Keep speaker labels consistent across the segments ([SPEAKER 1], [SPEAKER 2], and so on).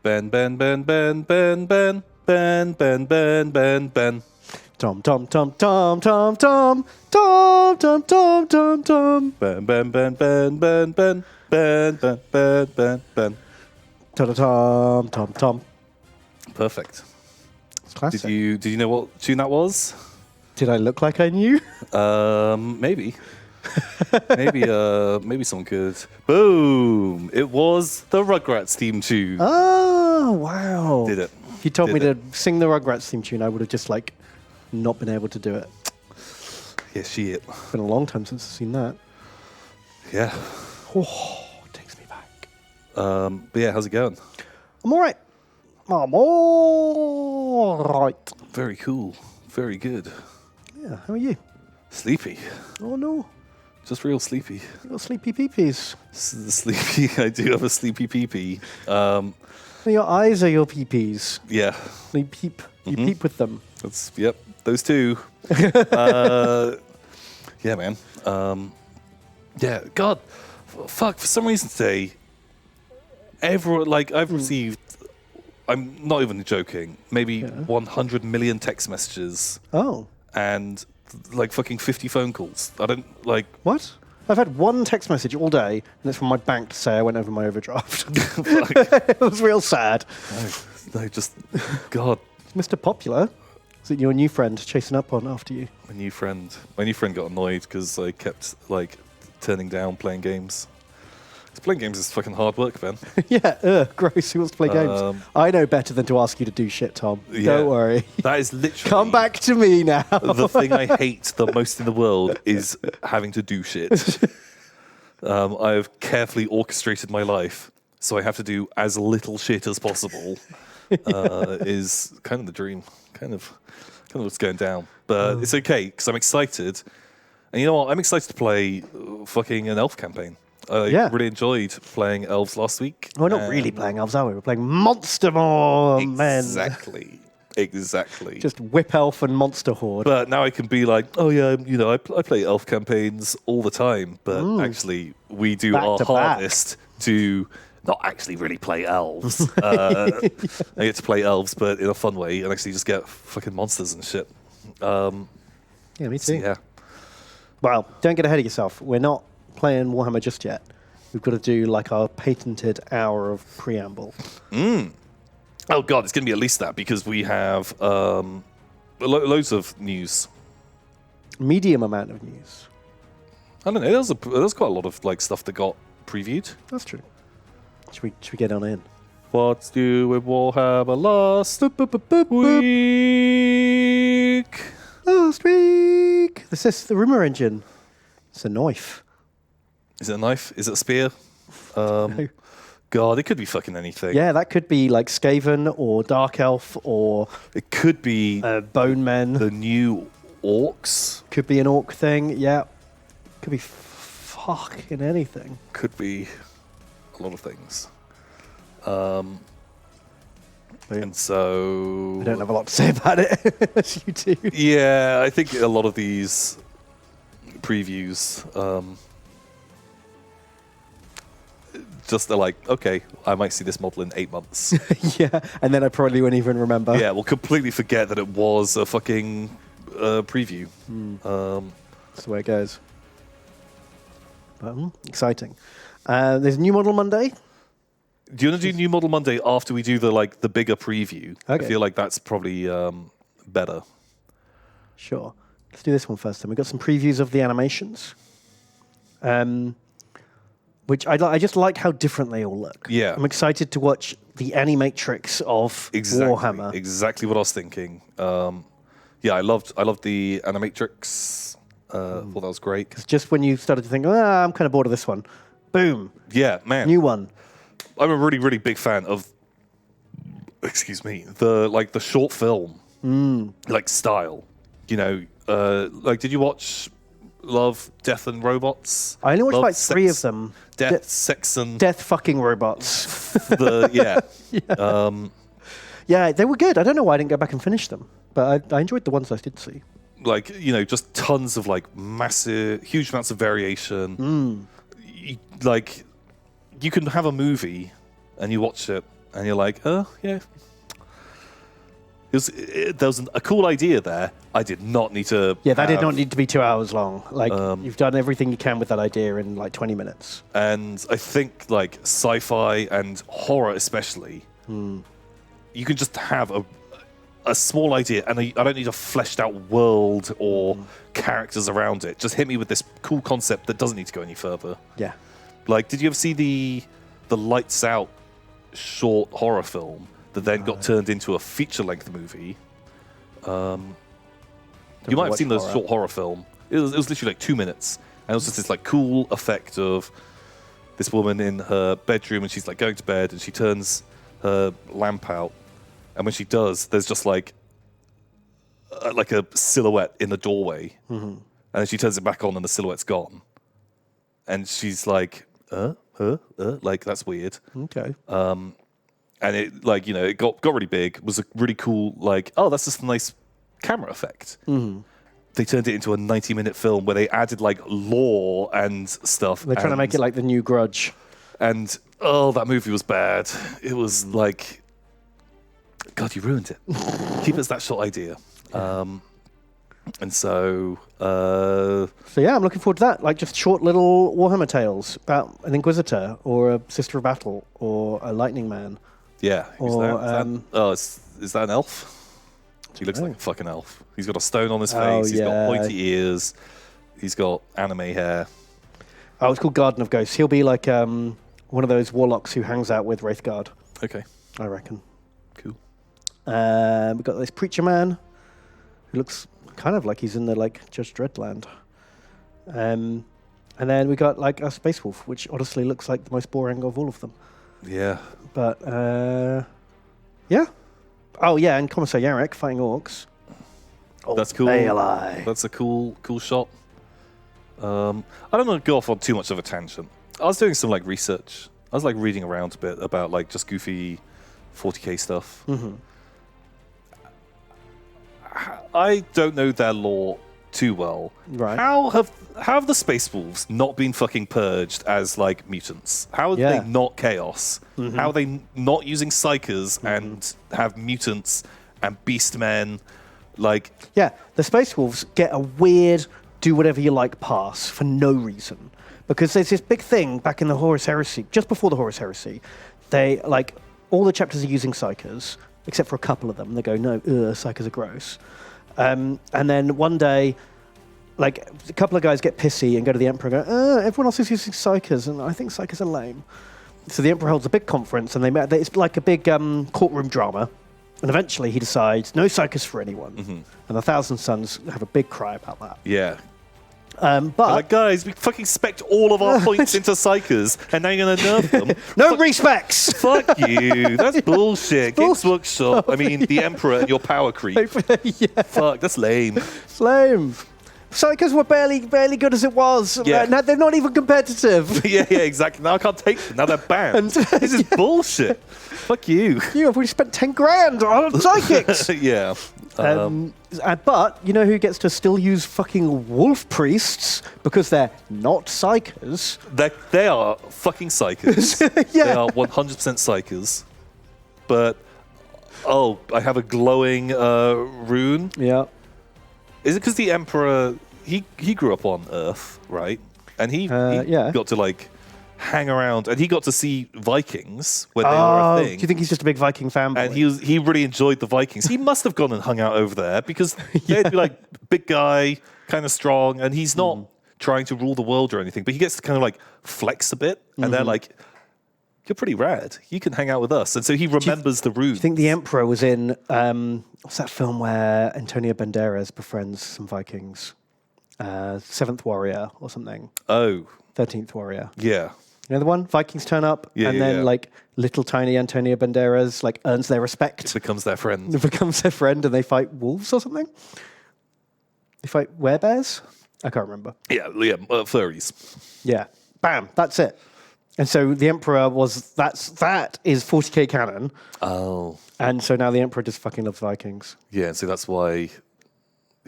[SPEAKER 1] Ben, Ben, Ben, Ben, Ben, Ben, Ben, Ben, Ben, Ben, Ben.
[SPEAKER 2] Tom, Tom, Tom, Tom, Tom, Tom, Tom, Tom, Tom, Tom, Tom.
[SPEAKER 1] Ben, Ben, Ben, Ben, Ben, Ben, Ben, Ben, Ben, Ben, Ben.
[SPEAKER 2] Tom, Tom, Tom, Tom.
[SPEAKER 1] Perfect.
[SPEAKER 2] It's classic.
[SPEAKER 1] Did you know what tune that was?
[SPEAKER 2] Did I look like I knew?
[SPEAKER 1] Maybe. Maybe someone could. Boom! It was the Rugrats theme tune.
[SPEAKER 2] Oh, wow.
[SPEAKER 1] Did it?
[SPEAKER 2] If you told
[SPEAKER 1] Did
[SPEAKER 2] me
[SPEAKER 1] it.
[SPEAKER 2] to sing the Rugrats theme tune, I would have just, like, not been able to do it.
[SPEAKER 1] Yeah, shit.
[SPEAKER 2] It's been a long time since I've seen that.
[SPEAKER 1] Yeah.
[SPEAKER 2] Oh, it takes me back.
[SPEAKER 1] But yeah, how's it going?
[SPEAKER 2] I'm all right. I'm all right.
[SPEAKER 1] Very cool. Very good.
[SPEAKER 2] Yeah, how are you?
[SPEAKER 1] Sleepy.
[SPEAKER 2] Oh, no.
[SPEAKER 1] Just real sleepy.
[SPEAKER 2] You got sleepy peepees.
[SPEAKER 1] Sleepy. I do have a sleepy pee-pee.
[SPEAKER 2] Your eyes are your peepees.
[SPEAKER 1] Yeah.
[SPEAKER 2] You peep. You peep with them.
[SPEAKER 1] That's, yep. Those two. Yeah, man. Yeah, God. Fuck, for some reason today, everyone, like, I've received, I'm not even joking, maybe 100 million text messages
[SPEAKER 2] Oh.
[SPEAKER 1] and, like, fucking 50 phone calls. I don't, like...
[SPEAKER 2] What? I've had one text message all day, and it's from my bank to say I went over my overdraft. It was real sad.
[SPEAKER 1] No, just, God.
[SPEAKER 2] Mr. Popular, is it your new friend chasing up on after you?
[SPEAKER 1] My new friend got annoyed because I kept, like, turning down playing games. Because playing games is fucking hard work, man.
[SPEAKER 2] Yeah, gross. Who wants to play games? I know better than to ask you to do shit, Tom.
[SPEAKER 1] Yeah.
[SPEAKER 2] Don't worry.
[SPEAKER 1] That is literally...
[SPEAKER 2] Come back to me now.
[SPEAKER 1] The thing I hate the most in the world is having to do shit. I have carefully orchestrated my life, so I have to do as little shit as possible. Is kind of the dream. Kind of what's going down. But it's okay, because I'm excited. And you know what? I'm excited to play fucking an elf campaign. I really enjoyed playing elves last week.
[SPEAKER 2] We're not really playing elves, are we? We're playing monster men.
[SPEAKER 1] Exactly.
[SPEAKER 2] Just whip elf and monster horde.
[SPEAKER 1] But now I can be like, oh yeah, you know, I play elf campaigns all the time. But actually, we do
[SPEAKER 2] Back
[SPEAKER 1] our
[SPEAKER 2] to back.
[SPEAKER 1] hardest to not actually really play elves. I get to play elves, but in a fun way, and actually just get fucking monsters and shit.
[SPEAKER 2] Yeah, me too.
[SPEAKER 1] Yeah.
[SPEAKER 2] Well, don't get ahead of yourself. We're not playing Warhammer just yet. We've got to do like our patented hour of preamble.
[SPEAKER 1] Oh god, it's going to be at least that because we have loads of news.
[SPEAKER 2] Medium amount of news.
[SPEAKER 1] I don't know. There's quite a lot of like stuff that got previewed.
[SPEAKER 2] That's true. Should we get on in?
[SPEAKER 1] What's new with Warhammer last week?
[SPEAKER 2] Last week. This is the rumor engine. It's a knife.
[SPEAKER 1] Is it a knife? Is it a spear? God, it could be fucking anything.
[SPEAKER 2] Yeah, that could be like Skaven or Dark Elf or
[SPEAKER 1] It could be
[SPEAKER 2] Bone Men.
[SPEAKER 1] the new orcs.
[SPEAKER 2] Could be an orc thing. Yeah. Could be fucking anything.
[SPEAKER 1] Could be a lot of things. And so...
[SPEAKER 2] I don't have a lot to say about it, as you do.
[SPEAKER 1] Yeah, I think a lot of these previews... just they're like, okay, I might see this model in 8 months.
[SPEAKER 2] Yeah, and then I probably won't even remember.
[SPEAKER 1] Yeah, we'll completely forget that it was a fucking preview.
[SPEAKER 2] That's the way it goes. But, exciting. There's New Model Monday.
[SPEAKER 1] Do you want to do New Model Monday after we do the bigger preview?
[SPEAKER 2] Okay.
[SPEAKER 1] I feel like that's probably better.
[SPEAKER 2] Sure. Let's do this one first then. We've got some previews of the animations. Which I just like how different they all look.
[SPEAKER 1] Yeah.
[SPEAKER 2] I'm excited to watch the Animatrix of Warhammer.
[SPEAKER 1] Exactly what I was thinking. Yeah, I loved the Animatrix. Thought that was great.
[SPEAKER 2] Because just when you started to think, I'm kind of bored of this one, boom,
[SPEAKER 1] Yeah, man.
[SPEAKER 2] new one.
[SPEAKER 1] I'm a really, really big fan of, excuse me, the short film, like style. You know, did you watch Love, Death and Robots?
[SPEAKER 2] I only watched
[SPEAKER 1] Love,
[SPEAKER 2] like 3 of them.
[SPEAKER 1] Death, Sex and...
[SPEAKER 2] Death fucking robots.
[SPEAKER 1] Yeah.
[SPEAKER 2] Yeah, they were good. I don't know why I didn't go back and finish them. But I enjoyed the ones I did see.
[SPEAKER 1] Like, you know, just tons of like massive, huge amounts of variation. You can have a movie and you watch it and you're like, oh yeah. There was a cool idea there. I did not need to.
[SPEAKER 2] Yeah, that did not need to be 2 hours long. Like you've done everything you can with that idea in like 20 minutes.
[SPEAKER 1] And I think like sci-fi and horror especially, you can just have a small idea, and I don't need a fleshed out world or characters around it. Just hit me with this cool concept that doesn't need to go any further.
[SPEAKER 2] Yeah.
[SPEAKER 1] Like, did you ever see the Lights Out short horror film that then got turned into a feature-length movie? You might have seen the short horror film. It was literally like 2 minutes, and it was just this like cool effect of this woman in her bedroom, and she's like going to bed, and she turns her lamp out, and when she does, there's just like a silhouette in the doorway, and then she turns it back on, and the silhouette's gone, and she's like, like that's weird.
[SPEAKER 2] Okay.
[SPEAKER 1] And it, like, you know, it got really big. It was a really cool, like, oh, that's just a nice camera effect. They turned it into a 90-minute film where they added, like, lore and stuff.
[SPEAKER 2] They're trying to make it like the new Grudge.
[SPEAKER 1] And, oh, that movie was bad. It was like, God, you ruined it. Keep it as that short idea. And so...
[SPEAKER 2] So, yeah, I'm looking forward to that. Like, just short little Warhammer tales about an Inquisitor or a Sister of Battle or a Lightning Man.
[SPEAKER 1] Yeah. Who's
[SPEAKER 2] Or,
[SPEAKER 1] that? Is that an elf? He looks like a fucking elf. He's got a stone on his face. He's got pointy ears. He's got anime hair.
[SPEAKER 2] Oh, it's called Garden of Ghosts. He'll be like one of those warlocks who hangs out with Wraithguard,
[SPEAKER 1] Okay.
[SPEAKER 2] I reckon.
[SPEAKER 1] Cool.
[SPEAKER 2] We've got this Preacher Man who looks kind of like he's in the like Judge Dredd land. And then we got like a Space Wolf, which honestly looks like the most boring of all of them.
[SPEAKER 1] Yeah.
[SPEAKER 2] But yeah. Oh yeah, and Commissar Yarrick fighting orcs. Oh,
[SPEAKER 1] That's cool.
[SPEAKER 2] They lie.
[SPEAKER 1] That's a cool shot. I don't want to go off on too much of a tangent. I was doing some like research. I was like reading around a bit about like just goofy 40k stuff. I don't know their lore too well.
[SPEAKER 2] Right.
[SPEAKER 1] How have the Space Wolves not been fucking purged as like mutants? How are they not chaos? How are they not using psychers and have mutants and beastmen? Like,
[SPEAKER 2] yeah, the Space Wolves get a weird do whatever you like pass for no reason. Because there's this big thing back in the Horus Heresy, just before the Horus Heresy, they like all the chapters are using psychers, except for a couple of them. They go, no, psychers are gross. And then one day, like, a couple of guys get pissy and go to the Emperor and go, everyone else is using psychers, and I think psychers are lame. So the Emperor holds a big conference, and it's like a big courtroom drama. And eventually he decides, no psychers for anyone. And the Thousand Sons have a big cry about that.
[SPEAKER 1] yeah.
[SPEAKER 2] But
[SPEAKER 1] Like, guys, we fucking spec all of our points into psychers, and now you're going to nerf them.
[SPEAKER 2] no respects!
[SPEAKER 1] Fuck you. That's bullshit. Games Workshop. I mean, the Emperor and your power creep.
[SPEAKER 2] Yeah,
[SPEAKER 1] Fuck, that's lame.
[SPEAKER 2] it's lame. Psychers were barely good as it was.
[SPEAKER 1] Yeah.
[SPEAKER 2] Now they're not even competitive.
[SPEAKER 1] yeah, exactly. Now I can't take them. Now they're banned. This is bullshit. Fuck you.
[SPEAKER 2] You have already spent 10 grand on psychics.
[SPEAKER 1] yeah.
[SPEAKER 2] But you know who gets to still use fucking wolf priests because they're not psychers?
[SPEAKER 1] They are fucking psychers.
[SPEAKER 2] Yeah.
[SPEAKER 1] They are 100% psychers. But, I have a glowing rune.
[SPEAKER 2] Yeah.
[SPEAKER 1] Is it because the Emperor, he grew up on Earth, right? And he
[SPEAKER 2] yeah.
[SPEAKER 1] got to, like, hang around, and he got to see Vikings when they were a thing.
[SPEAKER 2] Do you think he's just a big Viking fanboy?
[SPEAKER 1] And he really enjoyed the Vikings. He must have gone and hung out over there because they'd be like, big guy, kind of strong, and he's not trying to rule the world or anything, but he gets to kind of like flex a bit, and they're like, you're pretty rad. You can hang out with us. And so he remembers the runes.
[SPEAKER 2] Do you think the Emperor was in, what's that film where Antonio Banderas befriends some Vikings? Seventh Warrior or something.
[SPEAKER 1] Oh.
[SPEAKER 2] 13th Warrior.
[SPEAKER 1] Yeah.
[SPEAKER 2] You know the one? Vikings turn up, and then like little tiny Antonio Banderas like earns their respect.
[SPEAKER 1] It becomes their friend.
[SPEAKER 2] It becomes their friend, and they fight wolves or something. They fight werebears? I can't remember.
[SPEAKER 1] Yeah, furries.
[SPEAKER 2] Yeah. Bam, that's it. And so the Emperor that is 40k canon.
[SPEAKER 1] Oh.
[SPEAKER 2] And so now the Emperor just fucking loves Vikings.
[SPEAKER 1] Yeah, so that's why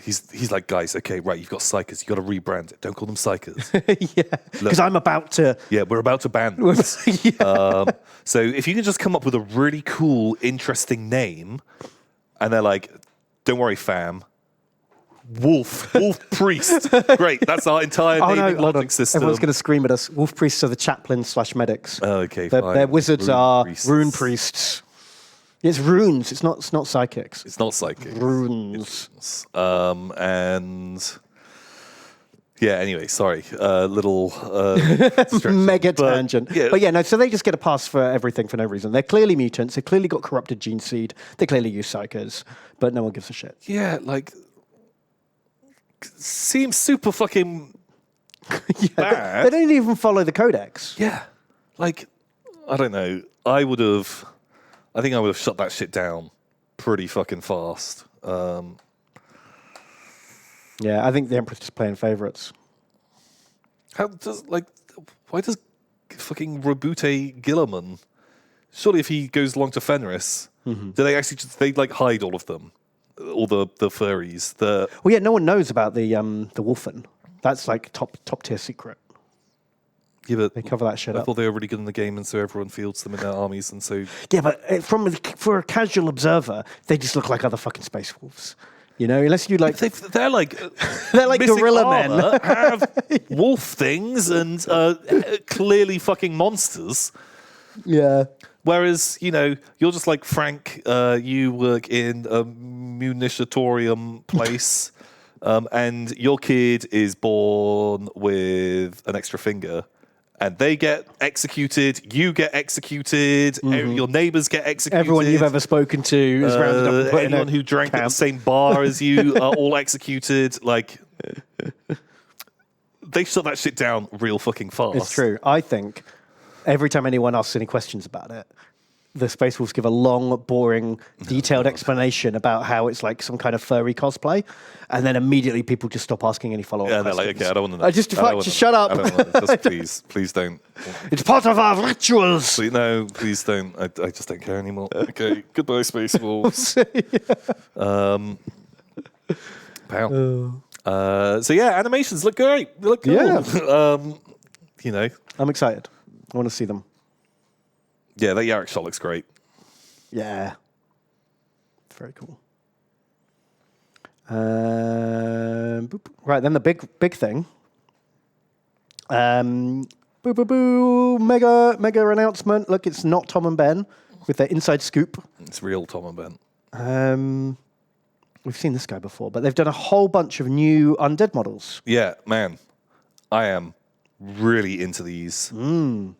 [SPEAKER 1] he's like, guys, okay, right, you've got Psychers, you got to rebrand it. Don't call them Psychers.
[SPEAKER 2] Yeah, because I'm about to.
[SPEAKER 1] Yeah, we're about to ban this.
[SPEAKER 2] Yeah.
[SPEAKER 1] So if you can just come up with a really cool, interesting name, and they're like, don't worry, fam. Wolf Priest. Great, that's our entire naming logic system.
[SPEAKER 2] Everyone's going to scream at us. Wolf priests are the chaplains/medics.
[SPEAKER 1] Okay, fine.
[SPEAKER 2] Their wizards
[SPEAKER 1] Rune
[SPEAKER 2] are
[SPEAKER 1] priests.
[SPEAKER 2] rune priests. It's runes. It's not psychics.
[SPEAKER 1] It's not psychic.
[SPEAKER 2] Runes.
[SPEAKER 1] And yeah. Anyway, sorry. Little
[SPEAKER 2] Mega tangent.
[SPEAKER 1] Yeah.
[SPEAKER 2] But yeah, no. So they just get a pass for everything for no reason. They're clearly mutants. They clearly got corrupted gene seed. They clearly use psychers, but no one gives a shit.
[SPEAKER 1] Yeah, like seems super fucking bad.
[SPEAKER 2] They don't even follow the codex.
[SPEAKER 1] Yeah, like I don't know. I think I would have shut that shit down pretty fucking fast.
[SPEAKER 2] Yeah, I think the Emperor's just playing favorites.
[SPEAKER 1] Why does fucking Robute Gilliman? Surely, if he goes along to Fenris, do they actually hide all of them, all the furries?
[SPEAKER 2] Well, yeah, no one knows about the Wolfen. That's like top tier secret.
[SPEAKER 1] Yeah, but
[SPEAKER 2] They cover that shit
[SPEAKER 1] I
[SPEAKER 2] up.
[SPEAKER 1] thought they were really good in the game, and so everyone fields them in their armies, and so
[SPEAKER 2] Yeah, but for a casual observer, they just look like other fucking space wolves. You know, unless you like,
[SPEAKER 1] they're like
[SPEAKER 2] they're like
[SPEAKER 1] missing
[SPEAKER 2] gorilla
[SPEAKER 1] armor,
[SPEAKER 2] men.
[SPEAKER 1] have wolf things and clearly fucking monsters.
[SPEAKER 2] Yeah.
[SPEAKER 1] Whereas, you're just like Frank, you work in a munitionatorium place, and your kid is born with an extra finger, and they get executed, you get executed, your neighbors get executed.
[SPEAKER 2] Everyone you've ever spoken to is rounded up and put in
[SPEAKER 1] anyone
[SPEAKER 2] a
[SPEAKER 1] who drank at the
[SPEAKER 2] camp.
[SPEAKER 1] same bar as you are all executed. Like, they shut that shit down real fucking fast.
[SPEAKER 2] It's true. I think every time anyone asks any questions about it, the Space Wolves give a long, boring, detailed explanation about how it's like some kind of furry cosplay, and then immediately people just stop asking any follow-up
[SPEAKER 1] Yeah,
[SPEAKER 2] questions.
[SPEAKER 1] they're like, okay, I don't want to know.
[SPEAKER 2] Just shut up.
[SPEAKER 1] I don't want to know. Just please don't.
[SPEAKER 2] It's part of our rituals.
[SPEAKER 1] No, please don't. I just don't care anymore. Okay, goodbye, Space Wolves. Pow. So yeah, animations look great. They look cool.
[SPEAKER 2] Yeah. I'm excited. I want to see them.
[SPEAKER 1] Yeah, that Yarrick shot looks great.
[SPEAKER 2] Yeah. Very cool. Right, then the big thing. Mega announcement. Look, it's not Tom and Ben with their inside scoop.
[SPEAKER 1] It's real Tom and Ben.
[SPEAKER 2] We've seen this guy before, but they've done a whole bunch of new undead models.
[SPEAKER 1] Yeah, man. I am really into these. New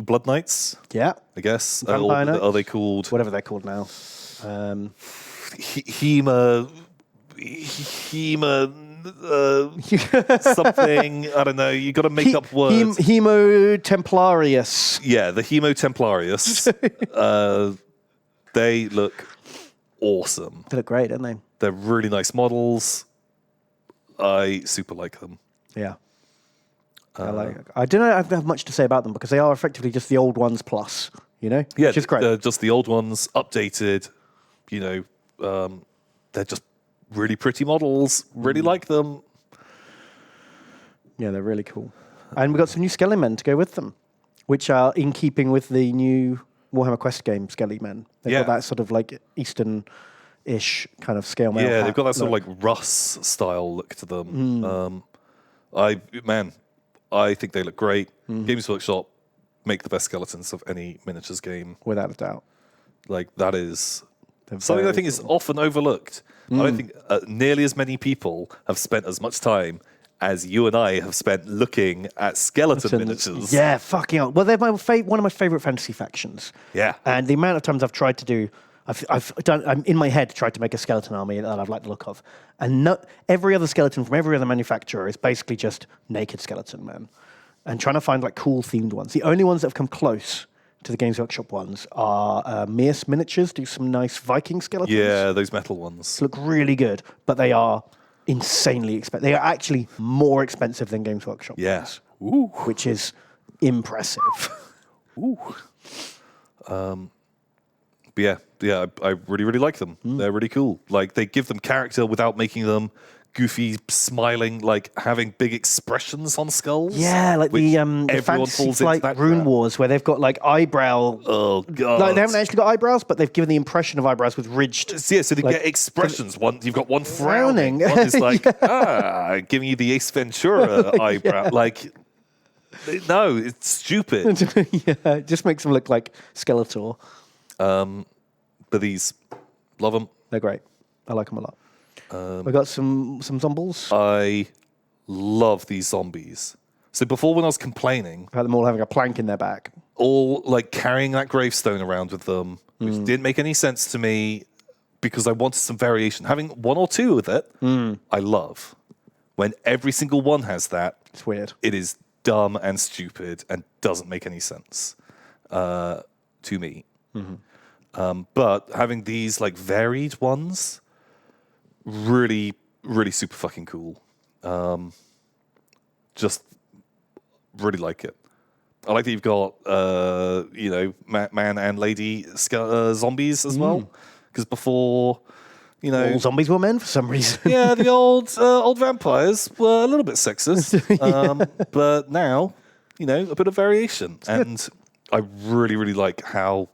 [SPEAKER 1] Blood Knights,
[SPEAKER 2] Yeah.
[SPEAKER 1] I guess.
[SPEAKER 2] Vampire Knights?
[SPEAKER 1] Are they called?
[SPEAKER 2] Whatever they're called now.
[SPEAKER 1] Hema something. I don't know. You got to make up words.
[SPEAKER 2] Hemotemplarius.
[SPEAKER 1] Yeah, the Hemotemplarius. They look awesome.
[SPEAKER 2] They look great, don't they?
[SPEAKER 1] They're really nice models. I super like them.
[SPEAKER 2] Yeah. I don't know. I don't have much to say about them because they are effectively just the old ones plus.
[SPEAKER 1] Yeah,
[SPEAKER 2] which is great.
[SPEAKER 1] Just the old ones updated. They're just really pretty models. Really like them.
[SPEAKER 2] Yeah, they're really cool. And we've got some new Skelly Men to go with them, which are in keeping with the new Warhammer Quest game Skelly Men. They've got that sort of like Eastern-ish kind of scale mail.
[SPEAKER 1] Yeah, they've got that sort of like Russ style look to them. I think they look great. Games Workshop make the best skeletons of any miniatures game.
[SPEAKER 2] Without a doubt.
[SPEAKER 1] Like, that is something I think is often overlooked. I don't think nearly as many people have spent as much time as you and I have spent looking at skeleton miniatures.
[SPEAKER 2] Yeah, fucking hell. Well, they're one of my favorite fantasy factions.
[SPEAKER 1] Yeah.
[SPEAKER 2] And the amount of times I've tried to do, I'm in my head tried to make a skeleton army that I've liked the look of. And every other skeleton from every other manufacturer is basically just naked skeleton, man. And trying to find like cool themed ones. The only ones that have come close to the Games Workshop ones are Mears Miniatures, do some nice Viking skeletons.
[SPEAKER 1] Yeah, those metal ones.
[SPEAKER 2] Look really good, but they are insanely expensive. They are actually more expensive than Games Workshop ones.
[SPEAKER 1] Ooh.
[SPEAKER 2] Which is impressive.
[SPEAKER 1] Ooh. But yeah, I really, really like them. They're really cool. Like, they give them character without making them goofy, smiling, like having big expressions on skulls.
[SPEAKER 2] Yeah, like the
[SPEAKER 1] everyone
[SPEAKER 2] Fantasy
[SPEAKER 1] falls into
[SPEAKER 2] Flight
[SPEAKER 1] that
[SPEAKER 2] Rune
[SPEAKER 1] trap.
[SPEAKER 2] Wars, where they've got like eyebrow.
[SPEAKER 1] Oh god!
[SPEAKER 2] Like, they haven't actually got eyebrows, but they've given the impression of eyebrows with ridged.
[SPEAKER 1] Yeah, so they
[SPEAKER 2] like,
[SPEAKER 1] get expressions. One, you've got one frowning.
[SPEAKER 2] Frowning.
[SPEAKER 1] One is like, giving you the Ace Ventura eyebrow.
[SPEAKER 2] Yeah.
[SPEAKER 1] Like, no, it's stupid.
[SPEAKER 2] Yeah, it just makes them look like Skeletor.
[SPEAKER 1] But these, love them.
[SPEAKER 2] They're great. I like them a lot. We got some zombies.
[SPEAKER 1] I love these zombies. So before, when I was complaining,
[SPEAKER 2] I had them all having a plank in their back.
[SPEAKER 1] all like carrying that gravestone around with them, which didn't make any sense to me because I wanted some variation. Having one or two with it, I love. When every single one has that,
[SPEAKER 2] It's weird.
[SPEAKER 1] it is dumb and stupid and doesn't make any sense to me. But having these like varied ones, really, really super fucking cool. Just really like it. I like that you've got man and lady zombies as well. Because before,
[SPEAKER 2] All zombies were men for some reason.
[SPEAKER 1] yeah, the old vampires were a little bit sexist, but now, a bit of variation, and I really, really like how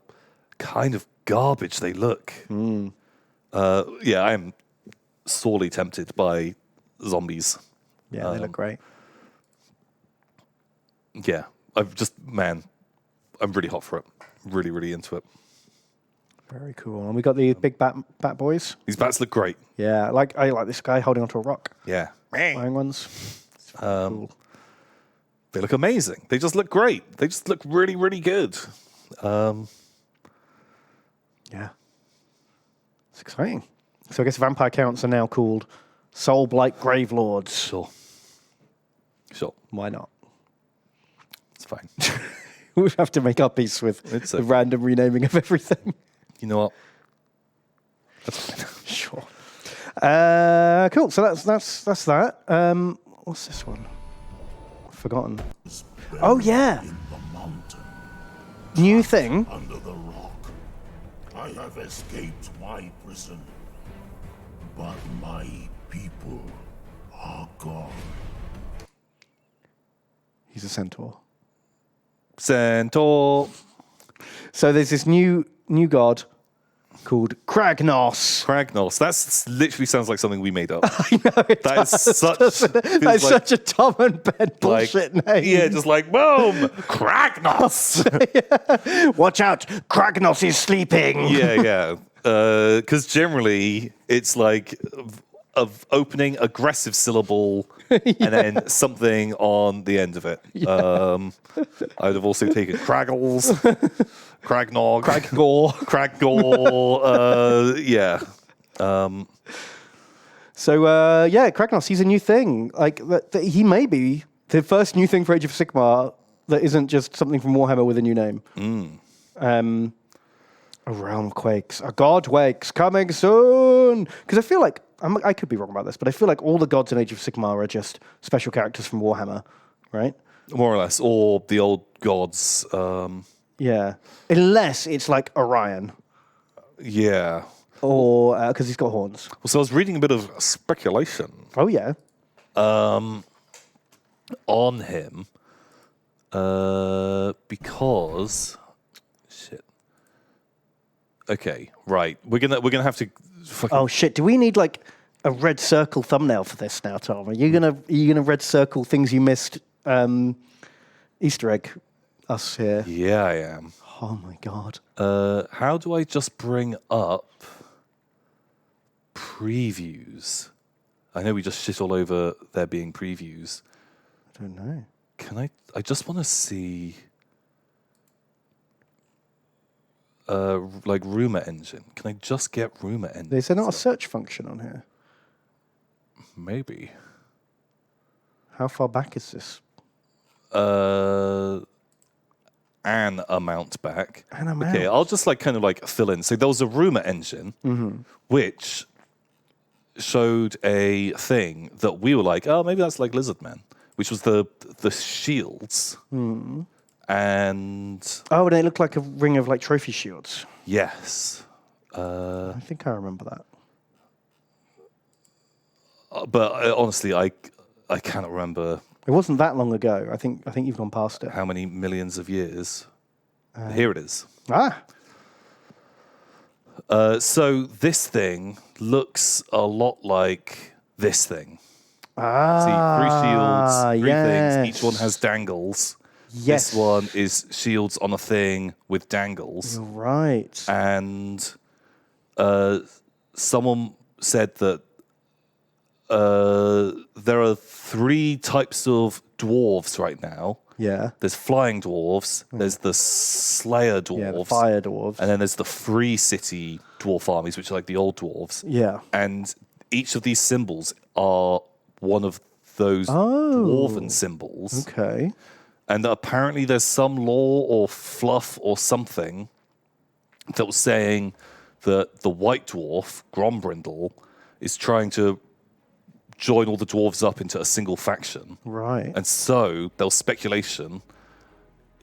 [SPEAKER 1] kind of garbage they look. Yeah, I am sorely tempted by zombies.
[SPEAKER 2] Yeah, they look great.
[SPEAKER 1] Yeah, I'm really hot for it. Really, really into it.
[SPEAKER 2] Very cool. And we got the big bat boys.
[SPEAKER 1] These bats look great.
[SPEAKER 2] Yeah, I like this guy holding onto a rock.
[SPEAKER 1] Yeah.
[SPEAKER 2] Flying ones. It's cool.
[SPEAKER 1] They look amazing. They just look great. They just look really, really good.
[SPEAKER 2] Yeah. It's exciting. So I guess vampire counts are now called Soul-Blight Gravelords.
[SPEAKER 1] Sure.
[SPEAKER 2] Why not?
[SPEAKER 1] It's fine.
[SPEAKER 2] We'll have to make our peace with
[SPEAKER 1] It's
[SPEAKER 2] the
[SPEAKER 1] okay.
[SPEAKER 2] random renaming of everything.
[SPEAKER 1] You know what? That's fine.
[SPEAKER 2] Sure. Cool. So that's that. What's this one? Forgotten. Oh yeah.
[SPEAKER 3] In the mountain,
[SPEAKER 2] New thing.
[SPEAKER 3] under the rock, I have escaped my prison, but my people are gone.
[SPEAKER 2] He's a centaur.
[SPEAKER 1] Centaur.
[SPEAKER 2] So there's this new god called Kragnos.
[SPEAKER 1] Kragnos. That literally sounds like something we made up.
[SPEAKER 2] I know it
[SPEAKER 1] That is
[SPEAKER 2] does,
[SPEAKER 1] such-
[SPEAKER 2] doesn't it?
[SPEAKER 1] feels
[SPEAKER 2] That's
[SPEAKER 1] like-
[SPEAKER 2] such a Tom and Ben bullshit name.
[SPEAKER 1] Yeah, just like, boom! Kragnos!
[SPEAKER 2] Watch out, Kragnos is sleeping.
[SPEAKER 1] yeah. Because generally, it's like of opening aggressive syllable and then something on the end of it. I would have also taken Kraggles, Kragnog,
[SPEAKER 2] Kraggor.
[SPEAKER 1] Kraggor. Yeah.
[SPEAKER 2] So Kragnos, he's a new thing. Like that he may be the first new thing for Age of Sigmar that isn't just something from Warhammer with a new name. A realm quakes, a god wakes, coming soon. Because I feel like I could be wrong about this, but I feel like all the gods in Age of Sigmar are just special characters from Warhammer, right?
[SPEAKER 1] More or less. Or the old gods.
[SPEAKER 2] Yeah, unless it's like Orion,
[SPEAKER 1] Yeah.
[SPEAKER 2] or because he's got horns.
[SPEAKER 1] Well, so I was reading a bit of speculation
[SPEAKER 2] Oh yeah.
[SPEAKER 1] on him because shit. Okay, right. We're gonna have to. Fucking,
[SPEAKER 2] Oh shit! Do we need like a red circle thumbnail for this now, Tom? Are you gonna red circle things you missed? Easter egg us here.
[SPEAKER 1] yeah, I am.
[SPEAKER 2] Oh my god.
[SPEAKER 1] How do I just bring up previews? I know we just shit all over there being previews.
[SPEAKER 2] I don't know.
[SPEAKER 1] Can I? I just want to see. Like rumor engine. Can I just get rumor engine?
[SPEAKER 2] Is there not a search function on here?
[SPEAKER 1] Maybe.
[SPEAKER 2] How far back is this?
[SPEAKER 1] An amount back.
[SPEAKER 2] An amount.
[SPEAKER 1] Okay, I'll just like kind of like fill in. So there was a rumor engine which showed a thing that we were like, oh, maybe that's like Lizardman, which was the shields and
[SPEAKER 2] Oh, they look like a ring of like trophy shields.
[SPEAKER 1] yes.
[SPEAKER 2] I think I remember that.
[SPEAKER 1] But honestly, I cannot remember
[SPEAKER 2] It wasn't that long ago. I think you've gone past it.
[SPEAKER 1] how many millions of years. Here it is.
[SPEAKER 2] Ah,
[SPEAKER 1] So this thing looks a lot like this thing. See, three shields, three things. Each one has dangles.
[SPEAKER 2] Yes.
[SPEAKER 1] This one is shields on a thing with dangles.
[SPEAKER 2] You're right.
[SPEAKER 1] And someone said that there are three types of dwarves right now.
[SPEAKER 2] Yeah.
[SPEAKER 1] There's flying dwarves, there's the slayer dwarves,
[SPEAKER 2] Yeah, the fire dwarves.
[SPEAKER 1] and then there's the free city dwarf armies, which are like the old dwarves.
[SPEAKER 2] Yeah.
[SPEAKER 1] And each of these symbols are one of those dwarven symbols.
[SPEAKER 2] Okay.
[SPEAKER 1] And apparently there's some lore or fluff or something that was saying that the white dwarf, Grombrindle, is trying to join all the dwarves up into a single faction.
[SPEAKER 2] Right.
[SPEAKER 1] And so there was speculation,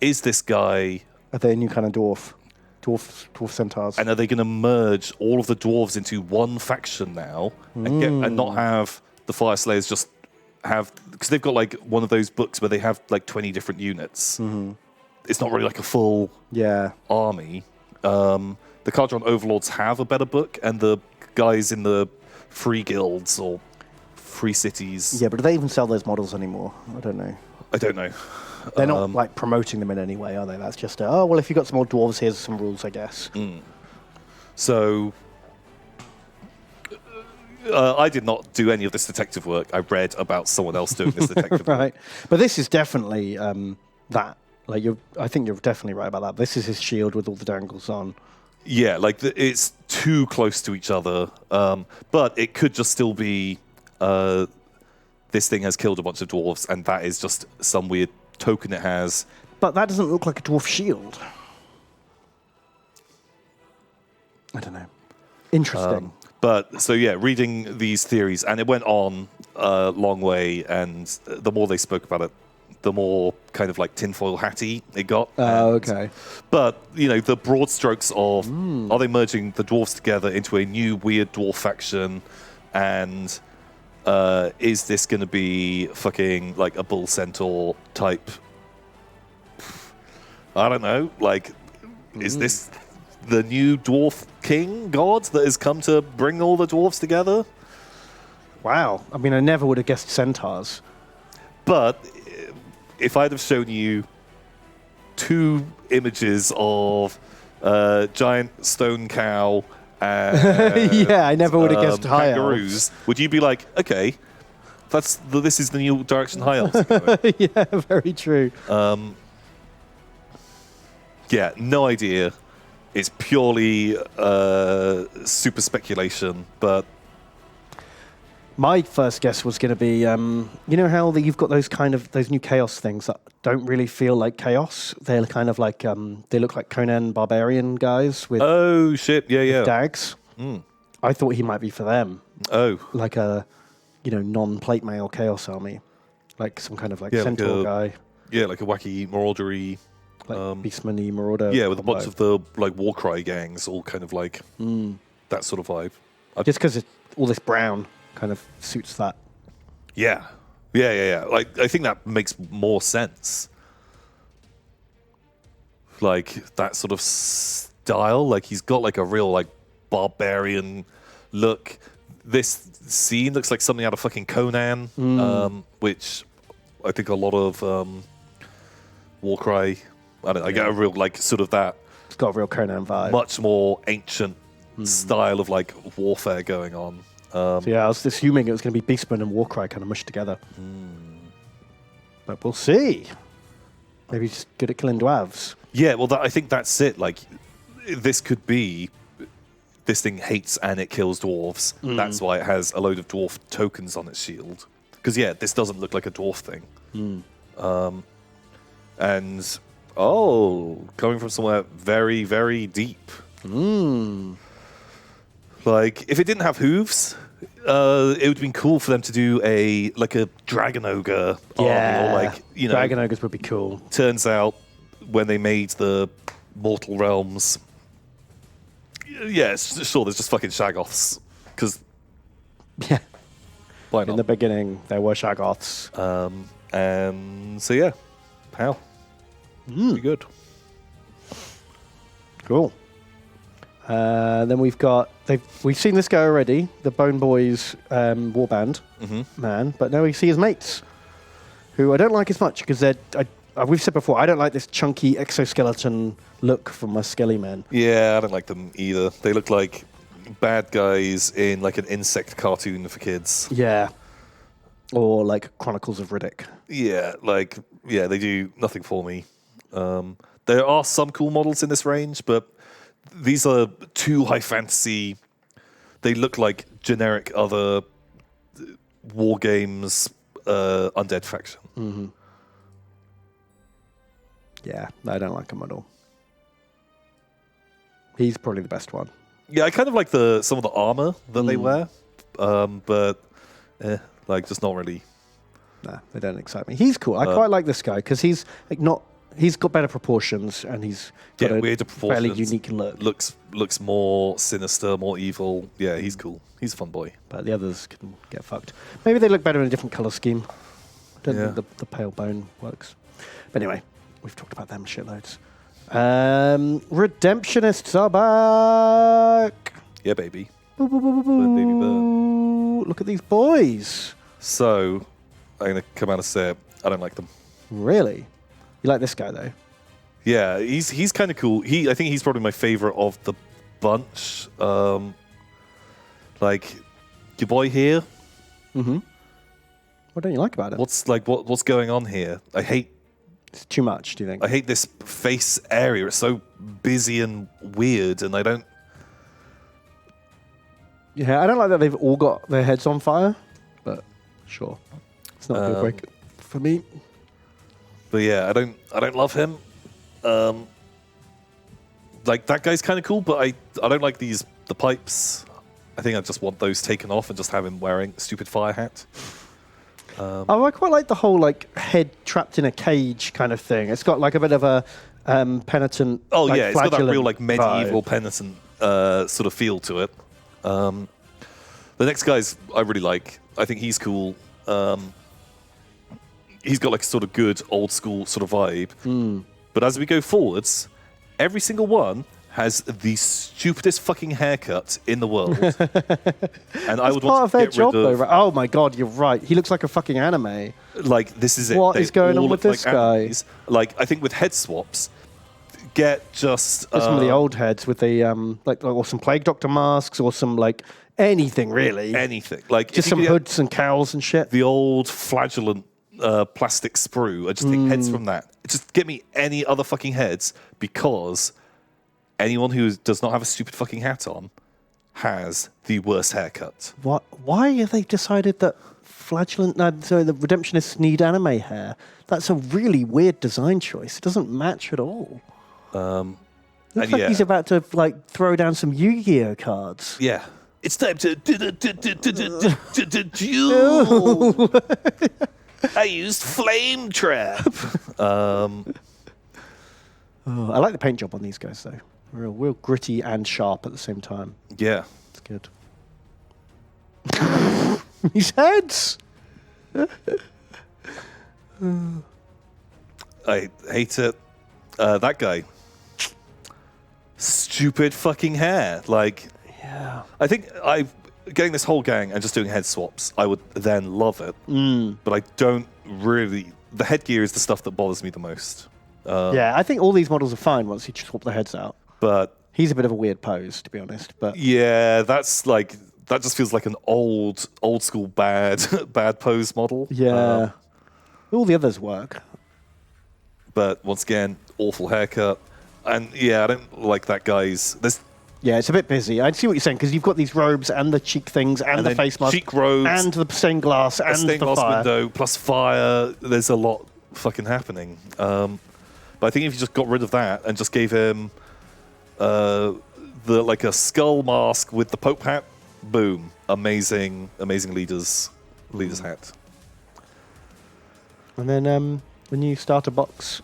[SPEAKER 1] is this guy,
[SPEAKER 2] Are they a new kind of dwarf? Dwarf centaurs.
[SPEAKER 1] and are they going to merge all of the dwarves into one faction now and not have the Fire Slayers just have, because they've got like one of those books where they have like 20 different units. It's not really like a full army. The Cardron Overlords have a better book, and the guys in the free guilds or free cities.
[SPEAKER 2] Yeah, but do they even sell those models anymore? I don't know.
[SPEAKER 1] I don't know.
[SPEAKER 2] They're not like promoting them in any way, are they? That's just oh well, if you've got some more dwarves, here's some rules, I guess.
[SPEAKER 1] So I did not do any of this detective work. I read about someone else doing this detective work.
[SPEAKER 2] Right, but this is definitely that. Like I think you're definitely right about that. This is his shield with all the dangles on.
[SPEAKER 1] Yeah, like it's too close to each other. But it could just still be this thing has killed a bunch of dwarves, and that is just some weird token it has.
[SPEAKER 2] But that doesn't look like a dwarf shield. I don't know. Interesting.
[SPEAKER 1] But so yeah, reading these theories, and it went on a long way, and the more they spoke about it, the more kind of like tinfoil hatty it got.
[SPEAKER 2] Oh, okay.
[SPEAKER 1] But you know, the broad strokes of are they merging the dwarves together into a new weird dwarf faction, and is this going to be fucking like a bull centaur type? I don't know. Like, is this the new dwarf king god that has come to bring all the dwarves together?
[SPEAKER 2] Wow. I mean, I never would have guessed centaurs.
[SPEAKER 1] But if I'd have shown you two images of giant stone cow and
[SPEAKER 2] Yeah, I never would have guessed high
[SPEAKER 1] kangaroos, would you be like, okay, this is the new direction high elves are going?
[SPEAKER 2] Yeah, very true.
[SPEAKER 1] Yeah, no idea. It's purely super speculation, but
[SPEAKER 2] My first guess was going to be, you know how you've got those new chaos things that don't really feel like chaos. They're kind of like they look like Conan barbarian guys with
[SPEAKER 1] oh shit, yeah.
[SPEAKER 2] dags. I thought he might be for them,
[SPEAKER 1] Oh,
[SPEAKER 2] like a non-plate mail chaos army, like some kind of like
[SPEAKER 1] Yeah,
[SPEAKER 2] centaur
[SPEAKER 1] like
[SPEAKER 2] guy,
[SPEAKER 1] yeah, like a wacky maraudery.
[SPEAKER 2] like Beastman-y Marauder.
[SPEAKER 1] Yeah, with a
[SPEAKER 2] combo.
[SPEAKER 1] bunch of the like Warcry gangs, all kind of like that sort of vibe.
[SPEAKER 2] Just because all this brown kind of suits that.
[SPEAKER 1] Yeah. Like, I think that makes more sense. Like, that sort of style. Like, he's got, like, a real, like, barbarian look. This scene looks like something out of fucking Conan, which I think a lot of Warcry, I don't know, I get a real, like, sort of that
[SPEAKER 2] It's got a real Conan vibe.
[SPEAKER 1] much more ancient style of, like, warfare going on.
[SPEAKER 2] So yeah, I was assuming it was going to be Beastman and Warcry kind of mushed together. But we'll see. Maybe he's good at killing dwarves.
[SPEAKER 1] Yeah, well, I think that's it. Like, this could be, this thing hates and it kills dwarves. That's why it has a load of dwarf tokens on its shield. Because, yeah, this doesn't look like a dwarf thing. And, coming from somewhere very, very deep. Like, if it didn't have hooves, it would have been cool for them to do a dragon ogre army, or like,
[SPEAKER 2] Dragon ogres would be cool.
[SPEAKER 1] turns out when they made the Mortal Realms. Yeah, sure. There's just fucking Shaggoths because
[SPEAKER 2] Yeah.
[SPEAKER 1] why
[SPEAKER 2] In
[SPEAKER 1] not?
[SPEAKER 2] the beginning, there were Shaggoths.
[SPEAKER 1] And so yeah, how? Pretty good.
[SPEAKER 2] Cool. Then we've got we've seen this guy already, the Bone Boys warband man, but now we see his mates, who I don't like as much because we've said before, I don't like this chunky exoskeleton look from my skelly men.
[SPEAKER 1] Yeah, I don't like them either. They look like bad guys in like an insect cartoon for kids.
[SPEAKER 2] Yeah. Or like Chronicles of Riddick.
[SPEAKER 1] Yeah, they do nothing for me. There are some cool models in this range, but these are too high fantasy. They look like generic other war games, undead faction.
[SPEAKER 2] Mm-hmm. Yeah, I don't like him at all. He's probably the best one.
[SPEAKER 1] Yeah, I kind of like some of the armor that they wear, but just not really.
[SPEAKER 2] Nah, they don't excite me. He's cool. I quite like this guy because he's like not. He's got better proportions and he's got a
[SPEAKER 1] weirder
[SPEAKER 2] fairly
[SPEAKER 1] proportions.
[SPEAKER 2] unique look.
[SPEAKER 1] Looks more sinister, more evil. Yeah, he's cool. He's a fun boy.
[SPEAKER 2] But the others can get fucked. Maybe they look better in a different color scheme. Don't
[SPEAKER 1] Yeah.
[SPEAKER 2] think the pale bone works. But anyway, we've talked about them shitloads. Redemptionists are back.
[SPEAKER 1] Yeah, baby.
[SPEAKER 2] Boo, boo, boo, boo,
[SPEAKER 1] Burn, baby,
[SPEAKER 2] boo. Look at these boys.
[SPEAKER 1] So, I'm going to come out and say it. I don't like them.
[SPEAKER 2] Really? You like this guy though?
[SPEAKER 1] Yeah, he's kind of cool. I think he's probably my favorite of the bunch. Like, your boy here.
[SPEAKER 2] Mm-hmm. What don't you like about it?
[SPEAKER 1] What's going on here?
[SPEAKER 2] It's too much, do you think?
[SPEAKER 1] I hate this face area. It's so busy and weird, and I don't.
[SPEAKER 2] Yeah, I don't like that they've all got their heads on fire, but sure, it's not a deal breaker for me.
[SPEAKER 1] But yeah, I don't love him. Like that guy's kind of cool, but I don't like the pipes. I think I just want those taken off and just have him wearing a stupid fire hat.
[SPEAKER 2] I quite like the whole like head trapped in a cage kind of thing. It's got like a bit of a penitent.
[SPEAKER 1] Oh
[SPEAKER 2] like,
[SPEAKER 1] yeah, it's got that real
[SPEAKER 2] flagellant
[SPEAKER 1] like medieval
[SPEAKER 2] vibe.
[SPEAKER 1] penitent sort of feel to it. The next guy's I really like. I think he's cool. He's got like a sort of good old school sort of vibe. But as we go forwards, every single one has the stupidest fucking haircut in the world. And I would
[SPEAKER 2] Part
[SPEAKER 1] want
[SPEAKER 2] of
[SPEAKER 1] to
[SPEAKER 2] their
[SPEAKER 1] get
[SPEAKER 2] job,
[SPEAKER 1] rid
[SPEAKER 2] though.
[SPEAKER 1] of.
[SPEAKER 2] Right? Oh my god, you're right. He looks like a fucking anime.
[SPEAKER 1] Like this is it.
[SPEAKER 2] What
[SPEAKER 1] They
[SPEAKER 2] is going
[SPEAKER 1] all
[SPEAKER 2] on with
[SPEAKER 1] look
[SPEAKER 2] this
[SPEAKER 1] like
[SPEAKER 2] guy?
[SPEAKER 1] animes. Like I think with head swaps, get just
[SPEAKER 2] There's some of the old heads with the or some plague doctor masks or some like anything really.
[SPEAKER 1] anything. Like
[SPEAKER 2] Just
[SPEAKER 1] if you
[SPEAKER 2] some
[SPEAKER 1] could get
[SPEAKER 2] hoods and cowls and shit.
[SPEAKER 1] the old flagellant plastic sprue. I just take heads from that. Just get me any other fucking heads because anyone who does not have a stupid fucking hat on has the worst haircut.
[SPEAKER 2] What? Why have they decided that the redemptionists need anime hair? That's a really weird design choice. It doesn't match at all. Looks
[SPEAKER 1] and
[SPEAKER 2] like
[SPEAKER 1] yeah.
[SPEAKER 2] he's about to like throw down some Yu-Gi-Oh cards.
[SPEAKER 1] Yeah. It's time to duel. I used flame trap.
[SPEAKER 2] Oh, I like the paint job on these guys though. Real gritty and sharp at the same time.
[SPEAKER 1] Yeah.
[SPEAKER 2] It's good. These heads.
[SPEAKER 1] I hate it. That guy. Stupid fucking hair. Like,
[SPEAKER 2] Yeah.
[SPEAKER 1] I think getting this whole gang and just doing head swaps, I would then love it. But I don't really. The headgear is the stuff that bothers me the most.
[SPEAKER 2] Yeah, I think all these models are fine once you swap the heads out.
[SPEAKER 1] But
[SPEAKER 2] He's a bit of a weird pose, to be honest. But
[SPEAKER 1] yeah, that just feels like an old school bad pose model.
[SPEAKER 2] yeah, all the others work.
[SPEAKER 1] But once again, awful haircut. And yeah, I don't like that guy's.
[SPEAKER 2] Yeah, it's a bit busy. I see what you're saying because you've got these robes and the cheek things and the
[SPEAKER 1] then
[SPEAKER 2] face mask
[SPEAKER 1] cheek robes,
[SPEAKER 2] and the stained glass
[SPEAKER 1] a
[SPEAKER 2] and
[SPEAKER 1] stained
[SPEAKER 2] the
[SPEAKER 1] glass
[SPEAKER 2] fire.
[SPEAKER 1] window plus fire. There's a lot fucking happening. But I think if you just got rid of that and just gave him a skull mask with the Pope hat, boom, amazing leader's hat.
[SPEAKER 2] And then the new starter box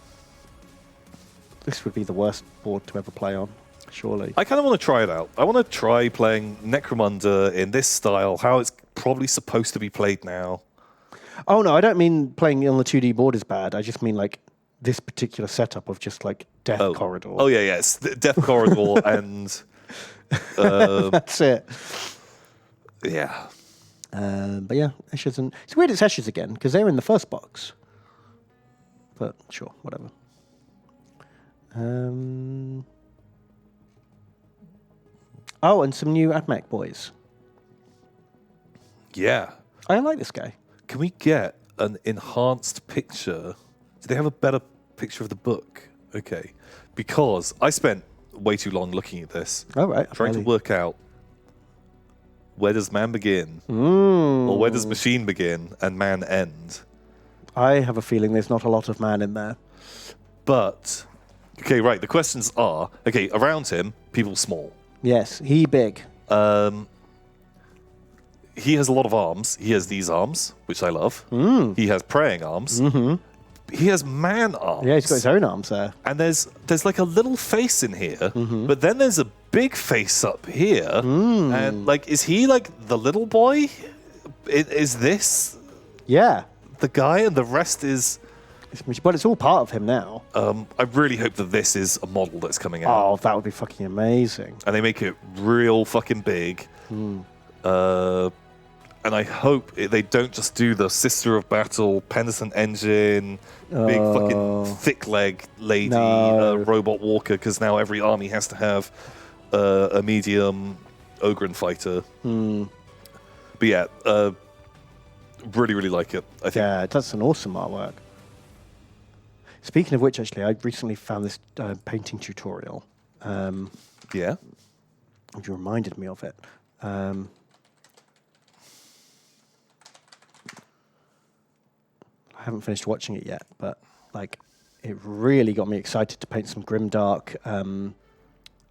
[SPEAKER 2] this would be the worst board to ever play on, surely.
[SPEAKER 1] I kind of want to try it out. I want to try playing Necromunda in this style, how it's probably supposed to be played now.
[SPEAKER 2] Oh no, I don't mean playing on the 2D board is bad. I just mean like this particular setup of just like Death Corridor.
[SPEAKER 1] Oh yeah, it's Death Corridor and
[SPEAKER 2] That's it.
[SPEAKER 1] yeah.
[SPEAKER 2] But yeah, Escher's and it's weird it's Escher's again because they're in the first box. But sure, whatever. Oh, and some new AdMech boys.
[SPEAKER 1] Yeah.
[SPEAKER 2] I like this guy.
[SPEAKER 1] Can we get an enhanced picture? Do they have a better picture of the book? Okay. Because I spent way too long looking at this.
[SPEAKER 2] All right.
[SPEAKER 1] Trying to work out where does man begin?
[SPEAKER 2] Mm.
[SPEAKER 1] Or where does machine begin and man end?
[SPEAKER 2] I have a feeling there's not a lot of man in there.
[SPEAKER 1] But, okay, right. The questions are, okay, around him, people small.
[SPEAKER 2] Yes, he big.
[SPEAKER 1] He has a lot of arms. He has these arms, which I love. He has praying arms.
[SPEAKER 2] Mm-hmm.
[SPEAKER 1] He has man arms.
[SPEAKER 2] Yeah, he's got his own arms there.
[SPEAKER 1] And there's like a little face in here, but then there's a big face up here. And like, is he like the little boy? Is this
[SPEAKER 2] Yeah.
[SPEAKER 1] the guy, and the rest is?
[SPEAKER 2] But it's all part of him now.
[SPEAKER 1] I really hope that this is a model that's coming out,
[SPEAKER 2] Oh, that would be fucking amazing.
[SPEAKER 1] and they make it real fucking big. And I hope they don't just do the Sister of Battle, Penitent Engine, big fucking thick leg lady robot walker, because now every army has to have a medium Ogryn fighter. But yeah, really, really like it. I think.
[SPEAKER 2] Yeah, that's an awesome artwork. Speaking of which, actually, I recently found this painting tutorial.
[SPEAKER 1] Yeah.
[SPEAKER 2] Which reminded me of it. I haven't finished watching it yet, but like, it really got me excited to paint some grimdark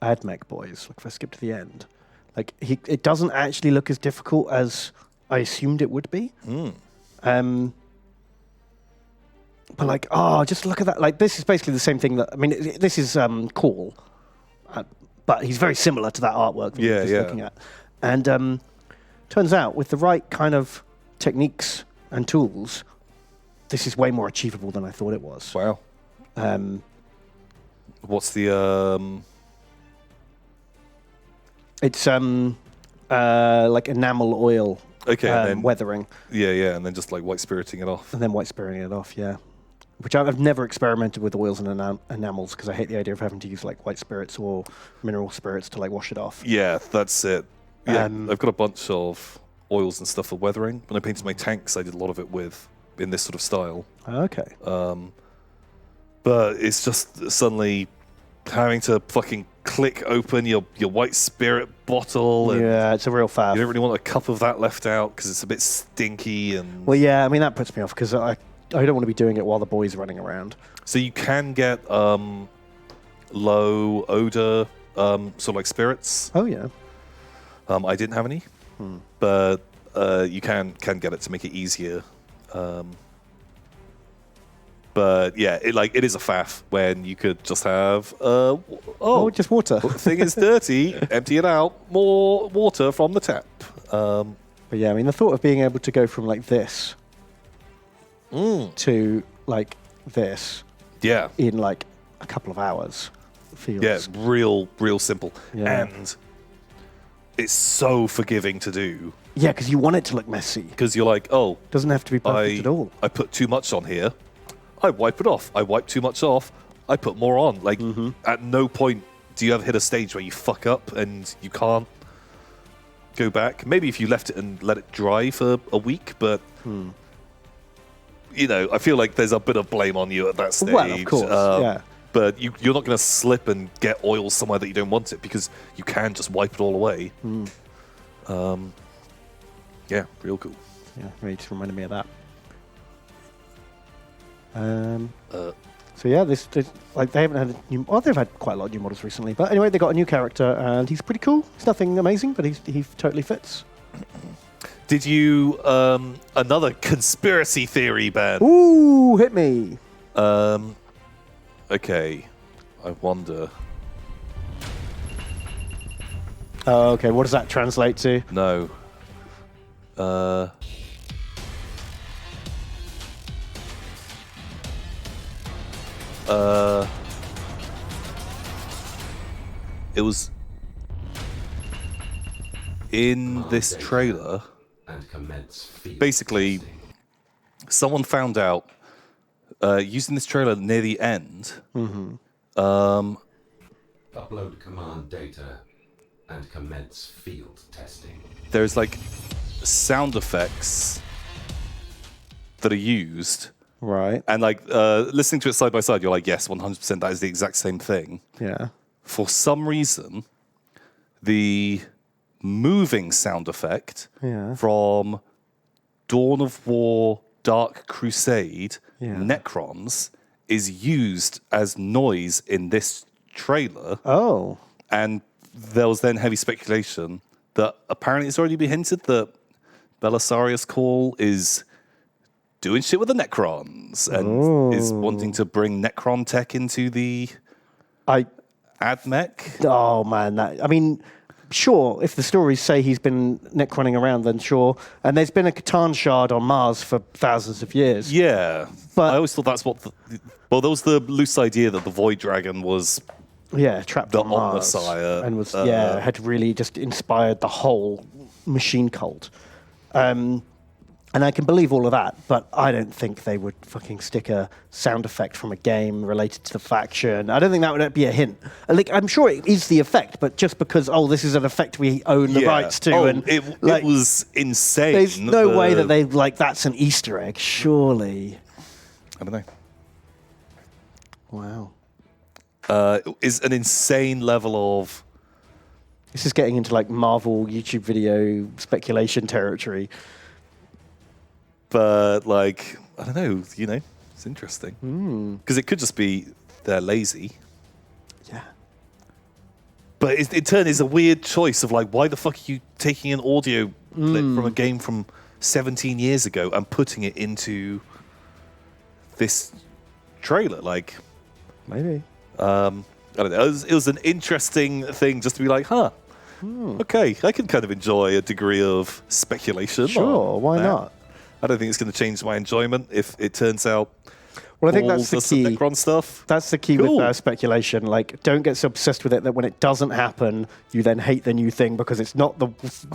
[SPEAKER 2] AdMech boys. Like, if I skip to the end, like it doesn't actually look as difficult as I assumed it would be. But like, oh, just look at that! Like, this is basically the same thing that this is cool, but he's very similar to that artwork that we're just looking at. And turns out, with the right kind of techniques and tools, this is way more achievable than I thought it was.
[SPEAKER 1] Wow. What's the?
[SPEAKER 2] It's like enamel oil.
[SPEAKER 1] Okay, and then,
[SPEAKER 2] weathering.
[SPEAKER 1] Yeah, and then just like white spiriting it off.
[SPEAKER 2] And then white spiriting it off, yeah. Which I've never experimented with oils and enamels because I hate the idea of having to use like white spirits or mineral spirits to like wash it off.
[SPEAKER 1] Yeah, that's it. Yeah, I've got a bunch of oils and stuff for weathering. When I painted my tanks, I did a lot of it in this sort of style.
[SPEAKER 2] Okay.
[SPEAKER 1] But it's just suddenly having to fucking click open your white spirit bottle. And
[SPEAKER 2] yeah, it's a real faff.
[SPEAKER 1] you don't really want a cup of that left out because it's a bit stinky. And
[SPEAKER 2] Well, yeah, I mean, that puts me off because I don't want to be doing it while the boys are running around.
[SPEAKER 1] So you can get low odor sort of like spirits.
[SPEAKER 2] Oh, yeah.
[SPEAKER 1] I didn't have any, but you can get it to make it easier. But yeah, it is a faff when you could just have
[SPEAKER 2] just water.
[SPEAKER 1] thing is dirty, empty it out, more water from the tap.
[SPEAKER 2] But yeah, I mean, the thought of being able to go from like this to like this in like a couple of hours feels
[SPEAKER 1] real simple.
[SPEAKER 2] Yeah.
[SPEAKER 1] And it's so forgiving to do.
[SPEAKER 2] Yeah, because you want it to look messy.
[SPEAKER 1] Because you're like,
[SPEAKER 2] Doesn't have to be perfect at all.
[SPEAKER 1] I put too much on here. I wipe it off. I wipe too much off. I put more on. Like, at no point do you ever hit a stage where you fuck up and you can't go back. Maybe if you left it and let it dry for a week, but I feel like there's a bit of blame on you at that stage.
[SPEAKER 2] Well, of course, yeah.
[SPEAKER 1] But you're not going to slip and get oil somewhere that you don't want it because you can just wipe it all away. Yeah, real cool.
[SPEAKER 2] Yeah, really just reminded me of that. So yeah, this like they haven't had they've had quite a lot of new models recently, but anyway, they got a new character and he's pretty cool. It's nothing amazing, but he totally fits.
[SPEAKER 1] Did you another conspiracy theory, Ben?
[SPEAKER 2] Ooh, hit me.
[SPEAKER 1] Okay. I wonder.
[SPEAKER 2] Oh, okay. What does that translate to?
[SPEAKER 1] No. It was in this trailer.
[SPEAKER 4] And commence field
[SPEAKER 1] Basically,
[SPEAKER 4] testing.
[SPEAKER 1] someone found out using this trailer near the end.
[SPEAKER 4] Upload command data and commence field testing.
[SPEAKER 1] There's like sound effects that are used,
[SPEAKER 2] Right.
[SPEAKER 1] and like listening to it side by side, you're like, yes, 100%, that is the exact same thing.
[SPEAKER 2] Yeah.
[SPEAKER 1] For some reason, the moving sound effect
[SPEAKER 2] Yeah.
[SPEAKER 1] from Dawn of War, Dark Crusade,
[SPEAKER 2] Yeah.
[SPEAKER 1] Necrons is used as noise in this trailer.
[SPEAKER 2] Oh.
[SPEAKER 1] And there was then heavy speculation that apparently it's already been hinted that Belisarius Call is doing shit with the Necrons and is wanting to bring Necron tech into the AdMech.
[SPEAKER 2] Oh man, I mean, sure. If the stories say he's been Necroning around, then sure. And there's been a Catan shard on Mars for thousands of years.
[SPEAKER 1] Yeah,
[SPEAKER 2] But-
[SPEAKER 1] I always thought that's what. Well, there was the loose idea that the Void Dragon was.
[SPEAKER 2] Yeah, trapped
[SPEAKER 1] The
[SPEAKER 2] on Mars,
[SPEAKER 1] Omnissiah,
[SPEAKER 2] and was had really just inspired the whole machine cult. And I can believe all of that, but I don't think they would fucking stick a sound effect from a game related to the faction. I don't think that would be a hint. Like, I'm sure it is the effect, but just because, this is an effect we own the rights to. And
[SPEAKER 1] it was insane.
[SPEAKER 2] there's no way that that's an Easter egg, surely.
[SPEAKER 1] I don't know.
[SPEAKER 2] Wow.
[SPEAKER 1] Is an insane level of.
[SPEAKER 2] This is getting into like Marvel YouTube video speculation territory.
[SPEAKER 1] But like, I don't know, it's interesting. Because it could just be they're lazy.
[SPEAKER 2] Yeah.
[SPEAKER 1] But in turn, it's a weird choice of like, why the fuck are you taking an audio clip from a game from 17 years ago and putting it into this trailer? Like,
[SPEAKER 2] Maybe.
[SPEAKER 1] I don't know. It was an interesting thing just to be like, okay, I can kind of enjoy a degree of speculation.
[SPEAKER 2] Sure,
[SPEAKER 1] on
[SPEAKER 2] why
[SPEAKER 1] that.
[SPEAKER 2] not?
[SPEAKER 1] I don't think it's going to change my enjoyment if it turns out.
[SPEAKER 2] Well, I think that's
[SPEAKER 1] all
[SPEAKER 2] the key.
[SPEAKER 1] Necron stuff.
[SPEAKER 2] That's the key
[SPEAKER 1] Cool.
[SPEAKER 2] with speculation. Like, don't get so obsessed with it that when it doesn't happen, you then hate the new thing because it's not the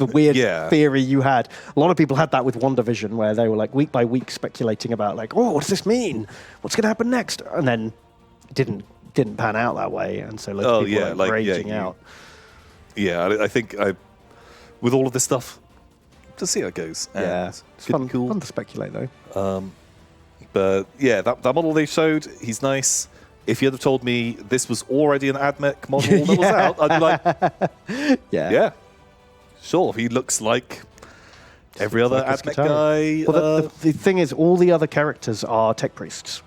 [SPEAKER 2] weird
[SPEAKER 1] Yeah.
[SPEAKER 2] theory you had. A lot of people had that with WandaVision, where they were like week by week speculating about like, what does this mean? What's going to happen next? And then it didn't pan out that way, and so loads of people were raging out.
[SPEAKER 1] Yeah, I think with all of this stuff, to see how it goes. And
[SPEAKER 2] Yeah, it's
[SPEAKER 1] could be
[SPEAKER 2] fun to speculate though.
[SPEAKER 1] But yeah, that model they showed, he's nice. If you had have told me this was already an AdMech model that was out, I'd be like, yeah, sure. He looks like every other
[SPEAKER 2] Like
[SPEAKER 1] AdMech
[SPEAKER 2] Skitarii.
[SPEAKER 1] guy.
[SPEAKER 2] Well, the thing is, all the other characters are tech priests.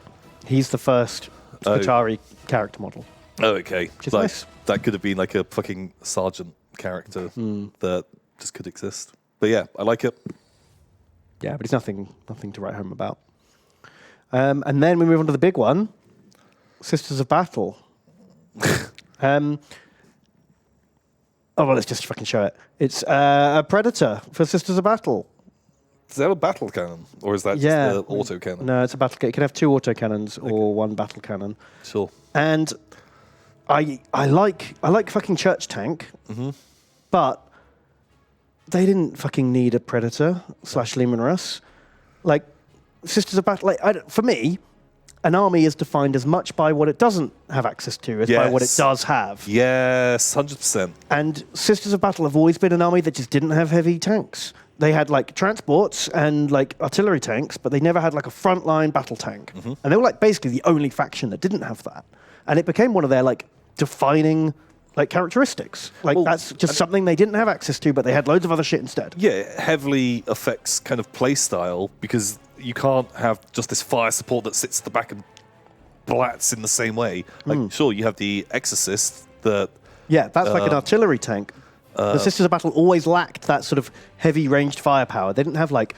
[SPEAKER 2] He's the first Skitarii character model.
[SPEAKER 1] Oh, okay.
[SPEAKER 2] is
[SPEAKER 1] Like,
[SPEAKER 2] nice.
[SPEAKER 1] that could have been like a fucking sergeant character that just could exist. But yeah, I like it.
[SPEAKER 2] Yeah, but it's nothing to write home about. And then we move on to the big one, Sisters of Battle. Let's just fucking show it. It's a Predator for Sisters of Battle.
[SPEAKER 1] Does it have a battle cannon? Or is that just the auto cannon?
[SPEAKER 2] No, it's a battle cannon. You can have two auto cannons or one battle cannon.
[SPEAKER 1] Sure.
[SPEAKER 2] And I like fucking Church Tank, but they didn't fucking need a Predator / Lehman Russ. Like, Sisters of Battle, for me, an army is defined as much by what it doesn't have access to as by what it
[SPEAKER 1] Yes.
[SPEAKER 2] does have.
[SPEAKER 1] Yes, 100%.
[SPEAKER 2] And Sisters of Battle have always been an army that just didn't have heavy tanks. They had like transports and like artillery tanks, but they never had like a frontline battle tank. And they were like basically the only faction that didn't have that. And it became one of their like defining like characteristics. Like that's just something they didn't have access to, but they had loads of other shit instead.
[SPEAKER 1] Yeah, it heavily affects kind of play style because you can't have just this fire support that sits at the back and blats in the same way. Like, sure, you have the Exorcist that...
[SPEAKER 2] Yeah, that's like an artillery tank. The Sisters of Battle always lacked that sort of heavy ranged firepower. They didn't have like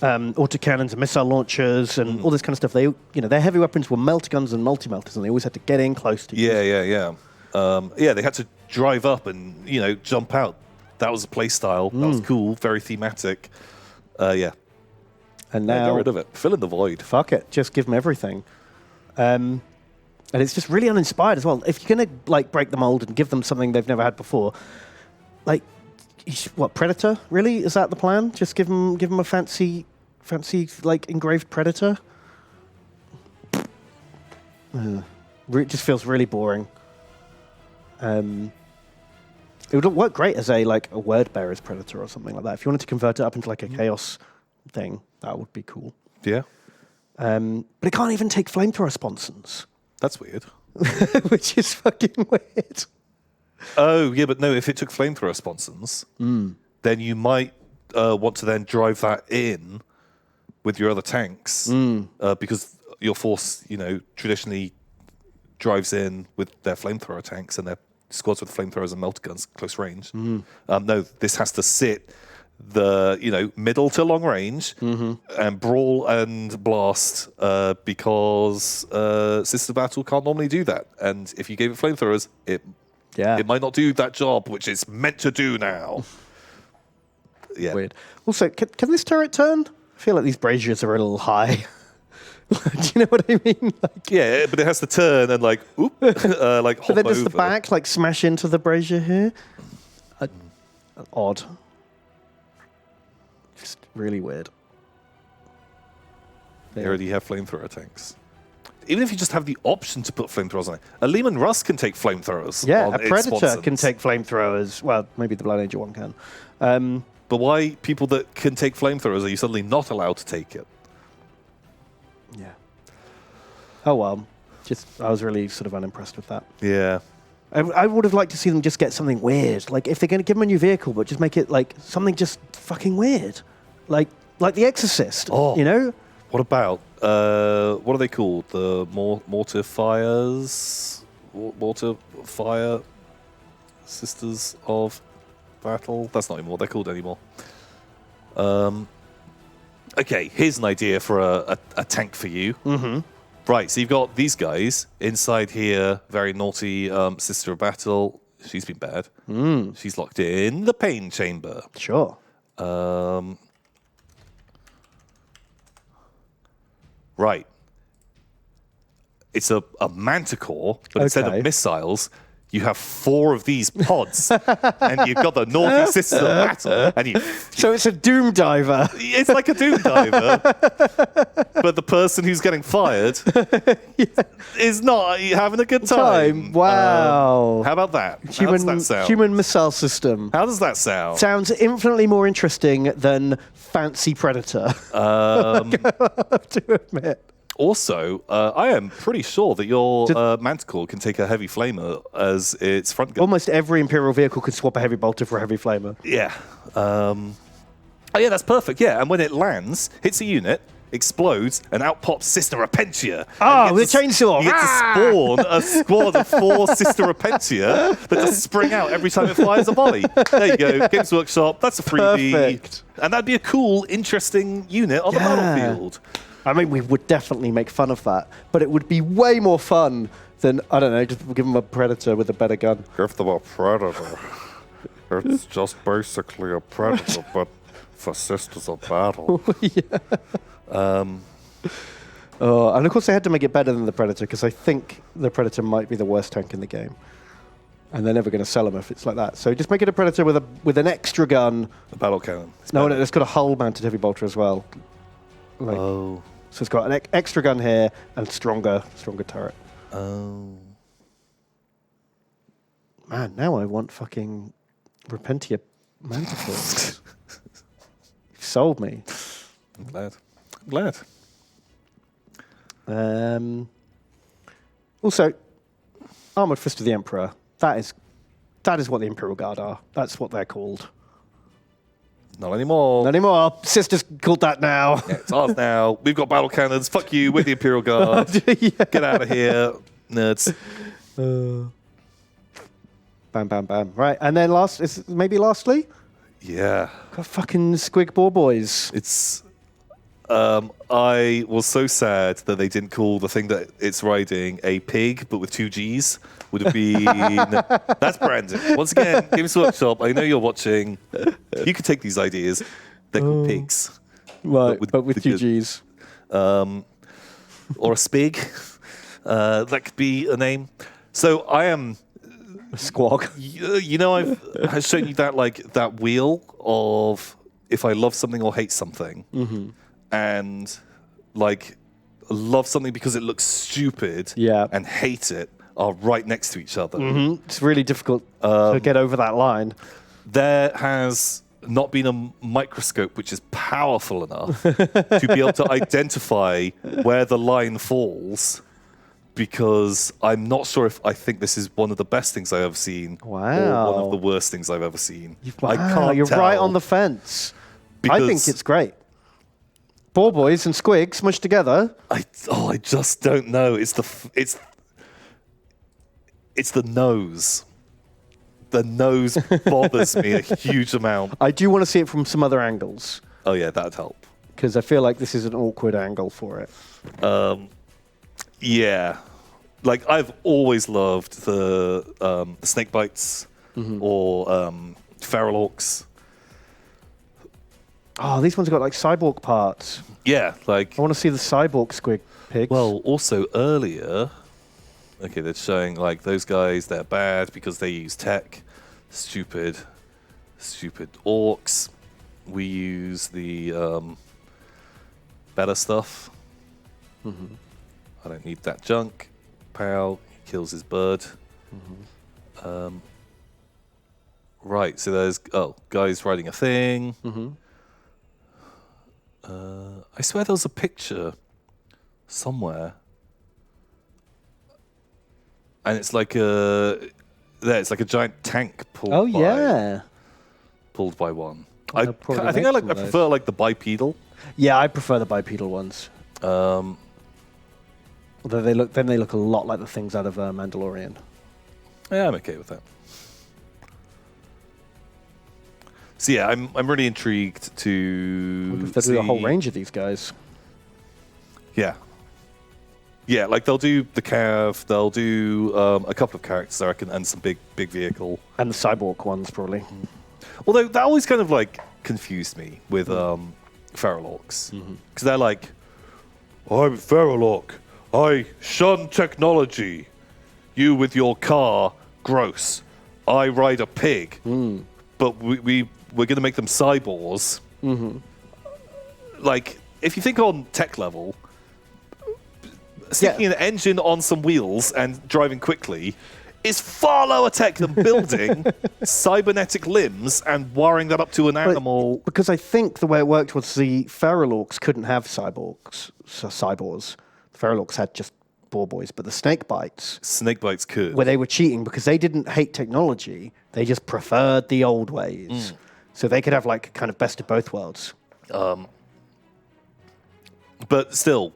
[SPEAKER 2] autocannons and missile launchers and all this kind of stuff. They, their heavy weapons were melter guns and multi-melters, and they always had to get in close to you.
[SPEAKER 1] Yeah. They had to drive up and jump out. That was a play style. That was cool. Very thematic. And
[SPEAKER 2] now,
[SPEAKER 1] get rid of it. Fill in the void.
[SPEAKER 2] Fuck it. Just give them everything. And it's just really uninspired as well. If you're going to break the mold and give them something they've never had before, Predator? Really? Is that the plan? Just give them a fancy engraved Predator? It just feels really boring. It would work great as a word bearer's Predator or something like that. If you wanted to convert it up into a chaos thing, that would be cool.
[SPEAKER 1] Yeah.
[SPEAKER 2] But it can't even take flamethrower sponsons.
[SPEAKER 1] That's weird.
[SPEAKER 2] Which is fucking weird.
[SPEAKER 1] Oh, yeah, but no, if it took flamethrower sponsons, then you might want to then drive that in with your other tanks because your force, traditionally drives in with their flamethrower tanks and their squads with flamethrowers and melter guns close range. No, this has to sit the middle to long range and brawl and blast because Sister Battle can't normally do that. And if you gave it flamethrowers, it might not do that job, which it's meant to do now. Yeah.
[SPEAKER 2] Weird. Also, can this turret turn? I feel like these braziers are a little high. Do you know what I mean?
[SPEAKER 1] Yeah, but it has to turn and hop
[SPEAKER 2] but then does
[SPEAKER 1] over.
[SPEAKER 2] the back smash into the brazier here? Odd. Just really weird.
[SPEAKER 1] They already have flamethrower tanks. Even if you just have the option to put flamethrowers on it, a Lehman Russ can take flamethrowers.
[SPEAKER 2] Yeah,
[SPEAKER 1] on
[SPEAKER 2] a
[SPEAKER 1] its
[SPEAKER 2] Predator
[SPEAKER 1] sponsons.
[SPEAKER 2] can take flamethrowers. Well, maybe the Blood Angel one can.
[SPEAKER 1] But why people that can take flamethrowers are you suddenly not allowed to take it?
[SPEAKER 2] Yeah. Oh well. I was really sort of unimpressed with that.
[SPEAKER 1] Yeah.
[SPEAKER 2] I would have liked to see them just get something weird. If they're going to give them a new vehicle, but just make it something just fucking weird. Like The Exorcist.
[SPEAKER 1] Oh.
[SPEAKER 2] What
[SPEAKER 1] about, what are they called? The Mortar Fire Sisters of Battle? That's not even what they're called anymore. Okay, here's an idea for a tank for you.
[SPEAKER 2] Mm-hmm.
[SPEAKER 1] Right, so you've got these guys inside here, very naughty Sister of Battle. She's been bad. She's locked in the pain chamber.
[SPEAKER 2] Sure.
[SPEAKER 1] Right. It's a manticore, but instead of missiles, you have 4 of these pods, and you've got the naughty Sister of Battle, and
[SPEAKER 2] so it's a Doom Diver.
[SPEAKER 1] It's like a Doom Diver, but the person who's getting fired is not having a good time.
[SPEAKER 2] Wow.
[SPEAKER 1] How about that? How does that sound?
[SPEAKER 2] Human missile system.
[SPEAKER 1] How does that sound?
[SPEAKER 2] Sounds infinitely more interesting than Fancy Predator. I have to admit.
[SPEAKER 1] Also, I am pretty sure that your Manticore can take a heavy flamer as its front gun.
[SPEAKER 2] Almost every Imperial vehicle could swap a heavy bolter for a heavy flamer.
[SPEAKER 1] Yeah. Oh, yeah, that's perfect. Yeah, and when it lands, hits a unit, explodes, and out pops Sister Repentia.
[SPEAKER 2] Oh, with a chainsaw.
[SPEAKER 1] You get to spawn a squad of 4 Sister Repentia that just spring out every time it fires a volley. There you go. Games Workshop. That's a freebie.
[SPEAKER 2] Perfect.
[SPEAKER 1] And that'd be a cool, interesting unit on the battlefield.
[SPEAKER 2] I mean, we would definitely make fun of that, but it would be way more fun than, I don't know, just give them a Predator with a better gun.
[SPEAKER 3] Give them a Predator. It's just basically a Predator, but for Sisters of Battle.
[SPEAKER 2] And of course they had to make it better than the Predator, because I think the Predator might be the worst tank in the game. And they're never going to sell them if it's like that. So just make it a Predator with an extra gun.
[SPEAKER 1] A battle cannon.
[SPEAKER 2] No, it's got a hull-mounted heavy bolter as well. So it's got an extra gun here and stronger turret.
[SPEAKER 1] Oh.
[SPEAKER 2] Man, now I want fucking Repentia Manticores. You've sold me.
[SPEAKER 1] I'm glad.
[SPEAKER 2] Also, Armored Fist of the Emperor. That is what the Imperial Guard are. That's what they're called.
[SPEAKER 1] Not anymore.
[SPEAKER 2] Not anymore. Sisters called that now.
[SPEAKER 1] Yeah, it's ours now. We've got battle cannons. Fuck you. We're the Imperial Guard. Get out of here, nerds.
[SPEAKER 2] Bam, bam, bam. Right, and then lastly?
[SPEAKER 1] Yeah.
[SPEAKER 2] Got fucking Squig Boar Boys.
[SPEAKER 1] It's I was so sad that they didn't call the thing that it's riding a pig, but with 2 G's. Would have been... That's branding. Once again, Games Workshop, I know you're watching. You could take these ideas. They're called pigs.
[SPEAKER 2] Right, but with
[SPEAKER 1] the
[SPEAKER 2] 2
[SPEAKER 1] good-
[SPEAKER 2] G's.
[SPEAKER 1] Or a spig. That could be a name. So I am...
[SPEAKER 2] Squawk.
[SPEAKER 1] You know, I've shown you that wheel of if I love something or hate something.
[SPEAKER 2] Mm-hmm.
[SPEAKER 1] And, like, love something because it looks stupid
[SPEAKER 2] Yeah.
[SPEAKER 1] and hate it are right next to each other.
[SPEAKER 2] Mm-hmm. It's really difficult to get over that line.
[SPEAKER 1] There has not been a microscope which is powerful enough to be able to identify where the line falls, because I'm not sure if I think this is one of the best things I've ever seen or one of the worst things I've ever seen. I can't
[SPEAKER 2] You're
[SPEAKER 1] tell
[SPEAKER 2] right on the fence. I think
[SPEAKER 1] because
[SPEAKER 2] it's great. Ball boys and squigs smushed together.
[SPEAKER 1] I just don't know. It's the nose. The nose bothers me a huge amount.
[SPEAKER 2] I do want to see it from some other angles,
[SPEAKER 1] Oh yeah, that'd help.
[SPEAKER 2] because I feel like this is an awkward angle for it.
[SPEAKER 1] Yeah, like I've always loved the snake bites or feral orcs.
[SPEAKER 2] Oh, these ones have got like cyborg parts.
[SPEAKER 1] Yeah, like
[SPEAKER 2] I want to see the cyborg squig pigs.
[SPEAKER 1] well, also earlier. Okay, they're showing like those guys. They're bad because they use tech. Stupid orcs. We use the better stuff. I don't need that junk. Pow, he kills his bird. Right, so there's guys riding a thing. I swear there was a picture somewhere, and it's like it's like a giant tank pulled.
[SPEAKER 2] oh yeah,
[SPEAKER 1] pulled by one.
[SPEAKER 2] Well, they'll probably
[SPEAKER 1] I think
[SPEAKER 2] make
[SPEAKER 1] I
[SPEAKER 2] some of those.
[SPEAKER 1] prefer like the bipedal.
[SPEAKER 2] yeah. I prefer the bipedal ones. Although they look a lot like the things out of Mandalorian.
[SPEAKER 1] Yeah, I'm okay with that. So yeah, I'm really intrigued to
[SPEAKER 2] They'll do a whole
[SPEAKER 1] see-
[SPEAKER 2] range of these guys.
[SPEAKER 1] Yeah. Yeah, like they'll do the Cav, they'll do a couple of characters, I reckon, and some big vehicle.
[SPEAKER 2] And the cyborg ones, probably.
[SPEAKER 1] Although that always kind of like confused me with feral orcs. Because they're like, I'm feral orc. I shun technology. You with your car, gross. I ride a pig. But we're going to make them cyborgs. Like, if you think on tech level, sticking an engine on some wheels and driving quickly is far lower tech than building cybernetic limbs and wiring that up to an animal.
[SPEAKER 2] Because I think the way it worked was the feral orcs couldn't have cyborgs. The feral orcs had just boar boys, but the snake bites,
[SPEAKER 1] Snakebites could.
[SPEAKER 2] where they were cheating because they didn't hate technology, they just preferred the old ways. So they could have like kind of best of both worlds.
[SPEAKER 1] But still,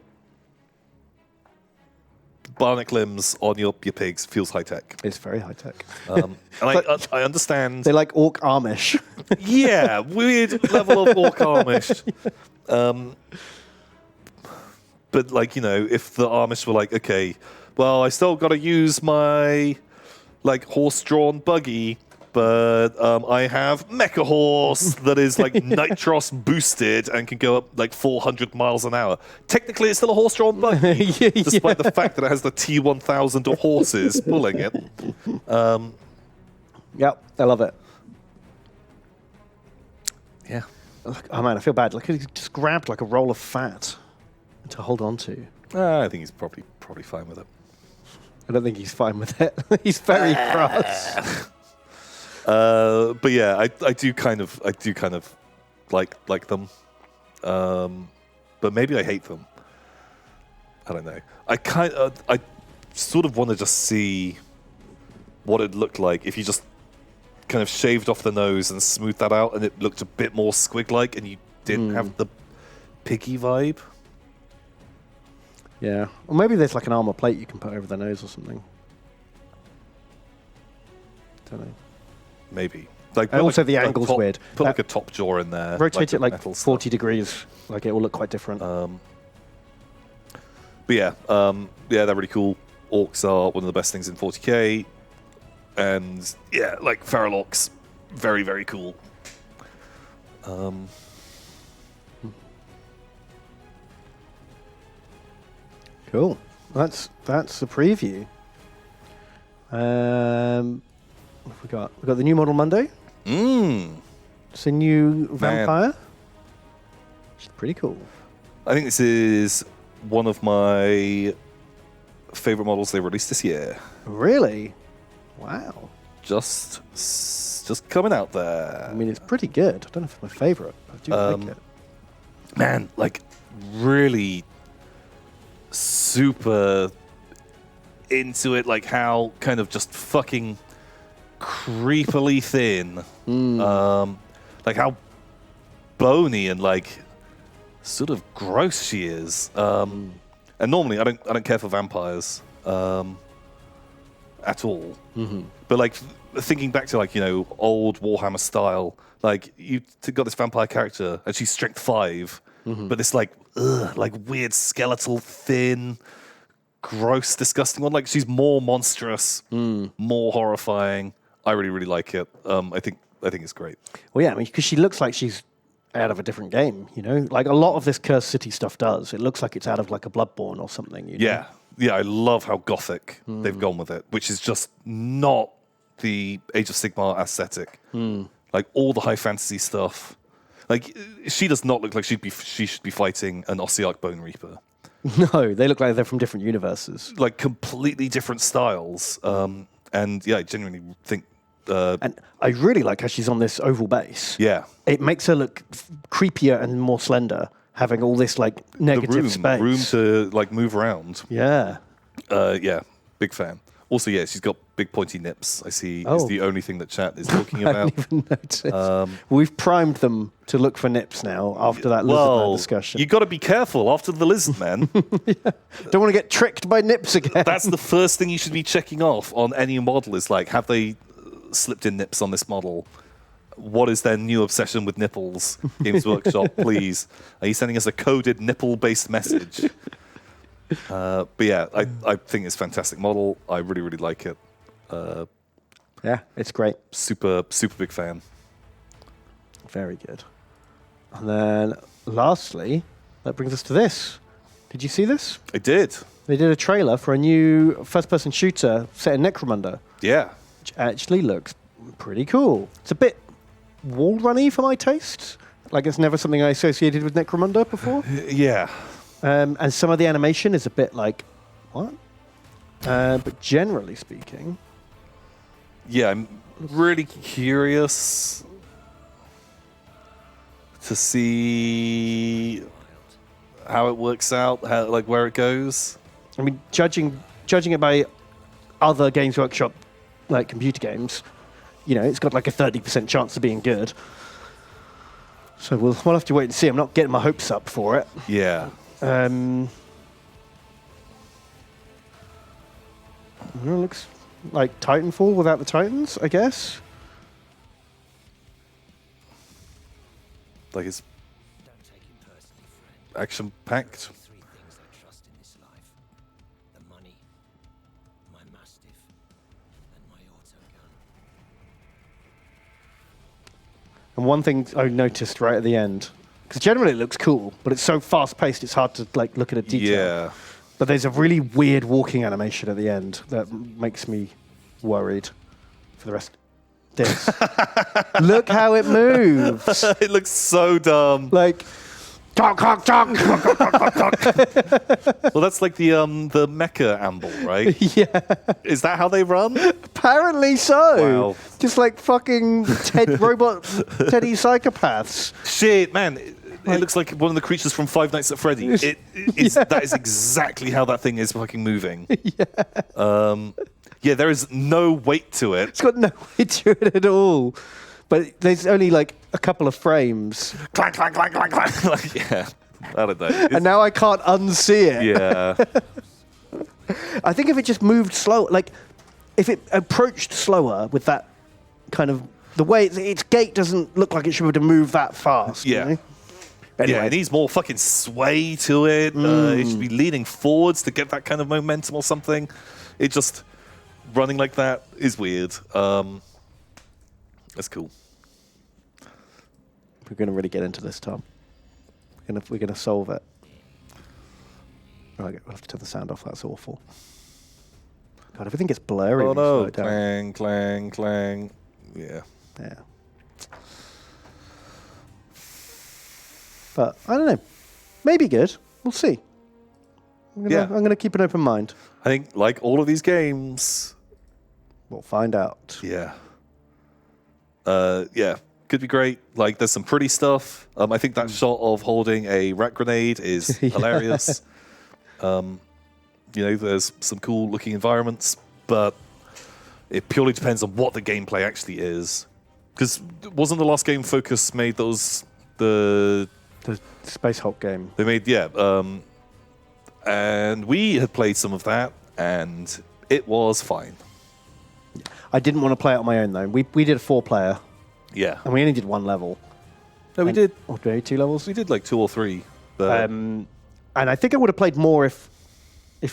[SPEAKER 1] bionic limbs on your pigs feels high tech.
[SPEAKER 2] It's very high tech.
[SPEAKER 1] And I understand.
[SPEAKER 2] They like orc Amish.
[SPEAKER 1] Yeah, weird level of orc Amish. But like, you know, if the Amish were like, okay, well, I still got to use my like horse-drawn buggy, but I have Mecha Horse that is like nitros boosted and can go up like 400 miles an hour. Technically, it's still a horse-drawn buggy, despite the fact that it has the T1000 of horses pulling it.
[SPEAKER 2] Yep, I love it.
[SPEAKER 1] Yeah.
[SPEAKER 2] Look, oh man, I feel bad. Look, he just grabbed like a roll of fat to hold on to.
[SPEAKER 1] I think he's probably fine with it.
[SPEAKER 2] I don't think he's fine with it. He's very cross.
[SPEAKER 1] But yeah, I do kind of like them. But maybe I hate them. I don't know. I sort of want to just see what it looked like if you just kind of shaved off the nose and smoothed that out, and it looked a bit more squig-like, and you didn't have the piggy vibe.
[SPEAKER 2] Yeah. Or maybe there's like an armor plate you can put over the nose or something. Don't know.
[SPEAKER 1] maybe. Like
[SPEAKER 2] And also
[SPEAKER 1] like,
[SPEAKER 2] the
[SPEAKER 1] like
[SPEAKER 2] angle's
[SPEAKER 1] top,
[SPEAKER 2] weird.
[SPEAKER 1] Put like a top jaw in there.
[SPEAKER 2] Rotate it like
[SPEAKER 1] metal
[SPEAKER 2] 40
[SPEAKER 1] stuff.
[SPEAKER 2] degrees. Like it will look quite different.
[SPEAKER 1] But yeah, they're really cool. Orcs are one of the best things in 40k, and yeah, like feral orcs, very very cool.
[SPEAKER 2] Cool. That's the preview. What have we got? We got the new Model Monday. It's a new vampire. She's pretty cool.
[SPEAKER 1] I think this is one of my favorite models they released this year.
[SPEAKER 2] Really? Wow.
[SPEAKER 1] Just coming out there.
[SPEAKER 2] I mean, it's pretty good. I don't know if it's my favorite. I do like it.
[SPEAKER 1] Man, like really super into it, like how kind of just fucking creepily thin, like how bony and like sort of gross she is. And normally I don't care for vampires at all. But like thinking back to like, you know, old Warhammer style, like you got this vampire character and she's strength 5, but this like weird skeletal thin, gross, disgusting one. Like she's more monstrous, more horrifying. I really, really like it. I think it's great.
[SPEAKER 2] Well, yeah, I mean, because she looks like she's out of a different game, you know? Like a lot of this Cursed City stuff does. It looks like it's out of like a Bloodborne or something, you know?
[SPEAKER 1] Yeah, I love how gothic they've gone with it, which is just not the Age of Sigmar aesthetic. Like all the high fantasy stuff. Like she does not look like she should be fighting an Ossiarch Bone Reaper.
[SPEAKER 2] No, they look like they're from different universes.
[SPEAKER 1] Like completely different styles. And yeah, I genuinely think.
[SPEAKER 2] And I really like how she's on this oval base.
[SPEAKER 1] Yeah.
[SPEAKER 2] It makes her look creepier and more slender, having all this like negative space.
[SPEAKER 1] Room to like move around.
[SPEAKER 2] Yeah.
[SPEAKER 1] Yeah, big fan. Also, yeah, she's got big pointy nips. I see is the only thing that chat is talking
[SPEAKER 2] I
[SPEAKER 1] about.
[SPEAKER 2] didn't even notice. We've primed them to look for nips now after that lizard man discussion.
[SPEAKER 1] You got to be careful after the lizard man.
[SPEAKER 2] Don't want to get tricked by nips again.
[SPEAKER 1] That's the first thing you should be checking off on any model is like, have they slipped in nips on this model? What is their new obsession with nipples? Games Workshop, please. Are you sending us a coded nipple-based message? But yeah, I think it's a fantastic model. I really, really like it.
[SPEAKER 2] Yeah, it's great.
[SPEAKER 1] Super, super big fan.
[SPEAKER 2] Very good. And then lastly, that brings us to this. Did you see this?
[SPEAKER 1] I did.
[SPEAKER 2] They did a trailer for a new first-person shooter set in Necromunda,
[SPEAKER 1] Yeah.
[SPEAKER 2] which actually looks pretty cool. It's a bit wall-runny for my taste. Like it's never something I associated with Necromunda before.
[SPEAKER 1] Yeah.
[SPEAKER 2] And some of the animation is a bit like, what? But generally speaking...
[SPEAKER 1] Yeah, I'm really curious to see how it works out, how, like where it goes.
[SPEAKER 2] I mean, judging it by other Games Workshop, like computer games, you know, it's got like a 30% chance of being good. So we'll have to wait and see. I'm not getting my hopes up for it.
[SPEAKER 1] Yeah.
[SPEAKER 2] It looks like Titanfall without the Titans, I guess.
[SPEAKER 1] Like it's action-packed.
[SPEAKER 5] Three things I trust in this life: the money, my mastiff, and my autogun.
[SPEAKER 2] And one thing I noticed right at the end, because generally it looks cool, but it's so fast-paced, it's hard to like look at a detail.
[SPEAKER 1] Yeah.
[SPEAKER 2] But there's a really weird walking animation at the end that makes me worried for the rest. This. Look how it moves.
[SPEAKER 1] It looks so dumb.
[SPEAKER 2] Like, talk.
[SPEAKER 1] Well, that's like the mecha amble, right?
[SPEAKER 2] Yeah.
[SPEAKER 1] Is that how they run?
[SPEAKER 2] Apparently so.
[SPEAKER 1] Wow.
[SPEAKER 2] Just like fucking robot Teddy psychopaths.
[SPEAKER 1] Shit, man. It looks like one of the creatures from Five Nights at Freddy's. That is exactly how that thing is fucking moving. Yeah, there is no weight to it.
[SPEAKER 2] It's got no weight to it at all. But there's only like a couple of frames.
[SPEAKER 1] Clank, clank, clank, clank, clank. Like, yeah, I don't know.
[SPEAKER 2] And now I can't unsee it.
[SPEAKER 1] Yeah.
[SPEAKER 2] I think if it just moved slow, like if it approached slower with that kind of The way its gait doesn't look like it should be able to move that fast.
[SPEAKER 1] Yeah.
[SPEAKER 2] You know? Anyway.
[SPEAKER 1] Yeah, it needs more fucking sway to it. It should be leaning forwards to get that kind of momentum or something. It just running like that is weird. That's cool.
[SPEAKER 2] We're going to really get into this, Tom. We're going to solve it. Right, we'll have to turn the sound off. That's awful. God, everything gets blurry.
[SPEAKER 1] Oh
[SPEAKER 2] when you slow
[SPEAKER 1] no!
[SPEAKER 2] it down.
[SPEAKER 1] Clang, clang, clang. Yeah.
[SPEAKER 2] Yeah. But I don't know. Maybe good. We'll see. I'm gonna keep an open mind.
[SPEAKER 1] I think, like all of these games,
[SPEAKER 2] We'll find out.
[SPEAKER 1] yeah. Yeah, could be great. Like, there's some pretty stuff. I think that shot of holding a rat grenade is hilarious. You know, there's some cool looking environments, but it purely depends on what the gameplay actually is. Because wasn't the last game Focus made those the
[SPEAKER 2] Space Hulk game.
[SPEAKER 1] they made and we had played some of that and it was fine.
[SPEAKER 2] I didn't want to play it on my own though. We did a 4-player
[SPEAKER 1] Yeah.
[SPEAKER 2] and we only did 1 level.
[SPEAKER 1] No, we did.
[SPEAKER 2] Or maybe 2 levels.
[SPEAKER 1] We did like 2 or 3. But
[SPEAKER 2] And I think I would have played more if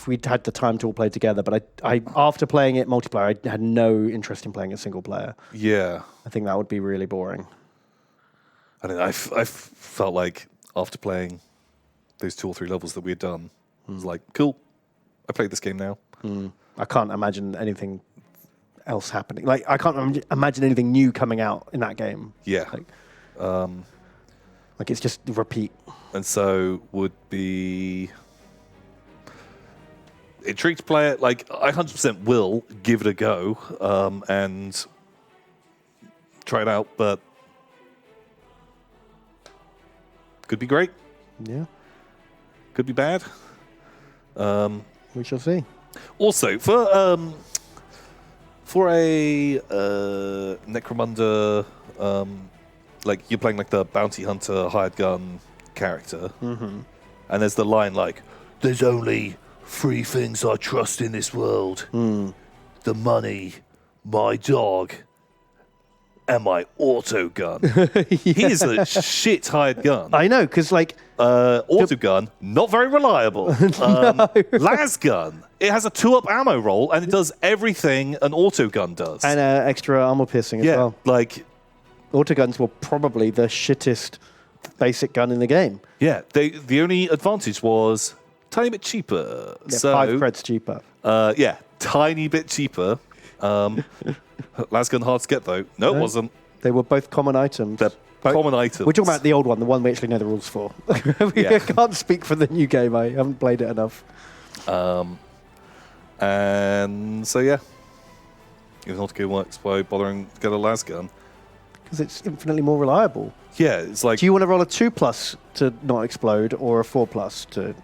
[SPEAKER 2] we'd had the time to all play together. But I after playing it multiplayer, I had no interest in playing a single player.
[SPEAKER 1] yeah.
[SPEAKER 2] I think that would be really boring.
[SPEAKER 1] I don't know. I felt like after playing those 2 or 3 levels that we had done, I was like, cool. I played this game now.
[SPEAKER 2] I can't imagine anything else happening. Like I can't imagine anything new coming out in that game.
[SPEAKER 1] Yeah.
[SPEAKER 2] Like it's just repeat.
[SPEAKER 1] And so would be intrigued to play it. Like, I 100% will give it a go and try it out, but could be great,
[SPEAKER 2] Yeah,
[SPEAKER 1] could be bad.
[SPEAKER 2] we shall see.
[SPEAKER 1] Also, for a Necromunda, like you're playing like the bounty hunter hired gun character, and there's the line like, "There's only 3 things I trust in this world: the money, my dog, and my auto gun." He is a shit hired gun.
[SPEAKER 2] I know, because like
[SPEAKER 1] Auto gun, not very reliable. Las gun, it has a 2-up ammo roll and it does everything an auto gun does.
[SPEAKER 2] and extra armor piercing as
[SPEAKER 1] yeah,
[SPEAKER 2] well.
[SPEAKER 1] like
[SPEAKER 2] Autoguns were probably the shittest basic gun in the game.
[SPEAKER 1] yeah, the only advantage was tiny bit cheaper.
[SPEAKER 2] Yeah,
[SPEAKER 1] So
[SPEAKER 2] 5 creds cheaper.
[SPEAKER 1] yeah, tiny bit cheaper. Las gun hard to get though. No, it wasn't.
[SPEAKER 2] They were both common items.
[SPEAKER 1] They're common items.
[SPEAKER 2] We're talking about the old one, the one we actually know the rules for.
[SPEAKER 1] Yeah.
[SPEAKER 2] I can't speak for the new game. I haven't played it enough.
[SPEAKER 1] And so yeah, even Autogun works by bothering to get a las gun.
[SPEAKER 2] Because it's infinitely more reliable.
[SPEAKER 1] Yeah, it's like
[SPEAKER 2] Do you want to roll a 2+ to not explode or a 4+ to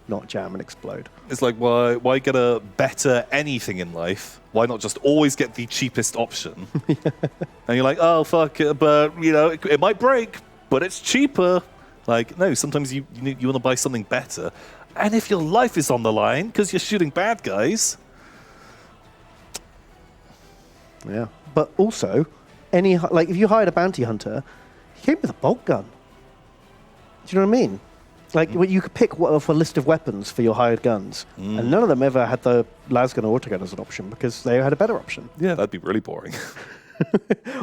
[SPEAKER 2] not jam and explode?
[SPEAKER 1] it's like why get a better anything in life? Why not just always get the cheapest option? And you're like, oh fuck it, but you know it might break, but it's cheaper. Like no, sometimes you want to buy something better, and if your life is on the line because you're shooting bad guys,
[SPEAKER 2] Yeah. But also, like if you hired a bounty hunter, he came with a bolt gun. Do you know what I mean? Like you could pick off a list of weapons for your hired guns, and none of them ever had the lasgun or autogun as an option because they had a better option.
[SPEAKER 1] yeah, that'd be really boring.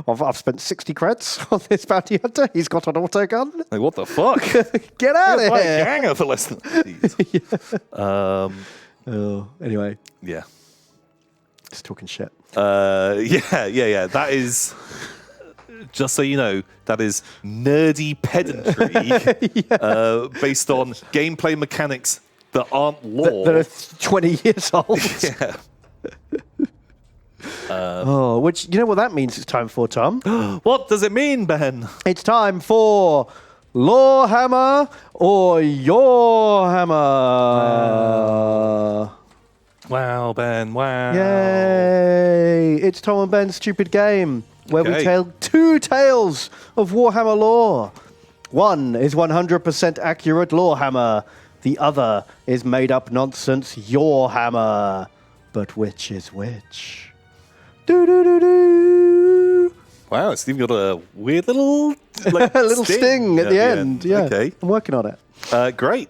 [SPEAKER 2] I've spent 60 creds on this bounty hunter. He's got an autogun.
[SPEAKER 1] Like what the fuck?
[SPEAKER 2] Get out of
[SPEAKER 1] Buy a
[SPEAKER 2] here!
[SPEAKER 1] ganger for less than these.
[SPEAKER 2] Anyway,
[SPEAKER 1] Yeah.
[SPEAKER 2] just talking shit.
[SPEAKER 1] Yeah. That is, just so you know, that is nerdy pedantry based on gameplay mechanics that aren't lore.
[SPEAKER 2] That are 20 years old.
[SPEAKER 1] Yeah.
[SPEAKER 2] Which, you know what that means it's time for, Tom?
[SPEAKER 1] What does it mean, Ben?
[SPEAKER 2] It's time for Lore Hammer or Your Hammer.
[SPEAKER 1] Wow, Ben, wow.
[SPEAKER 2] Yay! It's Tom and Ben's stupid game where we
[SPEAKER 1] Okay.
[SPEAKER 2] tell 2 tales of Warhammer lore. One is 100% accurate lore hammer. The other is made up nonsense Your Hammer. But which is which? Do do do do.
[SPEAKER 1] Wow, it's even got a weird little like,
[SPEAKER 2] A little sting at the end. Yeah.
[SPEAKER 1] Okay.
[SPEAKER 2] I'm working on it.
[SPEAKER 1] Great.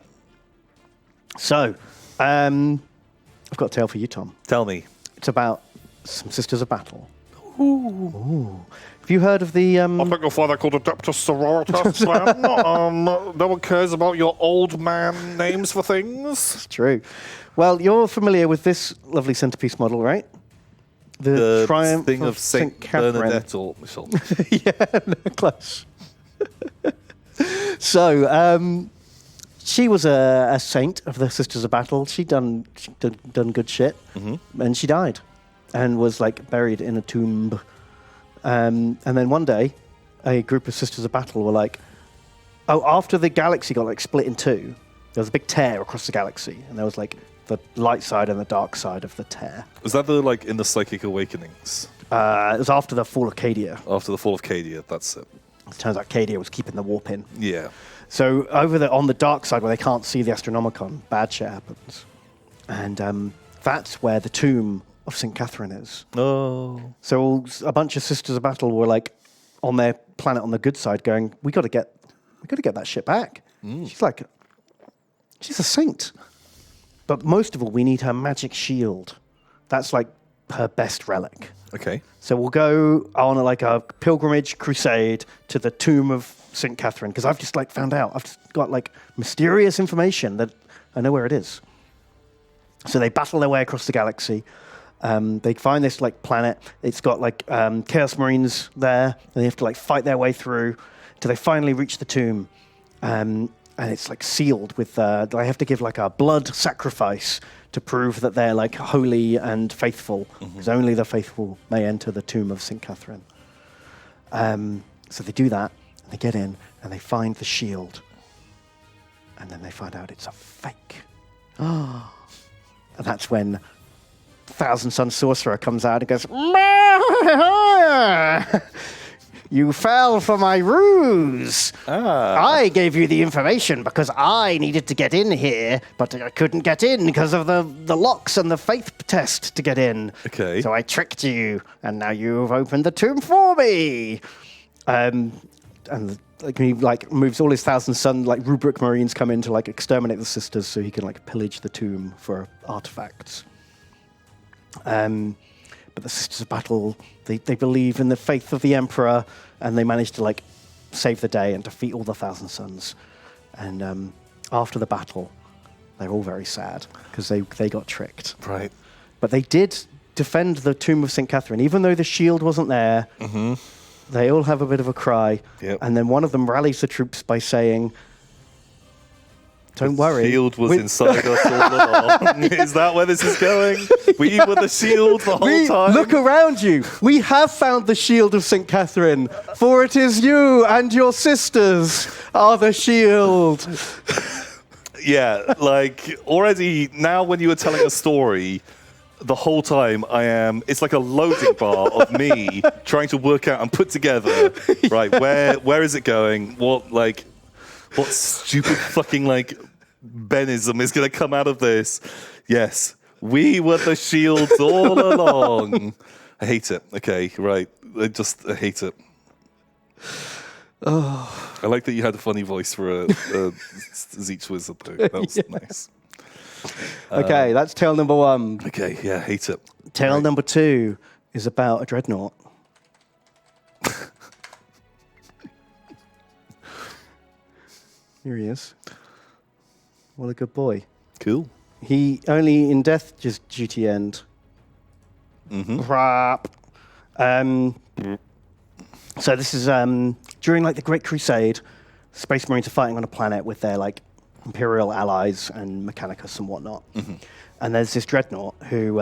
[SPEAKER 2] So, I've got a tale for you, Tom.
[SPEAKER 1] Tell me.
[SPEAKER 2] It's about some Sisters of Battle. Ooh. Have you heard of the...
[SPEAKER 1] I think you'll find that called Adeptus Sororitas, man. No one cares about your old man names for things.
[SPEAKER 2] It's true. Well, you're familiar with this lovely centerpiece model, right? The Triumph
[SPEAKER 1] thing of Saint
[SPEAKER 2] Catherine.
[SPEAKER 1] Bernadette or Michelle.
[SPEAKER 2] Yeah, no, close. So, she was a saint of the Sisters of Battle. She'd done good shit, and she died, and was like buried in a tomb. And then one day, a group of Sisters of Battle were like, "Oh, after the galaxy got like split in two, there was a big tear across the galaxy, and there was like the light side and the dark side of the tear."
[SPEAKER 1] Was that the like in the Psychic Awakenings?
[SPEAKER 2] It was after the fall of Cadia.
[SPEAKER 1] After the fall of Cadia, that's it.
[SPEAKER 2] It turns out Cadia was keeping the warp in.
[SPEAKER 1] Yeah.
[SPEAKER 2] So on the dark side, where they can't see the Astronomicon, bad shit happens, and that's where the tomb of St. Catherine is.
[SPEAKER 1] Oh.
[SPEAKER 2] So a bunch of Sisters of Battle were like on their planet on the good side, going, "We got to get that shit back." She's a saint, but most of all, we need her magic shield. That's like her best relic.
[SPEAKER 1] Okay.
[SPEAKER 2] So we'll go on like a pilgrimage crusade to the tomb of St. Catherine, because I've just like found out. I've just got like mysterious information that I know where it is. So they battle their way across the galaxy. They find this like planet. It's got like Chaos Marines there, and they have to like fight their way through till they finally reach the tomb. And it's like sealed with, they have to give like a blood sacrifice to prove that they're like holy and faithful, because only the faithful may enter the tomb of St. Catherine. So they do that, and they get in, and they find the shield. And then they find out it's a fake. And that's when Thousand Sun Sorcerer comes out and goes, "You fell for my ruse. I gave you the information because I needed to get in here, but I couldn't get in because of the locks and the faith test to get in.
[SPEAKER 1] Okay.
[SPEAKER 2] So I tricked you, and now you've opened the tomb for me." And like he like moves all his Thousand Sun like rubric marines come in to like exterminate the sisters so he can like pillage the tomb for artifacts. But the Sisters of Battle, they believe in the faith of the Emperor, and they manage to like save the day and defeat all the Thousand Suns. And after the battle, they're all very sad because they got tricked.
[SPEAKER 1] Right.
[SPEAKER 2] But they did defend the tomb of St. Catherine, even though the shield wasn't there. They all have a bit of a cry.
[SPEAKER 1] Yep.
[SPEAKER 2] And then one of them rallies the troops by saying, "Don't worry.
[SPEAKER 1] The shield was inside us all along." Is that where this is going? We were the shield the whole time?
[SPEAKER 2] Look around you. We have found the shield of St. Catherine, for it is you and your sisters are the shield."
[SPEAKER 1] Yeah, like already now when you were telling a story, the whole time it's like a loading bar of me trying to work out and put together, right, where is it going? What stupid fucking like Benism is going to come out of this? Yes, we were the shields all along. I hate it. Okay, right. I hate it. Oh. I like that you had a funny voice for a Zeech Wizard though. That was nice.
[SPEAKER 2] Okay, that's tale number one.
[SPEAKER 1] Okay, yeah, hate it.
[SPEAKER 2] Tale number two is about a dreadnought. Here he is. What a good boy.
[SPEAKER 1] Cool.
[SPEAKER 2] He only in death just duty end. Rap. So this is during like the Great Crusade. Space Marines are fighting on a planet with their like Imperial allies and Mechanicus and whatnot. And there's this dreadnought who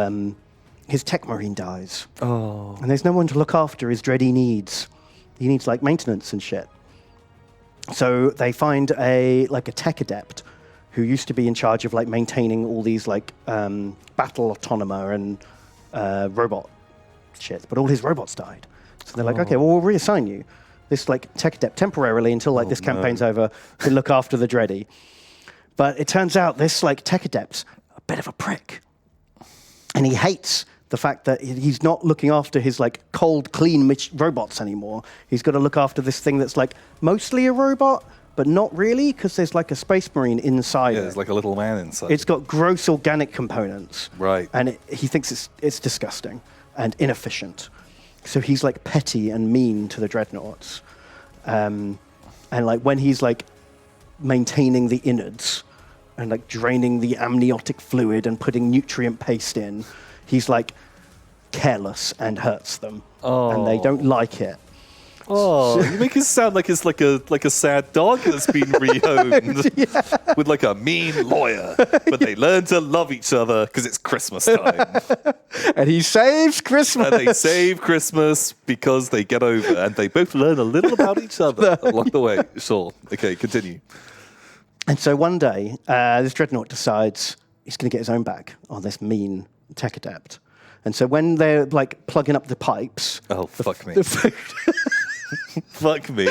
[SPEAKER 2] his tech marine dies.
[SPEAKER 1] Oh.
[SPEAKER 2] And there's no one to look after his dread he needs. He needs like maintenance and shit. So they find a tech adept who used to be in charge of like maintaining all these like battle automa and robot shit, but all his robots died. So they're like, okay, well, we'll reassign you this like tech adept temporarily until like this campaign's over to look after the dready. But it turns out this like tech adept's a bit of a prick, and he hates the fact that he's not looking after his like cold, clean robots anymore. He's got to look after this thing that's like mostly a robot, but not really, because there's like a space marine inside
[SPEAKER 1] Yeah,
[SPEAKER 2] it.
[SPEAKER 1] there's like a little man inside.
[SPEAKER 2] It's got gross organic components.
[SPEAKER 1] Right.
[SPEAKER 2] And he thinks it's disgusting and inefficient. So he's like petty and mean to the dreadnoughts. And like when he's like maintaining the innards and like draining the amniotic fluid and putting nutrient paste in, he's like careless and hurts them. And they don't like it.
[SPEAKER 1] Oh, you make it sound like it's like a sad dog that's been rehomed with like a mean lawyer, but they learn to love each other because it's Christmas time,
[SPEAKER 2] And he saves Christmas.
[SPEAKER 1] and they save Christmas because they get over, and they both learn a little about each other along the way. Sure, okay, continue.
[SPEAKER 2] And so one day, this dreadnought decides he's going to get his own back on this mean tech adept. And so when they're like plugging up the pipes,
[SPEAKER 1] Oh, fuck me.
[SPEAKER 2] the food.
[SPEAKER 1] Fuck me.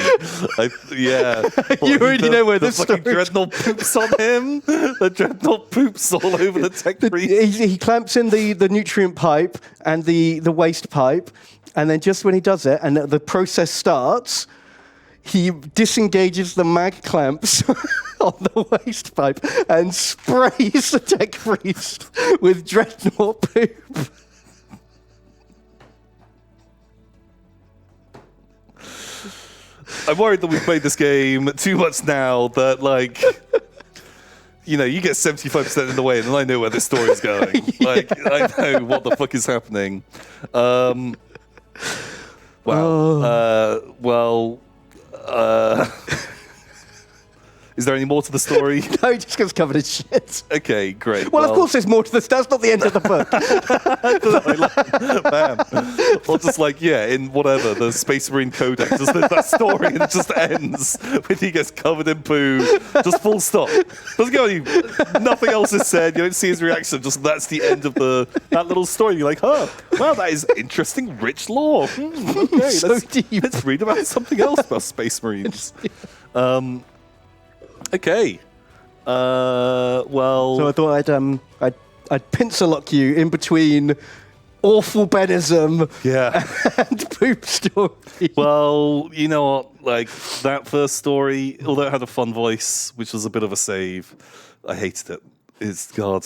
[SPEAKER 1] Yeah.
[SPEAKER 2] You already know where this
[SPEAKER 1] the fucking
[SPEAKER 2] story-
[SPEAKER 1] dreadnought poops on him. The dreadnought poops all over the tech priest.
[SPEAKER 2] He clamps in the nutrient pipe and the waste pipe, and then just when he does it and the process starts, he disengages the mag clamps on the waste pipe and sprays the tech priest with dreadnought poop.
[SPEAKER 1] I'm worried that we've played this game too much now that, like, you know, you get 75% in the way and then I know where this story's going. Like, I know what the fuck is happening. Is there any more to the story?
[SPEAKER 2] No, he just gets covered in shit.
[SPEAKER 1] Okay, great.
[SPEAKER 2] Well, of course there's more to this. That's not the end of the book.
[SPEAKER 1] Bam. Or just like, yeah, in whatever, the Space Marine Codex, just that story and it just ends when he gets covered in poo. Just full stop. Doesn't go any, nothing else is said. You don't see his reaction. Just that's the end of that little story. You're like, huh, well, that is interesting, rich lore. Okay,
[SPEAKER 2] So deep.
[SPEAKER 1] let's read about something else about Space Marines. Okay. Well.
[SPEAKER 2] So I thought I'd pincer lock you in between awful Benism
[SPEAKER 1] Yeah.
[SPEAKER 2] and poop story.
[SPEAKER 1] Well, you know what? Like, that first story, although it had a fun voice, which was a bit of a save, I hated it. It's God.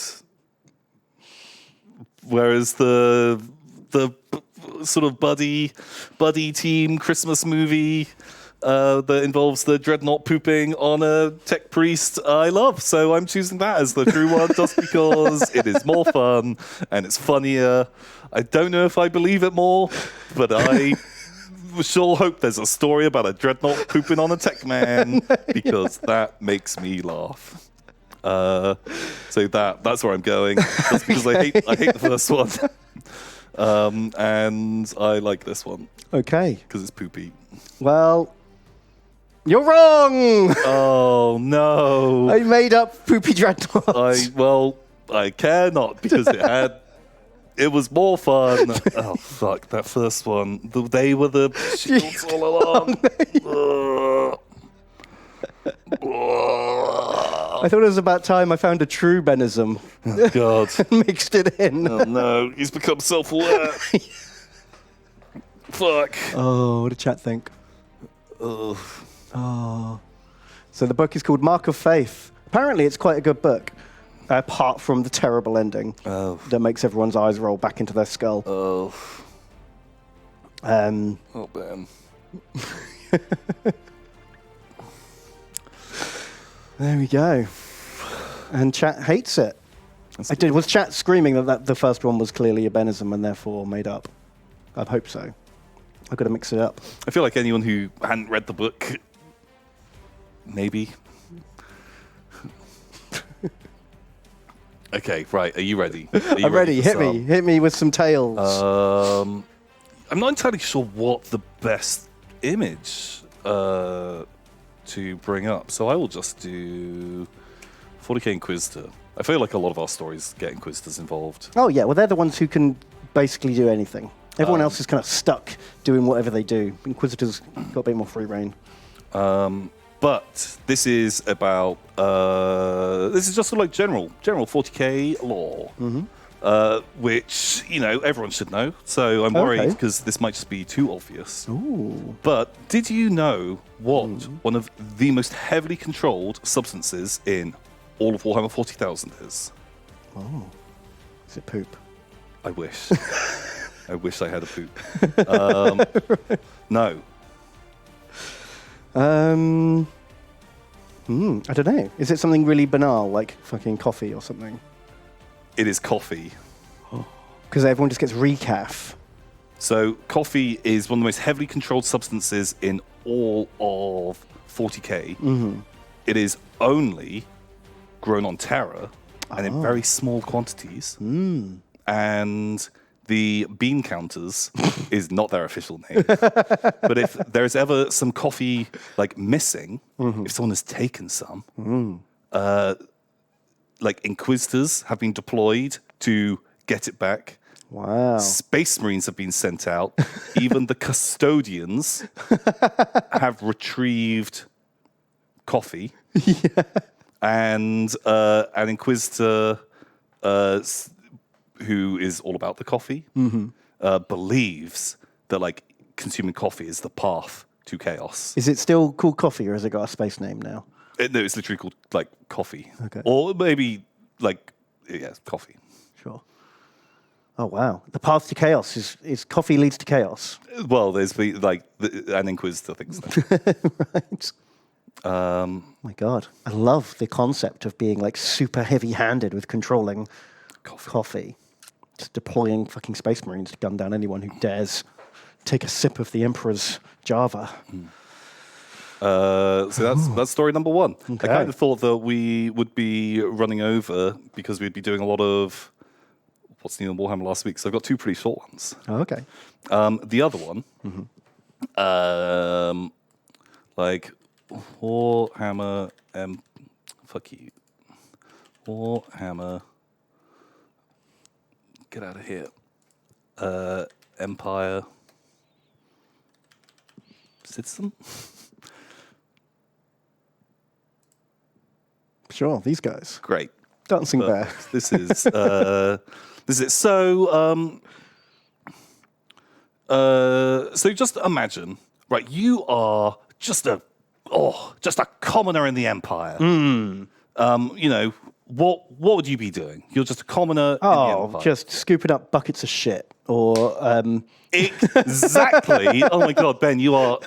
[SPEAKER 1] Whereas the sort of buddy team Christmas movie that involves the dreadnought pooping on a tech priest, I love. So I'm choosing that as the true one just because it is more fun and it's funnier. I don't know if I believe it more, but I sure hope there's a story about a dreadnought pooping on a tech man because that makes me laugh. So that's where I'm going. Just because I hate the first one. And I like this one
[SPEAKER 2] Okay.
[SPEAKER 1] because it's poopy.
[SPEAKER 2] Well, you're wrong.
[SPEAKER 1] Oh no!
[SPEAKER 2] I made up poopy dreadnoughts.
[SPEAKER 1] I care not because it was more fun. Oh fuck! That first one, they were the shields all along.
[SPEAKER 2] I thought it was about time I found a true Benism
[SPEAKER 1] Oh God!
[SPEAKER 2] and mixed it in.
[SPEAKER 1] Oh no! He's become self-aware. Fuck!
[SPEAKER 2] Oh, what did chat think?
[SPEAKER 1] Ugh.
[SPEAKER 2] Oh. So the book is called Mark of Faith. Apparently it's quite a good book, apart from the terrible ending
[SPEAKER 1] Oh.
[SPEAKER 2] that makes everyone's eyes roll back into their skull.
[SPEAKER 1] Oh.
[SPEAKER 2] Um,
[SPEAKER 1] Oh man.
[SPEAKER 2] There we go. And chat hates it. Was chat screaming that the first one was clearly a Benism and therefore made up? I hope so. I've got to mix it up.
[SPEAKER 1] I feel like anyone who hadn't read the book, maybe. Okay, right. Are you ready?
[SPEAKER 2] I'm ready. Hit me. Hit me with some tales.
[SPEAKER 1] I'm not entirely sure what the best image to bring up, so I will just do 40k Inquisitor. I feel like a lot of our stories get Inquisitors involved.
[SPEAKER 2] Oh, yeah. Well, they're the ones who can basically do anything. Everyone else is kind of stuck doing whatever they do. Inquisitors got a bit more free reign.
[SPEAKER 1] But this is about this is just sort of like general 40k lore. which, everyone should know. So I'm worried because this might just be too obvious.
[SPEAKER 2] Ooh.
[SPEAKER 1] But did you know what one of the most heavily controlled substances in all of Warhammer 40,000 is?
[SPEAKER 2] Oh. Is it poop?
[SPEAKER 1] I wish. I wish I had a poop. No.
[SPEAKER 2] I don't know. Is it something really banal, like fucking coffee or something?
[SPEAKER 1] It is coffee.
[SPEAKER 2] Because everyone just gets recaf.
[SPEAKER 1] So coffee is one of the most heavily controlled substances in all of 40k.
[SPEAKER 2] Mm-hmm.
[SPEAKER 1] It is only grown on Terra and in very small quantities. And the bean counters is not their official name. But if there's ever some coffee missing, if someone has taken some, Inquisitors have been deployed to get it back.
[SPEAKER 2] Wow.
[SPEAKER 1] Space Marines have been sent out. Even the custodians have retrieved coffee.
[SPEAKER 2] Yeah.
[SPEAKER 1] And an Inquisitor who is all about the coffee believes that consuming coffee is the path to chaos.
[SPEAKER 2] Is it still called coffee, or has it got a space name now?
[SPEAKER 1] No, it's literally called coffee.
[SPEAKER 2] Okay.
[SPEAKER 1] Or maybe coffee.
[SPEAKER 2] Sure. Oh wow. The path to chaos is coffee leads to chaos.
[SPEAKER 1] Well, there's an Inquisitor thinks that.
[SPEAKER 2] Right. My God, I love the concept of being super heavy-handed with controlling coffee. Just deploying fucking Space Marines to gun down anyone who dares take a sip of the Emperor's Java.
[SPEAKER 1] So that's story number one.
[SPEAKER 2] Okay.
[SPEAKER 1] I kind of thought that we would be running over because we'd be doing a lot of what's new in Warhammer last week. So I've got two pretty short ones.
[SPEAKER 2] Oh, okay.
[SPEAKER 1] The other one, Warhammer, fuck you, Warhammer, get out of here, Empire, Citizen.
[SPEAKER 2] Sure, these guys.
[SPEAKER 1] Great.
[SPEAKER 2] Dancing Bear.
[SPEAKER 1] This is it. So just imagine, right? You are just a commoner in the Empire. What would you be doing? You're just a commoner in the Empire.
[SPEAKER 2] Just scooping up buckets of shit, or
[SPEAKER 1] Exactly. Oh my God, Ben, you are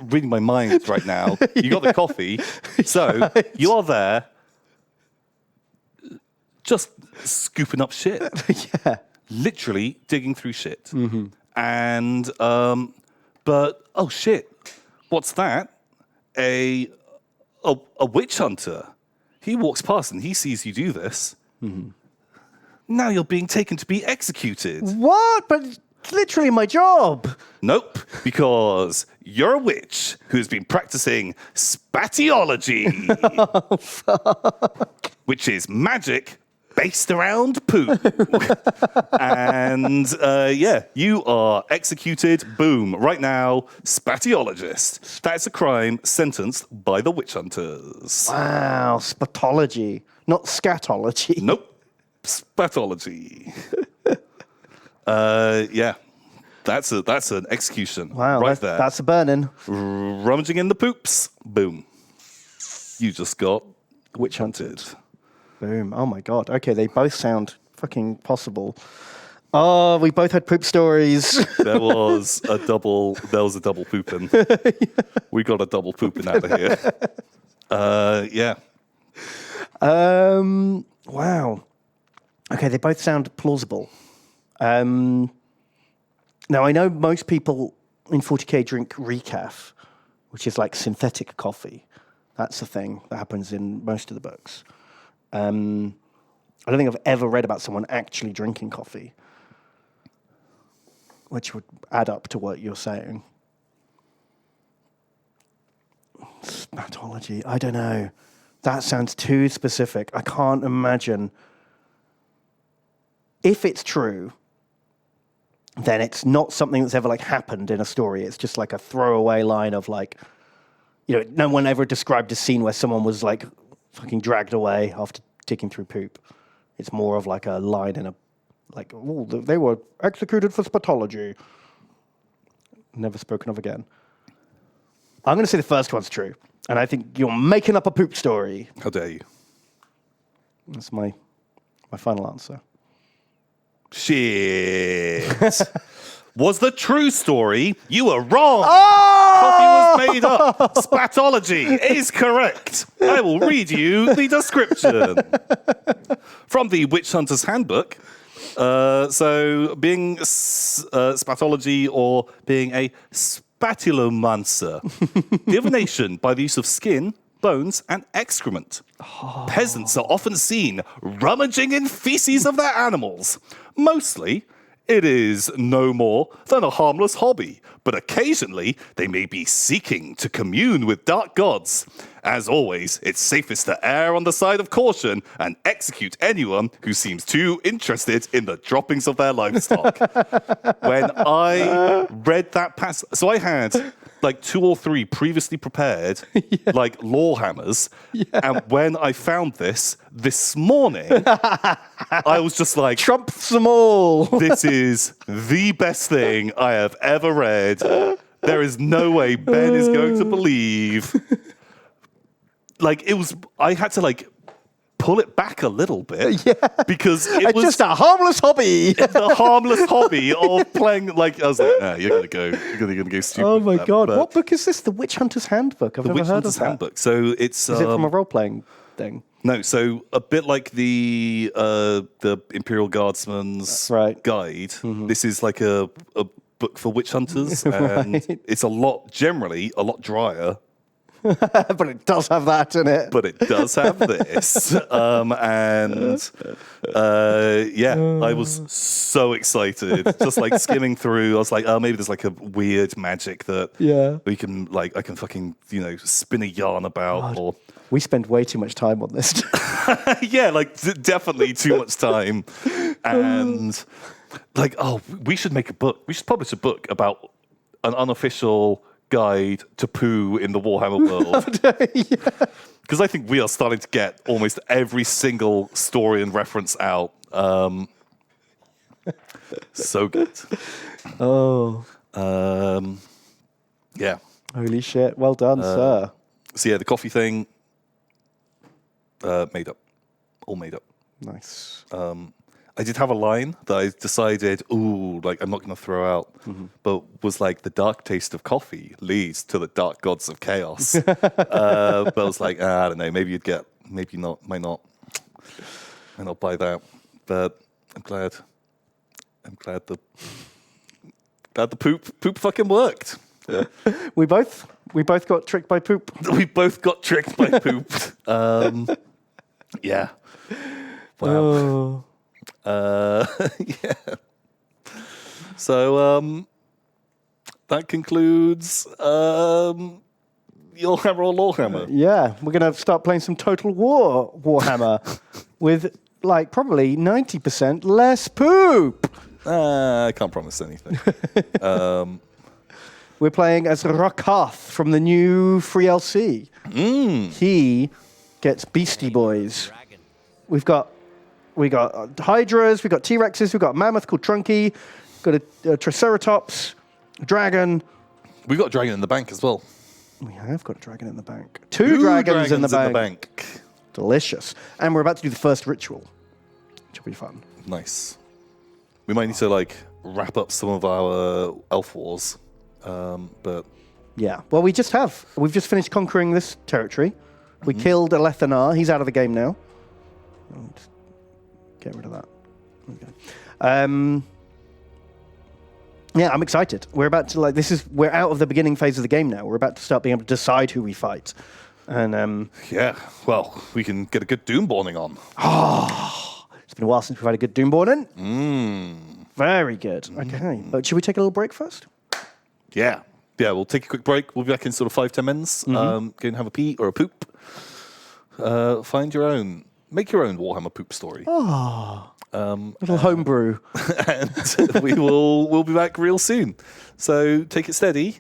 [SPEAKER 1] reading my mind right now. You got the coffee, so you are there, just scooping up shit.
[SPEAKER 2] yeah.
[SPEAKER 1] Literally digging through shit. And but oh shit, what's that? A witch hunter. He walks past and he sees you do this. Now you're being taken to be executed.
[SPEAKER 2] What? But it's literally my job.
[SPEAKER 1] Nope, because you're a witch who's been practicing spatiology, which is magic based around poop. And you are executed. Boom, right now, spatiologist. That's a crime sentenced by the witch hunters.
[SPEAKER 2] Wow, spatology, not scatology.
[SPEAKER 1] Nope, spatology. Yeah. That's an execution.
[SPEAKER 2] Wow,
[SPEAKER 1] right there.
[SPEAKER 2] That's a burning.
[SPEAKER 1] Rummaging in the poops. Boom. You just got
[SPEAKER 2] Witch hunted. Boom. Oh my God. Okay, they both sound fucking possible. Oh, we both had poop stories.
[SPEAKER 1] There was a double pooping. We got a double pooping out of here. Yeah.
[SPEAKER 2] Wow. Okay, they both sound plausible. Now, I know most people in 40k drink recaf, which is like synthetic coffee. That's the thing that happens in most of the books. I don't think I've ever read about someone actually drinking coffee, which would add up to what you're saying. Spatology, I don't know. That sounds too specific. I can't imagine. If it's true, then it's not something that's ever happened in a story. It's just like a throwaway line of no one ever described a scene where someone was fucking dragged away after digging through poop. It's more of a line in a Like, oh, they were executed for spatology. Never spoken of again. I'm going to say the first one's true. And I think you're making up a poop story.
[SPEAKER 1] How dare you?
[SPEAKER 2] That's my final answer.
[SPEAKER 1] Shit. Was the true story? You were wrong.
[SPEAKER 2] Oh!
[SPEAKER 1] Coffee was made up. Spatology is correct. I will read you the description from the Witch Hunter's Handbook. So, being spatology or being a spatulomancer, divination by the use of skin, bones, and excrement. Oh. Peasants are often seen rummaging in feces of their animals. Mostly, it is no more than a harmless hobby, but occasionally they may be seeking to commune with dark gods. As always, it's safest to err on the side of caution and execute anyone who seems too interested in the droppings of their livestock. When I read that passage, so I had like 2 or 3 previously prepared, like lore hammers, and when I found this morning, I was just like,
[SPEAKER 2] Trumps them all.
[SPEAKER 1] this is the best thing I have ever read. There is no way Ben is going to believe. Like, it was, I had to like pull it back a little bit because it was
[SPEAKER 2] just a harmless hobby.
[SPEAKER 1] the harmless hobby of playing. Like, I was like, nah, you're gonna go stupid.
[SPEAKER 2] Oh my
[SPEAKER 1] with that.
[SPEAKER 2] god!
[SPEAKER 1] But
[SPEAKER 2] What book is this? The Witch Hunter's Handbook. I've
[SPEAKER 1] the
[SPEAKER 2] never
[SPEAKER 1] Witch
[SPEAKER 2] heard
[SPEAKER 1] Hunter's
[SPEAKER 2] of that.
[SPEAKER 1] Handbook. So it's
[SPEAKER 2] Is it from a role-playing thing?
[SPEAKER 1] no, so a bit like the Imperial Guardsman's
[SPEAKER 2] Right.
[SPEAKER 1] guide. This is like a book for witch hunters, and it's generally a lot drier.
[SPEAKER 2] But it does have that in it.
[SPEAKER 1] But it does have this. I was so excited. Just like skimming through, I was like, oh, maybe there's like a weird magic that we can, like, I can fucking, spin a yarn about. Or
[SPEAKER 2] We spend way too much time on this.
[SPEAKER 1] yeah, like definitely too much time. And like, oh, we should make a book. We should publish a book about an unofficial guide to poo in the Warhammer world. Because I think we are starting to get almost every single story and reference out. So good.
[SPEAKER 2] Oh.
[SPEAKER 1] Yeah.
[SPEAKER 2] Holy shit. Well done, sir.
[SPEAKER 1] So yeah, the coffee thing, made up. All made up.
[SPEAKER 2] Nice.
[SPEAKER 1] I did have a line that I decided, I'm not going to throw out, but was like, the dark taste of coffee leads to the dark gods of chaos. But I was like, I don't know, maybe not, might not buy that. But I'm glad the poop fucking worked.
[SPEAKER 2] We both got tricked by poop.
[SPEAKER 1] We both got tricked by poop. Yeah. Wow.
[SPEAKER 2] Oh.
[SPEAKER 1] Yeah. So that concludes your Hammer or Lorehammer.
[SPEAKER 2] Yeah, we're going to start playing some Total War Warhammer with like probably 90% less poop.
[SPEAKER 1] I can't promise anything.
[SPEAKER 2] We're playing as Rakath from the new Free LC. He gets Beastie Boys. We got Hydras, we got T-Rexes, we got a mammoth called Trunky, got a Triceratops, a dragon.
[SPEAKER 1] We've got a dragon in the bank as well.
[SPEAKER 2] We have got a dragon in the bank. Two dragons in the
[SPEAKER 1] bank.
[SPEAKER 2] Delicious. And we're about to do the first ritual, which will be fun.
[SPEAKER 1] Nice. We might need to like wrap up some of our elf wars, but
[SPEAKER 2] Yeah. Well, we've just finished conquering this territory. We killed Alethanar. He's out of the game now. I'll just get rid of that. Okay. Yeah, I'm excited. We're about to we're out of the beginning phase of the game now. We're about to start being able to decide who we fight. And
[SPEAKER 1] yeah, well, we can get a good Doomborning on.
[SPEAKER 2] It's been a while since we've had a good Doomborning. Very good. Okay. But should we take a little break first?
[SPEAKER 1] Yeah. Yeah, we'll take a quick break. We'll be back in sort of 5-10 minutes. Go and have a pee or a poop. Make your own Warhammer poop story.
[SPEAKER 2] Little homebrew.
[SPEAKER 1] And we'll be back real soon. So take it steady.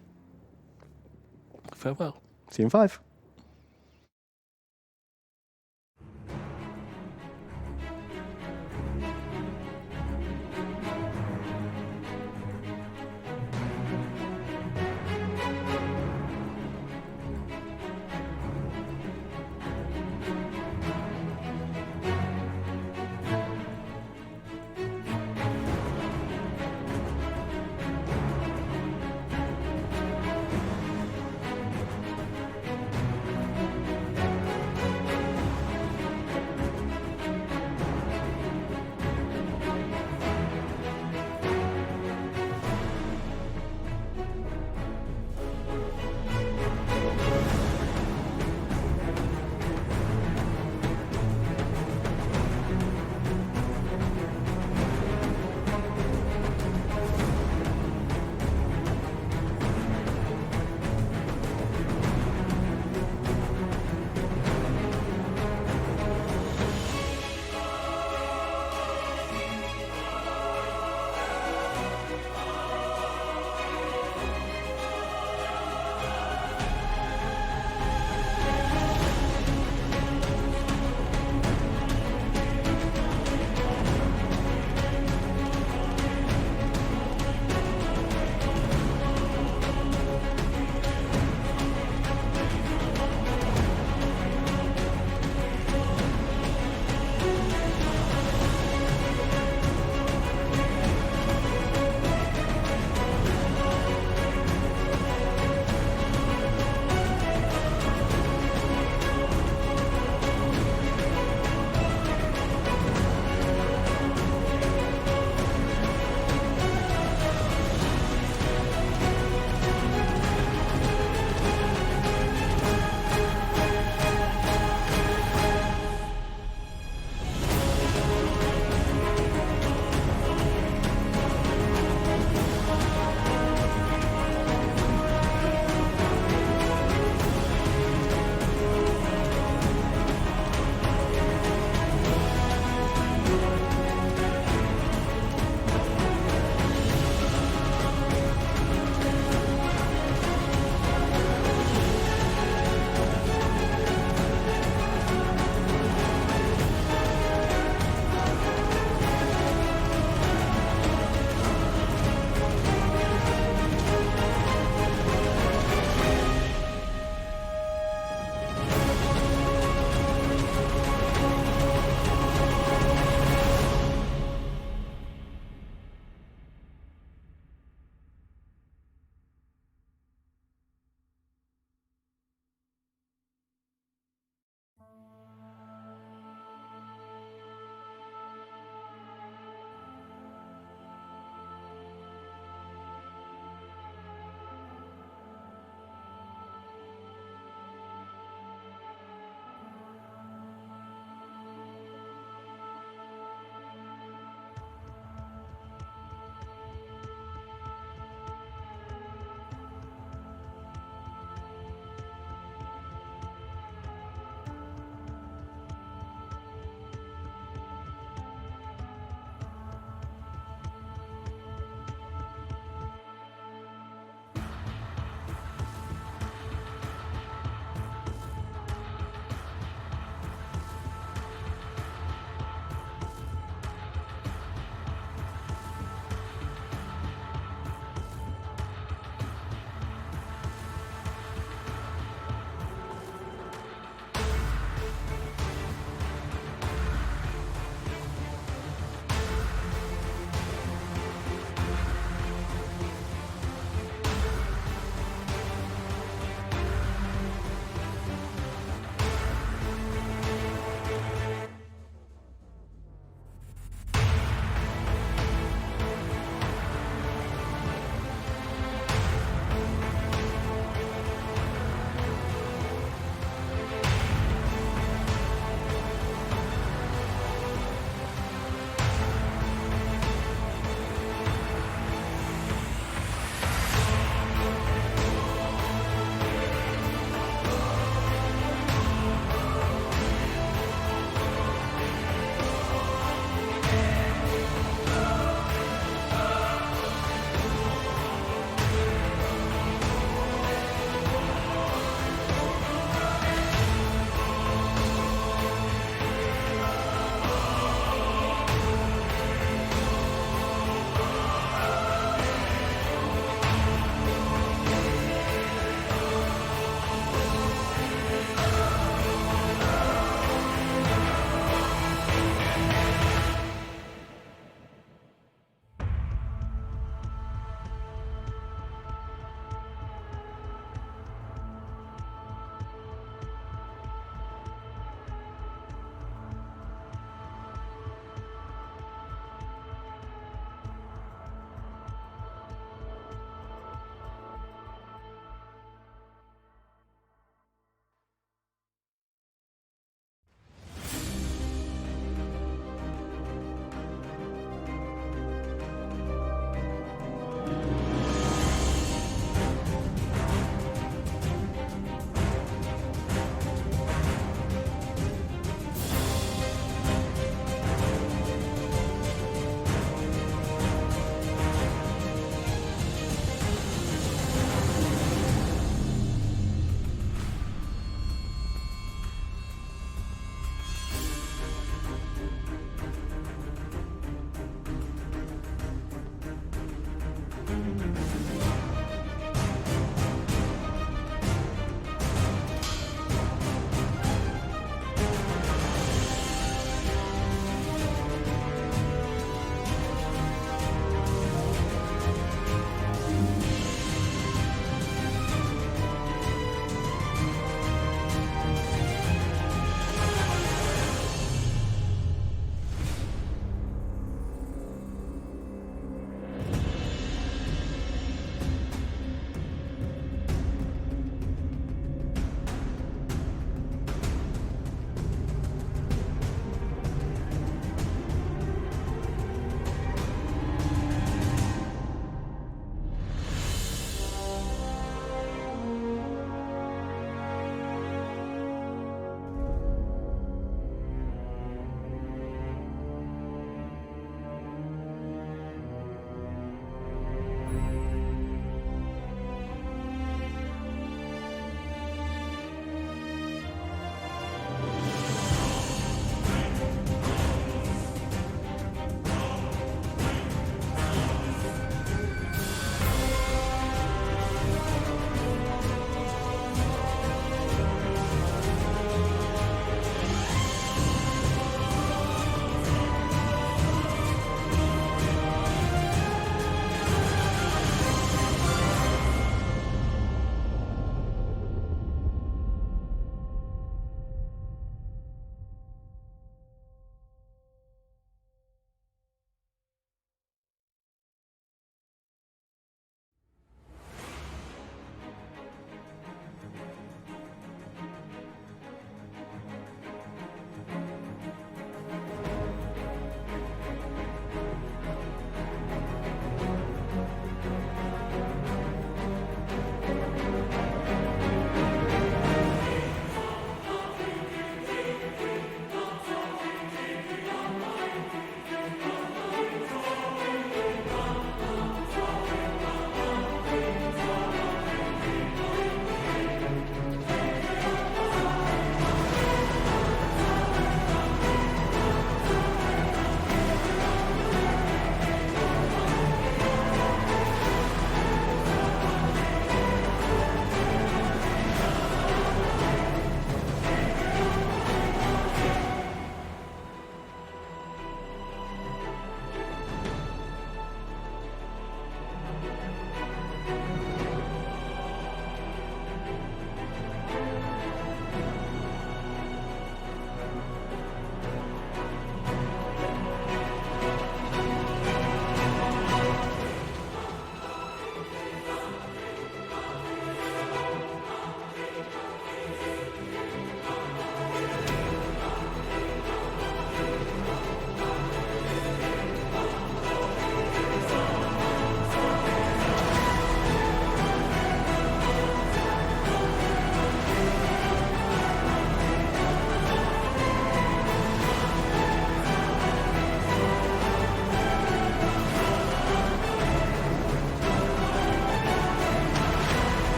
[SPEAKER 1] Farewell.
[SPEAKER 2] See you in 5.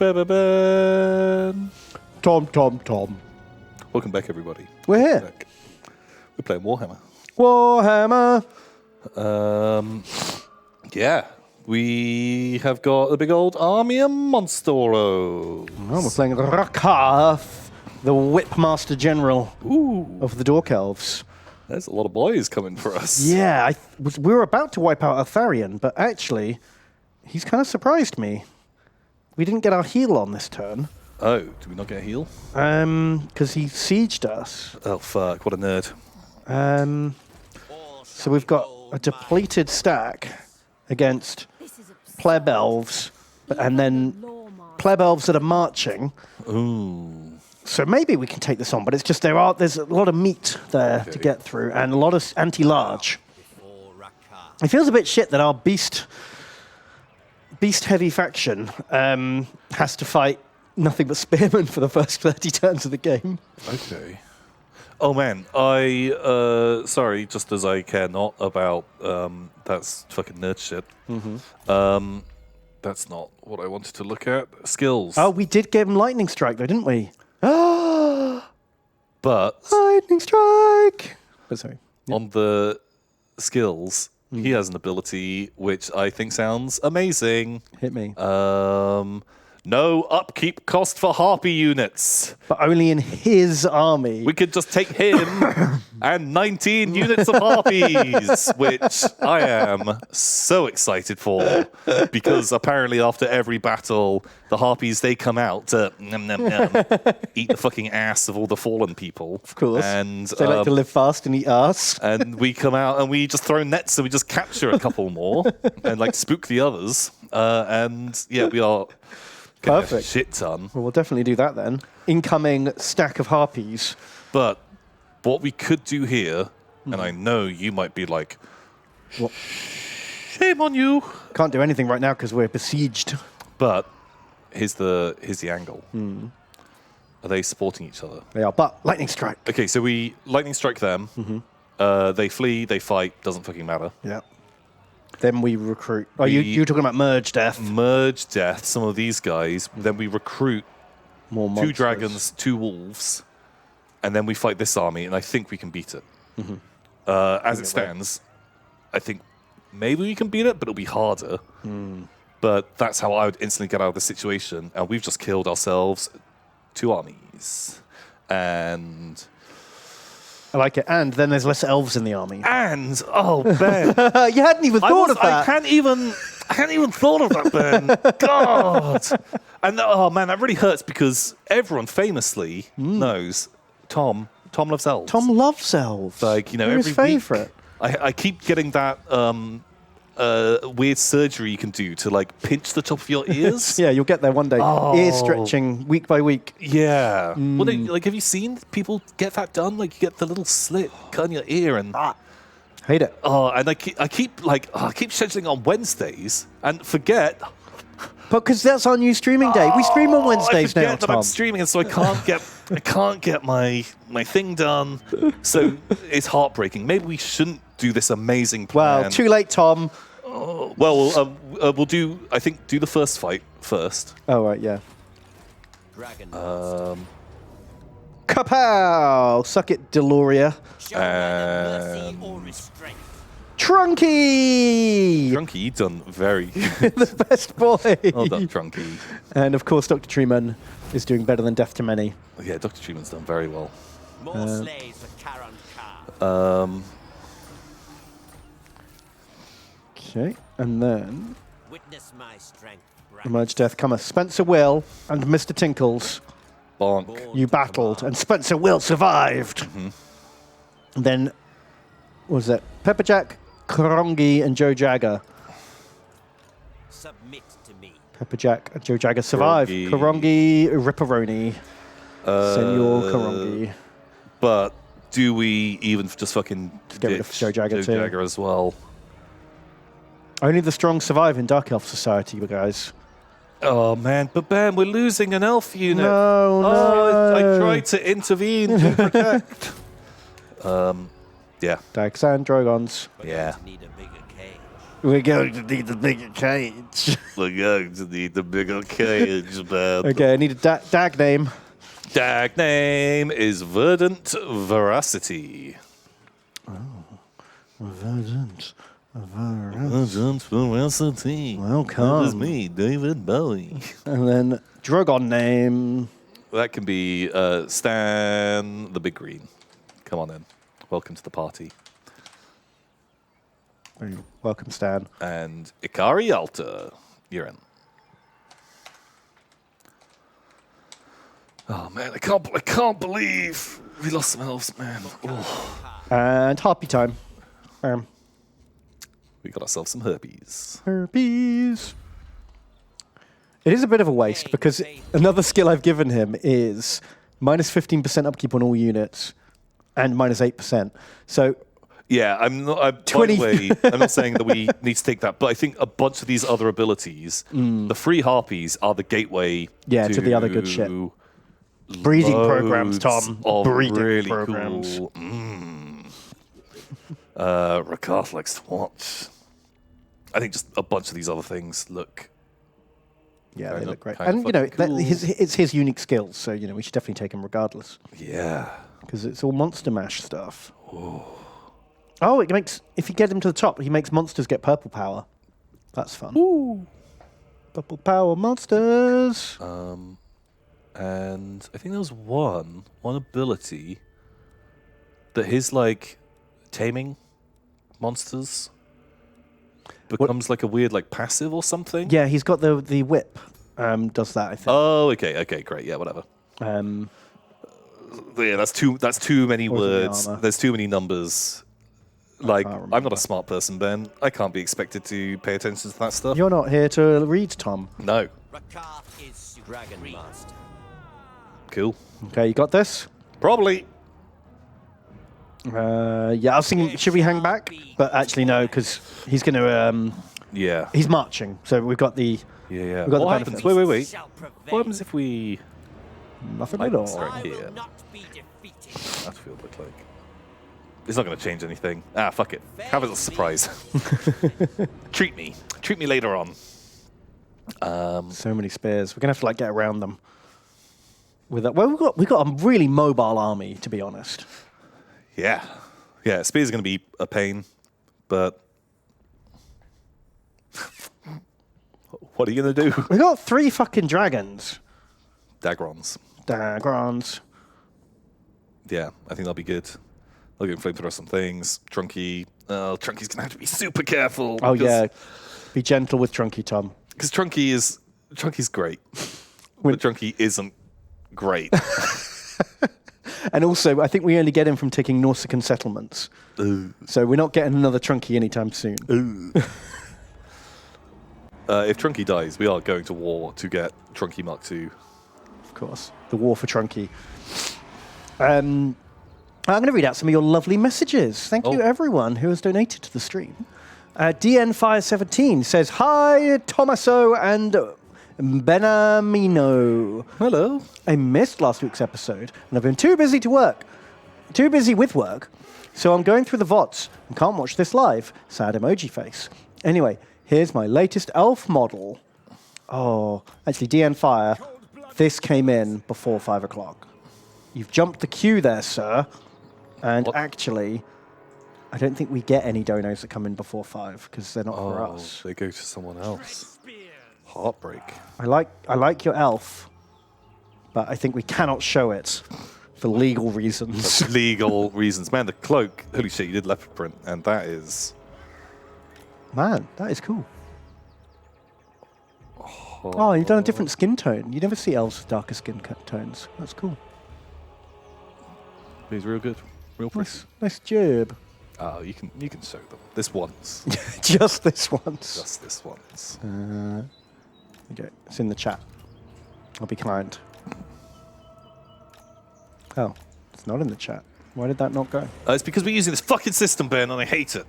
[SPEAKER 1] Ba-ba-ba.
[SPEAKER 2] Tom.
[SPEAKER 1] Welcome back, everybody.
[SPEAKER 2] We're here.
[SPEAKER 1] Back. We're playing Warhammer.
[SPEAKER 2] Warhammer.
[SPEAKER 1] Yeah, we have got a big old army of Monstoro.
[SPEAKER 2] Oh, we're playing Rakarth, the Whipmaster General of the Dork Elves.
[SPEAKER 1] There's a lot of boys coming for us.
[SPEAKER 2] Yeah, we were about to wipe out Atharion, but actually, he's kind of surprised me. We didn't get our heal on this turn.
[SPEAKER 1] Oh, did we not get a heal?
[SPEAKER 2] Because he sieged us.
[SPEAKER 1] Oh, fuck, what a nerd.
[SPEAKER 2] So we've got a depleted stack against pleb elves, and then pleb elves that are marching.
[SPEAKER 1] Ooh.
[SPEAKER 2] So maybe we can take this on, but it's just there's a lot of meat there to get through, and a lot of anti-large. It feels a bit shit that our beast-heavy faction has to fight nothing but spearmen for the first 30 turns of the game.
[SPEAKER 1] Okay. Oh man, sorry, just as I care not about that's fucking nerd shit. That's not what I wanted to look at. Skills.
[SPEAKER 2] Oh, we did give him lightning strike though, didn't we?
[SPEAKER 1] But
[SPEAKER 2] Lightning strike. But sorry.
[SPEAKER 1] on the skills, he has an ability which I think sounds amazing.
[SPEAKER 2] Hit me.
[SPEAKER 1] No upkeep cost for harpy units.
[SPEAKER 2] But only in his army.
[SPEAKER 1] We could just take him and 19 units of harpies, which I am so excited for, because apparently after every battle, the harpies, they come out to eat the fucking ass of all the fallen people.
[SPEAKER 2] Of course.
[SPEAKER 1] And
[SPEAKER 2] They like to live fast and eat ass.
[SPEAKER 1] and we come out and we just throw nets and we just capture a couple more and like spook the others. And yeah, we are getting a
[SPEAKER 2] Perfect.
[SPEAKER 1] shit ton.
[SPEAKER 2] Well, we'll definitely do that then. Incoming stack of harpies.
[SPEAKER 1] But what we could do here, and I know you might be like,
[SPEAKER 2] What?
[SPEAKER 1] shame on you.
[SPEAKER 2] Can't do anything right now because we're besieged.
[SPEAKER 1] But here's the angle. Are they supporting each other?
[SPEAKER 2] They are. But lightning strike.
[SPEAKER 1] Okay, so we lightning strike them. They flee, they fight, doesn't fucking matter.
[SPEAKER 2] Yeah. Then we recruit. Oh, you're talking about merge death.
[SPEAKER 1] Merge death, some of these guys. Then we recruit
[SPEAKER 2] More
[SPEAKER 1] 2
[SPEAKER 2] monsters.
[SPEAKER 1] dragons, 2 wolves, and then we fight this army, and I think we can beat it. As it stands, I think maybe we can beat it, but it'll be harder. But that's how I would instantly get out of the situation, and we've just killed ourselves 2 armies. And
[SPEAKER 2] I like it. And then there's less elves in the army.
[SPEAKER 1] oh Ben,
[SPEAKER 2] You hadn't even thought of that.
[SPEAKER 1] I hadn't even thought of that, Ben. God. And oh man, that really hurts because everyone famously knows Tom loves elves.
[SPEAKER 2] Tom loves elves.
[SPEAKER 1] Like, you know,
[SPEAKER 2] They're
[SPEAKER 1] every
[SPEAKER 2] his favourite.
[SPEAKER 1] week, I keep getting that weird surgery you can do to like pinch the top of your ears.
[SPEAKER 2] Yeah, you'll get there one day.
[SPEAKER 1] Oh.
[SPEAKER 2] Ear stretching week by week.
[SPEAKER 1] Yeah. Well, like, have you seen people get that done? Like, you get the little slit cut in your ear, and
[SPEAKER 2] Hate it.
[SPEAKER 1] and I keep scheduling on Wednesdays and forget.
[SPEAKER 2] But because that's our new streaming day. We stream on Wednesdays
[SPEAKER 1] I
[SPEAKER 2] now,
[SPEAKER 1] forget that
[SPEAKER 2] Tom.
[SPEAKER 1] I'm streaming, and so I can't get my thing done. So it's heartbreaking. Maybe we shouldn't do this amazing plan.
[SPEAKER 2] Well, too late, Tom.
[SPEAKER 1] Well, we'll do. I think do the first fight first.
[SPEAKER 2] Oh, right, yeah.
[SPEAKER 5] Dragon
[SPEAKER 2] Kapow! Suck it, Deloria.
[SPEAKER 5] show neither mercy or restraint.
[SPEAKER 2] Trunky!
[SPEAKER 1] Drunky, you've done very good.
[SPEAKER 2] The best boy.
[SPEAKER 1] Well done, Drunky.
[SPEAKER 2] And of course, Dr. Treeman is doing better than Death to Many.
[SPEAKER 1] Yeah, Dr. Treeman's done very well.
[SPEAKER 5] More slaves for Karan Kar.
[SPEAKER 2] Okay, and then
[SPEAKER 5] Witness my strength.
[SPEAKER 2] Emerge Death Comer. Spencer Will and Mr. Tinkles.
[SPEAKER 1] Bonk.
[SPEAKER 2] You battled, and Spencer Will survived. And then, what was it? Pepperjack, Karongi, and Joe Jagger.
[SPEAKER 5] Submit to me.
[SPEAKER 2] Pepperjack and Joe Jagger survived.
[SPEAKER 1] Karongi.
[SPEAKER 2] Karongi, Ripperoni. Senor Karongi.
[SPEAKER 1] But do we even just fucking
[SPEAKER 2] get rid of
[SPEAKER 1] ditch
[SPEAKER 2] Joe Jagger too.
[SPEAKER 1] Jagger as well?
[SPEAKER 2] Only the strong survive in Dark Elf Society, you guys.
[SPEAKER 1] Oh man, but Ben, we're losing an elf unit.
[SPEAKER 2] No,
[SPEAKER 1] I
[SPEAKER 2] no.
[SPEAKER 1] tried to intervene to protect. Yeah.
[SPEAKER 2] Dags and Drogons.
[SPEAKER 1] Yeah.
[SPEAKER 5] Need a bigger cage.
[SPEAKER 2] We're going to need the bigger cage.
[SPEAKER 1] We're going to need the bigger cage, man.
[SPEAKER 2] Okay, I need a dag name.
[SPEAKER 1] Dag name is Verdant Veracity.
[SPEAKER 2] Verdant.
[SPEAKER 1] Verdant Veracity.
[SPEAKER 2] Welcome.
[SPEAKER 1] That is me, David Bowie.
[SPEAKER 2] And then Drogon name.
[SPEAKER 1] That can be Stan the Big Green. Come on in. Welcome to the party.
[SPEAKER 2] Welcome, Stan.
[SPEAKER 1] And Ikari Alta. You're in. Oh man, I can't believe we lost some elves, man. Oh.
[SPEAKER 2] And Harpy time.
[SPEAKER 1] We got ourselves some herpes.
[SPEAKER 2] Herpes. It is a bit of a waste because another skill I've given him is minus 15% upkeep on all units and minus 8%. So
[SPEAKER 1] yeah, I'm not. By the way, I'm not saying that we need to take that, but I think a bunch of these other abilities, the free harpies, are the gateway.
[SPEAKER 2] To the other good shit. Breeding programs, Tom.
[SPEAKER 1] Of
[SPEAKER 2] Breeding
[SPEAKER 1] really
[SPEAKER 2] programs.
[SPEAKER 1] Cool. Ricard likes to watch. I think just a bunch of these other things look.
[SPEAKER 2] Yeah, they look great.
[SPEAKER 1] kind of
[SPEAKER 2] And, you know,
[SPEAKER 1] fucking cool.
[SPEAKER 2] it's his unique skills, so, you know, we should definitely take him regardless.
[SPEAKER 1] Yeah.
[SPEAKER 2] Because it's all Monster Mash stuff. Oh, it makes, if you get him to the top, he makes monsters get purple power. That's fun. Ooh. Purple power monsters.
[SPEAKER 1] And I think there was one ability that his, like, taming monsters becomes like a weird, like, passive or something.
[SPEAKER 2] Yeah, he's got the whip. Does that, I think.
[SPEAKER 1] Oh, okay, great, yeah, whatever. Yeah, that's too many
[SPEAKER 2] Or is it the
[SPEAKER 1] words.
[SPEAKER 2] armor?
[SPEAKER 1] There's too many numbers. Like,
[SPEAKER 2] can't
[SPEAKER 1] I'm not
[SPEAKER 2] remember.
[SPEAKER 1] a smart person, Ben. I can't be expected to pay attention to that stuff.
[SPEAKER 2] You're not here to read, Tom.
[SPEAKER 1] No.
[SPEAKER 5] Rakar is Dragon Master.
[SPEAKER 1] Cool.
[SPEAKER 2] Okay, you got this?
[SPEAKER 1] Probably.
[SPEAKER 2] Yeah, I was thinking, should we hang back? But actually, no, because he's going to...
[SPEAKER 1] Yeah.
[SPEAKER 2] he's marching, so we've got the...
[SPEAKER 1] Yeah.
[SPEAKER 2] We've got the
[SPEAKER 1] What
[SPEAKER 2] benefits.
[SPEAKER 1] happens? Wait.
[SPEAKER 5] Shall prevail.
[SPEAKER 1] What happens if we...
[SPEAKER 2] Nothing at all.
[SPEAKER 1] Sorry.
[SPEAKER 5] I
[SPEAKER 1] here?
[SPEAKER 5] will not be defeated.
[SPEAKER 1] That field look like? It's not going to change anything. Fuck it. Have it as a surprise. Treat me later on.
[SPEAKER 2] So many spears. We're going to have to, like, get around them. With that. Well, we've got a really mobile army, to be honest.
[SPEAKER 1] Yeah. Spears are going to be a pain, but... What are you going to do?
[SPEAKER 2] We got 3 fucking dragons.
[SPEAKER 1] Dagrons.
[SPEAKER 2] Dagrons.
[SPEAKER 1] Yeah, I think that'll be good. I'll get flamethrower some things. Trunky. Trunky's going to have to be super careful.
[SPEAKER 2] Oh, yeah. Be gentle with Trunky, Tom.
[SPEAKER 1] Because Trunky's great. But Trunky isn't great.
[SPEAKER 2] And also, I think we only get him from taking Norsican settlements.
[SPEAKER 1] Ooh.
[SPEAKER 2] So we're not getting another Trunky anytime soon.
[SPEAKER 1] Ooh. If Trunky dies, we are going to war to get Trunky Mark II.
[SPEAKER 2] Of course. The war for Trunky. I'm going to read out some of your lovely messages. Thank you, everyone who has donated to the stream. DN Fire17 says, "Hi, Tommaso and Benamino.
[SPEAKER 1] Hello.
[SPEAKER 2] I missed last week's episode, and I've been too busy with work, so I'm going through the VODs and can't watch this live. Sad emoji face. Anyway, here's my latest elf model." Oh, actually, DN Fire, this came in before 5 o'clock. You've jumped the queue there, sir. And actually, I don't think we get any donos that come in before 5 because they're not for us.
[SPEAKER 1] They go to someone else. Heartbreak.
[SPEAKER 2] I like your elf, but I think we cannot show it for legal reasons.
[SPEAKER 1] Legal reasons. Man, the cloak, holy shit, you did leopard print, and that is...
[SPEAKER 2] Man, that is cool. Oh, you've done a different skin tone. You never see elves with darker skin tones. That's cool.
[SPEAKER 1] He's real good. Real pretty.
[SPEAKER 2] Nice job.
[SPEAKER 1] Oh, you can show them. This once.
[SPEAKER 2] Just this once.
[SPEAKER 1] Just this once.
[SPEAKER 2] Okay, it's in the chat. I'll be kind. Oh, it's not in the chat. Why did that not go?
[SPEAKER 1] It's because we're using this fucking system, Ben, and I hate it.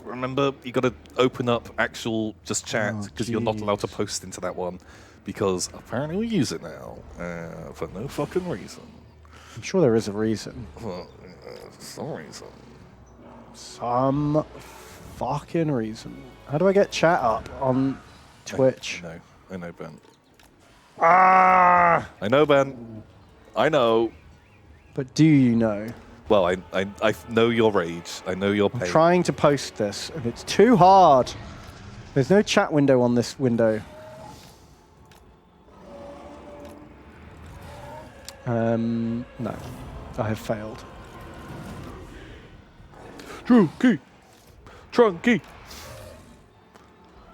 [SPEAKER 1] Remember, you got to open up actual just chat because you're not allowed to post into that one because apparently we use it now for no fucking reason.
[SPEAKER 2] I'm sure there is a reason.
[SPEAKER 1] Well, some reason.
[SPEAKER 2] Some fucking reason. How do I get chat up on Twitch?
[SPEAKER 1] I know, Ben.
[SPEAKER 2] Ah!
[SPEAKER 1] I know, Ben. I know.
[SPEAKER 2] But do you know?
[SPEAKER 1] Well, I know your rage. I know your pain.
[SPEAKER 2] Trying to post this, and it's too hard. There's no chat window on this window. No. I have failed.
[SPEAKER 1] Trunky. Trunky.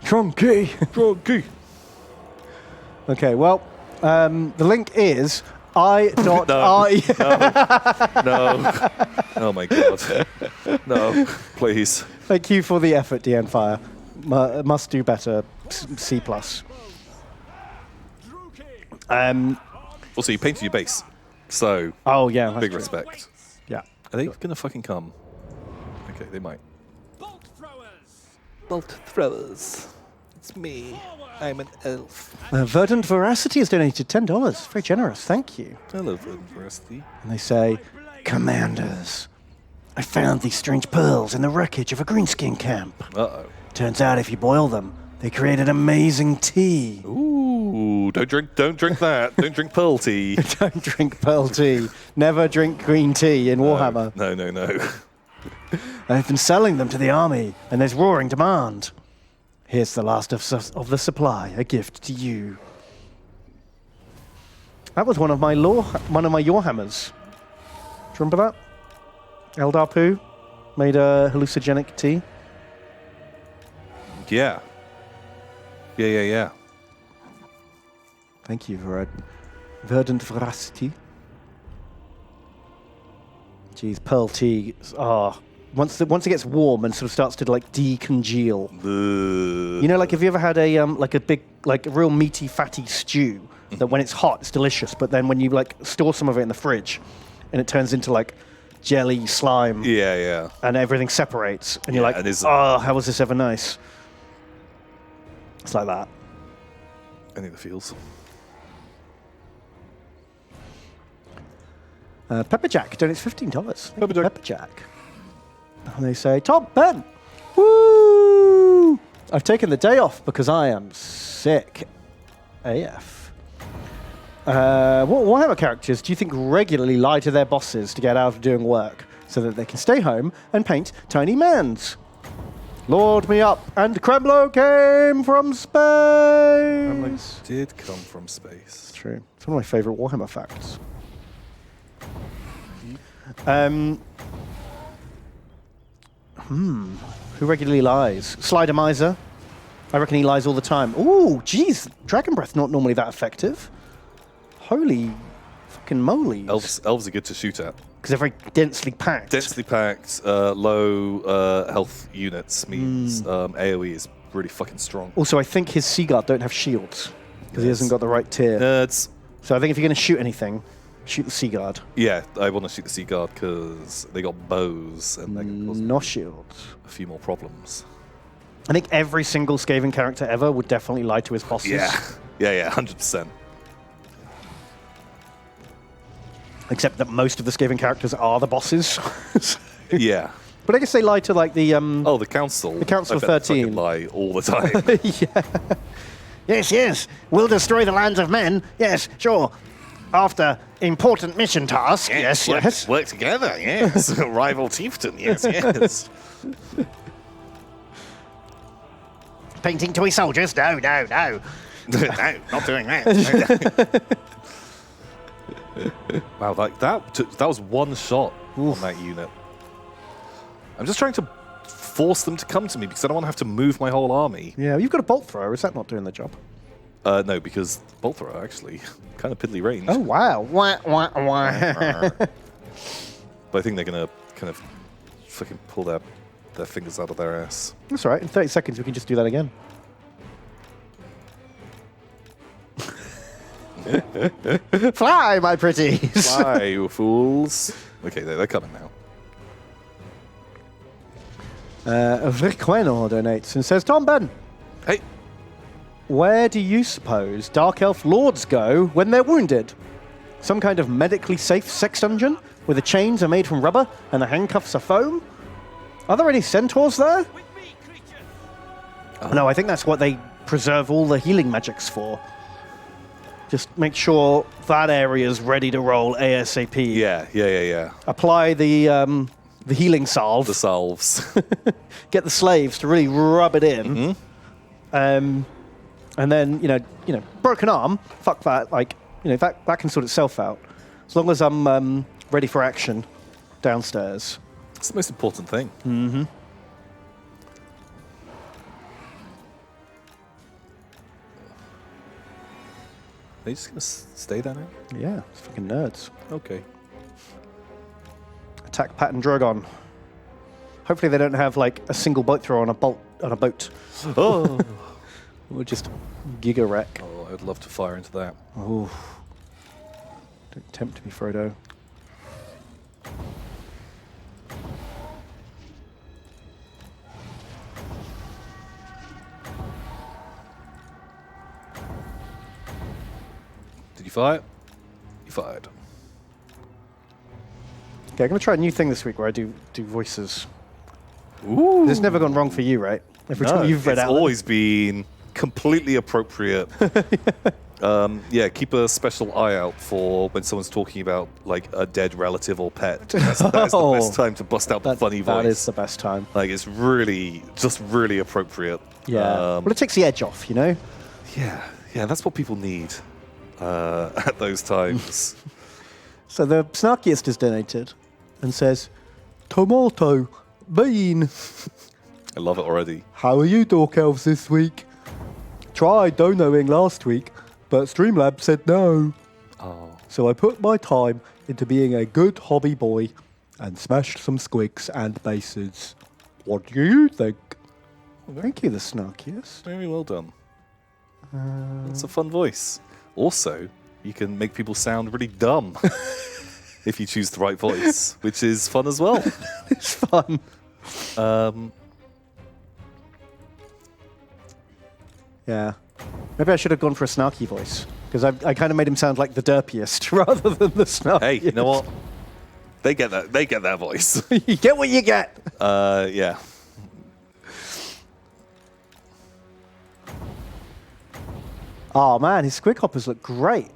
[SPEAKER 2] Trunky.
[SPEAKER 1] Trunky.
[SPEAKER 2] Okay, well, the link is I.
[SPEAKER 1] No. No. Oh my god. No, please.
[SPEAKER 2] Thank you for the effort, DN Fire. Must do better. C+.
[SPEAKER 1] Also, you painted your base, so
[SPEAKER 2] Oh yeah, that's
[SPEAKER 1] big
[SPEAKER 2] true.
[SPEAKER 1] respect.
[SPEAKER 2] Yeah.
[SPEAKER 1] Are they gonna fucking come? Okay, they might.
[SPEAKER 5] Bolt throwers!
[SPEAKER 1] Bolt throwers. It's me. I'm an elf.
[SPEAKER 2] Verdant Veracity has donated $10. Very generous. Thank you.
[SPEAKER 1] Hello, Veracity.
[SPEAKER 2] And they say, Commanders, I found these strange pearls in the wreckage of a greenskin camp.
[SPEAKER 1] Uh-oh.
[SPEAKER 2] Turns out if you boil them, they create an amazing tea.
[SPEAKER 1] Ooh, don't drink that. Don't drink pearl tea.
[SPEAKER 2] Don't drink pearl tea. Never drink green tea in Warhammer.
[SPEAKER 1] No.
[SPEAKER 2] I've been selling them to the army, and there's roaring demand. Here's the last of the supply, a gift to you. That was one of my Yourhammers. Do you remember that? Eldar Poo made a hallucinogenic tea.
[SPEAKER 1] Yeah. Yeah.
[SPEAKER 2] Thank you, Verdant Veracity. Jeez, pearl tea. Once it gets warm and sort of starts to like decongeal. You know, like have you ever had a like a big, like a real meaty, fatty stew that when it's hot it's delicious, but then when you like store some of it in the fridge, and it turns into like jelly slime.
[SPEAKER 1] Yeah.
[SPEAKER 2] And everything separates, and you're
[SPEAKER 1] Yeah,
[SPEAKER 2] like,
[SPEAKER 1] it is-
[SPEAKER 2] how was this ever nice? It's like that.
[SPEAKER 1] I need the feels.
[SPEAKER 2] Pepperjack donates $15. Thank you,
[SPEAKER 1] Pepperjack.
[SPEAKER 2] Pepperjack. And they say, Tom, Ben, woo! I've taken the day off because I am sick AF. What Warhammer characters do you think regularly lie to their bosses to get out of doing work so that they can stay home and paint tiny mans? Lord me up, and Kremlo came from space.
[SPEAKER 1] Did come from space.
[SPEAKER 2] True. It's one of my favorite Warhammer facts. Who regularly lies? Slider Miser. I reckon he lies all the time. Ooh, jeez. Dragon Breath not normally that effective. Holy fucking moly.
[SPEAKER 1] Elves are good to shoot at.
[SPEAKER 2] Because they're very densely packed.
[SPEAKER 1] Densely packed, low health units means AoE is really fucking strong.
[SPEAKER 2] Also, I think his Seaguard don't have shields. Because he hasn't got the right tier.
[SPEAKER 1] Nerds.
[SPEAKER 2] So I think if you're going to shoot anything, shoot the Seaguard.
[SPEAKER 1] Yeah, I want to shoot the Sea Guard because they got bows and they're going to cause
[SPEAKER 2] No shields.
[SPEAKER 1] a few more problems.
[SPEAKER 2] I think every single Skaven character ever would definitely lie to his bosses.
[SPEAKER 1] Yeah, 100%.
[SPEAKER 2] Except that most of the Skaven characters are the bosses.
[SPEAKER 1] Yeah.
[SPEAKER 2] But I guess they lie to like the
[SPEAKER 1] Oh, the council.
[SPEAKER 2] The Council
[SPEAKER 1] I
[SPEAKER 2] of
[SPEAKER 1] bet they
[SPEAKER 2] 13.
[SPEAKER 1] fucking lie all the time.
[SPEAKER 2] Yes. We'll destroy the lands of men. Yes, sure. After important mission task. Yes.
[SPEAKER 1] Work together, yes. Rival chieftain, yes.
[SPEAKER 2] Painting toy soldiers? No.
[SPEAKER 1] No, not doing that. Wow, that was one shot on that unit. I'm just trying to force them to come to me because I don't want to have to move my whole army.
[SPEAKER 2] Yeah, you've got a bolt thrower. Is that not doing the job?
[SPEAKER 1] No, because bolt thrower actually kind of piddly range.
[SPEAKER 2] Oh, wow.
[SPEAKER 1] But I think they're gonna kind of fucking pull their fingers out of their ass.
[SPEAKER 2] That's all right. In 30 seconds, we can just do that again. Fly, my pretties.
[SPEAKER 1] Fly, you fools. Okay, they're coming now.
[SPEAKER 2] Vriqueno donates and says, Tom Ben,
[SPEAKER 1] Hey,
[SPEAKER 2] where do you suppose Dark Elf Lords go when they're wounded? Some kind of medically safe sex dungeon where the chains are made from rubber and the handcuffs are foam? Are there any centaurs there?
[SPEAKER 5] With me, creature!
[SPEAKER 2] No, I think that's what they preserve all the healing magics for. Just make sure that area is ready to roll ASAP.
[SPEAKER 1] Yeah.
[SPEAKER 2] Apply the healing salve.
[SPEAKER 1] The salves.
[SPEAKER 2] Get the slaves to really rub it in. And then, you know, broken arm, fuck that. Like, you know, that can sort itself out. As long as I'm ready for action downstairs.
[SPEAKER 1] That's the most important thing. Are you just going to stay there now?
[SPEAKER 2] Yeah, it's fucking nerds.
[SPEAKER 1] Okay.
[SPEAKER 2] Attack pattern Drogon. Hopefully they don't have like a single bolt thrower on a boat.
[SPEAKER 1] Oh.
[SPEAKER 2] Or just giga wreck.
[SPEAKER 1] Oh, I'd love to fire into that.
[SPEAKER 2] Oh. Don't tempt me, Frodo.
[SPEAKER 1] Did you fire? You fired.
[SPEAKER 2] Okay, I'm gonna try a new thing this week where I do voices.
[SPEAKER 1] Ooh.
[SPEAKER 2] This has never gone wrong for you, right? Every time you've read
[SPEAKER 1] it's
[SPEAKER 2] out.
[SPEAKER 1] always been completely appropriate. Yeah, keep a special eye out for when someone's talking about like a dead relative or pet. That's the best time to bust out the funny voice.
[SPEAKER 2] That is the best time.
[SPEAKER 1] Like it's really, just really appropriate.
[SPEAKER 2] Yeah. Well, it takes the edge off, you know?
[SPEAKER 1] Yeah, that's what people need at those times.
[SPEAKER 2] So the snarkiest is donated and says, Tomato, bean.
[SPEAKER 1] I love it already.
[SPEAKER 2] How are you, Dork Elves, this week? Tried donoing last week, but Streamlabs said no.
[SPEAKER 1] Oh.
[SPEAKER 2] So I put my time into being a good hobby boy and smashed some squigs and bases. What do you think? Thank you, the snarkiest.
[SPEAKER 1] Very well done. That's a fun voice. Also, you can make people sound really dumb if you choose the right voice, which is fun as well.
[SPEAKER 2] It's fun. Yeah. Maybe I should have gone for a snarky voice, because I kind of made him sound like the derpiest rather than the snarkiest.
[SPEAKER 1] Hey, you know what? They get that voice.
[SPEAKER 2] You get what you get.
[SPEAKER 1] Yeah.
[SPEAKER 2] Oh man, his squig hoppers look great.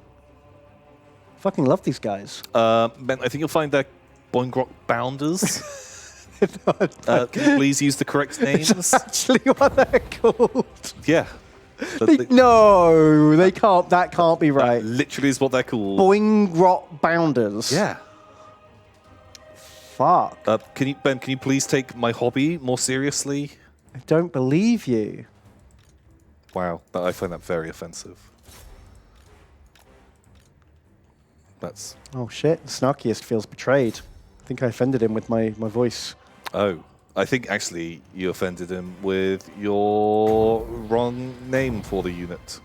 [SPEAKER 2] Fucking love these guys.
[SPEAKER 1] Ben, I think you'll find they're Boingrok Bounders. Can you please use the correct names?
[SPEAKER 2] That's actually what they're called.
[SPEAKER 1] Yeah.
[SPEAKER 2] No, they can't. That can't be right.
[SPEAKER 1] That literally is what they're called.
[SPEAKER 2] Boingrok Bounders.
[SPEAKER 1] Yeah.
[SPEAKER 2] Fuck.
[SPEAKER 1] Ben, can you please take my hobby more seriously?
[SPEAKER 2] I don't believe you.
[SPEAKER 1] Wow, I find that very offensive. That's...
[SPEAKER 2] Oh shit, the snarkiest feels betrayed. I think I offended him with my voice.
[SPEAKER 1] Oh, I think actually you offended him with your wrong name for the unit.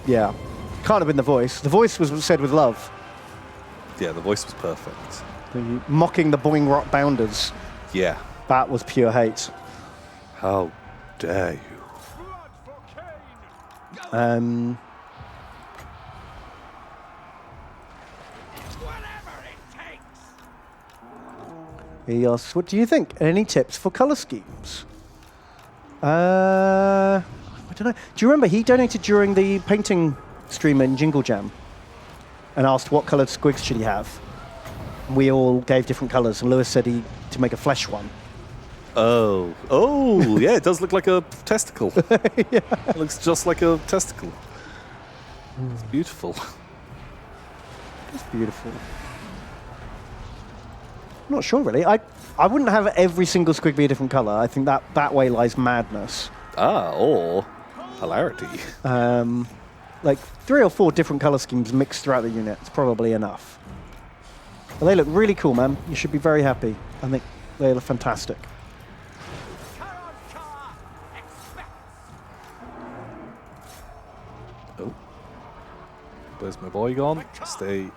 [SPEAKER 2] Yeah. Can't have been the voice. The voice was said with love.
[SPEAKER 1] Yeah, the voice was perfect.
[SPEAKER 2] Mocking the Boingrok Bounders.
[SPEAKER 1] Yeah.
[SPEAKER 2] That was pure hate.
[SPEAKER 1] How dare you?
[SPEAKER 2] He asks, what do you think? Any tips for colour schemes? I don't know. Do you remember he donated during the painting stream in Jingle Jam and asked what coloured squigs should he have? We all gave different colours, and Lewis said to make a flesh one.
[SPEAKER 1] Oh, yeah, it does look like a testicle. Yeah. It looks just like a testicle. It's beautiful.
[SPEAKER 2] It's beautiful. I'm not sure, really. I wouldn't have every single squig be a different colour. I think that way lies madness.
[SPEAKER 1] Or hilarity.
[SPEAKER 2] Like 3 or 4 different colour schemes mixed throughout the unit is probably enough. But they look really cool, man. You should be very happy. I think they look fantastic.
[SPEAKER 1] Oh. Where's my boy gone? Stay.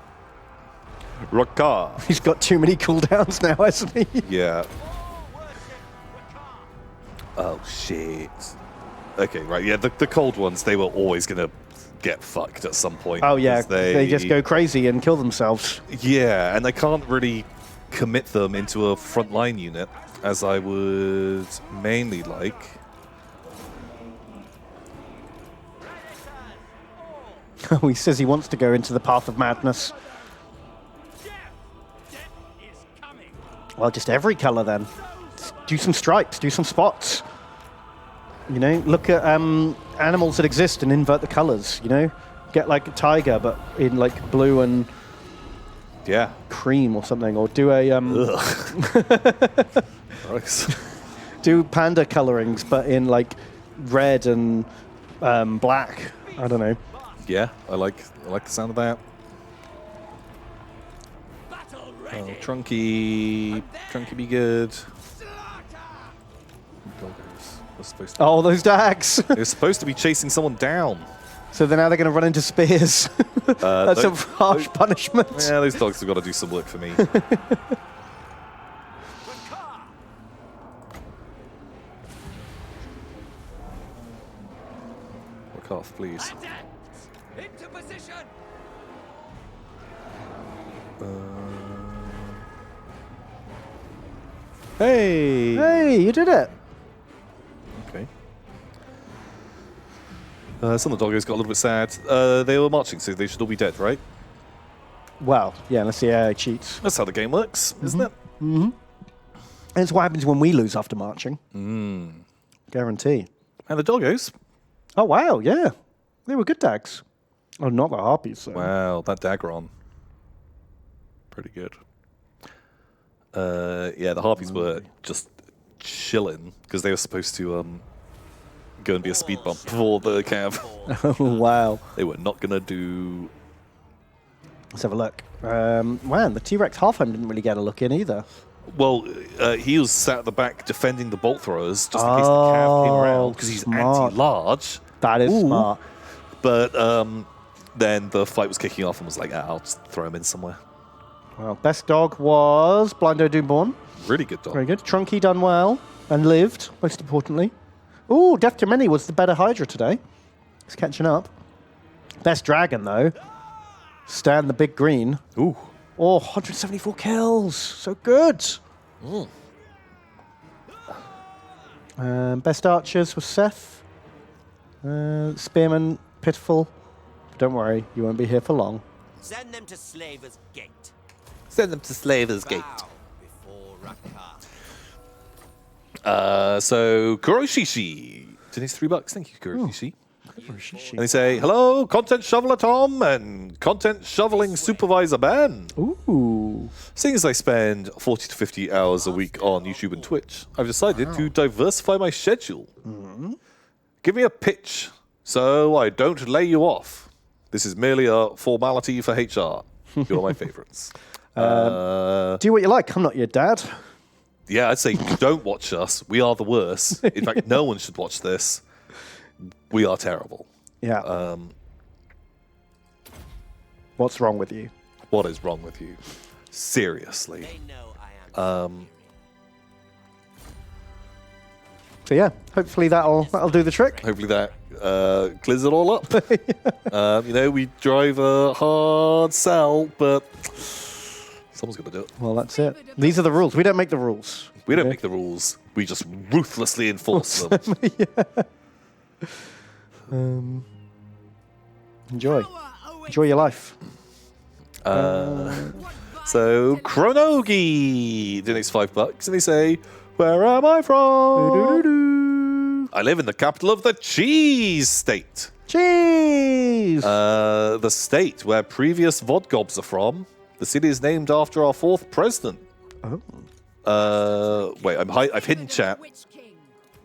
[SPEAKER 1] Raka.
[SPEAKER 2] He's got too many cooldowns now, hasn't he?
[SPEAKER 1] Yeah. Oh, shit. Okay, right. Yeah, the cold ones, they were always going to get fucked at some point.
[SPEAKER 2] Oh, yeah. They just go crazy and kill themselves.
[SPEAKER 1] Yeah, and I can't really commit them into a frontline unit as I would mainly like.
[SPEAKER 2] He says he wants to go into the path of madness. Well, just every color then. Do some stripes, do some spots. You know, look at animals that exist and invert the colors, you know? Get like a tiger, but in like blue and
[SPEAKER 1] Yeah.
[SPEAKER 2] cream or something, or do a
[SPEAKER 1] Nice.
[SPEAKER 2] do panda colorings, but in like red and black. I don't know.
[SPEAKER 1] Yeah, I like the sound of that. Oh, Trunky be good. Doggos are supposed to.
[SPEAKER 2] Oh, those dags!
[SPEAKER 1] They're supposed to be chasing someone down.
[SPEAKER 2] So then now they're going to run into spears. That's a
[SPEAKER 1] those-
[SPEAKER 2] harsh punishment.
[SPEAKER 1] Yeah, those dogs have got to do some work for me. Look off, please.
[SPEAKER 5] Into position.
[SPEAKER 1] Hey!
[SPEAKER 2] Hey, you did it.
[SPEAKER 1] Okay. Some of the doggos got a little bit sad. They were marching, so they should all be dead, right?
[SPEAKER 2] Well, yeah, unless the AI cheats.
[SPEAKER 1] That's how the game works, isn't it?
[SPEAKER 2] And it's what happens when we lose after marching. Guarantee.
[SPEAKER 1] And the doggos.
[SPEAKER 2] Oh, wow, yeah. They were good dags. Oh, not the harpies, though.
[SPEAKER 1] Wow, that Dagron. Pretty good. Yeah, the harpies were just chilling because they were supposed to go and be a speed bump for the cab.
[SPEAKER 2] Oh, wow.
[SPEAKER 1] They were not gonna do.
[SPEAKER 2] Let's have a look. Man, the T-Rex Halfhome didn't really get a look in either.
[SPEAKER 1] Well, he was sat at the back defending the bolt throwers just in case the cab came around because he's
[SPEAKER 2] smart.
[SPEAKER 1] anti-large.
[SPEAKER 2] That is smart.
[SPEAKER 1] But then the fight was kicking off and was like, I'll just throw him in somewhere.
[SPEAKER 2] Well, best dog was Blindo Doomborn.
[SPEAKER 1] Really good dog.
[SPEAKER 2] Very good. Trunky done well and lived, most importantly. Ooh, Death to Many was the better Hydra today. He's catching up. Best Dragon, though. Stan the Big Green.
[SPEAKER 1] Ooh.
[SPEAKER 2] Oh, 174 kills. So good. Best Archers was Seth. Spearman, pitiful. Don't worry, you won't be here for long.
[SPEAKER 5] Send them to Slaver's Gate.
[SPEAKER 1] Send them to Slaver's Gate.
[SPEAKER 5] Bow before Rakar.
[SPEAKER 1] So Kuroshishi donates $3. Thank you, Kuroshishi.
[SPEAKER 2] Shishi.
[SPEAKER 1] And they say, hello, Content Shoveler Tom and Content Shoveling Supervisor Ben.
[SPEAKER 2] Ooh.
[SPEAKER 1] Seeing as I spend 40 to 50 hours a week on YouTube and Twitch, I've decided to diversify my schedule. Give me a pitch so I don't lay you off. This is merely a formality for HR. You're my favorites.
[SPEAKER 2] Do what you like. I'm not your dad.
[SPEAKER 1] Yeah, I'd say don't watch us. We are the worst. In fact, no one should watch this. We are terrible.
[SPEAKER 2] Yeah. What's wrong with you?
[SPEAKER 1] What is wrong with you? Seriously.
[SPEAKER 5] They know I am.
[SPEAKER 2] So yeah, hopefully that'll do the trick.
[SPEAKER 1] Hopefully that clears it all up. You know, we drive a hard sell, but someone's going to do it.
[SPEAKER 2] Well, that's it. These are the rules. We don't make the rules.
[SPEAKER 1] We don't make the rules. We just ruthlessly enforce them.
[SPEAKER 2] Enjoy your life.
[SPEAKER 1] So Chronogi donates $5, and they say, "Where am I from? I live in the capital of the cheese state.
[SPEAKER 2] Cheese.
[SPEAKER 1] The state where previous Vodgobs are from. The city is named after our 4th president." Wait, I've hidden chat.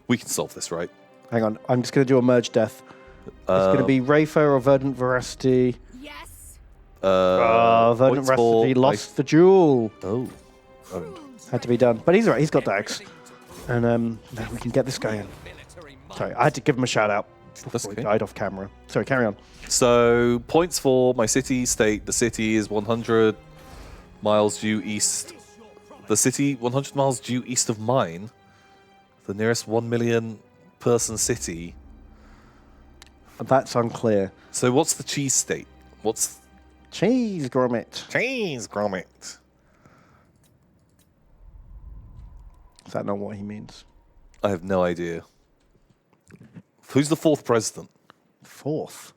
[SPEAKER 1] We can solve this, right?
[SPEAKER 2] Hang on. I'm just going to do a merge death. It's going to be Rafer or Verdant Veracity.
[SPEAKER 6] Yes.
[SPEAKER 2] Verdant
[SPEAKER 1] points for
[SPEAKER 2] Veracity lost the duel.
[SPEAKER 1] Oh.
[SPEAKER 2] Had to be done. But he's all right. He's got dags. And now we can get this guy in. Sorry, I had to give him a shout out
[SPEAKER 1] That's
[SPEAKER 2] before
[SPEAKER 1] okay.
[SPEAKER 2] he died off camera. Sorry, carry on.
[SPEAKER 1] So, points for my city state. The city is 100 miles due east. The city, 100 miles due east of mine. The nearest 1 million person city.
[SPEAKER 2] That's unclear.
[SPEAKER 1] So, what's the cheese state? What's
[SPEAKER 2] Cheese grommet.
[SPEAKER 1] cheese grommet?
[SPEAKER 2] Is that not what he means?
[SPEAKER 1] I have no idea. Who's the 4th president?
[SPEAKER 2] 4th.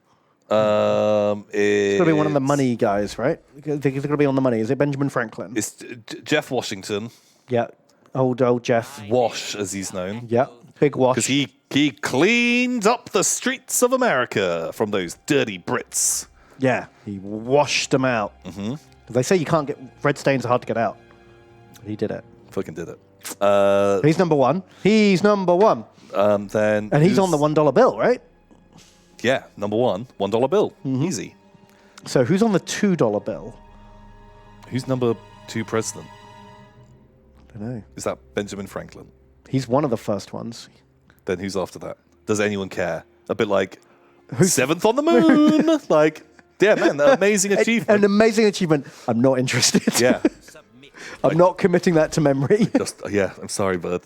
[SPEAKER 2] It's got to be one of the money guys, right? It's got to be on the money. Is it Benjamin Franklin?
[SPEAKER 1] It's Jeff Washington,
[SPEAKER 2] Yeah. Old Jeff.
[SPEAKER 1] Wash as he's known.
[SPEAKER 2] Yeah. Big wash.
[SPEAKER 1] Because he cleaned up the streets of America from those dirty Brits.
[SPEAKER 2] Yeah. He washed them out. Mm-hmm. They say you can't get... Red stains are hard to get out. He did it.
[SPEAKER 1] Fucking did it.
[SPEAKER 2] He's number one. He's number one.
[SPEAKER 1] Then
[SPEAKER 2] And he's on the $1 bill, right?
[SPEAKER 1] Yeah, number one, $1 bill. Easy.
[SPEAKER 2] So who's on the $2 bill?
[SPEAKER 1] Who's number 2 president?
[SPEAKER 2] I don't know.
[SPEAKER 1] Is that Benjamin Franklin?
[SPEAKER 2] He's one of the first ones.
[SPEAKER 1] Then who's after that? Does anyone care? A bit like 7th on the moon. Like, yeah, man, amazing achievement.
[SPEAKER 2] An amazing achievement. I'm not interested.
[SPEAKER 1] Yeah.
[SPEAKER 2] I'm not committing that to memory.
[SPEAKER 1] Yeah, I'm sorry, bud.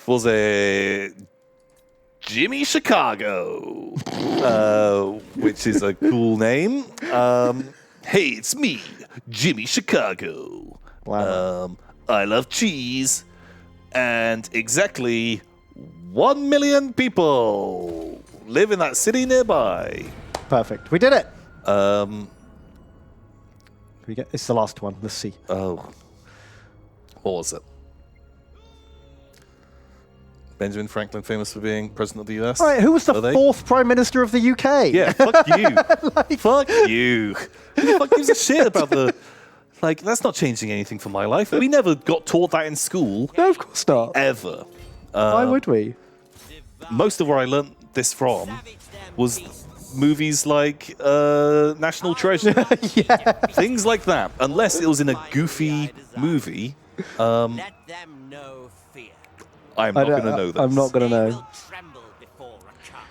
[SPEAKER 1] Was it Jimmy Chicago, which is a cool name. Hey, it's me, Jimmy Chicago.
[SPEAKER 2] Wow.
[SPEAKER 1] I love cheese, and exactly 1 million people live in that city nearby.
[SPEAKER 2] Perfect. We did it. It's the last one. Let's see.
[SPEAKER 1] Oh, what was it? Benjamin Franklin, famous for being president of the US.
[SPEAKER 2] All right, who was the fourth prime minister of the UK?
[SPEAKER 1] Yeah, fuck you. Fuck you. Who the fuck gives a shit about the... Like, that's not changing anything for my life. We never got taught that in school.
[SPEAKER 2] No, of course not.
[SPEAKER 1] Ever.
[SPEAKER 2] Why would we?
[SPEAKER 1] Most of where I learnt this from was movies like National Treasure.
[SPEAKER 2] Yeah.
[SPEAKER 1] Things like that. Unless it was in a goofy movie.
[SPEAKER 5] Let them know fear.
[SPEAKER 1] I'm not going to know that.
[SPEAKER 2] I'm not going to
[SPEAKER 5] They
[SPEAKER 2] know.
[SPEAKER 5] will tremble before Rakar.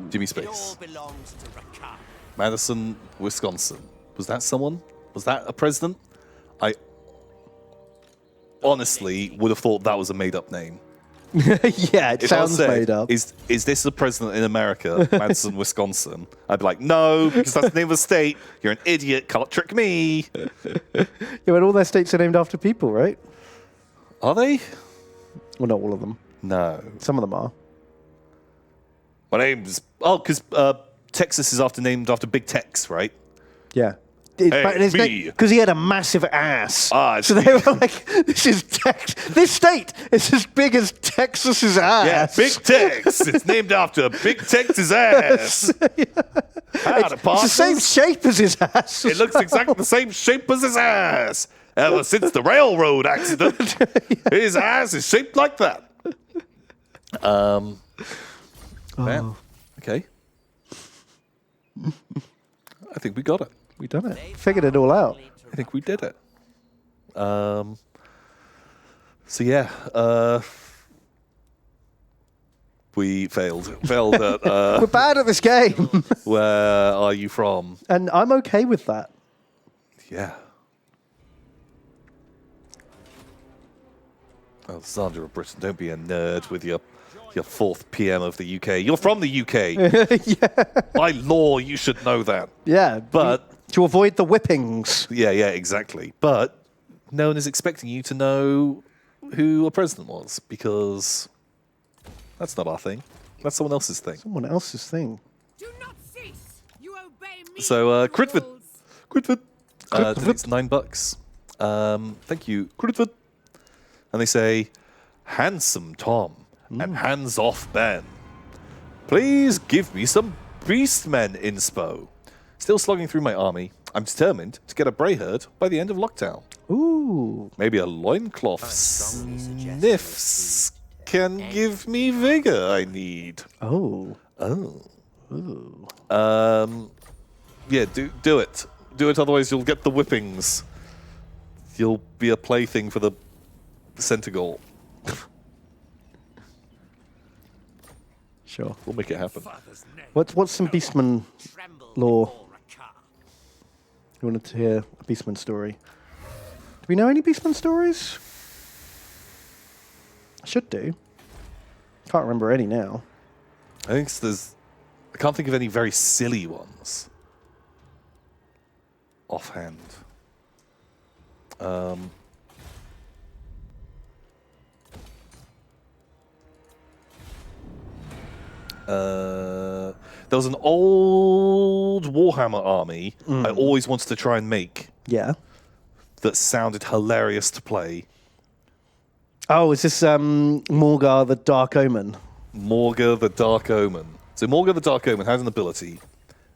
[SPEAKER 1] Jimmy
[SPEAKER 5] It all
[SPEAKER 1] Space.
[SPEAKER 5] belongs to Rakar.
[SPEAKER 1] Madison, Wisconsin. Was that someone? Was that a president? I honestly would have thought that was a made-up name.
[SPEAKER 2] Yeah, it
[SPEAKER 1] If I
[SPEAKER 2] sounds
[SPEAKER 1] said,
[SPEAKER 2] made up.
[SPEAKER 1] Is this the president in America, Madison, Wisconsin? I'd be like, no, because that's the name of the state. You're an idiot. Can't trick me.
[SPEAKER 2] Yeah, but all their states are named after people, right?
[SPEAKER 1] Are they?
[SPEAKER 2] Well, not all of them.
[SPEAKER 1] No.
[SPEAKER 2] Some of them are.
[SPEAKER 1] My name's... Oh, because Texas is named after Big Tex, right?
[SPEAKER 2] Yeah.
[SPEAKER 1] me.
[SPEAKER 2] Because he had a massive ass.
[SPEAKER 1] Ah,
[SPEAKER 2] so they were like, this state is as big as Texas's ass.
[SPEAKER 1] Yeah, Big Tex. It's named after Big Tex's ass. Howdy,
[SPEAKER 2] It's the same shape as his ass.
[SPEAKER 1] It looks exactly the same shape as his ass. Ever since the railroad accident, his ass is shaped like that. Man, okay. I think we got it.
[SPEAKER 2] We done it. Figured it all out.
[SPEAKER 1] I think we did it. So yeah, we failed. Failed at.
[SPEAKER 2] We're bad at this game.
[SPEAKER 1] Where are you from?
[SPEAKER 2] And I'm okay with that.
[SPEAKER 1] Yeah. Alexander of Britain, don't be a nerd with your 4th PM of the UK. You're from the UK.
[SPEAKER 2] Yeah.
[SPEAKER 1] By law, you should know that.
[SPEAKER 2] Yeah.
[SPEAKER 1] But
[SPEAKER 2] to avoid the whippings.
[SPEAKER 1] yeah, exactly. But no one is expecting you to know who a president was because that's not our thing. That's someone else's thing.
[SPEAKER 2] Someone else's thing.
[SPEAKER 6] Do not cease. You obey me.
[SPEAKER 1] So, Critford.
[SPEAKER 6] rules.
[SPEAKER 1] Critford. It's $9. Thank you, Critford. And they say, handsome Tom and hands off Ben. Please give me some beastmen inspo. Still slogging through my army. I'm determined to get a Brayherd by the end of lockdown.
[SPEAKER 2] Ooh.
[SPEAKER 1] Maybe a loincloth sniffs can give me vigor I need.
[SPEAKER 2] Oh.
[SPEAKER 1] Oh.
[SPEAKER 2] Ooh.
[SPEAKER 1] Yeah, do it. Do it, otherwise you'll get the whippings. You'll be a plaything for the Centaur.
[SPEAKER 2] Sure.
[SPEAKER 1] We'll make it happen.
[SPEAKER 2] What's some Beastman
[SPEAKER 5] Tremble
[SPEAKER 2] lore?
[SPEAKER 5] before Rakar.
[SPEAKER 2] You wanted to hear a Beastman story? Do we know any Beastman stories? I should do. Can't remember any now.
[SPEAKER 1] I think I can't think of any very silly ones. Offhand. There was an old Warhammer army I always wanted to try and make
[SPEAKER 2] Yeah.
[SPEAKER 1] that sounded hilarious to play.
[SPEAKER 2] Oh, is this Morgar the Dark Omen?
[SPEAKER 1] Morga the Dark Omen. So Morga the Dark Omen has an ability.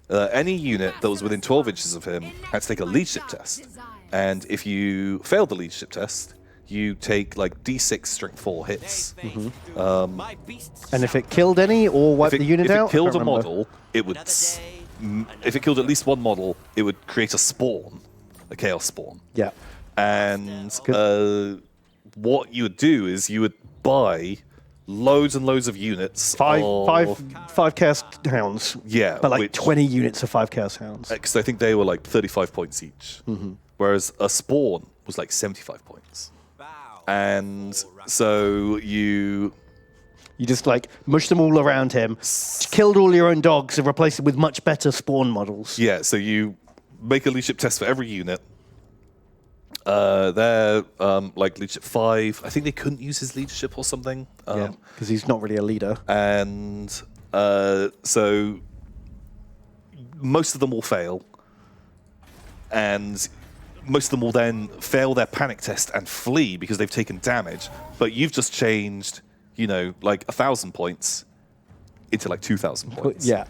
[SPEAKER 1] Any unit that was within 12 inches of him had to take a leadership test. And if you failed the leadership test, you take like D6 strength 4 hits.
[SPEAKER 2] And if it killed any or wiped the unit out?
[SPEAKER 1] If it killed
[SPEAKER 2] Can't
[SPEAKER 1] a
[SPEAKER 2] remember.
[SPEAKER 1] model, it would... If it killed at least one model, it would create a spawn. A chaos spawn.
[SPEAKER 2] Yeah.
[SPEAKER 1] And what you would do is you would buy loads and loads of units.
[SPEAKER 2] Five Chaos Hounds.
[SPEAKER 1] Yeah.
[SPEAKER 2] But like 20 units of 5 Chaos Hounds.
[SPEAKER 1] Because I think they were like 35 points each. Whereas a spawn was like 75 points. And so you
[SPEAKER 2] just like mushed them all around him, killed all your own dogs and replaced them with much better spawn models.
[SPEAKER 1] Yeah, so you make a leadership test for every unit. They're like leadership 5. I think they couldn't use his leadership or something.
[SPEAKER 2] Yeah, because he's not really a leader.
[SPEAKER 1] And so most of them will fail. And most of them will then fail their panic test and flee because they've taken damage. But you've just changed, you know, like 1,000 points into like 2,000 points.
[SPEAKER 2] Yeah.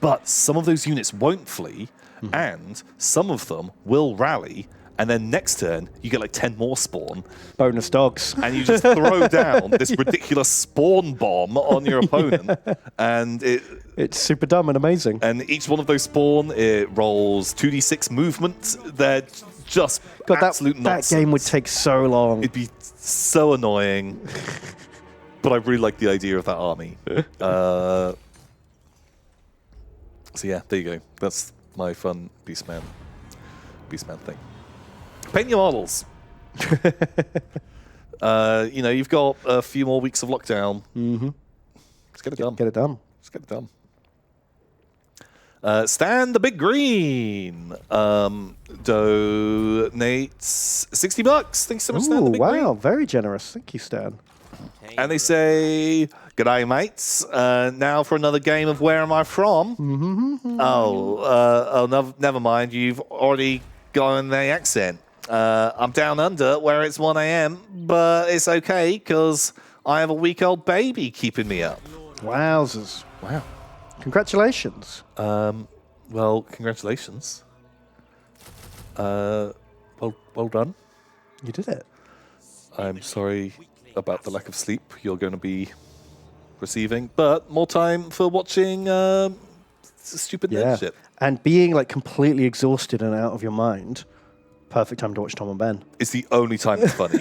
[SPEAKER 1] But some of those units won't flee, and some of them will rally. And then next turn, you get like 10 more spawn.
[SPEAKER 2] Bonus dogs.
[SPEAKER 1] And you just throw down this ridiculous spawn bomb on your opponent. And
[SPEAKER 2] it's super dumb and amazing.
[SPEAKER 1] And each one of those spawn, it rolls 2d6 movement. They're just absolute nonsense.
[SPEAKER 2] That game would take so long.
[SPEAKER 1] It'd be so annoying. But I really like the idea of that army. So yeah, there you go. That's my fun Beastman thing. Paint your models. You know, you've got a few more weeks of lockdown. Let's get it done.
[SPEAKER 2] Get it done.
[SPEAKER 1] Let's get it done. Stan the Big Green donates $60. Thanks so much, Stan the Big Green.
[SPEAKER 2] Wow, very generous. Thank you, Stan.
[SPEAKER 1] And they say, "G'day, mates. Now for another game of Where Am I From?" Never mind. You've already gone the accent. I'm down under where it's 1 a.m., but it's okay because I have a week-old baby keeping me up.
[SPEAKER 2] Wowzers.
[SPEAKER 1] Wow.
[SPEAKER 2] Congratulations.
[SPEAKER 1] Well, congratulations. Well done.
[SPEAKER 2] You did it.
[SPEAKER 1] I'm sorry about the lack of sleep you're going to be receiving, but more time for watching stupid nerd shit.
[SPEAKER 2] And being like completely exhausted and out of your mind. Perfect time to watch Tom and Ben.
[SPEAKER 1] It's the only time it's funny.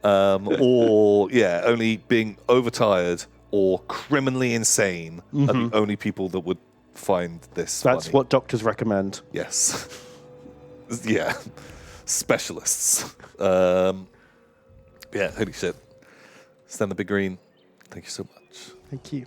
[SPEAKER 1] Only being overtired or criminally insane are the only people that would find this
[SPEAKER 2] That's
[SPEAKER 1] funny.
[SPEAKER 2] what doctors recommend.
[SPEAKER 1] Yes. Yeah. Specialists. Yeah, holy shit. Stan the Big Green, thank you so much.
[SPEAKER 2] Thank you.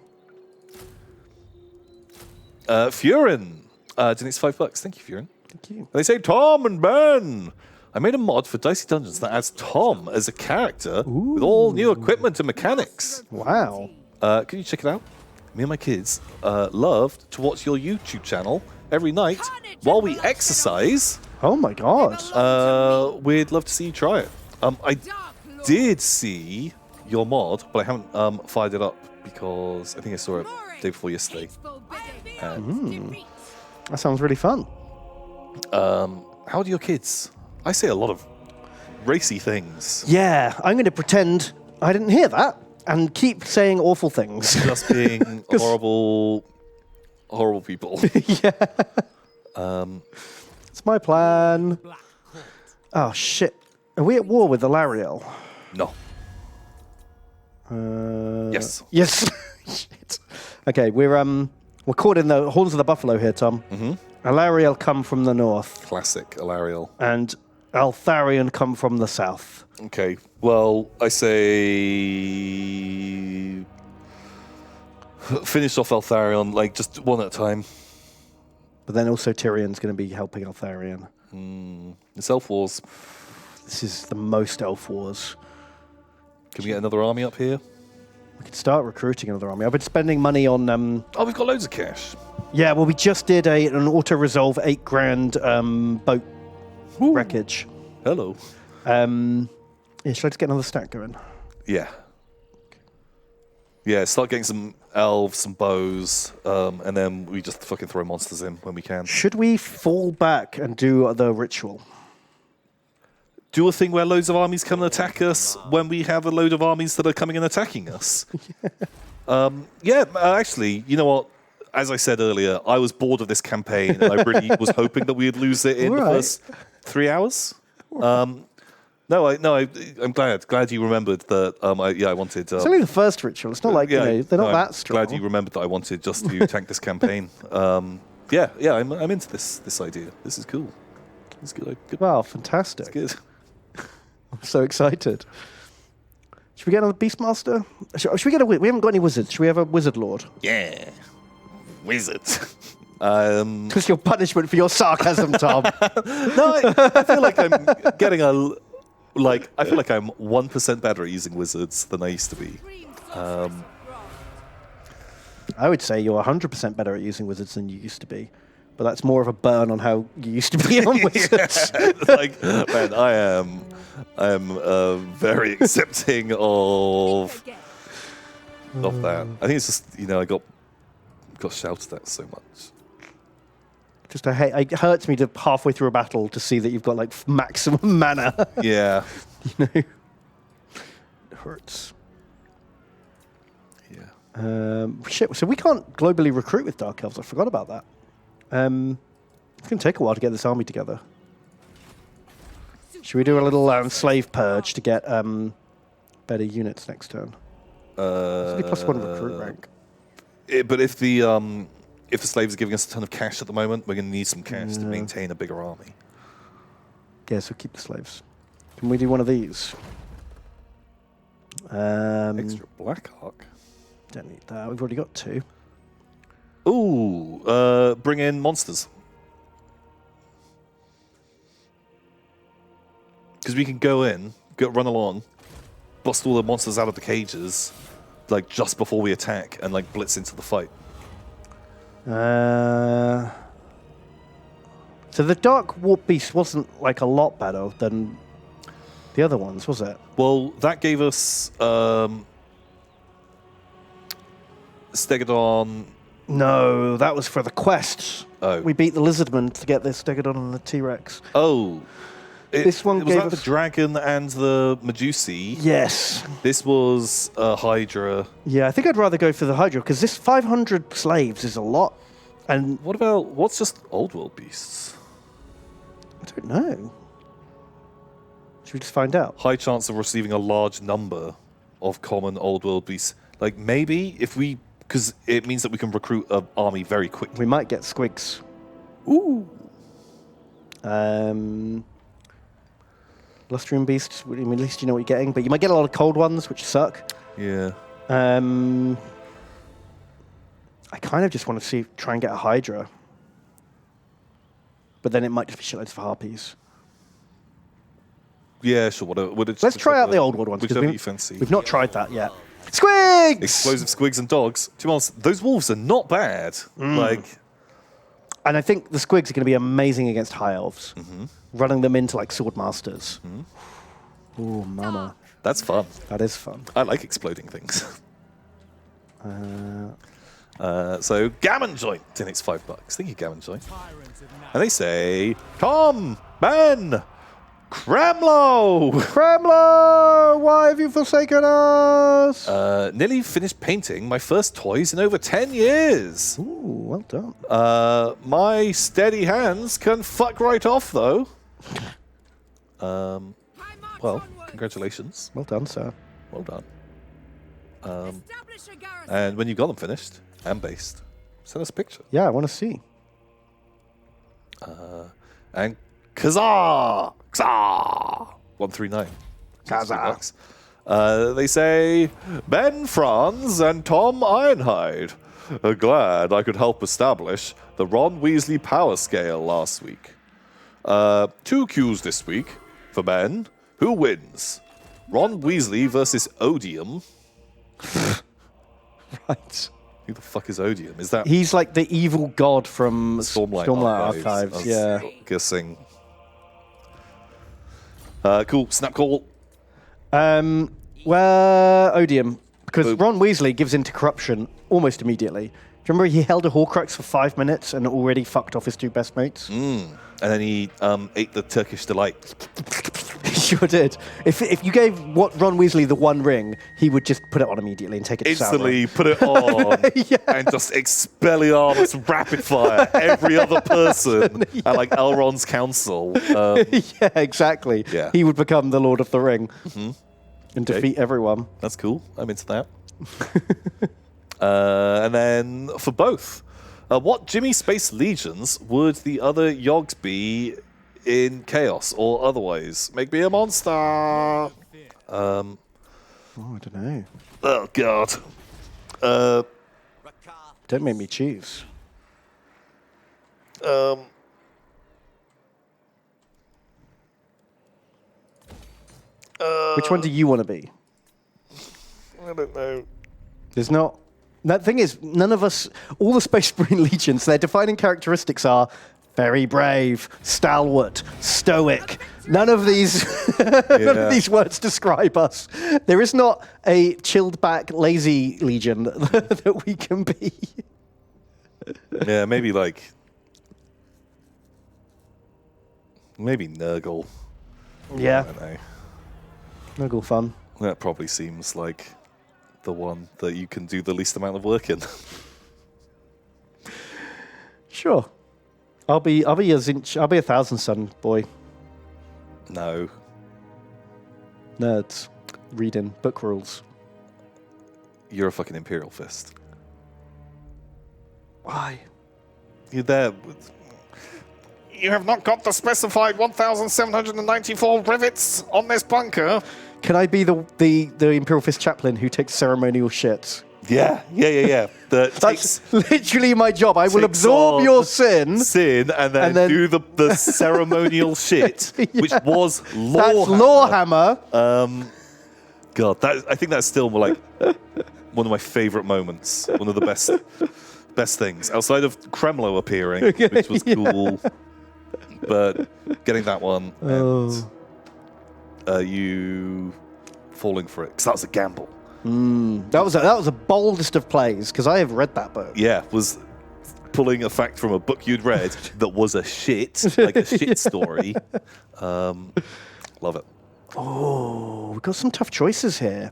[SPEAKER 1] Furin donates $5. Thank you, Furin.
[SPEAKER 2] Thank you.
[SPEAKER 1] They say, Tom and Ben, I made a mod for Dicey Dungeons that adds Tom as a character with all new equipment and mechanics.
[SPEAKER 2] Wow.
[SPEAKER 1] Can you check it out? Me and my kids loved to watch your YouTube channel every night while we exercise.
[SPEAKER 2] Oh my god.
[SPEAKER 1] We'd love to see you try it. I did see your mod, but I haven't fired it up because I think I saw it the day before yesterday.
[SPEAKER 2] That sounds really fun.
[SPEAKER 1] How old are your kids? I say a lot of racy things.
[SPEAKER 2] Yeah, I'm going to pretend I didn't hear that and keep saying awful things.
[SPEAKER 1] Just being horrible people.
[SPEAKER 2] Yeah. It's my plan. Oh, shit. Are we at war with Alariel?
[SPEAKER 1] No. Yes.
[SPEAKER 2] Yes. Shit. Okay, we're caught in the horns of the buffalo here, Tom. Alariel come from the north.
[SPEAKER 1] Classic Alariel.
[SPEAKER 2] And Altharion come from the south.
[SPEAKER 1] Okay. Well, I say finish off Altharion, like just one at a time.
[SPEAKER 2] But then also Tyrion's going to be helping Altharion.
[SPEAKER 1] It's Elf Wars.
[SPEAKER 2] This is the most Elf Wars.
[SPEAKER 1] Can we get another army up here?
[SPEAKER 2] We could start recruiting another army. I've been spending money on.
[SPEAKER 1] Oh, we've got loads of cash.
[SPEAKER 2] Yeah, well, we just did an auto resolve 8 grand boat wreckage.
[SPEAKER 1] Hello.
[SPEAKER 2] Yeah, should I just get another stack going?
[SPEAKER 1] Yeah. Yeah, start getting some elves, some bows, and then we just fucking throw monsters in when we can.
[SPEAKER 2] Should we fall back and do the ritual?
[SPEAKER 1] Do a thing where loads of armies come and attack us when we have a load of armies that are coming and attacking us. Actually, you know what? As I said earlier, I was bored of this campaign, and I really was hoping that we'd lose it in the first 3 hours. I'm glad you remembered that. I wanted.
[SPEAKER 2] It's only the first ritual. It's not like they're not that strong.
[SPEAKER 1] Glad you remembered that I wanted just to tank this campaign. I'm into this idea. This is cool. It's good.
[SPEAKER 2] Wow, fantastic!
[SPEAKER 1] It's good.
[SPEAKER 2] I'm so excited. Should we get another Beastmaster? Should we get we haven't got any wizards. Should we have a wizard lord?
[SPEAKER 1] Yeah, wizard.
[SPEAKER 2] Because your punishment for your sarcasm, Tom.
[SPEAKER 1] No, I feel like I'm getting I feel like I'm 1% better at using wizards than I used to be.
[SPEAKER 2] I would say you're 100% better at using wizards than you used to be. But that's more of a burn on how you used to be on wizards.
[SPEAKER 1] Man, I am very accepting of that. I think it's just I got shouted at so much.
[SPEAKER 2] Just it hurts me to halfway through a battle to see that you've got like maximum mana.
[SPEAKER 1] Yeah.
[SPEAKER 2] It hurts.
[SPEAKER 1] Yeah.
[SPEAKER 2] Shit. So we can't globally recruit with Dark Elves. I forgot about that. It's going to take a while to get this army together. Should we do a little slave purge to get better units next turn? It's only +1 recruit rank.
[SPEAKER 1] But if the slaves are giving us a ton of cash at the moment, we're going to need some cash to maintain a bigger army.
[SPEAKER 2] Yeah, so keep the slaves. Can we do one of these?
[SPEAKER 1] Extra Black Arc.
[SPEAKER 2] Don't need that. We've already got 2.
[SPEAKER 1] Ooh, bring in monsters. Because we can go in, run along, bust all the monsters out of the cages, like just before we attack, and like blitz into the fight.
[SPEAKER 2] So the Dark Warp Beast wasn't like a lot better than the other ones, was it?
[SPEAKER 1] Well, that gave us Stegodon.
[SPEAKER 2] No, that was for the quests.
[SPEAKER 1] Oh.
[SPEAKER 2] We beat the Lizardman to get the Stegodon and the T-Rex.
[SPEAKER 1] Oh.
[SPEAKER 2] This one
[SPEAKER 1] was
[SPEAKER 2] gave
[SPEAKER 1] that
[SPEAKER 2] us...
[SPEAKER 1] the dragon and the Medusi.
[SPEAKER 2] Yes.
[SPEAKER 1] This was Hydra.
[SPEAKER 2] Yeah, I think I'd rather go for the Hydra, because this 500 slaves is a lot. And
[SPEAKER 1] what's just old world beasts?
[SPEAKER 2] I don't know. Should we just find out?
[SPEAKER 1] High chance of receiving a large number of common old world beasts. Like maybe if we, because it means that we can recruit an army very quickly.
[SPEAKER 2] We might get squigs.
[SPEAKER 1] Ooh.
[SPEAKER 2] Lustrium Beast, I mean, at least you know what you're getting, but you might get a lot of cold ones, which suck.
[SPEAKER 1] Yeah.
[SPEAKER 2] I kind of just want to try and get a Hydra. But then it might just be shitloads of Harpies.
[SPEAKER 1] Yeah, sure.
[SPEAKER 2] Let's try out the old world ones.
[SPEAKER 1] Whichever you fancy.
[SPEAKER 2] We've not tried that yet. Squigs!
[SPEAKER 1] Explosive squigs and dogs. To be honest, those wolves are not bad. And
[SPEAKER 2] I think the squigs are going to be amazing against high elves. Running them into like sword masters. Oh, mama.
[SPEAKER 1] That's fun.
[SPEAKER 2] That is fun.
[SPEAKER 1] I like exploding things. So Gammon Joint, and it's $5. Thank you, Gammon Joint. And they say, Tom, Ben, Cramlow!
[SPEAKER 2] Kremlo, why have you forsaken us?
[SPEAKER 1] Nearly finished painting my first toys in over 10 years.
[SPEAKER 2] Ooh, well done.
[SPEAKER 1] My steady hands can fuck right off, though. Well, congratulations.
[SPEAKER 2] Well done, sir.
[SPEAKER 1] Well done. And when you got them finished and based, send us a picture.
[SPEAKER 2] Yeah, I want to see.
[SPEAKER 1] And Kazaa! 139.
[SPEAKER 2] Kazaa.
[SPEAKER 1] They say, Ben Franz and Tom Ironhide. Glad I could help establish the Ron Weasley power scale last week. 2 Qs this week for Ben. Who wins? Ron Weasley versus Odium.
[SPEAKER 2] Right.
[SPEAKER 1] Who the fuck is Odium? Is that
[SPEAKER 2] He's like the evil god from
[SPEAKER 1] Stormlight
[SPEAKER 2] Archives.
[SPEAKER 1] I was
[SPEAKER 2] Yeah.
[SPEAKER 1] guessing. Cool. Snap call.
[SPEAKER 2] Well, Odium. Because
[SPEAKER 1] Boop.
[SPEAKER 2] Ron Weasley gives into corruption almost immediately. Do you remember he held a Horcrux for 5 minutes and already fucked off his 2 best mates?
[SPEAKER 1] And then he ate the Turkish delight.
[SPEAKER 2] He sure did. If you gave Ron Weasley the One Ring, he would just put it on immediately and take it to
[SPEAKER 1] Instantly put it on and just Expelliarmus rapid fire every other person at like Elrond's council.
[SPEAKER 2] Yeah, exactly.
[SPEAKER 1] Yeah.
[SPEAKER 2] He would become the Lord of the Ring and defeat everyone.
[SPEAKER 1] That's cool. I'm into that. And then for both, what Jimmy Space Legions would the other Yogs be in Chaos or otherwise? Make me a monster.
[SPEAKER 2] Oh, I don't know.
[SPEAKER 1] Oh God.
[SPEAKER 2] Don't make me choose. Which one do you want to be?
[SPEAKER 1] I don't know.
[SPEAKER 2] There's not. That thing is, none of us, all the Space Marine Legions, their defining characteristics are very brave, stalwart, stoic. None of these, none of these words describe us. There is not a chilled back, lazy Legion that we can be.
[SPEAKER 1] Yeah, maybe like. Maybe Nurgle.
[SPEAKER 2] Yeah,
[SPEAKER 1] I don't know.
[SPEAKER 2] Nurgle fun.
[SPEAKER 1] That probably seems like the one that you can do the least amount of work in.
[SPEAKER 2] Sure. I'll be a 1,000 Sun boy.
[SPEAKER 1] No.
[SPEAKER 2] Nerds. Reading book rules.
[SPEAKER 1] You're a fucking Imperial Fist.
[SPEAKER 2] Why?
[SPEAKER 1] You're there with... You have not got the specified 1,794 rivets on this bunker.
[SPEAKER 2] Can I be the Imperial Fist chaplain who takes ceremonial shit?
[SPEAKER 1] Yeah.
[SPEAKER 2] That's literally my job. I will
[SPEAKER 1] takes
[SPEAKER 2] absorb
[SPEAKER 1] on
[SPEAKER 2] your sin.
[SPEAKER 1] And then do the ceremonial shit, which was Lawhammer.
[SPEAKER 2] That's Lawhammer.
[SPEAKER 1] God, I think that's still like one of my favourite moments. One of the best things outside of Kremlo appearing, which was cool. But getting that one and you falling for it, because that was a gamble.
[SPEAKER 2] That was a boldest of plays, because I have read that book.
[SPEAKER 1] Yeah, was pulling a fact from a book you'd read that was a shit, like a shit story. Love it.
[SPEAKER 2] Oh, we've got some tough choices here.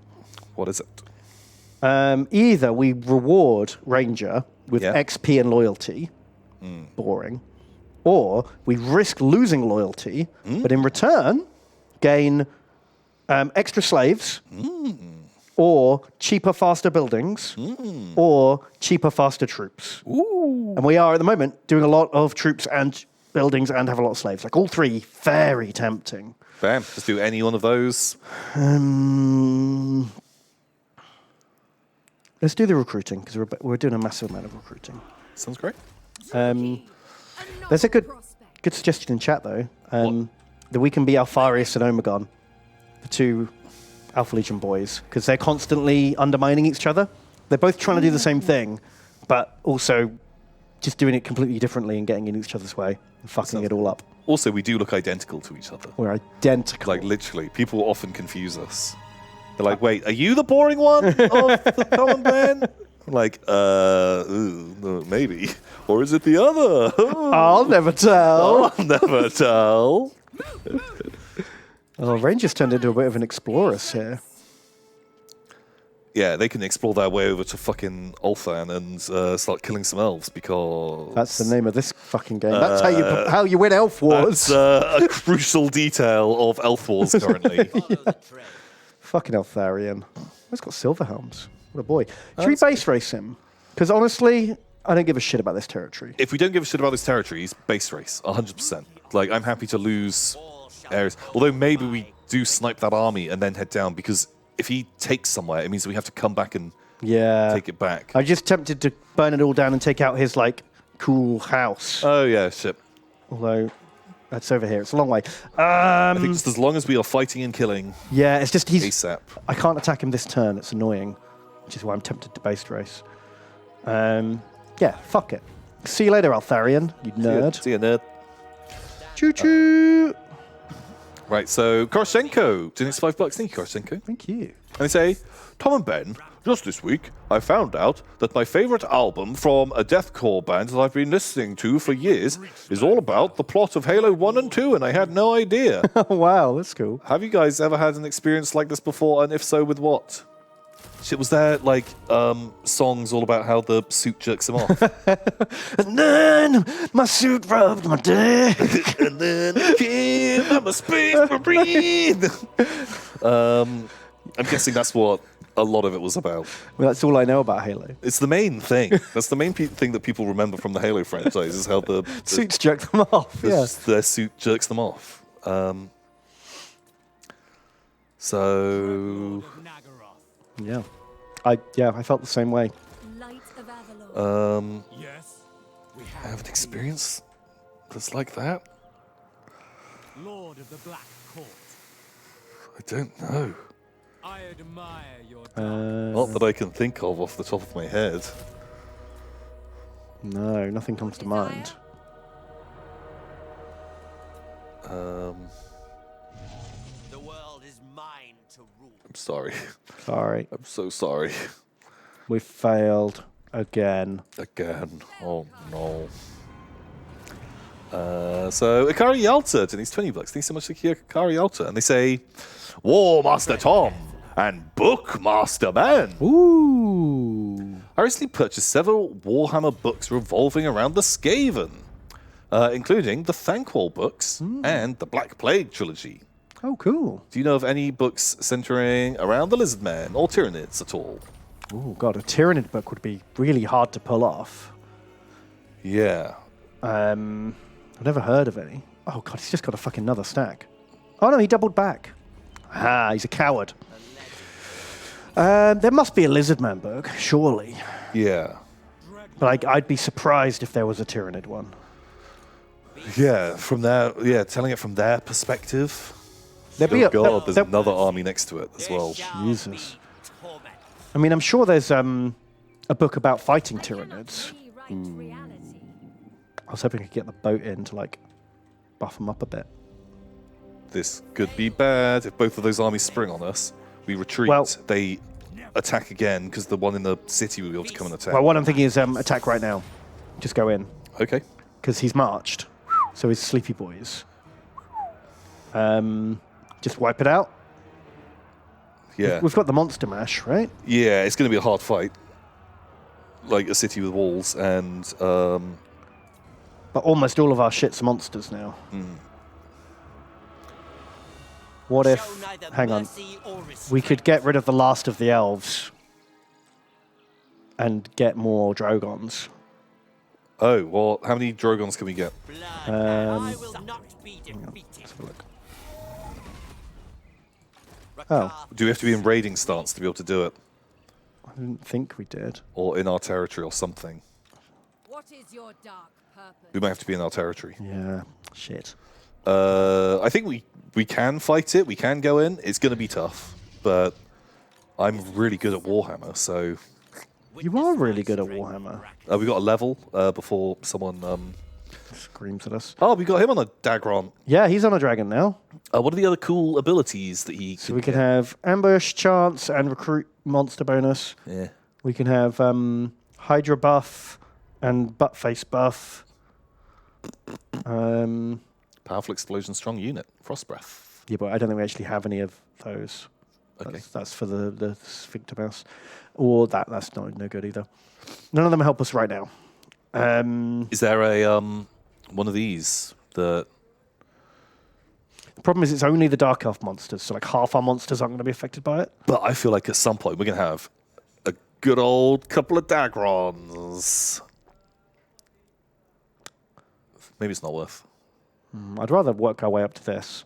[SPEAKER 1] What is it?
[SPEAKER 2] Either we reward Ranger with
[SPEAKER 1] Yeah.
[SPEAKER 2] XP and loyalty, boring, or we risk losing loyalty, but in return gain extra slaves, or cheaper, faster buildings, or cheaper, faster troops.
[SPEAKER 1] Ooh.
[SPEAKER 2] And we are at the moment doing a lot of troops and buildings and have a lot of slaves. Like all three, very tempting.
[SPEAKER 1] Bam. Just do any one of those.
[SPEAKER 2] Let's do the recruiting, because we're doing a massive amount of recruiting.
[SPEAKER 1] Sounds great.
[SPEAKER 2] There's a good suggestion in chat, though, that we can be Alfarius and Omegon, the two Alpha Legion boys, because they're constantly undermining each other. They're both trying to do the same thing, but also just doing it completely differently and getting in each other's way and fucking it all up.
[SPEAKER 1] Also, we do look identical to each other.
[SPEAKER 2] We're identical.
[SPEAKER 1] Like, literally. People often confuse us. They're like, wait, are you the boring one of the common man? I'm like, no, maybe. Or is it the other?
[SPEAKER 2] I'll never tell.
[SPEAKER 1] I'll never tell.
[SPEAKER 2] Oh, Rangers turned into a bit of an explorers here.
[SPEAKER 1] Yeah, they can explore their way over to fucking Ulthan and start killing some elves because...
[SPEAKER 2] That's the name of this fucking game. That's how you win Elf Wars.
[SPEAKER 1] That's a crucial detail of Elf Wars currently.
[SPEAKER 2] Fucking Eltharion. He's got silver helms. What a boy. Should we base race him? Because honestly, I don't give a shit about this territory.
[SPEAKER 1] If we don't give a shit about this territory, it's base race, 100%. Like, I'm happy to lose areas. Although maybe we do snipe that army and then head down, because if he takes somewhere, it means we have to come back and take it back.
[SPEAKER 2] I'm just tempted to burn it all down and take out his, like, cool house.
[SPEAKER 1] Oh, yeah, shit.
[SPEAKER 2] Although, that's over here. It's a long way.
[SPEAKER 1] I think just as long as we are fighting and killing
[SPEAKER 2] Yeah, it's just
[SPEAKER 1] ASAP.
[SPEAKER 2] I can't attack him this turn. It's annoying. which is why I'm tempted to base race. Yeah, fuck it. See you later, Altharian, you nerd.
[SPEAKER 1] See ya, nerd.
[SPEAKER 2] Choo-choo!
[SPEAKER 1] Right, so Koroshenko, doing $5. Thank you, Koroshenko.
[SPEAKER 2] Thank you.
[SPEAKER 1] And they say, Tom and Ben, just this week, I found out that my favorite album from a deathcore band that I've been listening to for years is all about the plot of Halo 1 and 2, and I had no idea.
[SPEAKER 2] Oh, wow, that's cool.
[SPEAKER 1] Have you guys ever had an experience like this before, and if so, with what? Shit, was there, like, songs all about how the suit jerks him off?
[SPEAKER 2] And then my suit rubbed my dick.
[SPEAKER 1] And then I came, I'm a space marine. I'm guessing that's what a lot of it was about.
[SPEAKER 2] Well, that's all I know about Halo.
[SPEAKER 1] It's the main thing. That's the main thing that people remember from the Halo franchise is how the
[SPEAKER 2] Suits jerk them off. Yeah.
[SPEAKER 1] their suit jerks them off. So
[SPEAKER 2] Yeah. I felt the same way.
[SPEAKER 6] Light of Avalon.
[SPEAKER 3] Yes, we
[SPEAKER 1] I have an experience that's like that.
[SPEAKER 3] Lord of the Black Court.
[SPEAKER 1] I don't know.
[SPEAKER 3] I admire your
[SPEAKER 1] Not that I can think of off the top of my head.
[SPEAKER 2] No, nothing comes to mind.
[SPEAKER 5] The world is mine to rule.
[SPEAKER 1] I'm sorry.
[SPEAKER 2] Sorry.
[SPEAKER 1] I'm so sorry.
[SPEAKER 2] We failed again.
[SPEAKER 1] Again. Oh no. So Ikari Yalta, and he's $20. Thanks so much to Ikari Yalta. And they say, War Master Tom and Bookmaster Man.
[SPEAKER 2] Ooh.
[SPEAKER 1] I recently purchased several Warhammer books revolving around the Skaven, including the Thankwall books and the Black Plague trilogy.
[SPEAKER 2] Oh, cool.
[SPEAKER 1] Do you know of any books centering around the Lizardmen or Tyranids at all?
[SPEAKER 2] Oh, God, a Tyranid book would be really hard to pull off.
[SPEAKER 1] Yeah.
[SPEAKER 2] I've never heard of any. Oh, God, he's just got a fucking another stack. Oh, no, he doubled back. Ah, he's a coward. There must be a Lizardman book, surely.
[SPEAKER 1] Yeah.
[SPEAKER 2] But I'd be surprised if there was a Tyranid one.
[SPEAKER 1] Yeah, from their telling it from their perspective.
[SPEAKER 2] There'd be
[SPEAKER 1] Oh God, there's
[SPEAKER 2] there-
[SPEAKER 1] another army next to it as well.
[SPEAKER 2] Jesus. I mean, I'm sure there's a book about fighting Tyranids.
[SPEAKER 6] Rewrite reality.
[SPEAKER 2] I was hoping I could get the boat in to, like, buff them up a bit.
[SPEAKER 1] This could be bad if both of those armies spring on us. We retreat.
[SPEAKER 2] Well-
[SPEAKER 1] They attack again because the one in the city will be able to come and attack.
[SPEAKER 2] Well, what I'm thinking is attack right now. Just go in.
[SPEAKER 1] Okay.
[SPEAKER 2] Because he's marched. So he's sleepy boys. Just wipe it out.
[SPEAKER 1] Yeah.
[SPEAKER 2] We've got the monster mash, right?
[SPEAKER 1] Yeah, it's going to be a hard fight. Like a city with walls and
[SPEAKER 2] But almost all of our shit's monsters now. What
[SPEAKER 5] Show
[SPEAKER 2] if...
[SPEAKER 5] neither
[SPEAKER 2] Hang on.
[SPEAKER 5] mercy or restraint.
[SPEAKER 2] We could get rid of the last of the elves and get more Drogons.
[SPEAKER 1] oh, well, how many Drogons can we get?
[SPEAKER 5] Blood, I will not be defeated.
[SPEAKER 2] Let's have a look.
[SPEAKER 5] Rakar,
[SPEAKER 1] Do we have to be in raiding stance to be able to do it?
[SPEAKER 2] I didn't think we did.
[SPEAKER 1] Or in our territory or something?
[SPEAKER 6] What is your dark purpose?
[SPEAKER 1] We might have to be in our territory.
[SPEAKER 2] Yeah, shit.
[SPEAKER 1] I think we can fight it. We can go in. It's going to be tough, but I'm really good at Warhammer, so
[SPEAKER 2] You are really good at Warhammer.
[SPEAKER 1] we got a level before someone.
[SPEAKER 2] Screams at us.
[SPEAKER 1] Oh, we got him on a Dagron.
[SPEAKER 2] Yeah, he's on a dragon now.
[SPEAKER 1] What are the other cool abilities that he?
[SPEAKER 2] So we can have ambush, chance, and recruit monster bonus.
[SPEAKER 1] Yeah.
[SPEAKER 2] We can have Hydra buff and butt face buff.
[SPEAKER 1] Powerful explosion, strong unit, frost breath.
[SPEAKER 2] Yeah, but I don't think we actually have any of those.
[SPEAKER 1] Okay.
[SPEAKER 2] That's for the sphincter mouse. Or that's no good either. None of them help us right now.
[SPEAKER 1] Is there a one of these that?
[SPEAKER 2] The problem is it's only the Dark Elf monsters, so like half our monsters aren't going to be affected by it.
[SPEAKER 1] But I feel like at some point we're gonna have a good old couple of Dagrons. Maybe it's not worth.
[SPEAKER 2] I'd rather work our way up to this,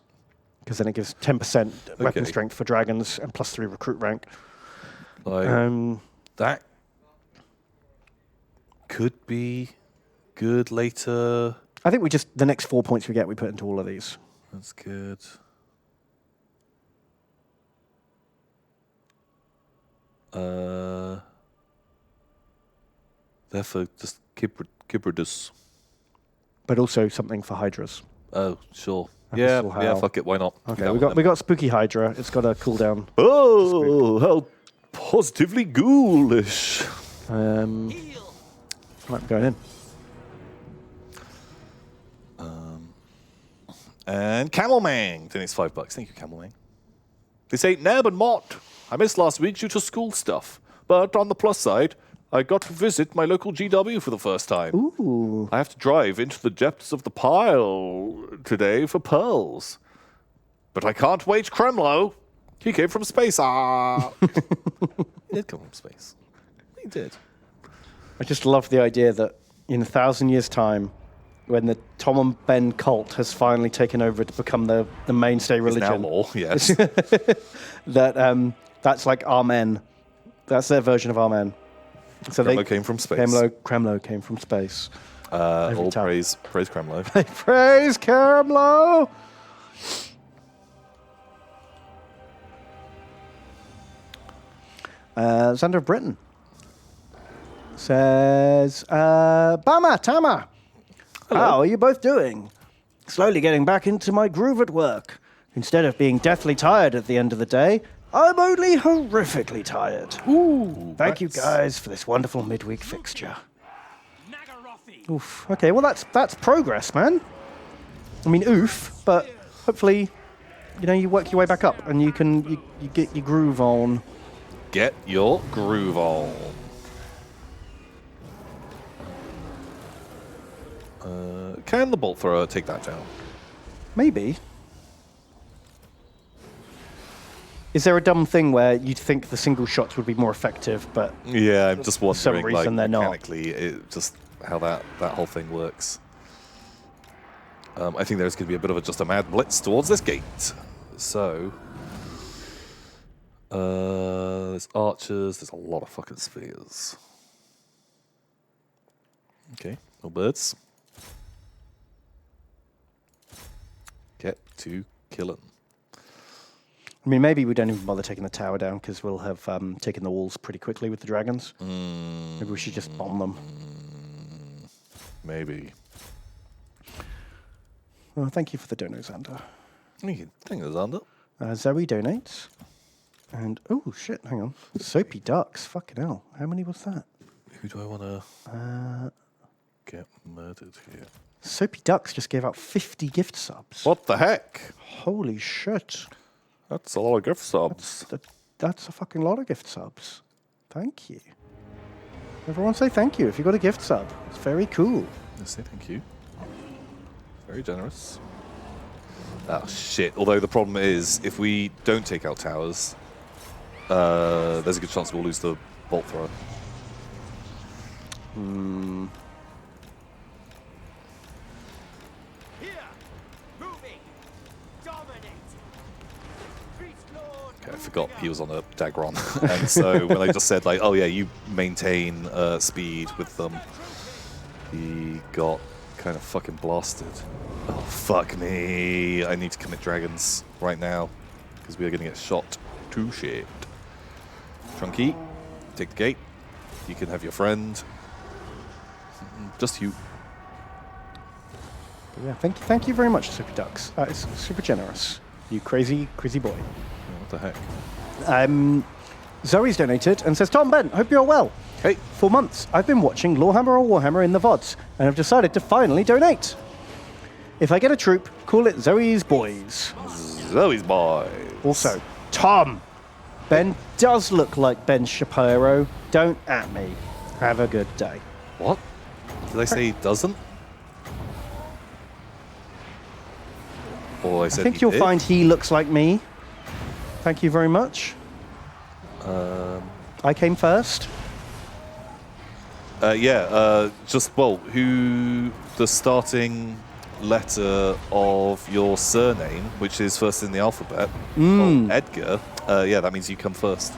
[SPEAKER 2] because then it gives 10% weapon
[SPEAKER 1] Okay.
[SPEAKER 2] strength for dragons and +3 recruit rank.
[SPEAKER 1] Like that could be good later.
[SPEAKER 2] I think the next 4 points we get, we put into all of these.
[SPEAKER 1] That's good. Therefore, just Kybridus.
[SPEAKER 2] But also something for Hydras.
[SPEAKER 1] Oh, sure.
[SPEAKER 2] That's
[SPEAKER 1] Yeah,
[SPEAKER 2] all
[SPEAKER 1] yeah,
[SPEAKER 2] how-
[SPEAKER 1] fuck it, why not? Do
[SPEAKER 2] Okay,
[SPEAKER 1] that
[SPEAKER 2] we
[SPEAKER 1] one then.
[SPEAKER 2] got Spooky Hydra. It's got a cooldown.
[SPEAKER 1] Oh, how positively ghoulish.
[SPEAKER 2] Right, going in.
[SPEAKER 1] And Camelmang donates $5. Thank you, Camelmang. This ain't Neb and Mott. I missed last week due to school stuff. But on the plus side, I got to visit my local GW for the first time.
[SPEAKER 2] Ooh.
[SPEAKER 1] I have to drive into the depths of the pile today for pearls. But I can't wait, Kremlo. He came from space. Ah. He did come from space. He did.
[SPEAKER 2] I just love the idea that in 1,000 years' time, when the Tom and Ben cult has finally taken over to become the mainstay
[SPEAKER 1] It's
[SPEAKER 2] religion,
[SPEAKER 1] now law, yes.
[SPEAKER 2] that that's like Amen. That's their version of Amen. So
[SPEAKER 1] Kremlo came from space.
[SPEAKER 2] Kremlo came from space.
[SPEAKER 1] All
[SPEAKER 2] time.
[SPEAKER 1] praise Kremlo.
[SPEAKER 2] Praise Kremlo! Xander of Britain says, Bama, Tama, how are you both doing? Slowly getting back into my groove at work. Instead of being deathly tired at the end of the day, I'm only horrifically tired.
[SPEAKER 1] Ooh,
[SPEAKER 2] Thank you guys for this wonderful midweek fixture. Oof. Okay, well that's progress, man. I mean, oof, but hopefully, you work your way back up and you get your groove on.
[SPEAKER 1] Get your groove on. Can the bolt thrower take that down?
[SPEAKER 2] Maybe. Is there a dumb thing where you'd think the single shots would be more effective, but
[SPEAKER 1] Yeah, I'm just wondering,
[SPEAKER 2] some reason they're not.
[SPEAKER 1] mechanically, just how that whole thing works. I think there's going to be a bit of just a mad blitz towards this gate. So, there's archers. There's a lot of fucking spears. Okay, no birds. Get to killing.
[SPEAKER 2] I mean, maybe we don't even bother taking the tower down because we'll have taken the walls pretty quickly with the dragons. Maybe we should just bomb them.
[SPEAKER 1] Maybe.
[SPEAKER 2] Well, thank you for the dono, Xander.
[SPEAKER 1] Thank you, Xander.
[SPEAKER 2] Zoe donates. And, oh, shit, hang on. Soapy Ducks, fucking hell. How many was that?
[SPEAKER 1] Who do I want to get murdered here?
[SPEAKER 2] Soapy Ducks just gave out 50 gift subs.
[SPEAKER 1] What the heck?
[SPEAKER 2] Holy shit.
[SPEAKER 1] That's a lot of gift subs.
[SPEAKER 2] That's a fucking lot of gift subs. Thank you. Everyone say thank you if you got a gift sub. It's very cool.
[SPEAKER 1] Let's say thank you. Very generous. Oh, shit. Although the problem is, if we don't take out towers, there's a good chance we'll lose the bolt thrower. Okay, I forgot he was on a Dagron. And so when I just said, like, oh yeah, you maintain speed with them, he got kind of fucking blasted. Oh, fuck me. I need to commit dragons right now because we are going to get shot to shit. Chunky, take the gate. You can have your friend. Just you.
[SPEAKER 2] But yeah, thank you very much, Soapy Ducks. That is super generous. You crazy, crazy boy.
[SPEAKER 1] What the heck?
[SPEAKER 2] Zoe's donated and says, Tom, Ben, hope you're well.
[SPEAKER 1] Hey.
[SPEAKER 2] For months, I've been watching Lawhammer or Warhammer in the VODs, and I've decided to finally donate. If I get a troop, call it Zoe's Boys.
[SPEAKER 1] Zoe's boy.
[SPEAKER 2] Also, Tom, Ben does look like Ben Shapiro. Don't at me. Have a good day.
[SPEAKER 1] What? Did I say he doesn't? Or I said
[SPEAKER 2] I think
[SPEAKER 1] he
[SPEAKER 2] you'll
[SPEAKER 1] did?
[SPEAKER 2] find he looks like me. Thank you very much. I came first.
[SPEAKER 1] Who the starting letter of your surname, which is first in the alphabet, Edgar, that means you come first.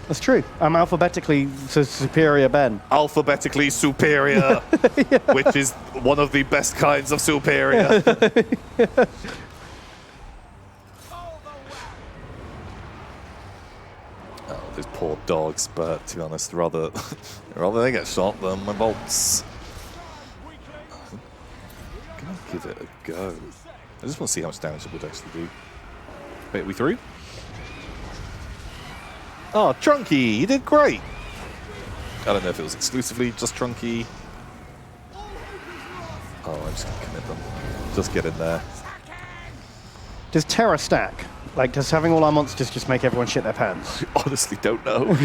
[SPEAKER 2] That's true. I'm alphabetically superior Ben.
[SPEAKER 1] Alphabetically superior, which is one of the best kinds of superior. Oh, Those poor dogs, but to be honest, rather they get shot than my bolts. I'm gonna give it a go. I just want to see how much damage it would actually do. Wait, are we through? Oh, Trunky, you did great. I don't know if it was exclusively just Trunky. Oh, I'm just gonna commit them. Just get in there.
[SPEAKER 2] Does Terra stack? Like, does having all our monsters just make everyone shit their pants?
[SPEAKER 1] Honestly, don't know.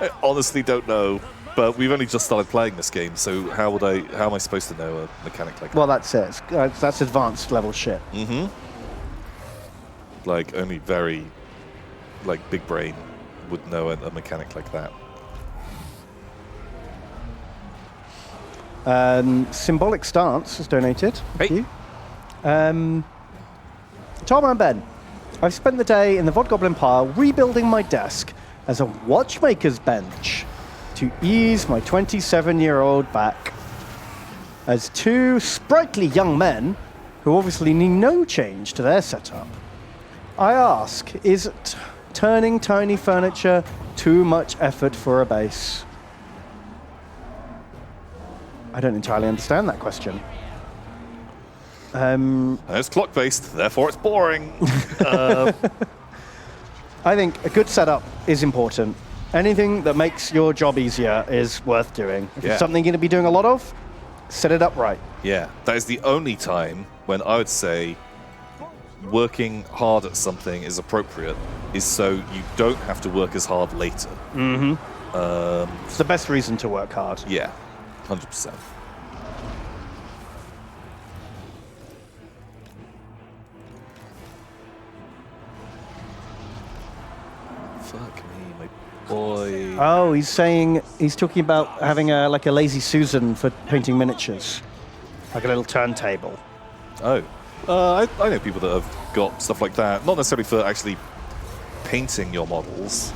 [SPEAKER 1] I honestly don't know. But we've only just started playing this game, so how am I supposed to know a mechanic like that?
[SPEAKER 2] Well, that's it. That's advanced level shit.
[SPEAKER 1] Mm-hmm. Like, only very, like, big brain would know a mechanic like that.
[SPEAKER 2] Symbolic Stance has donated. Thank
[SPEAKER 1] Hey.
[SPEAKER 2] you. Tom and Ben, I've spent the day in the Vodgoblin pile rebuilding my desk as a watchmaker's bench to ease my 27-year-old back. As two sprightly young men, who obviously need no change to their setup, I ask, is turning tiny furniture too much effort for a base? I don't entirely understand that question.
[SPEAKER 1] It's clock-based, therefore it's boring.
[SPEAKER 2] I think a good setup is important. Anything that makes your job easier is worth doing. If
[SPEAKER 1] Yeah.
[SPEAKER 2] it's something you're going to be doing a lot of, set it up right.
[SPEAKER 1] Yeah, that is the only time when I would say working hard at something is appropriate, is so you don't have to work as hard later.
[SPEAKER 2] It's the best reason to work hard.
[SPEAKER 1] Yeah, 100%. Fuck me, my boy.
[SPEAKER 2] Oh, he's talking about having a lazy Susan for painting miniatures, like a little turntable.
[SPEAKER 1] Oh. I know people that have got stuff like that, not necessarily for actually painting your models,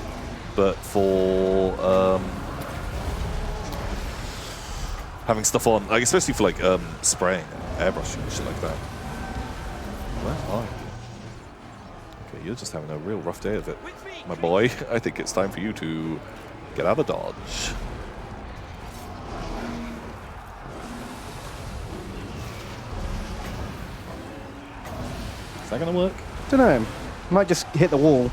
[SPEAKER 1] but for having stuff on, like especially for like spraying and airbrushing and shit like that. Where are you? Okay, you're just having a real rough day of it, my boy. I think it's time for you to get out of Dodge. Is that gonna work?
[SPEAKER 2] Don't know. Might just hit the wall.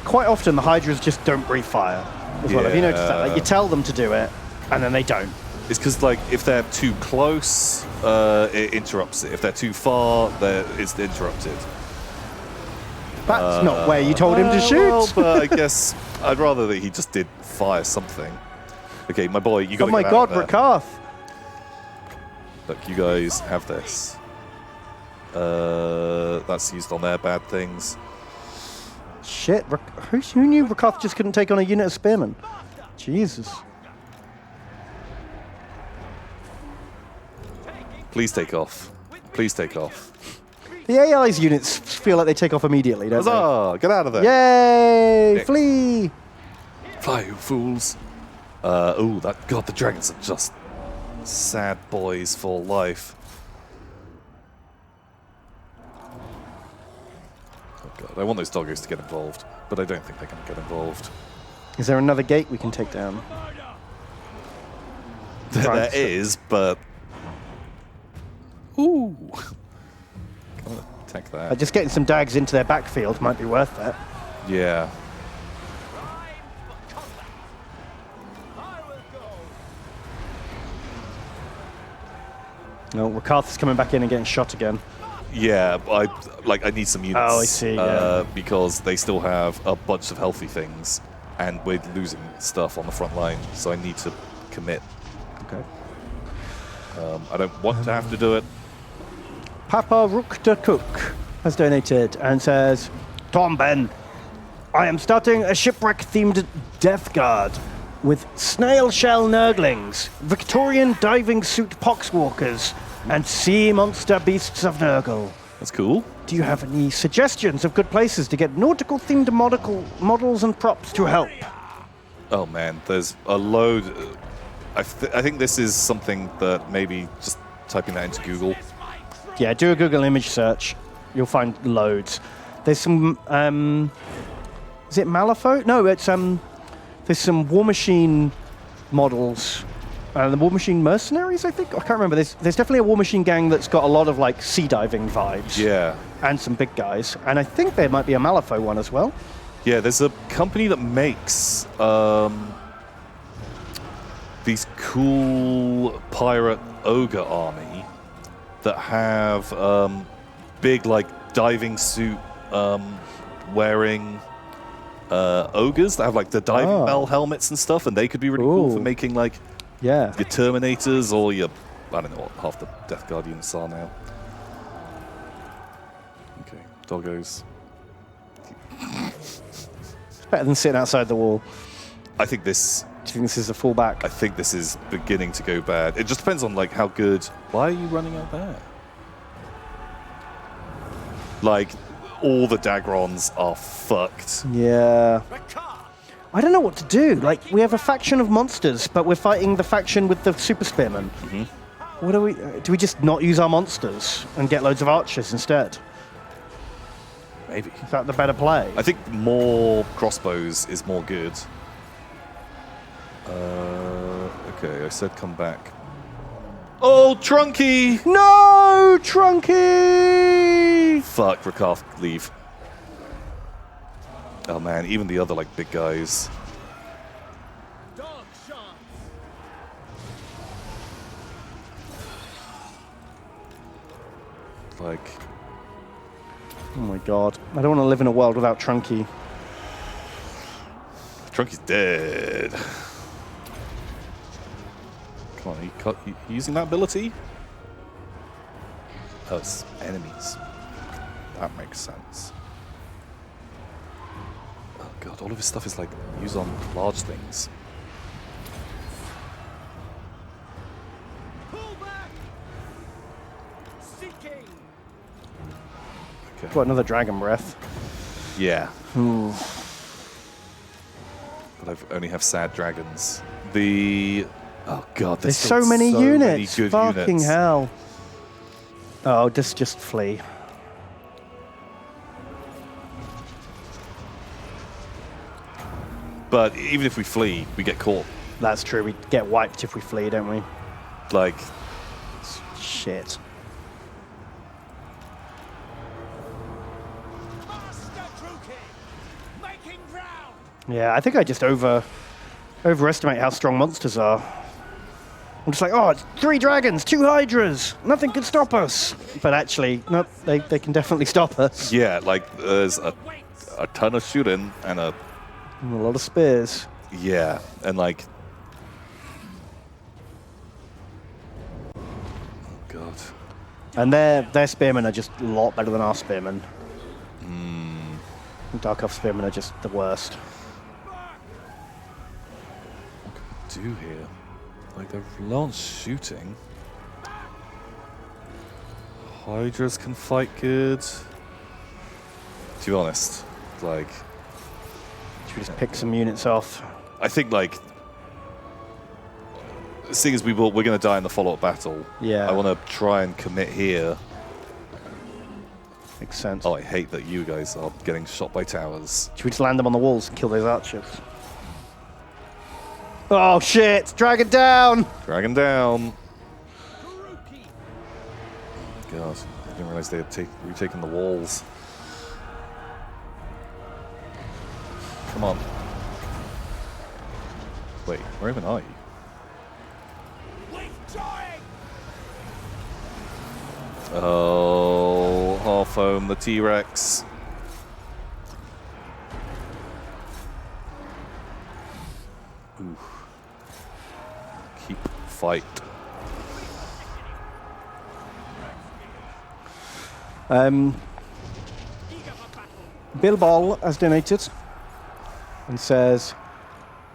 [SPEAKER 2] Quite often the Hydras just don't breathe fire as well. Have you noticed that? Like, you tell them to do it, and then they don't.
[SPEAKER 1] It's because, like, if they're too close, it interrupts it. If they're too far, it's interrupted.
[SPEAKER 2] That's not where you told him to shoot.
[SPEAKER 1] Well, but I guess I'd rather that he just did fire something. Okay, my boy, you got
[SPEAKER 2] Oh
[SPEAKER 1] to
[SPEAKER 2] my
[SPEAKER 1] get
[SPEAKER 2] god,
[SPEAKER 1] out of there.
[SPEAKER 2] Rakarth.
[SPEAKER 1] Look, you guys have this. That's used on their bad things.
[SPEAKER 2] Shit, who knew Rakarth just couldn't take on a unit of spearmen? Jesus.
[SPEAKER 1] Please take off. Please take off.
[SPEAKER 2] The AI's units feel like they take off immediately, don't
[SPEAKER 1] Huzzah! Get out of there.
[SPEAKER 2] they? Yay!
[SPEAKER 1] Dick.
[SPEAKER 2] Flee!
[SPEAKER 1] Fly, you fools. Oh, God, the dragons are just sad boys for life. Oh god, I want those doggos to get involved, but I don't think they're going to get involved.
[SPEAKER 2] Is there another gate we can take down?
[SPEAKER 1] There is, but... Ooh. Come on, attack that.
[SPEAKER 2] Just getting some dags into their backfield might be worth that.
[SPEAKER 1] Yeah.
[SPEAKER 2] No, Rakarth's coming back in and getting shot again.
[SPEAKER 1] Yeah, I need some units.
[SPEAKER 2] Oh, I see, yeah.
[SPEAKER 1] Because they still have a bunch of healthy things, and we're losing stuff on the front line, so I need to commit.
[SPEAKER 2] Okay.
[SPEAKER 1] I don't want to have to do it.
[SPEAKER 2] Papa Rook de Cook has donated and says, Tom Ben, I am starting a shipwreck-themed death guard with snail shell nurglings, Victorian diving suit poxwalkers, and sea monster beasts of Nurgle.
[SPEAKER 1] That's cool.
[SPEAKER 2] Do you have any suggestions of good places to get nautical-themed models and props to help?
[SPEAKER 1] Oh man, there's a load. I think this is something that maybe just typing that into Google.
[SPEAKER 2] Yeah, do a Google image search. You'll find loads. There's some Is it Malifaux? No, it's there's some War Machine models. The War Machine mercenaries, I think. I can't remember. There's definitely a War Machine gang that's got a lot of like sea diving vibes.
[SPEAKER 1] Yeah.
[SPEAKER 2] And some big guys. And I think there might be a Malifaux one as well.
[SPEAKER 1] Yeah, there's a company that makes these cool pirate ogre army that have big like diving suit wearing ogres that have like the diving bell helmets and stuff, and they could be really cool for making like your Terminators or your, I don't know what half the Death Guardians are now. Okay, doggos.
[SPEAKER 2] It's better than sitting outside the wall.
[SPEAKER 1] I think this.
[SPEAKER 2] Do you think this is a fallback?
[SPEAKER 1] I think this is beginning to go bad. It just depends on like how good. Why are you running out there? Like, all the Dagrons are fucked.
[SPEAKER 2] Yeah. I don't know what to do. Like, we have a faction of monsters, but we're fighting the faction with the super spearmen. What do we? Do we just not use our monsters and get loads of archers instead?
[SPEAKER 1] Maybe.
[SPEAKER 2] Is that the better play?
[SPEAKER 1] I think more crossbows is more good. Okay, I said come back. Oh, Trunky!
[SPEAKER 2] No, Trunky!
[SPEAKER 1] Fuck, Rakaf, leave. Oh man, even the other like big guys. Like,
[SPEAKER 2] oh my god, I don't want to live in a world without Trunky.
[SPEAKER 1] Trunky's dead. Come on, you using that ability? Oh, it's enemies. That makes sense. Oh god, all of his stuff is like used on large things. Okay.
[SPEAKER 2] Got another dragon breath.
[SPEAKER 1] Yeah.
[SPEAKER 2] Ooh.
[SPEAKER 1] But I only have sad dragons. Oh god,
[SPEAKER 2] There's
[SPEAKER 1] still
[SPEAKER 2] so many units.
[SPEAKER 1] Good
[SPEAKER 2] Fucking
[SPEAKER 1] units.
[SPEAKER 2] hell. Oh, just flee.
[SPEAKER 1] But even if we flee, we get caught.
[SPEAKER 2] That's true. We get wiped if we flee, don't we?
[SPEAKER 1] Like,
[SPEAKER 2] Shit. Yeah, I think I just overestimate how strong monsters are. I'm just like, oh, it's 3 dragons, 2 hydras, nothing can stop us. But actually, no, they can definitely stop us.
[SPEAKER 1] yeah, like there's a ton of shooting and a
[SPEAKER 2] lot of spears.
[SPEAKER 1] yeah, and like oh god.
[SPEAKER 2] And their spearmen are just a lot better than our spearmen. Dark Elf spearmen are just the worst.
[SPEAKER 1] What can we do here? Like they're launch shooting. Hydras can fight good. To be honest, like
[SPEAKER 2] Should we just pick some units off?
[SPEAKER 1] I think like seeing as we're going to die in the follow-up battle.
[SPEAKER 2] Yeah.
[SPEAKER 1] I want to try and commit here.
[SPEAKER 2] Makes sense.
[SPEAKER 1] Oh, I hate that you guys are getting shot by towers.
[SPEAKER 2] Should we just land them on the walls and kill those archers? Oh shit! Dragon down!
[SPEAKER 1] Dragon down. God, I didn't realize they had retaken the walls. Come on. Wait, where even are you? Oh, Harfoam, the T-Rex. Ooh. Keep fight.
[SPEAKER 2] Bilbol has donated and says,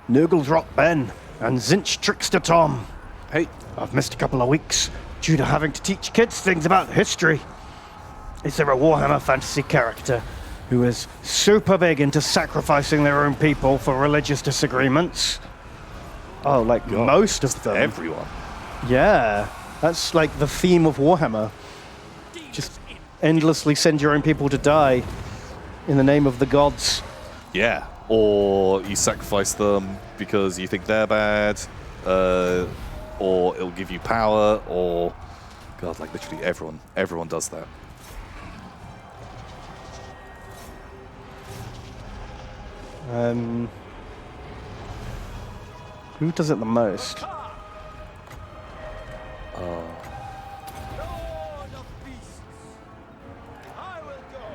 [SPEAKER 2] Nurgle's Rock Ben and Zinch Trickster Tom.
[SPEAKER 1] Hey.
[SPEAKER 2] I've missed a couple of weeks due to having to teach kids things about history. Is there a Warhammer fantasy character who is super big into sacrificing their own people for religious disagreements? Oh, like
[SPEAKER 1] God,
[SPEAKER 2] most of them.
[SPEAKER 1] Everyone.
[SPEAKER 2] Yeah, that's like the theme of Warhammer. Just endlessly send your own people to die in the name of the gods.
[SPEAKER 1] Yeah, or you sacrifice them because you think they're bad, or it'll give you power, or God, like literally everyone does that.
[SPEAKER 2] Who does it the most?
[SPEAKER 7] Lord of beasts, I will go.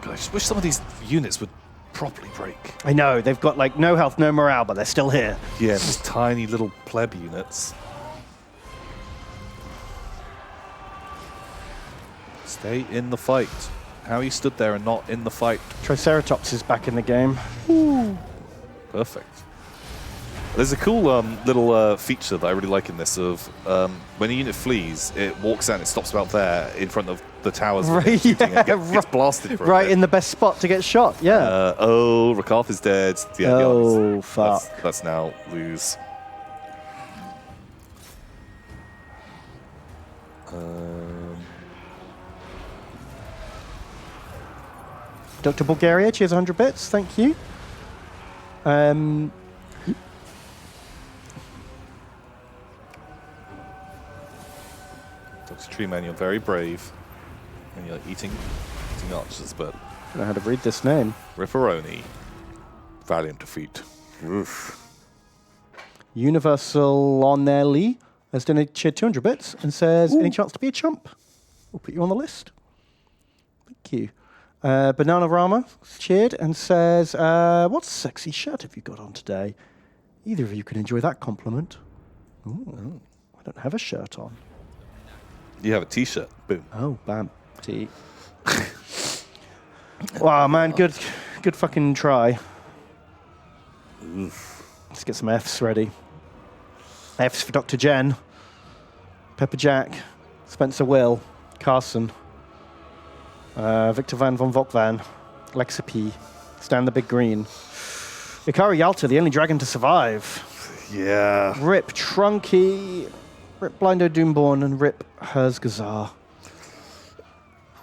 [SPEAKER 1] God, I just wish some of these units would properly break.
[SPEAKER 2] I know, they've got like no health, no morale, but they're still here.
[SPEAKER 1] Yeah, these tiny little pleb units. Stay in the fight. How you stood there and not in the fight.
[SPEAKER 2] Triceratops is back in the game.
[SPEAKER 1] Perfect. There's a cool little feature that I really like in this of when a unit flees, it walks out and it stops about there in front of the towers.
[SPEAKER 2] Right,
[SPEAKER 1] shooting and
[SPEAKER 2] yeah,
[SPEAKER 1] gets blasted for a
[SPEAKER 2] Right
[SPEAKER 1] bit.
[SPEAKER 2] in the best spot to get shot, yeah.
[SPEAKER 1] Oh, Rakarth is dead. Yeah, the
[SPEAKER 2] Oh,
[SPEAKER 1] armies-
[SPEAKER 2] fuck.
[SPEAKER 1] That's now lose.
[SPEAKER 2] Dr. Bulgaria, cheers 100 bits, thank you.
[SPEAKER 1] Dr. Treeman, you're very brave. And you're eating archers, but
[SPEAKER 2] I don't know how to read this name.
[SPEAKER 1] Rifferoni. Valiant defeat. Oof.
[SPEAKER 2] Universal Onelli has donated 200 bits and says, any chance to be a chump? We'll put you on the list. Thank you. Banana Rama cheered and says, what sexy shirt have you got on today? Either of you can enjoy that compliment. Ooh, I don't have a shirt on.
[SPEAKER 1] You have a t-shirt. Boom.
[SPEAKER 2] Oh, bam. Tea. Wow, man, good fucking try. Let's get some Fs ready. Fs for Dr. Jen, Pepper Jack, Spencer Will, Carson, Victor Van von Vokvan, Lexa P, Stan the Big Green, Ikari Yalta, the only dragon to survive.
[SPEAKER 1] Yeah.
[SPEAKER 2] Rip Trunky, Rip Blindo Doomborn, and Rip Herzgazar.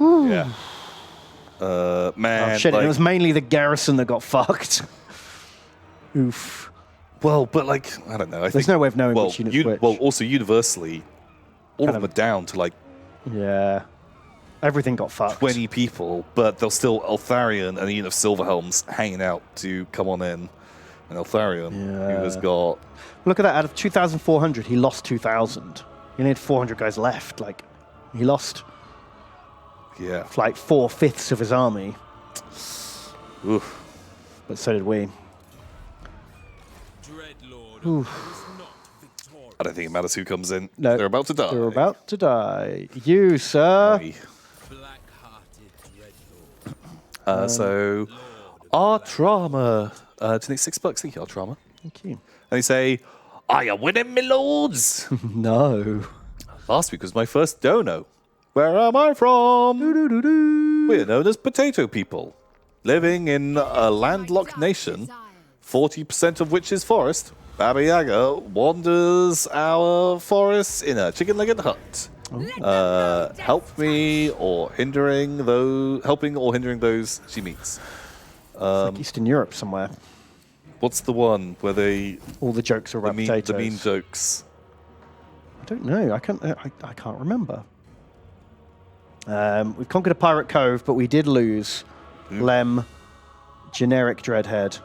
[SPEAKER 1] Yeah. Man.
[SPEAKER 2] Oh, shit,
[SPEAKER 1] like,
[SPEAKER 2] it was mainly the garrison that got fucked. Oof.
[SPEAKER 1] well, but like, I don't know. I
[SPEAKER 2] There's
[SPEAKER 1] think,
[SPEAKER 2] no way of knowing
[SPEAKER 1] well,
[SPEAKER 2] which unit's which.
[SPEAKER 1] well, also universally, all of
[SPEAKER 2] Kind
[SPEAKER 1] them are down to like
[SPEAKER 2] Yeah. Everything got fucked.
[SPEAKER 1] 20 people, but there's still Eltharion and a unit of Silverhelms hanging out to come on in. And Eltharion, who has got...
[SPEAKER 2] Look at that. Out of 2,400, he lost 2,000. He only had 400 guys left. Like, he lost
[SPEAKER 1] Yeah.
[SPEAKER 2] like 4/5 of his army.
[SPEAKER 1] Oof.
[SPEAKER 2] But so did we.
[SPEAKER 7] Dreadlord
[SPEAKER 1] I don't think it matters who comes in.
[SPEAKER 2] No.
[SPEAKER 1] They're about to die.
[SPEAKER 2] They're about to die. You, sir.
[SPEAKER 1] Aye.
[SPEAKER 7] black-hearted dreadlord.
[SPEAKER 1] So, Artrama. Donate $6. Thank you, Artrama.
[SPEAKER 2] Thank you.
[SPEAKER 1] And they say, "Are you winning, my lords?"
[SPEAKER 2] No.
[SPEAKER 1] Last week was my first dono. Where am I from? We're known as potato people, living in a landlocked nation, 40% of which is forest. Baba Yaga wanders our forests in a chicken-legged hut. Helping or hindering those she meets.
[SPEAKER 2] Like Eastern Europe somewhere.
[SPEAKER 1] What's the one where they
[SPEAKER 2] All the jokes are about potatoes.
[SPEAKER 1] the mean jokes?
[SPEAKER 2] I don't know. I can't remember. We've conquered a pirate cove, but we did lose Lem, Generic Dreadhead,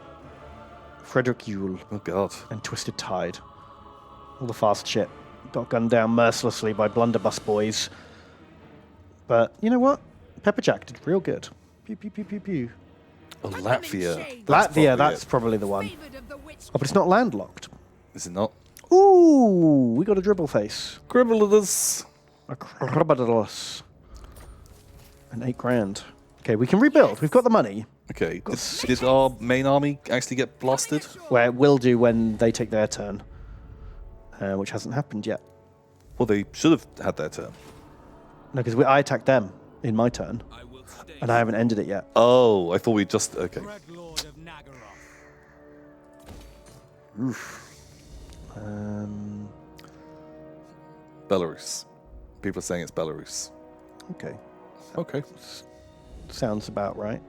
[SPEAKER 2] Frederick Yule,
[SPEAKER 1] Oh God.
[SPEAKER 2] and Twisted Tide. All the fast shit got gunned down mercilessly by blunderbuss boys. But you know what? Pepper Jack did real good. Pew pew pew pew pew.
[SPEAKER 1] Oh, Latvia.
[SPEAKER 2] Latvia,
[SPEAKER 1] probably
[SPEAKER 2] that's
[SPEAKER 1] it.
[SPEAKER 2] probably the one. Oh, but it's not landlocked.
[SPEAKER 1] Is it not?
[SPEAKER 2] Ooh, we got a dribble face.
[SPEAKER 1] Gribblers.
[SPEAKER 2] A Krabadalus. And 8 grand. Okay, we can rebuild. We've got the money.
[SPEAKER 1] Okay. Did our main army actually get blasted?
[SPEAKER 2] Where it will do when they take their turn. Which hasn't happened yet.
[SPEAKER 1] Well, they should have had their turn.
[SPEAKER 2] No, because I attacked them in my turn. And I haven't ended it yet.
[SPEAKER 1] Oh, I thought we just... Okay.
[SPEAKER 7] Dreadlord of Nagaroth.
[SPEAKER 2] Um,
[SPEAKER 1] Belarus. People are saying it's Belarus.
[SPEAKER 2] Okay.
[SPEAKER 1] Okay.
[SPEAKER 2] Sounds about right.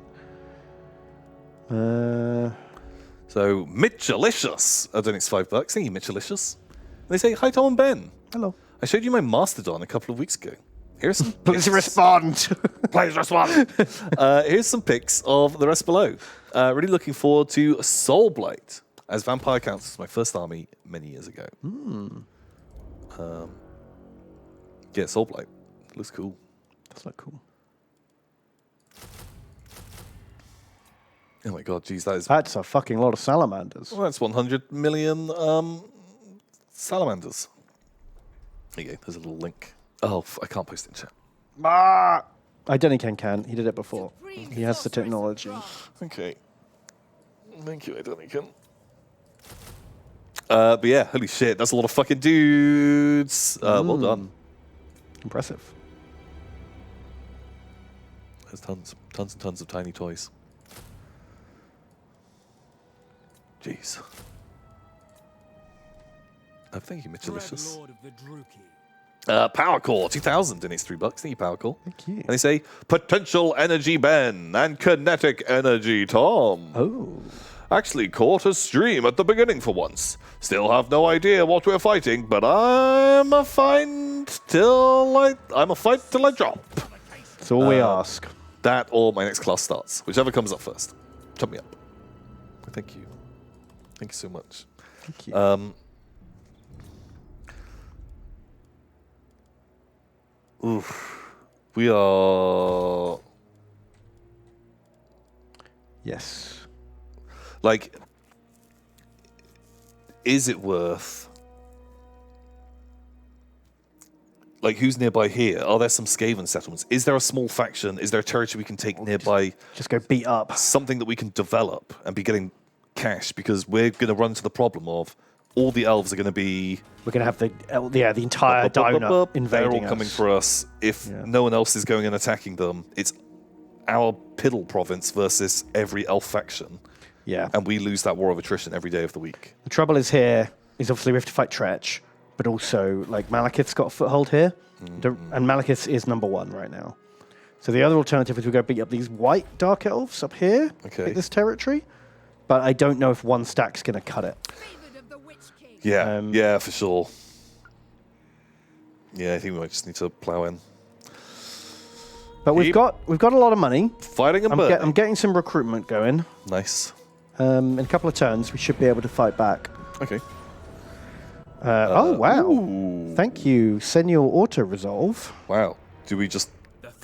[SPEAKER 1] So, Mitchelicious. I don't think it's $5. Thank you, Mitchelicious. And they say, hi, Tom and Ben.
[SPEAKER 2] Hello.
[SPEAKER 1] I showed you my Mastodon a couple of weeks ago. Here's some
[SPEAKER 2] Please
[SPEAKER 1] pics.
[SPEAKER 2] respond.
[SPEAKER 1] Please respond. Here's some pics of the rest below. Really looking forward to Soulblight, as Vampire counts as my first army many years ago. Yeah, Soulblight. Looks cool.
[SPEAKER 2] That's not cool.
[SPEAKER 1] Oh my god, geez, that is...
[SPEAKER 2] That's a fucking lot of salamanders.
[SPEAKER 1] Well, that's 100 million salamanders. There you go, there's a little link. Oh, I can't post it in chat.
[SPEAKER 2] Ah! Identican can. He did it before. He has the technology.
[SPEAKER 1] Okay. Thank you, Identican. But yeah, holy shit, that's a lot of fucking dudes. Well done.
[SPEAKER 2] Impressive.
[SPEAKER 1] There's tons and tons of tiny toys. Jeez. Thank you, Mitchelicious.
[SPEAKER 7] Lord of the Druki.
[SPEAKER 1] Power Core 2000 and it's $3. Thank you, Power Core.
[SPEAKER 2] Thank you.
[SPEAKER 1] And they say potential energy Ben and kinetic energy Tom.
[SPEAKER 2] Oh.
[SPEAKER 1] Actually caught a stream at the beginning for once. Still have no idea what we're fighting, but I'm a fight till I drop.
[SPEAKER 2] That's all we ask.
[SPEAKER 1] That or my next class starts, whichever comes up first. Chop me up. Thank you. Thank you so much.
[SPEAKER 2] Thank you.
[SPEAKER 1] Oof. We are...
[SPEAKER 2] Yes.
[SPEAKER 1] Like, is it worth... Like, who's nearby here? Are there some Skaven settlements? Is there a small faction? Is there a territory we can take nearby?
[SPEAKER 2] Just go beat up.
[SPEAKER 1] Something that we can develop and be getting cash, because we're going to run into the problem of all the elves are going to be...
[SPEAKER 2] We're going to have the entire donor invading
[SPEAKER 1] They're all
[SPEAKER 2] us.
[SPEAKER 1] coming for us. If no one else is going and attacking them, it's our Piddle province versus every elf faction.
[SPEAKER 2] Yeah.
[SPEAKER 1] And we lose that war of attrition every day of the week.
[SPEAKER 2] The trouble is obviously we have to fight Tretch, but also, like, Malekith's got a foothold here, and Malekith is number one right now. So the other alternative is we go beat up these white Dark Elves up here,
[SPEAKER 1] Okay.
[SPEAKER 2] this territory, but I don't know if one stack's going to cut it.
[SPEAKER 6] Favored of the Witch King.
[SPEAKER 1] Yeah, yeah, for sure. Yeah, I think we might just need to plow in.
[SPEAKER 2] But we've got a lot of money.
[SPEAKER 1] Fighting and burning.
[SPEAKER 2] I'm getting some recruitment going.
[SPEAKER 1] Nice.
[SPEAKER 2] In a couple of turns, we should be able to fight back.
[SPEAKER 1] Okay.
[SPEAKER 2] Oh, wow.
[SPEAKER 1] Ooh.
[SPEAKER 2] Thank you, Senior Auto Resolve.
[SPEAKER 1] Wow. Do we just...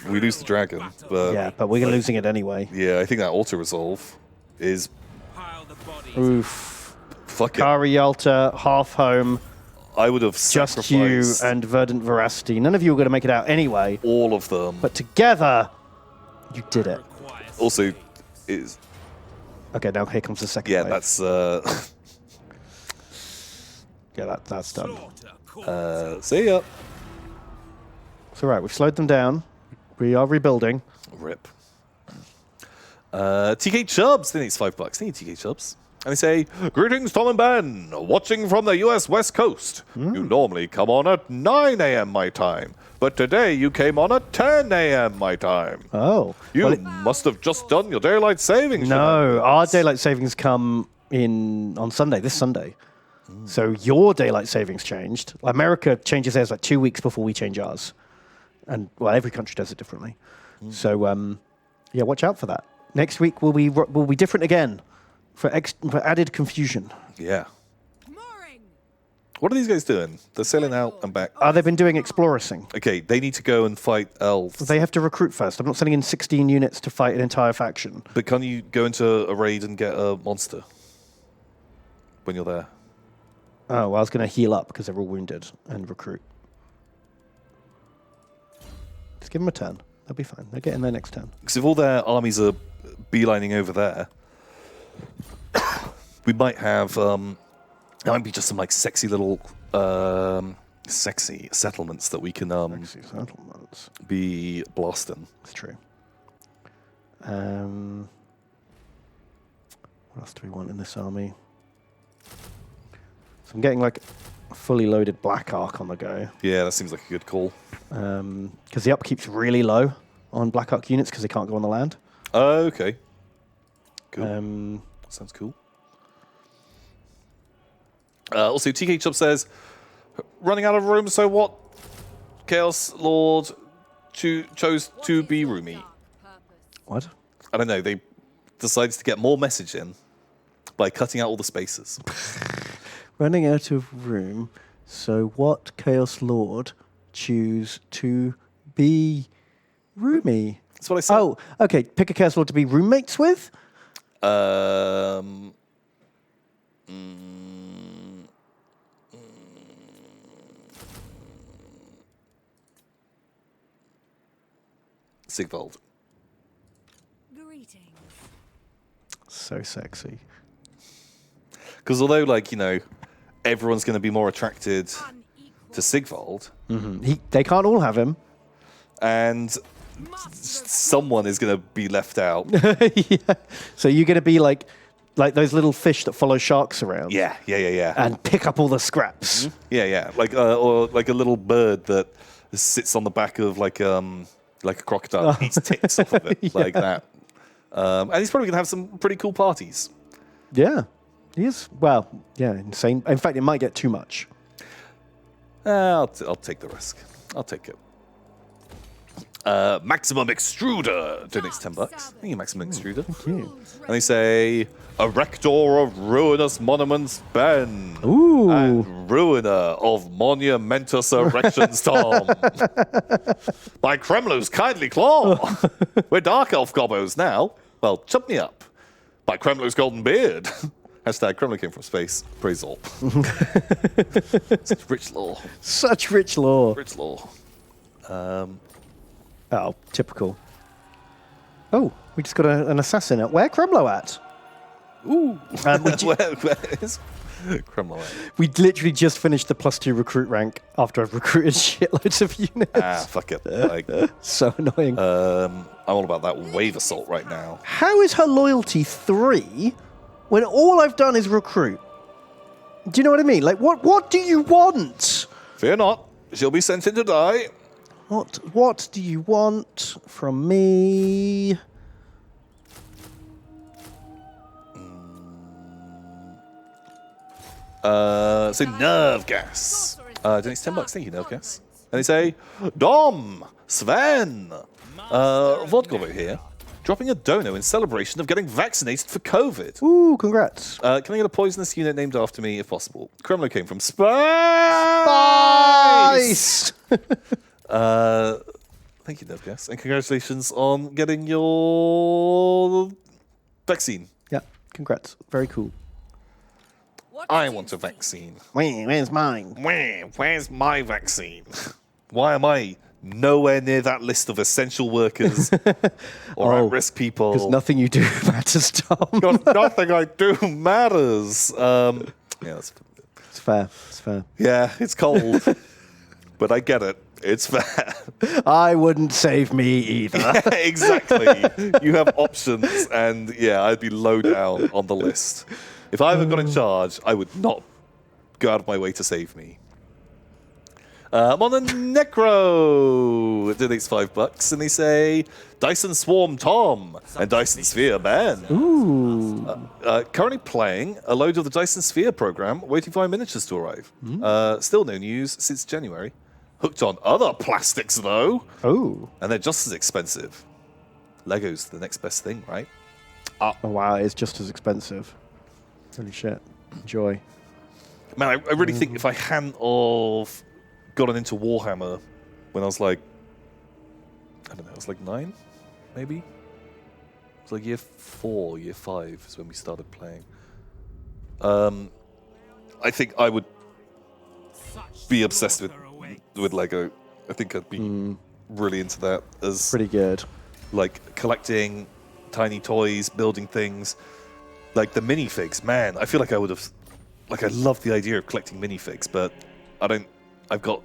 [SPEAKER 1] We lose the dragon, but...
[SPEAKER 2] Yeah, but we're losing it anyway.
[SPEAKER 1] Yeah, I think that auto-resolve is...
[SPEAKER 7] Pile the bodies.
[SPEAKER 2] Oof.
[SPEAKER 1] Fuck it.
[SPEAKER 2] Kari Yalta, Half Home,
[SPEAKER 1] I would have
[SPEAKER 2] just you
[SPEAKER 1] sacrificed
[SPEAKER 2] and Verdant Veracity. None of you were going to make it out anyway,
[SPEAKER 1] all of them.
[SPEAKER 2] but together, you did it.
[SPEAKER 1] Also, is...
[SPEAKER 2] Okay, now here comes the second
[SPEAKER 1] Yeah,
[SPEAKER 2] wave.
[SPEAKER 1] that's...
[SPEAKER 2] Yeah, that's done.
[SPEAKER 1] see ya.
[SPEAKER 2] It's all right. We've slowed them down. We are rebuilding.
[SPEAKER 1] Rip. TK Chubbs, I think it's $5. Thank you, TK Chubbs. And they say, greetings, Tom and Ben. Watching from the US West Coast. You normally come on at 9 a.m. my time, but today you came on at 10 a.m. my time.
[SPEAKER 2] Oh.
[SPEAKER 1] You
[SPEAKER 2] Well,
[SPEAKER 1] must have just done your daylight savings.
[SPEAKER 2] no, our daylight savings come in on Sunday, this Sunday. So your daylight savings changed. America changes theirs like 2 weeks before we change ours. And, well, every country does it differently. So, yeah, watch out for that. Next week will be different again for added confusion.
[SPEAKER 1] Yeah.
[SPEAKER 6] Mooring.
[SPEAKER 1] What are these guys doing? They're sailing out and back.
[SPEAKER 2] They've been doing exploring.
[SPEAKER 1] Okay, they need to go and fight elves.
[SPEAKER 2] They have to recruit first. I'm not sending in 16 units to fight an entire faction.
[SPEAKER 1] But can you go into a raid and get a monster when you're there?
[SPEAKER 2] Oh, well, I was going to heal up because they're all wounded and recruit. Just give them a turn. They'll be fine. They'll get in there next turn.
[SPEAKER 1] Because if all their armies are beelining over there, we might have... there might be just some like sexy little... sexy settlements that we can
[SPEAKER 2] Sexy settlements.
[SPEAKER 1] be blasting.
[SPEAKER 2] It's true. What else do we want in this army? So I'm getting like fully loaded Black Arc on the go.
[SPEAKER 1] Yeah, that seems like a good call.
[SPEAKER 2] Because the upkeep's really low on Black Arc units because they can't go on the land.
[SPEAKER 1] Oh, okay. Cool. Sounds cool. Also, TK Chub says, running out of room, so what? Chaos Lord chose to be roomy.
[SPEAKER 2] What?
[SPEAKER 1] I don't know. They decided to get more message in by cutting out all the spaces.
[SPEAKER 2] Running out of room, so what Chaos Lord choose to be roomy?
[SPEAKER 1] That's what I said.
[SPEAKER 2] Oh, okay. Pick a Chaos Lord to be roommates with?
[SPEAKER 1] Sigvald.
[SPEAKER 6] Greetings.
[SPEAKER 2] So sexy.
[SPEAKER 1] Because although, like, you know, everyone's going to be more attracted to Sigvald,
[SPEAKER 2] They can't all have him.
[SPEAKER 1] and someone is going to be left out.
[SPEAKER 2] Yeah. So you're going to be like those little fish that follow sharks around.
[SPEAKER 1] Yeah.
[SPEAKER 2] And pick up all the scraps.
[SPEAKER 1] Yeah. Like, or like a little bird that sits on the back of like a crocodile, eats ticks off of it, like that. And he's probably going to have some pretty cool parties.
[SPEAKER 2] Yeah. He is. Well, yeah, insane. In fact, it might get too much.
[SPEAKER 1] I'll take the risk. I'll take it. Maximum Extruder donates $10. Thank you, Maximum Extruder.
[SPEAKER 2] Thank you.
[SPEAKER 1] And they say, a rector of ruinous monuments, Ben.
[SPEAKER 2] Ooh.
[SPEAKER 1] And ruiner of monumentous erections, Tom. By Kremlu's kindly claw. We're dark elf gobbos now. Well, chump me up. By Kremlu's golden beard. Hashtag Kremlin came from space. Praise all. Such rich lore.
[SPEAKER 2] Such rich lore.
[SPEAKER 1] Rich lore.
[SPEAKER 2] Oh, typical. Oh, we just got an assassin at. Where Kremlo at?
[SPEAKER 1] Ooh. Where is Kremlin?
[SPEAKER 2] We literally just finished the +2 recruit rank after I've recruited shitloads of units.
[SPEAKER 1] Fuck it. Like,
[SPEAKER 2] So annoying.
[SPEAKER 1] I'm all about that wave assault right now.
[SPEAKER 2] How is her loyalty 3 when all I've done is recruit? Do you know what I mean? Like, what do you want?
[SPEAKER 1] Fear not. She'll be sent in to die.
[SPEAKER 2] What do you want from me?
[SPEAKER 1] So Nerve Gas. Donates $10. Thank you, Nerve Gas. And they say, Dom, Sven, Vodgovo here, dropping a dono in celebration of getting vaccinated for COVID.
[SPEAKER 2] Ooh, congrats.
[SPEAKER 1] Can I get a poisonous unit named after me if possible? Kremlo came from Spice. Thank you, Nerve Gas. And congratulations on getting your vaccine.
[SPEAKER 2] Yeah, congrats. Very cool.
[SPEAKER 1] I want a vaccine.
[SPEAKER 2] Where's mine?
[SPEAKER 1] Where's my vaccine? Why am I nowhere near that list of essential workers or at-risk people?
[SPEAKER 2] Because nothing you do matters, Tom.
[SPEAKER 1] Because nothing I do matters. Yeah,
[SPEAKER 2] It's fair. It's fair.
[SPEAKER 1] yeah, it's cold, but I get it. It's fair.
[SPEAKER 2] I wouldn't save me either.
[SPEAKER 1] Yeah, exactly. You have options, and yeah, I'd be low down on the list. If I ever got in charge, I would not go out of my way to save me. I'm on a Necro. It donates $5, and they say Dyson Swarm Tom and Dyson Sphere Ben.
[SPEAKER 2] Ooh.
[SPEAKER 1] Currently playing a load of the Dyson Sphere program, waiting for my miniatures to arrive. Still no news since January. Hooked on other plastics though,
[SPEAKER 2] Oh.
[SPEAKER 1] and they're just as expensive. Lego's the next best thing, right?
[SPEAKER 2] Oh, wow. It's just as expensive. Holy shit. Enjoy.
[SPEAKER 1] Man, I really think if I hadn't of gotten into Warhammer when I was like, I don't know, I was like 9, maybe? It was like year 4, year 5 is when we started playing. I think I would be obsessed with Lego. I think I'd be really into that as
[SPEAKER 2] Pretty good.
[SPEAKER 1] like collecting tiny toys, building things. Like the minifigs, man, I feel like I would have, like I love the idea of collecting minifigs, but I've got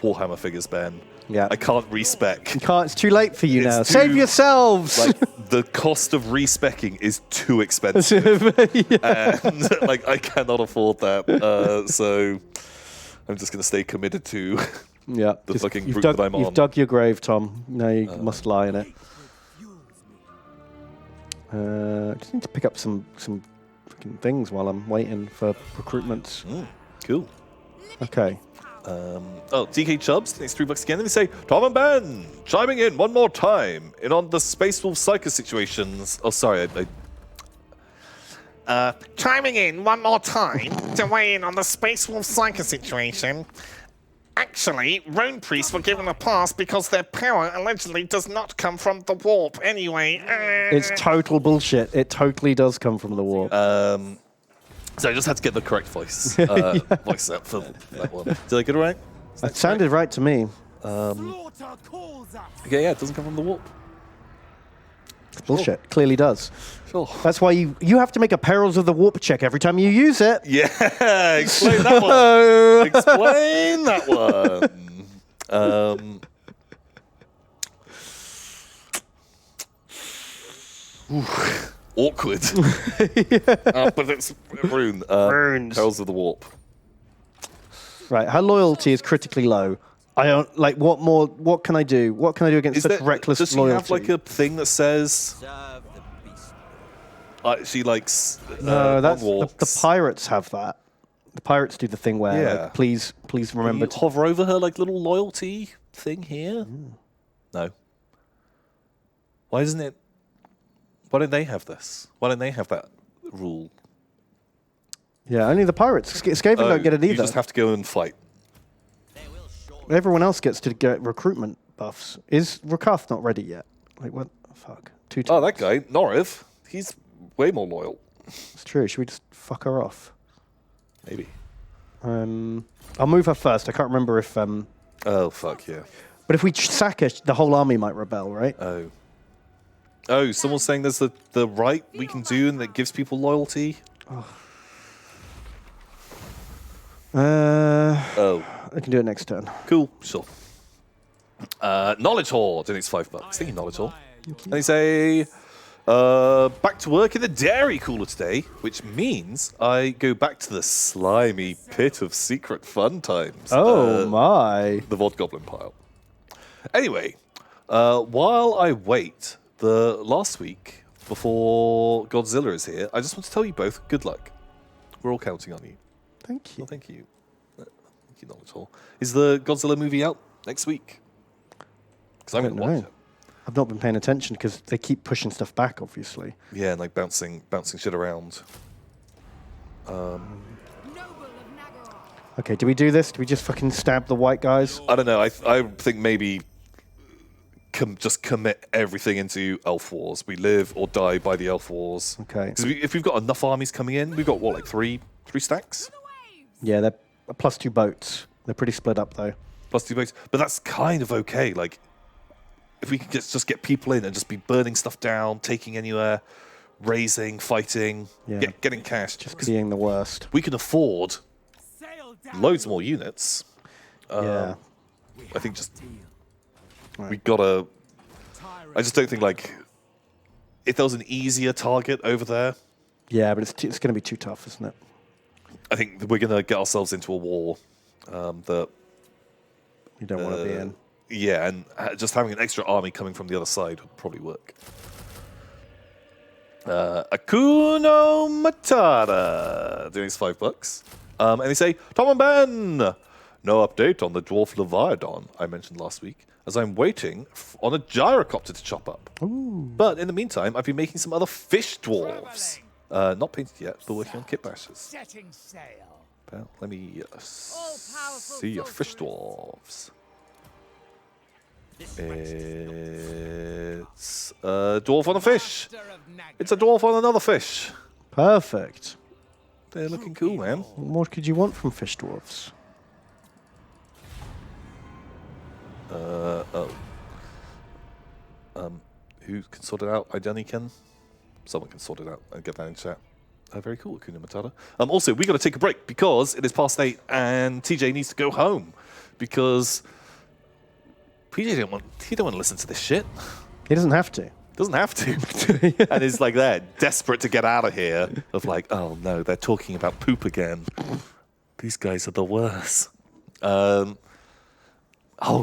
[SPEAKER 1] Warhammer figures, Ben.
[SPEAKER 2] Yeah.
[SPEAKER 1] I can't respec.
[SPEAKER 2] You can't. It's too late for you
[SPEAKER 1] It's
[SPEAKER 2] now.
[SPEAKER 1] too-
[SPEAKER 2] Save yourselves.
[SPEAKER 1] Like the cost of respecking is too expensive,
[SPEAKER 2] Yeah.
[SPEAKER 1] and like I cannot afford that. So I'm just going to stay committed to
[SPEAKER 2] Yeah.
[SPEAKER 1] the fucking
[SPEAKER 2] you've
[SPEAKER 1] route
[SPEAKER 2] dug,
[SPEAKER 1] that I'm on.
[SPEAKER 2] You've dug your grave, Tom. Now you must lie in it. Just need to pick up some fucking things while I'm waiting for recruitments.
[SPEAKER 1] Cool.
[SPEAKER 2] Okay.
[SPEAKER 1] DK Chubbs, thanks $3 again. Let me say, Tom and Ben, chiming in one more time in on the Space Wolf Psycho situations. Oh, sorry,
[SPEAKER 8] Chiming in one more time to weigh in on the Space Wolf Psycho situation. Actually, Rune Priests were given a pass because their power allegedly does not come from the warp anyway.
[SPEAKER 2] It's total bullshit. It totally does come from the warp.
[SPEAKER 1] So I just had to get the correct voice out for that one. Did I get it right?
[SPEAKER 2] It sounded right to me.
[SPEAKER 7] Slaughter calls us.
[SPEAKER 1] Okay, yeah, it doesn't come from the warp.
[SPEAKER 2] It's bullshit. Clearly does.
[SPEAKER 1] Sure.
[SPEAKER 2] That's why you have to make a Perils of the Warp check every time you use it.
[SPEAKER 1] Yeah, explain that one. Explain that one. Awkward. But it's Rune.
[SPEAKER 2] Runes.
[SPEAKER 1] Perils of the Warp.
[SPEAKER 2] Right, her loyalty is critically low. I don't like. What more? What can I do? What can I do against such reckless
[SPEAKER 1] does she
[SPEAKER 2] loyalty?
[SPEAKER 1] have like a thing that says
[SPEAKER 5] Serve the beast.
[SPEAKER 1] she likes
[SPEAKER 2] No, that's
[SPEAKER 1] walks?
[SPEAKER 2] the pirates have that. The pirates do the thing where,
[SPEAKER 1] Yeah.
[SPEAKER 2] like, please
[SPEAKER 1] Can
[SPEAKER 2] remember
[SPEAKER 1] you
[SPEAKER 2] to.
[SPEAKER 1] hover over her like little loyalty thing here? No. Why isn't it? Why don't they have this? Why don't they have that rule?
[SPEAKER 2] Yeah, only the pirates. Skaven don't get it either.
[SPEAKER 1] You just have to go and fight.
[SPEAKER 2] Everyone else gets to get recruitment buffs. Is Rakath not ready yet? Like, what the fuck? Two times.
[SPEAKER 1] Oh, that guy, Noriv, he's way more loyal.
[SPEAKER 2] It's true. Should we just fuck her off?
[SPEAKER 1] Maybe.
[SPEAKER 2] I'll move her first. I can't remember if.
[SPEAKER 1] Oh, fuck, yeah.
[SPEAKER 2] But if we sack her, the whole army might rebel, right?
[SPEAKER 1] Oh, someone's saying there's the right we can do and that gives people loyalty. Oh.
[SPEAKER 2] I can do it next turn.
[SPEAKER 1] Cool, sure. Knowledge Horde, and it's $5. Thank you, Knowledge Horde. And they say, back to work in the dairy cooler today, which means I go back to the slimy pit of secret fun times.
[SPEAKER 2] Oh my.
[SPEAKER 1] The VOD Goblin pile. Anyway, while I wait the last week before Godzilla is here, I just want to tell you both good luck. We're all counting on you.
[SPEAKER 2] Thank you.
[SPEAKER 1] Well, thank you. Thank you, Knowledge Hall. Is the Godzilla movie out next week? Because I'm going to watch it.
[SPEAKER 2] I've not been paying attention because they keep pushing stuff back, obviously.
[SPEAKER 1] Yeah, and like bouncing shit around.
[SPEAKER 6] Noble of Nagaroth.
[SPEAKER 2] Okay, do we do this? Do we just fucking stab the white guys?
[SPEAKER 1] I don't know. I think maybe just commit everything into Elf Wars. We live or die by the Elf Wars.
[SPEAKER 2] Okay.
[SPEAKER 1] Because if we've got enough armies coming in, we've got what, like three stacks?
[SPEAKER 2] Yeah, they're +2 boats. They're pretty split up, though.
[SPEAKER 1] +2 boats. But that's kind of okay. Like, if we can just get people in and just be burning stuff down, taking anywhere, raising, fighting,
[SPEAKER 2] Yeah.
[SPEAKER 1] getting cash.
[SPEAKER 2] Just being the worst.
[SPEAKER 1] We can afford
[SPEAKER 7] Sail down.
[SPEAKER 1] loads more units.
[SPEAKER 2] Yeah.
[SPEAKER 1] I think just we gotta. I just don't think like if there was an easier target over there.
[SPEAKER 2] Yeah, but it's going to be too tough, isn't it?
[SPEAKER 1] I think we're gonna get ourselves into a war that
[SPEAKER 2] You don't want to be in.
[SPEAKER 1] yeah, and just having an extra army coming from the other side would probably work. Akuno Matata doing his $5. And they say, Tom and Ben, no update on the dwarf Leviathan I mentioned last week, as I'm waiting on a gyrocopter to chop up. Ooh. But in the meantime, I've been making some other fish dwarves. Not painted yet, but working on kit bashes.
[SPEAKER 7] Setting sail.
[SPEAKER 1] Well, let me
[SPEAKER 6] All-powerful
[SPEAKER 1] see your fish
[SPEAKER 6] sorcerers.
[SPEAKER 1] dwarves. It's a dwarf on a fish.
[SPEAKER 7] Master of Nagaroth.
[SPEAKER 1] It's a dwarf on another fish.
[SPEAKER 2] Perfect.
[SPEAKER 1] They're looking cool, man.
[SPEAKER 2] What more could you want from fish dwarfs?
[SPEAKER 1] Who can sort it out? I don't can. Someone can sort it out and get that in chat. Very cool, Akuna Matata. Also, we got to take a break because it is past 8 and TJ needs to go home because PJ don't want to listen to this shit.
[SPEAKER 2] He doesn't have to.
[SPEAKER 1] Doesn't have to. And is like that, desperate to get out of here. Of like, oh no, they're talking about poop again. These guys are the worst. Oh,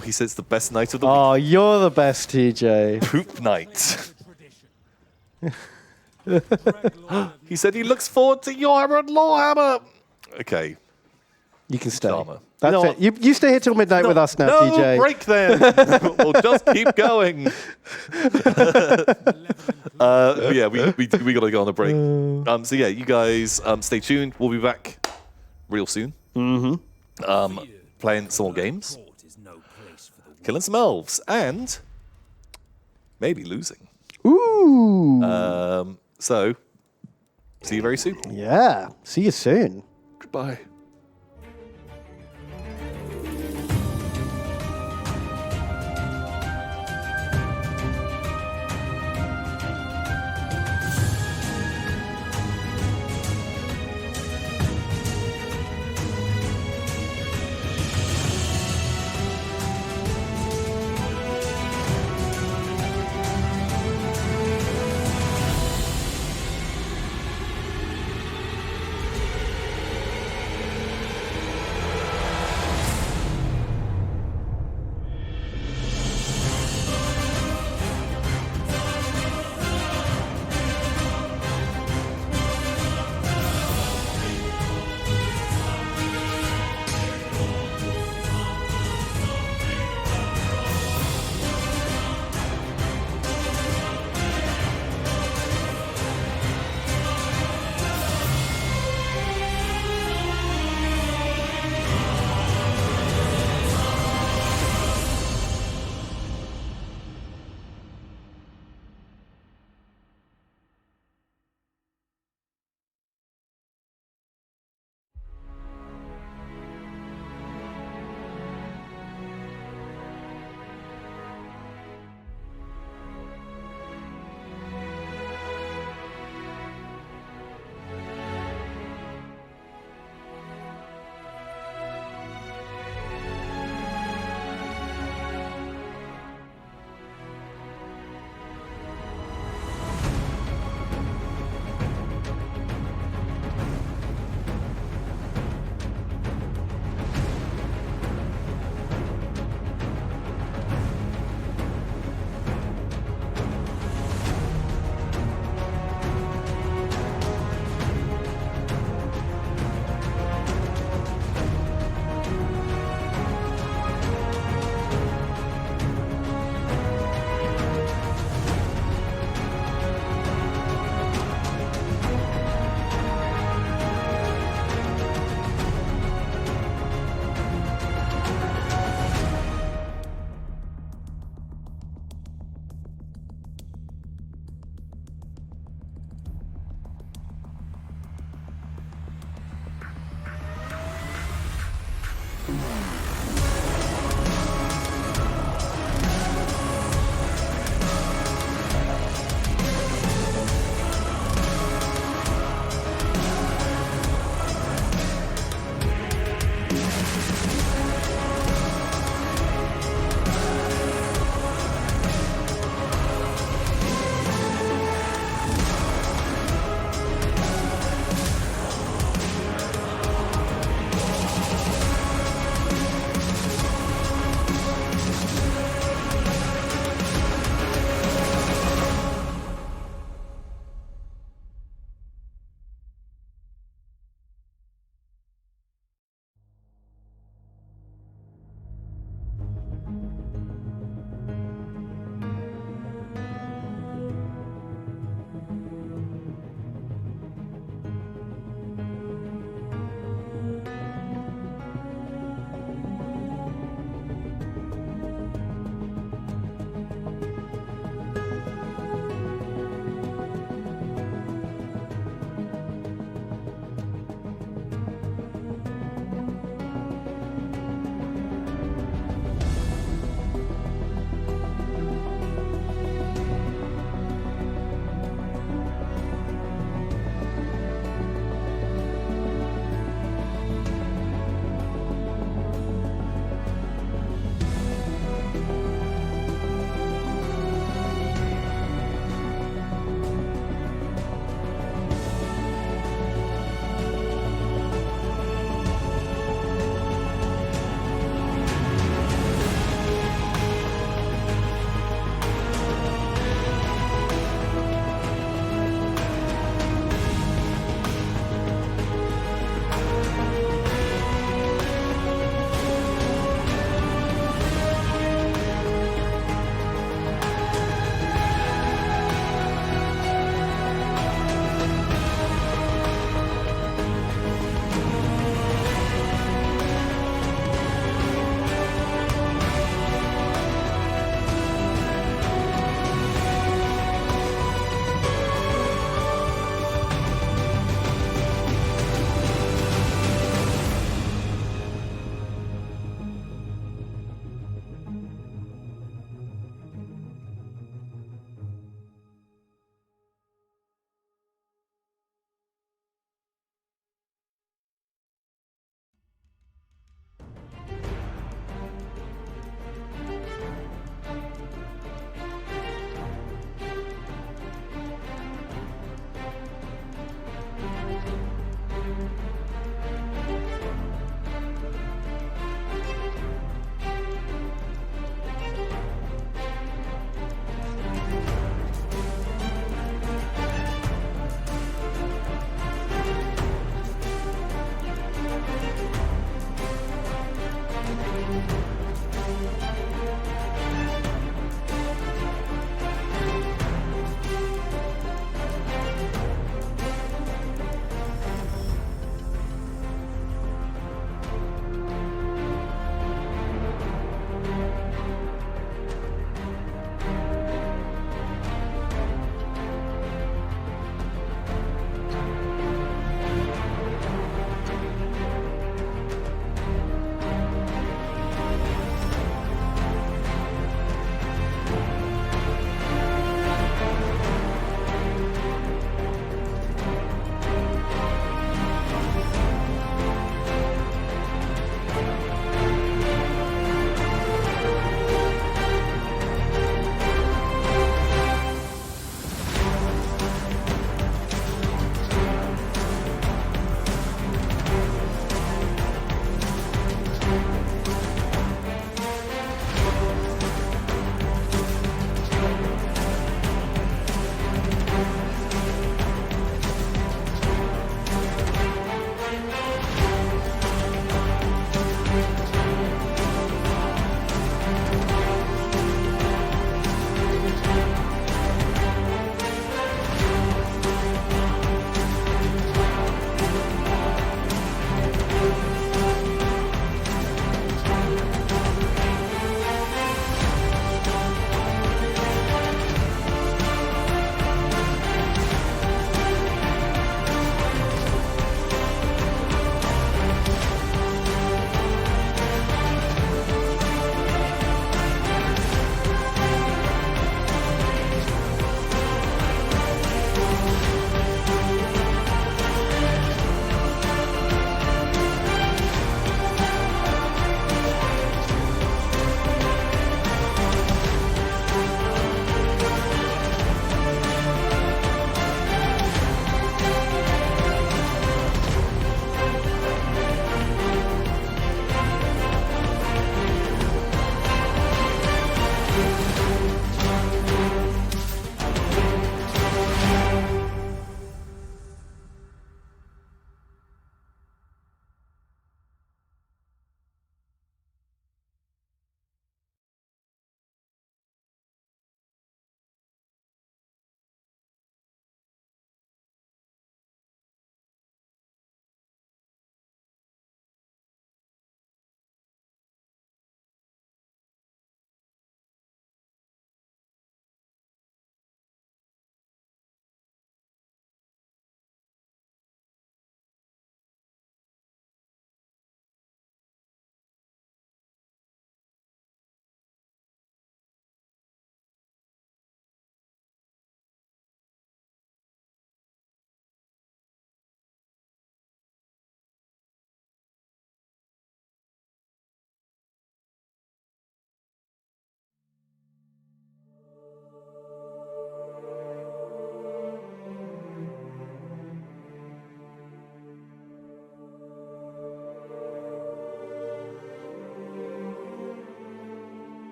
[SPEAKER 1] he says the best night of the
[SPEAKER 2] Oh, you're the best, TJ.
[SPEAKER 1] week. Poop night. He said he looks forward to your hammer and Lawhammer. Okay.
[SPEAKER 2] You can stay.
[SPEAKER 1] Dharma.
[SPEAKER 2] That's
[SPEAKER 1] You know
[SPEAKER 2] it. You stay here till midnight with us now,
[SPEAKER 1] no
[SPEAKER 2] TJ.
[SPEAKER 1] break then. We'll just keep going. Yeah, we gotta go on a break. So yeah, you guys stay tuned. We'll be back real soon. Playing some more games, killing some elves, and maybe losing.
[SPEAKER 2] Ooh.
[SPEAKER 1] So see you very soon.
[SPEAKER 2] Yeah. See you soon.
[SPEAKER 1] Goodbye.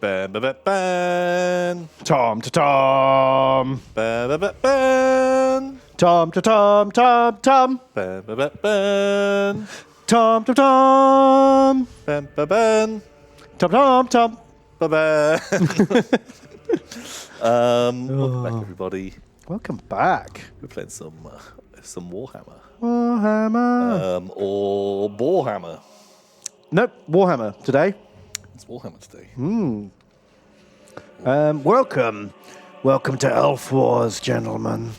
[SPEAKER 1] Ban, ban, ban, ban.
[SPEAKER 2] Tom to Tom.
[SPEAKER 1] Ban, ban, ban, ban.
[SPEAKER 2] Tom to Tom, Tom, Tom.
[SPEAKER 1] Ban, ban, ban, ban.
[SPEAKER 2] Tom to Tom.
[SPEAKER 1] Ban, ban, ban.
[SPEAKER 2] Tom, Tom, Tom.
[SPEAKER 1] Ban, ban. Welcome back, everybody.
[SPEAKER 2] Welcome back.
[SPEAKER 1] We're playing some Warhammer.
[SPEAKER 2] Warhammer.
[SPEAKER 1] Or Boarhammer.
[SPEAKER 2] Nope, Warhammer today.
[SPEAKER 1] It's Warhammer today.
[SPEAKER 2] Welcome. Welcome to Elf Wars, gentlemen.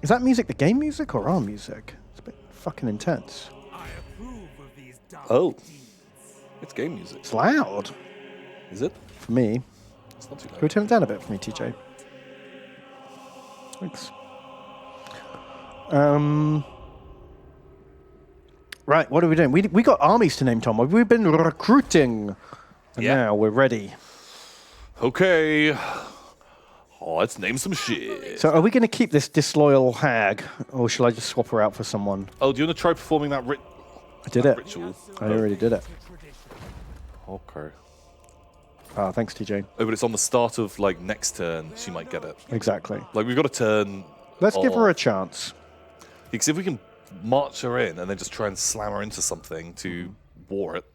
[SPEAKER 2] Is that music the game music or our music? It's a bit fucking intense.
[SPEAKER 7] I approve of these dark
[SPEAKER 1] Oh,
[SPEAKER 7] deeds.
[SPEAKER 1] it's game music.
[SPEAKER 2] It's loud
[SPEAKER 1] Is it?
[SPEAKER 2] for me.
[SPEAKER 1] It's not too
[SPEAKER 2] Can we
[SPEAKER 1] loud.
[SPEAKER 2] turn it down a bit for me, TJ? Thanks. Right, what are we doing? We got armies to name, Tom. We've been recruiting. And
[SPEAKER 1] Yeah.
[SPEAKER 2] now we're ready.
[SPEAKER 1] Okay. Oh, let's name some shit.
[SPEAKER 2] So are we going to keep this disloyal hag, or shall I just swap her out for someone?
[SPEAKER 1] Oh, do you want to try performing that
[SPEAKER 2] I did it.
[SPEAKER 1] ritual?
[SPEAKER 2] I already did it.
[SPEAKER 1] Okay.
[SPEAKER 2] Ah, thanks, TJ.
[SPEAKER 1] Oh, but it's on the start of, like, next turn. She might get it.
[SPEAKER 2] Exactly.
[SPEAKER 1] Like, we've got a turn.
[SPEAKER 2] Let's give her a chance.
[SPEAKER 1] Because if we can march her in and then just try and slam her into something to war it.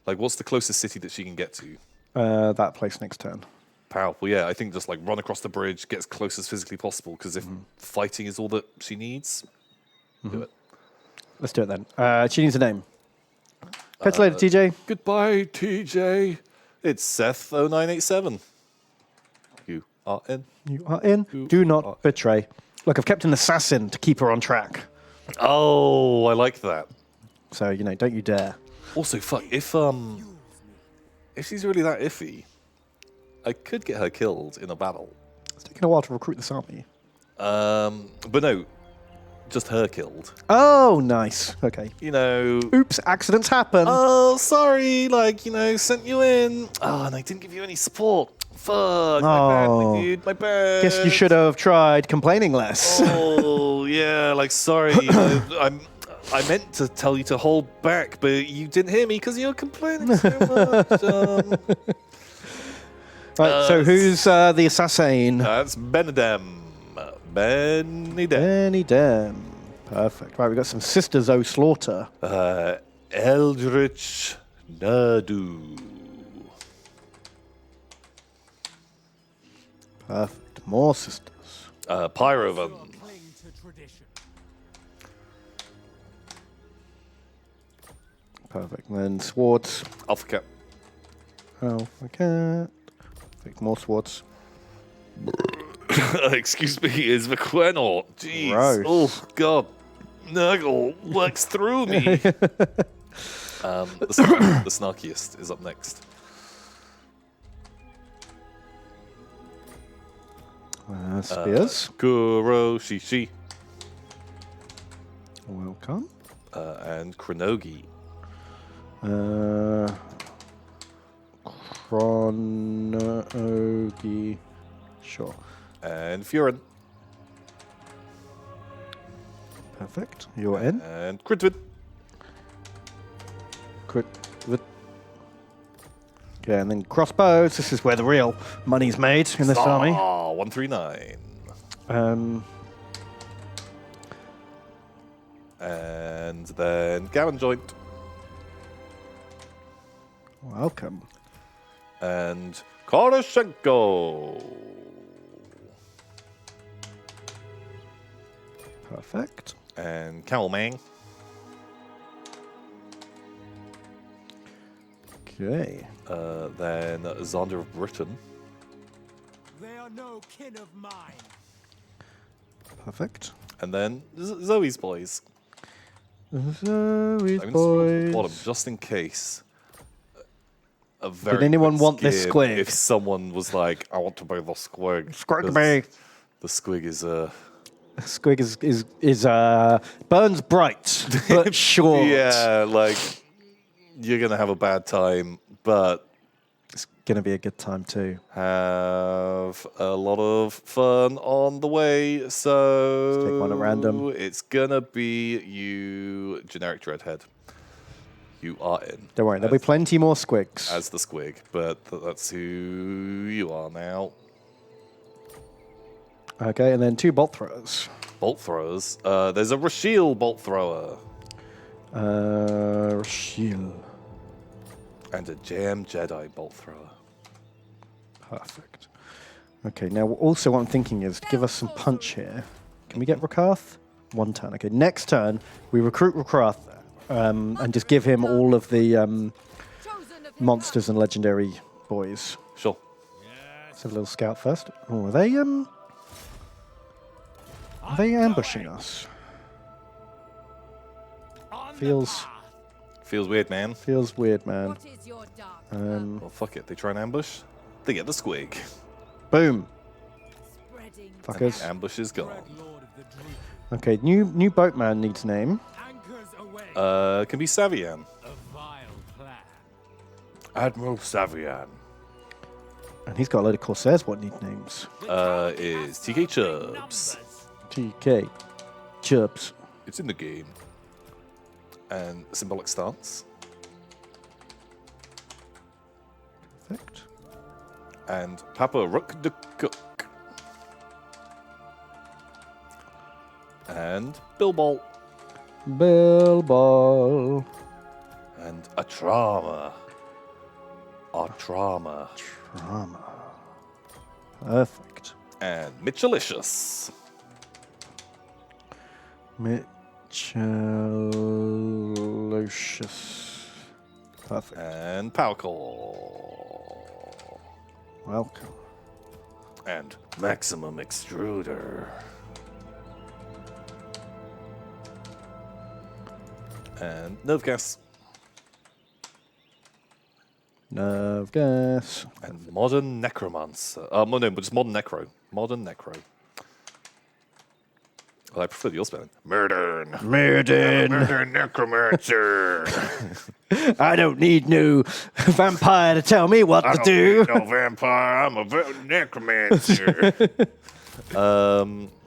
[SPEAKER 1] Like, what's the closest city that she can get to?
[SPEAKER 2] That place next turn.
[SPEAKER 1] Powerful, yeah. I think just, like, run across the bridge, get as close as physically possible. Because if fighting is all that she needs, do it.
[SPEAKER 2] Let's do it then. She needs a name. Catch you later, TJ.
[SPEAKER 1] Goodbye, TJ. It's Seth0987. You are in.
[SPEAKER 2] You are in. Do not betray. Look, I've kept an assassin to keep her on track.
[SPEAKER 1] Oh, I like that.
[SPEAKER 2] So, don't you dare.
[SPEAKER 1] Also, fuck, if she's really that iffy, I could get her killed in a battle.
[SPEAKER 2] It's taken a while to recruit this army.
[SPEAKER 1] But no, just her killed.
[SPEAKER 2] Oh, nice. Okay. Oops, accidents happen.
[SPEAKER 1] Oh, sorry, sent you in. Oh, and I didn't give you any support. Fuck, my bad, my dude, my bad.
[SPEAKER 2] Guess you should have tried complaining less.
[SPEAKER 1] Oh, yeah, sorry. I meant to tell you to hold back, but you didn't hear me because you were complaining so much.
[SPEAKER 2] Right, so who's the assassin?
[SPEAKER 1] That's Benedem. Benedem.
[SPEAKER 2] Benny Dem. Perfect. Right, we've got some Sisters O Slaughter.
[SPEAKER 1] Eldritch Nadu.
[SPEAKER 2] Perfect. More Sisters.
[SPEAKER 1] Pyrovan.
[SPEAKER 7] Cling to tradition.
[SPEAKER 2] Perfect. And then Swords.
[SPEAKER 1] Alpha Cap.
[SPEAKER 2] Oh, okay. Perfect. More Swords.
[SPEAKER 1] Excuse me, is the Quenor. Jeez.
[SPEAKER 2] Gross.
[SPEAKER 1] Oh, God. Nurgle works through me. The snarkiest is up next.
[SPEAKER 2] Spears.
[SPEAKER 1] Kuro Shishi.
[SPEAKER 2] Welcome.
[SPEAKER 1] And Kronogi.
[SPEAKER 2] Chronogi. Sure.
[SPEAKER 1] And Furin.
[SPEAKER 2] Perfect. You're in.
[SPEAKER 1] And Critvid.
[SPEAKER 2] Crit. Okay, and then crossbows. This is where the real money's made in this army.
[SPEAKER 1] 139. And then Gavin Joint.
[SPEAKER 2] Welcome.
[SPEAKER 1] And Koroshenko.
[SPEAKER 2] Perfect.
[SPEAKER 1] And Camelmang.
[SPEAKER 2] Okay.
[SPEAKER 1] Then Xander of Britain.
[SPEAKER 7] They are no kin of mine.
[SPEAKER 2] Perfect.
[SPEAKER 1] And then Zoe's boys.
[SPEAKER 2] Zoe's
[SPEAKER 1] I'm going to
[SPEAKER 2] boys.
[SPEAKER 1] bottom just in case. A very
[SPEAKER 2] Did anyone
[SPEAKER 1] quick
[SPEAKER 2] want this
[SPEAKER 1] skim
[SPEAKER 2] squig?
[SPEAKER 1] If someone was like, I want to buy the squig.
[SPEAKER 2] Squig
[SPEAKER 1] 'cause
[SPEAKER 2] me.
[SPEAKER 1] The squig is
[SPEAKER 2] Squig is burns bright but short.
[SPEAKER 1] yeah, you're gonna have a bad time, but
[SPEAKER 2] It's gonna be a good time too.
[SPEAKER 1] have a lot of fun on the way. So
[SPEAKER 2] Let's take one at random.
[SPEAKER 1] It's gonna be you, generic dreadhead. You are in.
[SPEAKER 2] Don't worry, there'll be plenty more squigs.
[SPEAKER 1] As the squig, but that's who you are now.
[SPEAKER 2] Okay, and then 2 bolt throwers.
[SPEAKER 1] Bolt throwers. There's a Rashiel bolt thrower.
[SPEAKER 2] Shield.
[SPEAKER 1] And a JM Jedi bolt thrower.
[SPEAKER 2] Perfect. Okay, now also what I'm thinking is give us some punch here. Can we get Rakath? 1 turn. Okay, next turn we recruit Rakath and just give him all of the monsters and legendary boys.
[SPEAKER 1] Sure.
[SPEAKER 2] Let's have a little scout first. Oh, are they ambushing us? Feels
[SPEAKER 1] weird, man.
[SPEAKER 2] Feels weird, man.
[SPEAKER 6] What is your dark
[SPEAKER 1] Well, fuck it. They try and ambush. They get the squig.
[SPEAKER 2] Boom.
[SPEAKER 6] spreading
[SPEAKER 2] Fuckers.
[SPEAKER 1] Ambush is gone.
[SPEAKER 7] Lord of the Dream.
[SPEAKER 2] Okay, new boatman needs name.
[SPEAKER 7] Anchors away.
[SPEAKER 1] Can be Savian.
[SPEAKER 7] A vile plan.
[SPEAKER 1] Admiral Savian.
[SPEAKER 2] And he's got a load of corsairs. What need names?
[SPEAKER 1] Is TK Chubbs.
[SPEAKER 2] TK. Chirps.
[SPEAKER 1] It's in the game. And Symbolic Stance.
[SPEAKER 2] Perfect.
[SPEAKER 1] And Papa Rook the Cook. And Bilbolt.
[SPEAKER 2] Bilbo.
[SPEAKER 1] And a trauma.
[SPEAKER 2] Drama. Perfect.
[SPEAKER 1] And Mitchellicious.
[SPEAKER 2] Mitchellicious. Perfect.
[SPEAKER 1] And Palcor.
[SPEAKER 2] Welcome.
[SPEAKER 1] And Maximum Extruder. And Nervgas.
[SPEAKER 2] Nerve gas.
[SPEAKER 1] And Modern Necromancer. No, but just Modern Necro. Modern Necro. Well, I prefer your spelling. Murdern.
[SPEAKER 2] Murder.
[SPEAKER 1] Necromancer.
[SPEAKER 2] I don't need no vampire to tell me what to do.
[SPEAKER 1] No vampire. I'm a necromancer.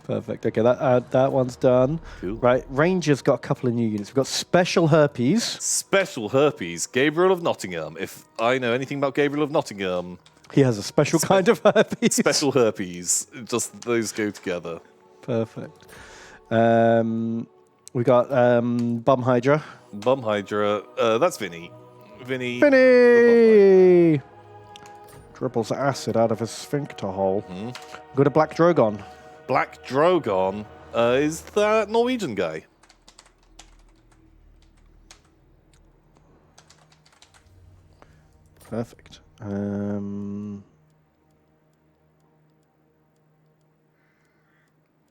[SPEAKER 2] Perfect. Okay, that one's done.
[SPEAKER 1] Cool.
[SPEAKER 2] Right, Ranger's got a couple of new units. We've got Special Herpes.
[SPEAKER 1] Special Herpes. Gabriel of Nottingham. If I know anything about Gabriel of Nottingham,
[SPEAKER 2] He has a special kind of herpes.
[SPEAKER 1] Special Herpes. Just those go together.
[SPEAKER 2] Perfect. We got Bum Hydra.
[SPEAKER 1] Bum Hydra. That's Vinny. Vinny.
[SPEAKER 2] Finny! Dribbles acid out of his sphincter hole.
[SPEAKER 1] Mm-hmm.
[SPEAKER 2] Got a Black Drogon.
[SPEAKER 1] Black Drogon. Is that Norwegian guy?
[SPEAKER 2] Perfect.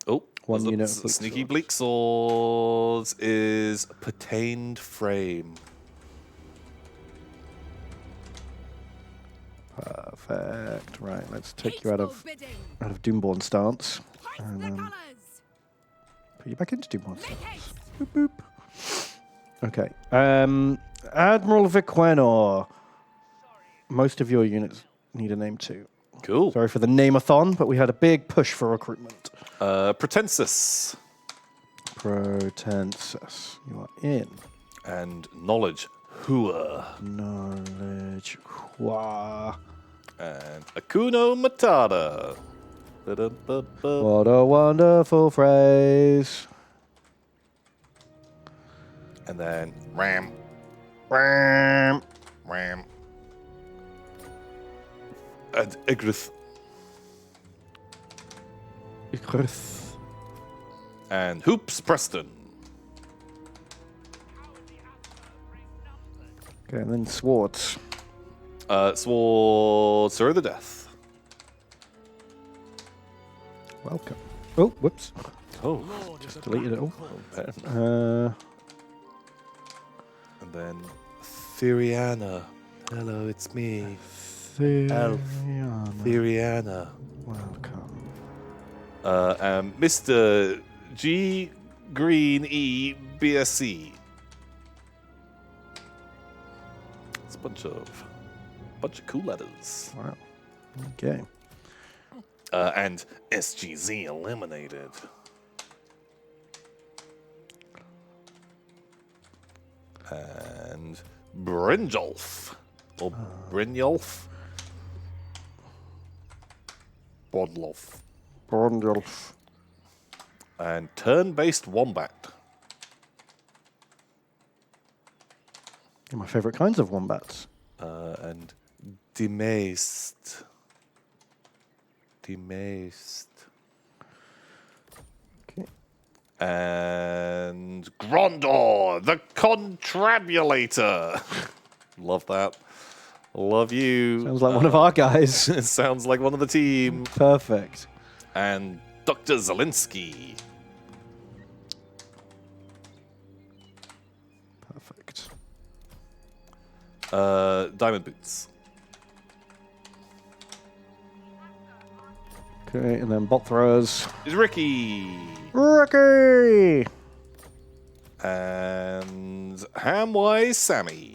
[SPEAKER 1] Oh,
[SPEAKER 2] One
[SPEAKER 1] was it
[SPEAKER 2] unit of bleak
[SPEAKER 1] Sneaky
[SPEAKER 2] swords.
[SPEAKER 1] Bleak Swords is Pertained Frame.
[SPEAKER 2] Perfect. Right, let's take you out of
[SPEAKER 6] bidding.
[SPEAKER 2] Doomborn stance.
[SPEAKER 6] Hoist
[SPEAKER 2] And
[SPEAKER 6] the
[SPEAKER 2] then
[SPEAKER 6] colours.
[SPEAKER 2] put you back into Doomborn
[SPEAKER 6] Make
[SPEAKER 2] stance.
[SPEAKER 6] haste.
[SPEAKER 2] Boop, boop. Okay. Admiral Viquenor. Most of your units need a name too.
[SPEAKER 1] Cool.
[SPEAKER 2] Sorry for the name-a-thon, but we had a big push for recruitment.
[SPEAKER 1] Pretensus.
[SPEAKER 2] Protensis. You are in.
[SPEAKER 1] And Knowledge. Hua.
[SPEAKER 2] Knowledge. Hua.
[SPEAKER 1] And Akuno Matata. Ba-da-ba-ba.
[SPEAKER 2] What a wonderful phrase.
[SPEAKER 1] And then Ram. Ram. Ram. And Igrith.
[SPEAKER 2] Igrith.
[SPEAKER 1] And Hoops Preston.
[SPEAKER 2] Okay, and then Swords.
[SPEAKER 1] Sword Sir of the Death.
[SPEAKER 2] Welcome. Oh, whoops.
[SPEAKER 1] Oh.
[SPEAKER 2] Just deleted it all.
[SPEAKER 1] And then Theriana. Hello, it's me.
[SPEAKER 2] Theriana.
[SPEAKER 1] Theriana.
[SPEAKER 2] Welcome.
[SPEAKER 1] Mr. G Green E BSC. It's a bunch of cool letters.
[SPEAKER 2] Wow. Okay.
[SPEAKER 1] And SGZ eliminated. And Brynjolf. Or Brynjolf. Bodlof.
[SPEAKER 2] Brondolf.
[SPEAKER 1] And turn-based wombat.
[SPEAKER 2] My favourite kinds of wombats.
[SPEAKER 1] And demaced. Demaced.
[SPEAKER 2] Okay.
[SPEAKER 1] And Grondor, the Contrabulator. Love that. Love you.
[SPEAKER 2] Sounds like one of our guys.
[SPEAKER 1] It sounds like one of the team.
[SPEAKER 2] Perfect.
[SPEAKER 1] And Dr. Zelensky.
[SPEAKER 2] Perfect.
[SPEAKER 1] Diamond boots.
[SPEAKER 2] Okay, and then bot throwers.
[SPEAKER 1] Is Ricky.
[SPEAKER 2] Ricky!
[SPEAKER 1] And Hamwise Sammy.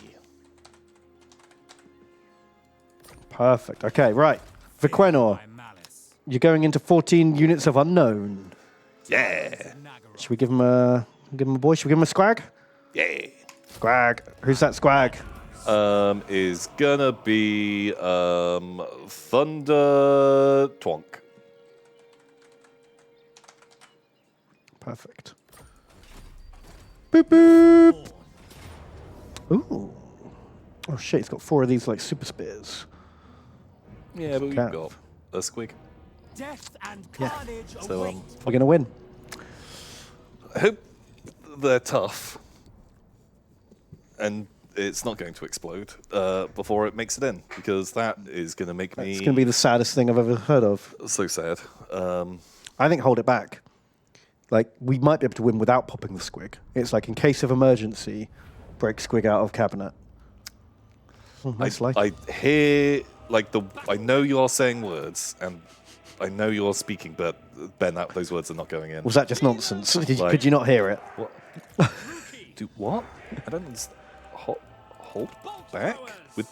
[SPEAKER 2] Perfect. Okay, right. Viquenor,
[SPEAKER 7] My malice.
[SPEAKER 2] you're going into 14 units of unknown.
[SPEAKER 1] Yeah.
[SPEAKER 7] Nagara.
[SPEAKER 2] Should we give him a boy? Should we give him a squag?
[SPEAKER 1] Yeah.
[SPEAKER 2] Squag. Who's that squag?
[SPEAKER 1] Is gonna be Thunder Twonk.
[SPEAKER 2] Perfect. Boop boop. Ooh. Oh shit, he's got 4 of these like super spears.
[SPEAKER 1] Yeah, but we've
[SPEAKER 2] Cap.
[SPEAKER 1] got a squig.
[SPEAKER 7] Death and carnage
[SPEAKER 1] So
[SPEAKER 7] await.
[SPEAKER 2] We're gonna win.
[SPEAKER 1] I hope they're tough, and it's not going to explode before it makes it in, because that is going to make me
[SPEAKER 2] It's gonna be the saddest thing I've ever heard of.
[SPEAKER 1] so sad.
[SPEAKER 2] I think hold it back. Like, we might be able to win without popping the squig. It's like, in case of emergency, break squig out of cabinet. Oh, nice light.
[SPEAKER 1] I hear I know you are saying words, and I know you are speaking, but Ben, those words are not going in.
[SPEAKER 2] Was that just nonsense?
[SPEAKER 1] Like-
[SPEAKER 2] Could you not hear it?
[SPEAKER 1] What? Do what? I don't understand. Hold back with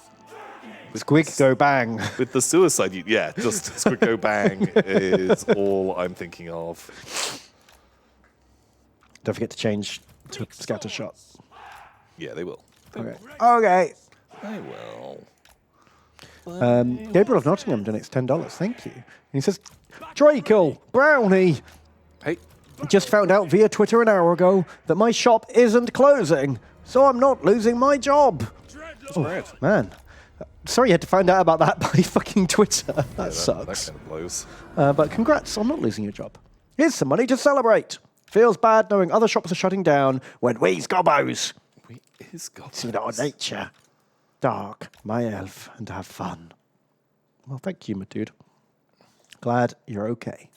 [SPEAKER 2] Squig go bang.
[SPEAKER 1] with the suicide. Yeah, just squid go bang is all I'm thinking of.
[SPEAKER 2] Don't forget to change to scatter shot.
[SPEAKER 1] Yeah, they will.
[SPEAKER 2] Okay. Okay.
[SPEAKER 1] They will.
[SPEAKER 2] Gabriel of Nottingham donates $10. Thank you. And he says, Draco, Brownie,
[SPEAKER 1] Hey,
[SPEAKER 2] just found out via Twitter an hour ago that my shop isn't closing, so I'm not losing my job.
[SPEAKER 1] Brad.
[SPEAKER 2] Man, sorry you had to find out about that by fucking Twitter. That sucks.
[SPEAKER 1] That kind of blows.
[SPEAKER 2] But congrats on not losing your job. Here's some money to celebrate. Feels bad knowing other shops are shutting down when we's gobbos.
[SPEAKER 1] We is got
[SPEAKER 2] See our nature. Dark, my elf, and have fun. Well, thank you, my dude. Glad you're okay.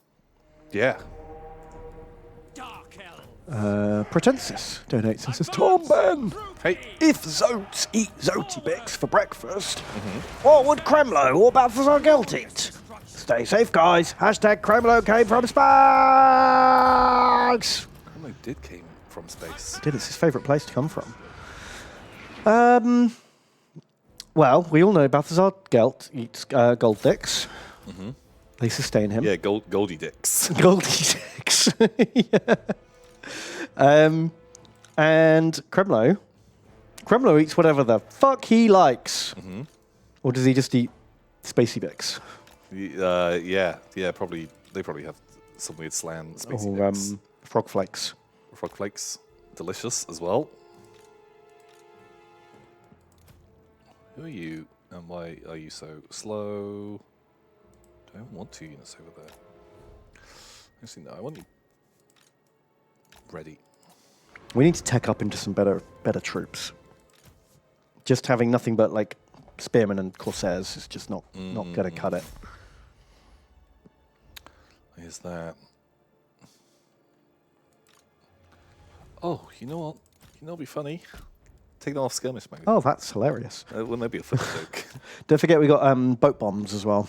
[SPEAKER 1] Yeah.
[SPEAKER 7] Dark elf.
[SPEAKER 2] Pretensis donates and says, Tom Ben,
[SPEAKER 1] Hey.
[SPEAKER 2] if Zotes eat Zotibix for breakfast, what would Kremlo or Balthazar Gelt eat? Stay safe, guys. Hashtag Kremlo came from space.
[SPEAKER 1] Hello did came from space.
[SPEAKER 2] Did it's his favourite place to come from. Well, we all know Balthazar Gelt eats gold dicks. They sustain him.
[SPEAKER 1] Yeah, Goldie Dicks.
[SPEAKER 2] Goldie dicks. Yeah. And Kremlo eats whatever the fuck he likes. Or does he just eat spacey bix?
[SPEAKER 1] Yeah, probably. They probably have some weird slan spacey
[SPEAKER 2] Or
[SPEAKER 1] dicks.
[SPEAKER 2] frog flakes.
[SPEAKER 1] Frog flakes, delicious as well. Who are you, and why are you so slow? Do I want 2 units over there? Actually, no. I want you ready.
[SPEAKER 2] We need to tech up into some better troops. Just having nothing but like spearmen and corsairs is just not going to cut it.
[SPEAKER 1] Here's that. Oh, you know what? You know what'd be funny? Take them off skirmish magazine.
[SPEAKER 2] Oh, that's hilarious.
[SPEAKER 1] Wouldn't that be a funny joke?
[SPEAKER 2] Don't forget we got boat bombs as well.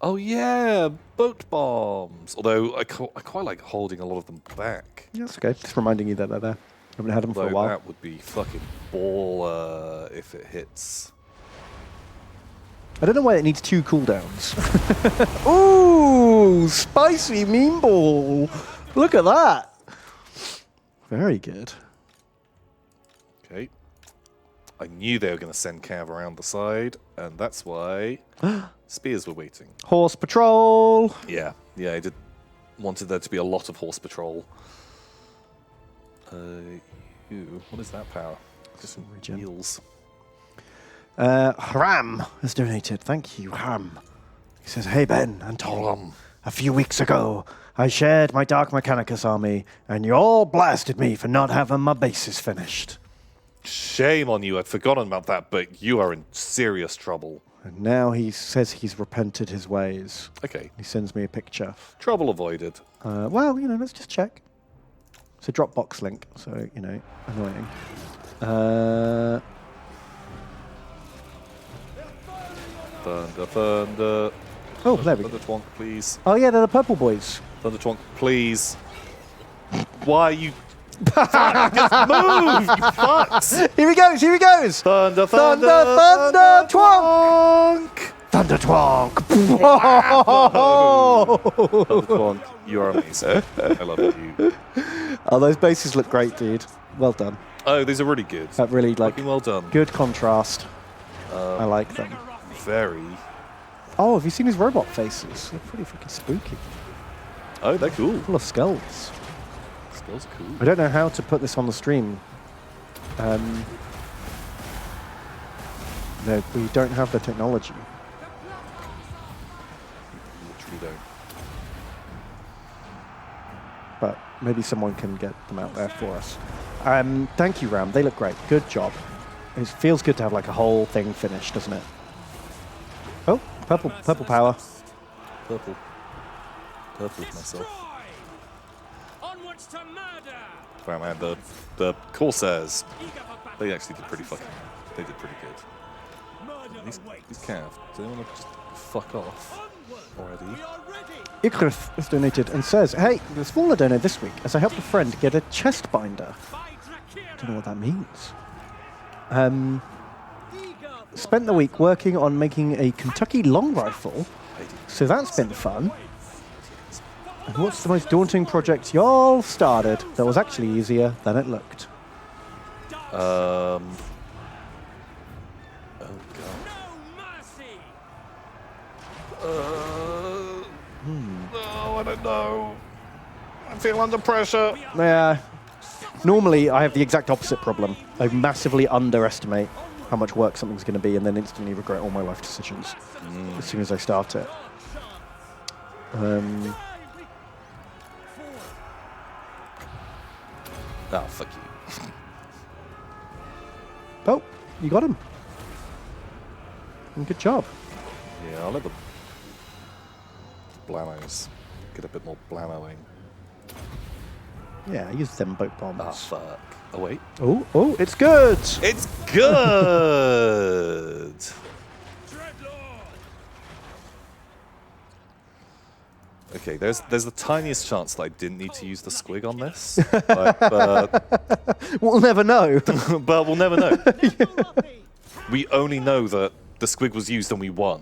[SPEAKER 1] Oh yeah, boat bombs. Although I quite like holding a lot of them back.
[SPEAKER 2] Yeah, that's okay. Just reminding you that they're there. Haven't had them for a
[SPEAKER 1] Though
[SPEAKER 2] while.
[SPEAKER 1] that would be fucking baller if it hits.
[SPEAKER 2] I don't know why it needs 2 cooldowns. Ooh, spicy mean ball. Look at that. Very good.
[SPEAKER 1] Okay. I knew they were going to send Cav around the side, and that's why spears were waiting.
[SPEAKER 2] Horse patrol.
[SPEAKER 1] Yeah, I wanted there to be a lot of horse patrol. What is that power? Just some
[SPEAKER 2] Regen.
[SPEAKER 1] heals.
[SPEAKER 2] Haram has donated. Thank you, Haram. He says, "Hey Ben and Tom, a few weeks ago, I shared my Dark Mechanicus army, and you all blasted me for not having my bases finished.
[SPEAKER 1] Shame on you, I'd forgotten about that, but you are in serious trouble.
[SPEAKER 2] And now he says he's repented his ways.
[SPEAKER 1] Okay,
[SPEAKER 2] He sends me a picture.
[SPEAKER 1] trouble avoided.
[SPEAKER 2] Well, let's just check. It's a Dropbox link, so, annoying.
[SPEAKER 1] Thunder.
[SPEAKER 2] Oh, there we go.
[SPEAKER 1] Thunder Twonk, please.
[SPEAKER 2] Oh, yeah, they're the purple boys.
[SPEAKER 1] Thunder Twonk, please. Why are you... Fuck, just move, you fucks!
[SPEAKER 2] Here he goes!
[SPEAKER 1] Thunder
[SPEAKER 2] Twonk! Thunder Twonk!
[SPEAKER 1] Thunder Twonk, you're amazing. I love you.
[SPEAKER 2] Oh, those bases look great, dude. Well done.
[SPEAKER 1] Oh, these are really good.
[SPEAKER 2] That really,
[SPEAKER 1] Fucking well done.
[SPEAKER 2] good contrast. I like them.
[SPEAKER 1] Very.
[SPEAKER 2] Oh, have you seen his robot faces? They're pretty freaking spooky.
[SPEAKER 1] Oh, they're cool.
[SPEAKER 2] Full of skulls.
[SPEAKER 1] Skulls are cool.
[SPEAKER 2] I don't know how to put this on the stream. No, we don't have the technology.
[SPEAKER 1] Literally don't.
[SPEAKER 2] But maybe someone can get them out there for us. Thank you, Ram. They look great. Good job. It feels good to have like a whole thing finished, doesn't it? Oh, purple power.
[SPEAKER 1] Purple myself.
[SPEAKER 7] Onwards to murder.
[SPEAKER 1] Wow, man, the Corsairs, they actually did pretty good.
[SPEAKER 7] Murder
[SPEAKER 1] These
[SPEAKER 7] awaits.
[SPEAKER 1] Cav, do they want to just fuck off already?
[SPEAKER 7] We are ready.
[SPEAKER 2] Ikrith has donated and says, "Hey, the smaller donor this week as I helped a friend get a chest binder."
[SPEAKER 7] By Drakira.
[SPEAKER 2] Don't know what that means. Spent the week working on making a Kentucky long rifle, so that's been fun. And what's the most daunting project y'all started that was actually easier than it looked?
[SPEAKER 1] Oh god.
[SPEAKER 7] No mercy.
[SPEAKER 1] Oh, I don't know. I feel under pressure.
[SPEAKER 2] Yeah. Normally, I have the exact opposite problem. I massively underestimate how much work something's going to be and then instantly regret all my life decisions as soon as I start it.
[SPEAKER 1] Ah, fuck you.
[SPEAKER 2] Oh, you got him. Good job.
[SPEAKER 1] Yeah, I'll let the Blamos get a bit more blamoing.
[SPEAKER 2] Yeah, I used them boat bombs.
[SPEAKER 1] Ah, fuck. Oh, wait.
[SPEAKER 2] Oh, it's good!
[SPEAKER 1] It's good! Okay, there's the tiniest chance that I didn't need to use the squig on this.
[SPEAKER 2] We'll never know.
[SPEAKER 1] But we'll never know. We only know that the squig was used and we won.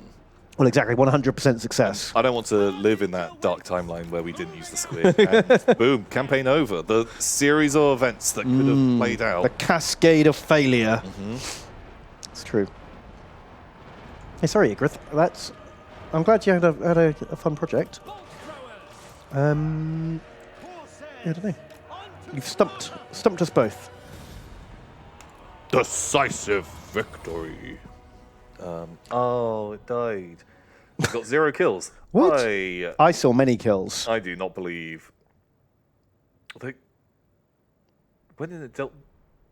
[SPEAKER 2] Well, exactly, 100% success.
[SPEAKER 1] I don't want to live in that dark timeline where we didn't use the squig. And boom, campaign over. The series of events that could have played out.
[SPEAKER 2] The cascade of failure. It's true. Hey, sorry, Igrith. I'm glad you had a fun project. I don't know. You've stumped us both.
[SPEAKER 1] Decisive victory. Oh, it died. It got 0 kills.
[SPEAKER 2] What?
[SPEAKER 1] I
[SPEAKER 2] I saw many kills.
[SPEAKER 1] do not believe. When did it dealt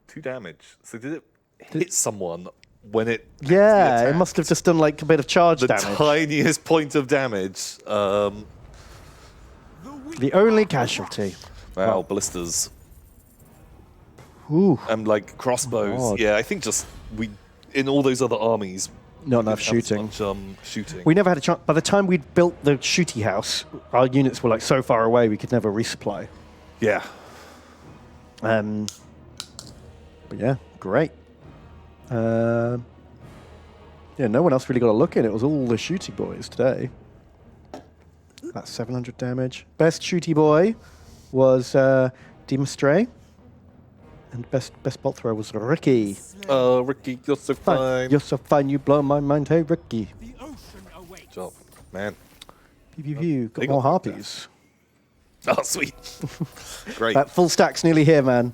[SPEAKER 1] 2 damage? So did it hit someone when it
[SPEAKER 2] Yeah,
[SPEAKER 1] actually
[SPEAKER 2] it must have just done like a bit of charge
[SPEAKER 1] the
[SPEAKER 2] damage.
[SPEAKER 1] tiniest point of damage?
[SPEAKER 2] The only casualty.
[SPEAKER 1] Wow, ballistas
[SPEAKER 2] Ooh,
[SPEAKER 1] and like crossbows.
[SPEAKER 2] God.
[SPEAKER 1] Yeah, I think just we in all those other armies.
[SPEAKER 2] not enough
[SPEAKER 1] didn't have as
[SPEAKER 2] shooting.
[SPEAKER 1] much, shooting.
[SPEAKER 2] We never had a chance. By the time we'd built the shooty house, our units were like so far away we could never resupply.
[SPEAKER 1] Yeah.
[SPEAKER 2] But yeah, great. Yeah, no one else really got a look in. It was all the shooty boys today. About 700 damage. Best shooty boy was Demon Stray. And best bolt thrower was Ricky.
[SPEAKER 1] Oh, Ricky, you're so fine.
[SPEAKER 2] You're so fine, you blow my mind. Hey, Ricky.
[SPEAKER 7] The ocean awaits.
[SPEAKER 1] Good job, man.
[SPEAKER 2] Pew, pew, pew. Got
[SPEAKER 1] They
[SPEAKER 2] more
[SPEAKER 1] got
[SPEAKER 2] harpies.
[SPEAKER 1] Oh, sweet. Great.
[SPEAKER 2] That full stack's nearly here, man.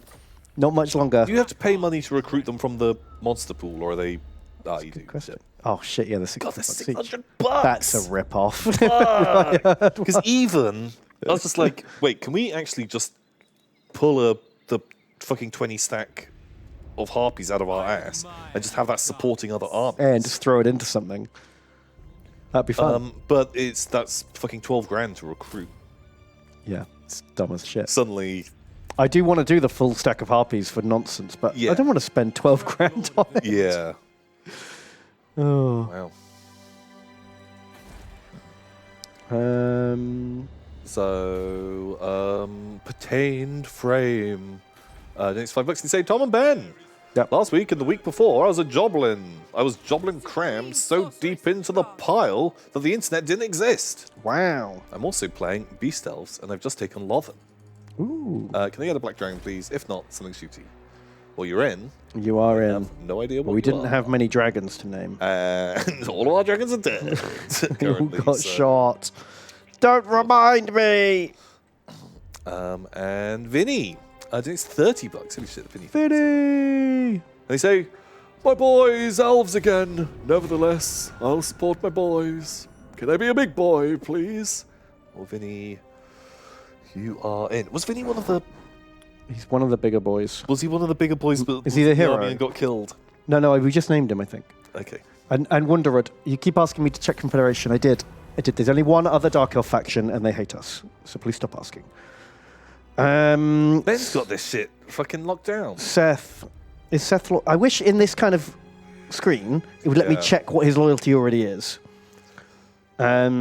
[SPEAKER 2] Not much longer.
[SPEAKER 1] Do you have to pay money to recruit them from the monster pool, or are they? Ah, you do.
[SPEAKER 2] Question. Oh shit! Yeah, the
[SPEAKER 1] God, they're
[SPEAKER 2] $600 each.
[SPEAKER 1] $600.
[SPEAKER 2] That's a rip-off.
[SPEAKER 1] Because even I was just like, wait, can we actually just pull the fucking 20 stack of harpies out of our ass and just have that supporting other armies?
[SPEAKER 2] And just throw it into something. That'd be fun.
[SPEAKER 1] But that's fucking 12 grand to recruit.
[SPEAKER 2] Yeah, it's dumb as shit.
[SPEAKER 1] Suddenly,
[SPEAKER 2] I do want to do the full stack of harpies for nonsense, but
[SPEAKER 1] Yeah.
[SPEAKER 2] I don't want to spend 12 grand on it.
[SPEAKER 1] yeah.
[SPEAKER 2] Oh.
[SPEAKER 1] Wow. So, pertained frame. Next $5 they say Tom and Ben.
[SPEAKER 2] Yep.
[SPEAKER 1] Last week and the week before, I was jobbling crammed so deep into the pile that the internet didn't exist.
[SPEAKER 2] Wow.
[SPEAKER 1] I'm also playing Beast Elves, and I've just taken Lothan.
[SPEAKER 2] Ooh.
[SPEAKER 1] Can I get a black dragon, please? If not, something shooty. Well, you're in.
[SPEAKER 2] You are
[SPEAKER 1] I
[SPEAKER 2] in.
[SPEAKER 1] have no idea what
[SPEAKER 2] But we
[SPEAKER 1] you
[SPEAKER 2] didn't
[SPEAKER 1] are.
[SPEAKER 2] have many dragons to name.
[SPEAKER 1] And all of our dragons are dead.
[SPEAKER 2] Who
[SPEAKER 1] currently,
[SPEAKER 2] got
[SPEAKER 1] so-
[SPEAKER 2] shot? Don't remind me!
[SPEAKER 1] And Vinny. I think it's $30. Holy shit, Vinny.
[SPEAKER 2] Vinny!
[SPEAKER 1] And they say, my boys, elves again. Nevertheless, I'll support my boys. Can I be a big boy, please? Well, Vinny, you are in. Was Vinny one of the...
[SPEAKER 2] He's one of the bigger boys.
[SPEAKER 1] Was he one of the bigger boys but
[SPEAKER 2] Is he the
[SPEAKER 1] was in
[SPEAKER 2] hero?
[SPEAKER 1] army and got killed?
[SPEAKER 2] No, we just named him, I think.
[SPEAKER 1] Okay.
[SPEAKER 2] And Wonderwood, you keep asking me to check Confederation. I did. There's only one other Dark Elf faction, and they hate us. So please stop asking.
[SPEAKER 1] Ben's got this shit fucking locked down.
[SPEAKER 2] Seth. Is Seth... I wish in this kind of screen, it would let me
[SPEAKER 1] Yeah.
[SPEAKER 2] check what his loyalty already is. I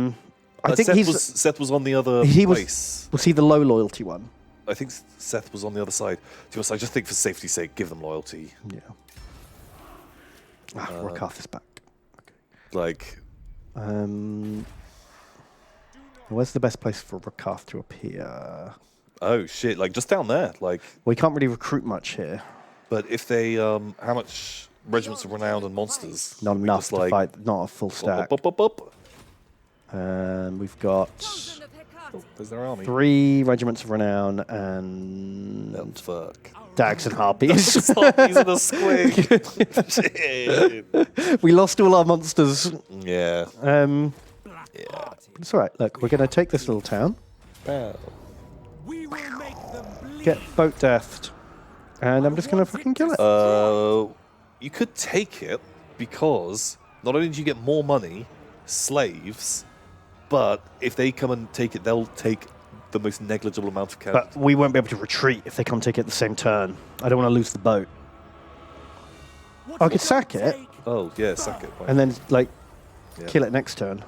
[SPEAKER 2] think
[SPEAKER 1] Seth was on the other
[SPEAKER 2] He was-
[SPEAKER 1] place.
[SPEAKER 2] Was he the low loyalty one?
[SPEAKER 1] I think Seth was on the other side. To be honest, I just think for safety's sake, give them loyalty.
[SPEAKER 2] Yeah. Rakarth is back.
[SPEAKER 1] Like,
[SPEAKER 2] Where's the best place for Rakarth to appear?
[SPEAKER 1] oh shit, like just down there. Like,
[SPEAKER 2] We can't really recruit much here.
[SPEAKER 1] but if they, how much regiments of renown and monsters?
[SPEAKER 2] Not
[SPEAKER 1] We
[SPEAKER 2] enough
[SPEAKER 1] just,
[SPEAKER 2] to
[SPEAKER 1] like,
[SPEAKER 2] fight. Not a full stack.
[SPEAKER 1] Up.
[SPEAKER 2] We've got
[SPEAKER 1] There's their army.
[SPEAKER 2] 3 regiments of renown and
[SPEAKER 1] Oh, fuck.
[SPEAKER 2] dags and harpies.
[SPEAKER 1] These are the squig. Shit.
[SPEAKER 2] We lost all our monsters.
[SPEAKER 1] Yeah.
[SPEAKER 2] It's all right. Look, we're going to take this little town,
[SPEAKER 7] We will make them bleed.
[SPEAKER 2] get boat deathed, and I'm just going to fucking kill it.
[SPEAKER 1] You could take it because not only do you get more money, slaves, but if they come and take it, they'll take the most negligible amount of
[SPEAKER 2] But we won't be able to retreat if they come take it at the same turn. I don't want to lose the boat. I could sack it
[SPEAKER 1] Oh, yeah, sack it.
[SPEAKER 2] and then, like,
[SPEAKER 1] Yeah.
[SPEAKER 2] kill it next turn.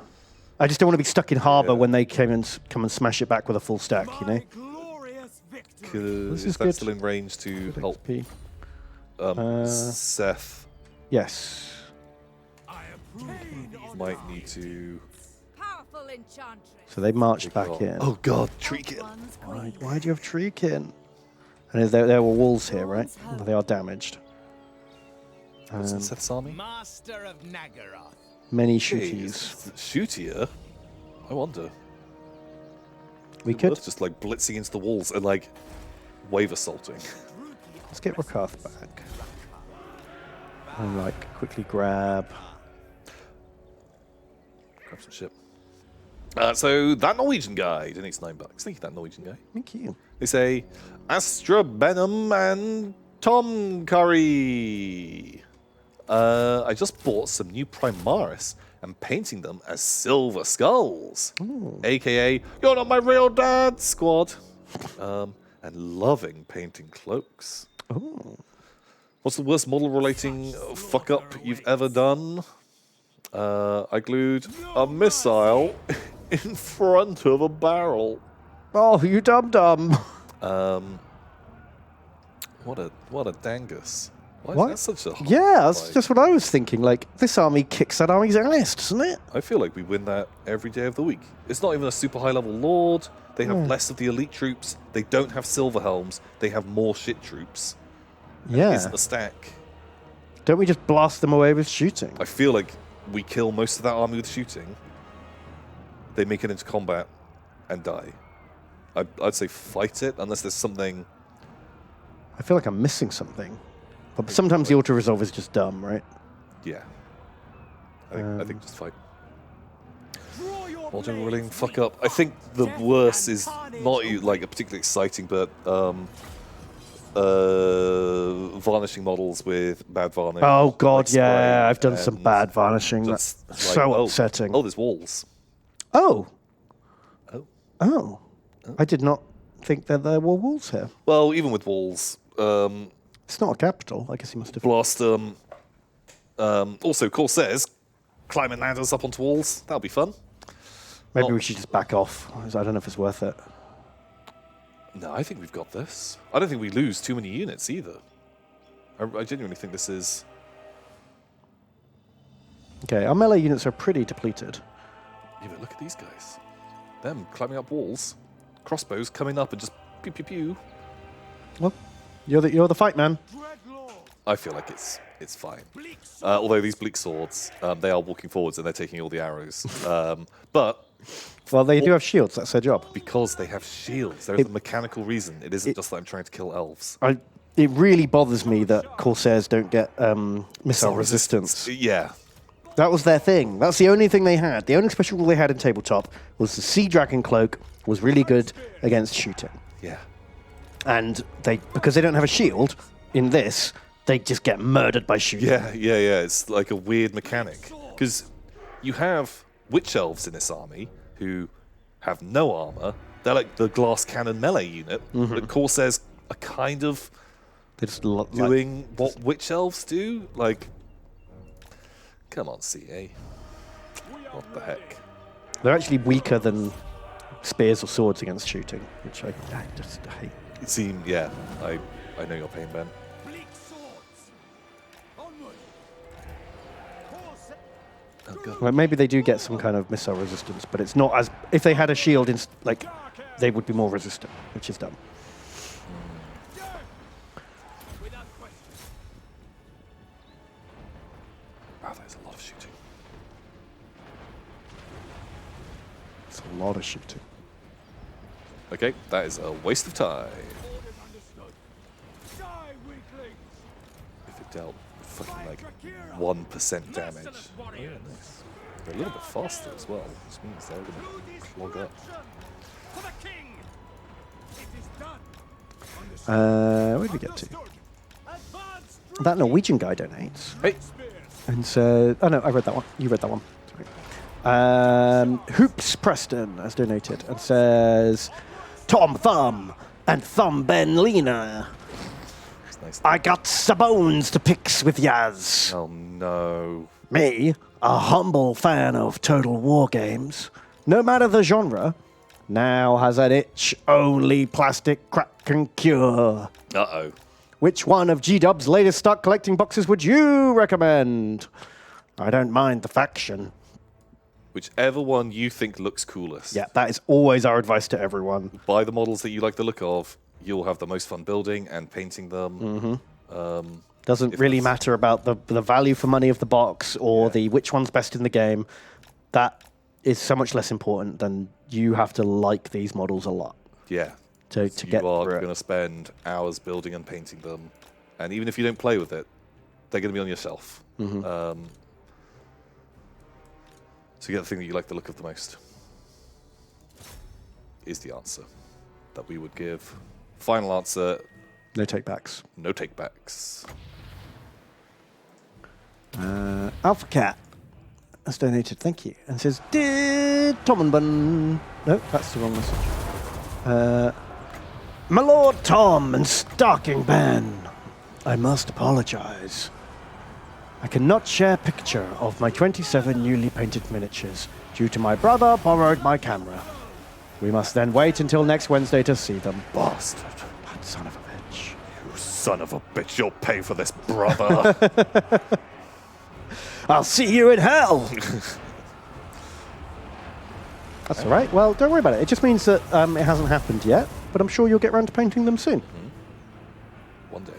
[SPEAKER 2] I just don't want to be stuck in harbour
[SPEAKER 1] Yeah.
[SPEAKER 2] when they come and smash it back with a full stack, you know?
[SPEAKER 7] My glorious victory.
[SPEAKER 1] Is
[SPEAKER 2] is
[SPEAKER 1] that
[SPEAKER 2] good.
[SPEAKER 1] still in range to help
[SPEAKER 2] XP.
[SPEAKER 1] Seth?
[SPEAKER 2] Yes.
[SPEAKER 7] I approve.
[SPEAKER 1] Might need to...
[SPEAKER 6] Powerful enchantress.
[SPEAKER 2] So they marched back in.
[SPEAKER 1] Oh god, Treekin.
[SPEAKER 2] Why do you have Treekin? And there were walls here, right? They are damaged.
[SPEAKER 1] Was it Seth's army?
[SPEAKER 7] Master of Nagaroth.
[SPEAKER 2] Many
[SPEAKER 1] Jeez,
[SPEAKER 2] shooties.
[SPEAKER 1] Shootier? I wonder.
[SPEAKER 2] We could.
[SPEAKER 1] Worth just like blitzing into the walls and like wave assaulting.
[SPEAKER 2] Let's get Rakarth back. And like quickly grab.
[SPEAKER 1] Grab some shit. So that Norwegian guy donates $9. Thank you, that Norwegian guy.
[SPEAKER 2] Thank you.
[SPEAKER 1] They say Astra Benham and Tom Curry. I just bought some new Primaris and painting them as silver skulls, aka "You're not my real dad" squad. And loving painting cloaks. What's the worst model relating fuck up you've ever done? I glued a missile in front of a barrel.
[SPEAKER 2] Oh, you dum-dum.
[SPEAKER 1] What a dangus. Why
[SPEAKER 2] What?
[SPEAKER 1] is that such a hot
[SPEAKER 2] Yeah, that's
[SPEAKER 1] fight?
[SPEAKER 2] just what I was thinking. Like, this army kicks that army's ass, doesn't it?
[SPEAKER 1] I feel like we win that every day of the week. It's not even a super high level lord. They have less of the elite troops. They don't have silver helms. They have more shit troops.
[SPEAKER 2] Yeah.
[SPEAKER 1] Isn't a stack.
[SPEAKER 2] Don't we just blast them away with shooting?
[SPEAKER 1] I feel like we kill most of that army with shooting. They make it into combat and die. I'd say fight it, unless there's something...
[SPEAKER 2] I feel like I'm missing something. But sometimes the auto-resolve is just dumb, right?
[SPEAKER 1] Yeah. I think just fight. Modern rolling, fuck up. I think the worst is not like a particularly exciting, but varnishing models with bad varnish.
[SPEAKER 2] Oh god,
[SPEAKER 1] like
[SPEAKER 2] yeah,
[SPEAKER 1] spray
[SPEAKER 2] I've done some
[SPEAKER 1] and
[SPEAKER 2] bad varnishing. That's
[SPEAKER 1] just like,
[SPEAKER 2] so upsetting.
[SPEAKER 1] Oh, there's walls.
[SPEAKER 2] Oh.
[SPEAKER 1] Oh.
[SPEAKER 2] Oh. I did not think that there were walls here.
[SPEAKER 1] Well, even with walls,
[SPEAKER 2] It's not a capital. I guess he must have...
[SPEAKER 1] blast them. Also, Corsairs climbing ladders up onto walls. That'll be fun.
[SPEAKER 2] Maybe we should just back off. I don't know if it's worth it.
[SPEAKER 1] No, I think we've got this. I don't think we lose too many units either. I genuinely think this is...
[SPEAKER 2] Okay, our melee units are pretty depleted.
[SPEAKER 1] Yeah, but look at these guys. Them climbing up walls. Crossbows coming up and just pew pew pew.
[SPEAKER 2] Well, you're the fight man.
[SPEAKER 1] I feel like it's fine. Although these bleak swords, they are walking forwards and they're taking all the arrows. But
[SPEAKER 2] Well, they do have shields. That's their job.
[SPEAKER 1] because they have shields, there is a mechanical reason. It isn't just that I'm trying to kill elves.
[SPEAKER 2] It really bothers me that Corsairs don't get missile resistance.
[SPEAKER 1] Yeah.
[SPEAKER 2] That was their thing. That's the only thing they had. The only special rule they had in tabletop was the Sea Dragon Cloak was really good against shooting.
[SPEAKER 1] Yeah.
[SPEAKER 2] And because they don't have a shield in this, they just get murdered by shooting.
[SPEAKER 1] Yeah. It's like a weird mechanic. Because you have witch elves in this army who have no armor. They're like the glass cannon melee unit. But Corsairs are kind of
[SPEAKER 2] They're just
[SPEAKER 1] doing what witch elves do. Like, come on, CA. What the heck?
[SPEAKER 2] they're actually weaker than spears or swords against shooting, which I just hate.
[SPEAKER 1] It seemed, yeah. I know your pain, Ben. Oh, God.
[SPEAKER 2] Well, maybe they do get some kind of missile resistance, but it's not as... If they had a shield, they would be more resistant, which is dumb.
[SPEAKER 1] Wow, there's a lot of shooting.
[SPEAKER 2] It's a lot of shooting.
[SPEAKER 1] Okay, that is a waste of time. If it dealt fucking like 1% damage. Oh, yeah, nice. They're a little bit faster as well, which means they're going to clog up.
[SPEAKER 2] Where did we get to? That Norwegian guy donates.
[SPEAKER 1] Hey!
[SPEAKER 2] And said... Oh, no, I read that one. You read that one. Sorry. Hoops Preston has donated and says... Tom Thumb and Thumb Ben Lena.
[SPEAKER 1] It's nice.
[SPEAKER 2] I got some bones to pick with Yaz.
[SPEAKER 1] Oh no.
[SPEAKER 2] Me, a humble fan of Total War games, no matter the genre, now has an itch only plastic crack can cure.
[SPEAKER 1] Uh-oh.
[SPEAKER 2] Which one of G-Dub's latest stock collecting boxes would you recommend? I don't mind the faction.
[SPEAKER 1] Whichever one you think looks coolest.
[SPEAKER 2] Yeah, that is always our advice to everyone.
[SPEAKER 1] Buy the models that you like the look of. You'll have the most fun building and painting them.
[SPEAKER 2] Doesn't really matter about the value for money of the box or the which one's best in the game. That is so much less important than you have to like these models a lot.
[SPEAKER 1] Yeah.
[SPEAKER 2] To get
[SPEAKER 1] you are
[SPEAKER 2] through it.
[SPEAKER 1] going to spend hours building and painting them. And even if you don't play with it, they're going to be on your shelf. So get the thing that you like the look of the most is the answer that we would give. Final answer,
[SPEAKER 2] No takebacks.
[SPEAKER 1] no takebacks.
[SPEAKER 2] Alpha Cat has donated, thank you, and says, Dear Tom and Bun. No, that's the wrong message. My Lord Tom and Stalking Ben, I must apologize. I cannot share picture of my 27 newly painted miniatures due to my brother borrowed my camera. We must then wait until next Wednesday to see them.
[SPEAKER 1] Bastard.
[SPEAKER 2] That son of a bitch.
[SPEAKER 1] You son of a bitch, you'll pay for this, brother.
[SPEAKER 2] I'll see you in hell! That's all right. Well, don't worry about it. It just means that it hasn't happened yet, but I'm sure you'll get around to painting them soon.
[SPEAKER 1] One day.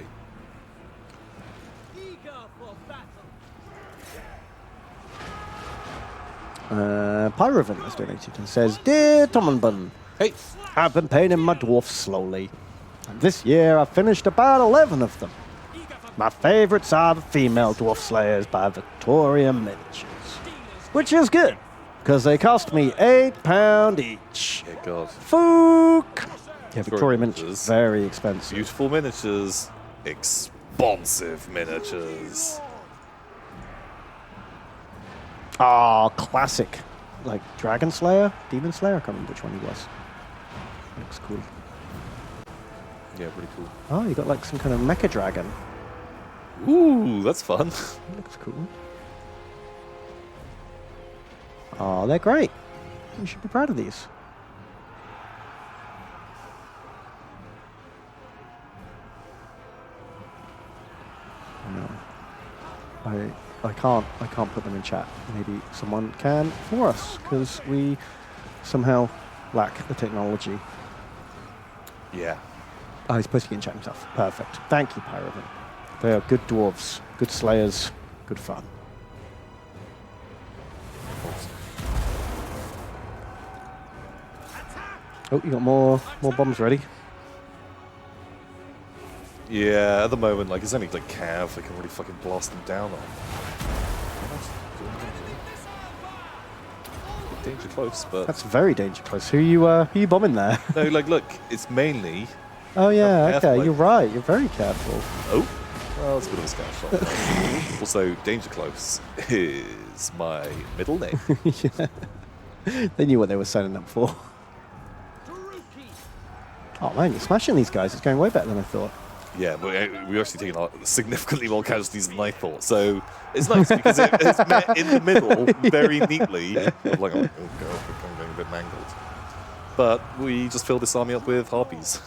[SPEAKER 2] Pyrovin has donated and says, Dear Tom and Bun,
[SPEAKER 1] Hey,
[SPEAKER 2] I've been painting my dwarfs slowly. And this year I've finished about 11 of them. My favourites are the female dwarf slayers by Victoria Miniatures. Which is good, because they cost me £8 each.
[SPEAKER 1] yeah, God.
[SPEAKER 2] Fook! Yeah, Victoria
[SPEAKER 1] Miniatures.
[SPEAKER 2] Miniatures, very expensive.
[SPEAKER 1] Beautiful miniatures. Expensive miniatures.
[SPEAKER 2] Ah, classic. Like Dragon Slayer? Demon Slayer? I can't remember which one he was. Looks cool.
[SPEAKER 1] Yeah, pretty cool.
[SPEAKER 2] Oh, you got like some kind of mecha dragon.
[SPEAKER 1] Ooh, that's fun.
[SPEAKER 2] Looks cool. Oh, they're great. You should be proud of these. No. I can't put them in chat. Maybe someone can for us, because we somehow lack the technology.
[SPEAKER 1] Yeah.
[SPEAKER 2] Oh, he's supposed to get in chat himself. Perfect. Thank you, Pyrovin. They are good dwarves, good slayers, good fun. Oh, you got more bombs ready.
[SPEAKER 1] Yeah, at the moment, like, it's only like Cav that can really fucking blast them down on. Danger close, but
[SPEAKER 2] That's very danger close. Who you bombing there?
[SPEAKER 1] no, like, look, it's mainly.
[SPEAKER 2] Oh yeah,
[SPEAKER 1] careful,
[SPEAKER 2] okay,
[SPEAKER 1] like-
[SPEAKER 2] you're right. You're very careful.
[SPEAKER 1] Oh, well, it's a bit of a scout shot. Also, danger close is my middle name.
[SPEAKER 2] Yeah. They knew what they were signing up for. Oh man, you're smashing these guys. It's going way better than I thought.
[SPEAKER 1] Yeah, but we're actually taking significantly more casualties than I thought. So it's nice because it's met in the middle very neatly. I'm like, oh god, I'm going a bit mangled. But we just filled this army up with harpies.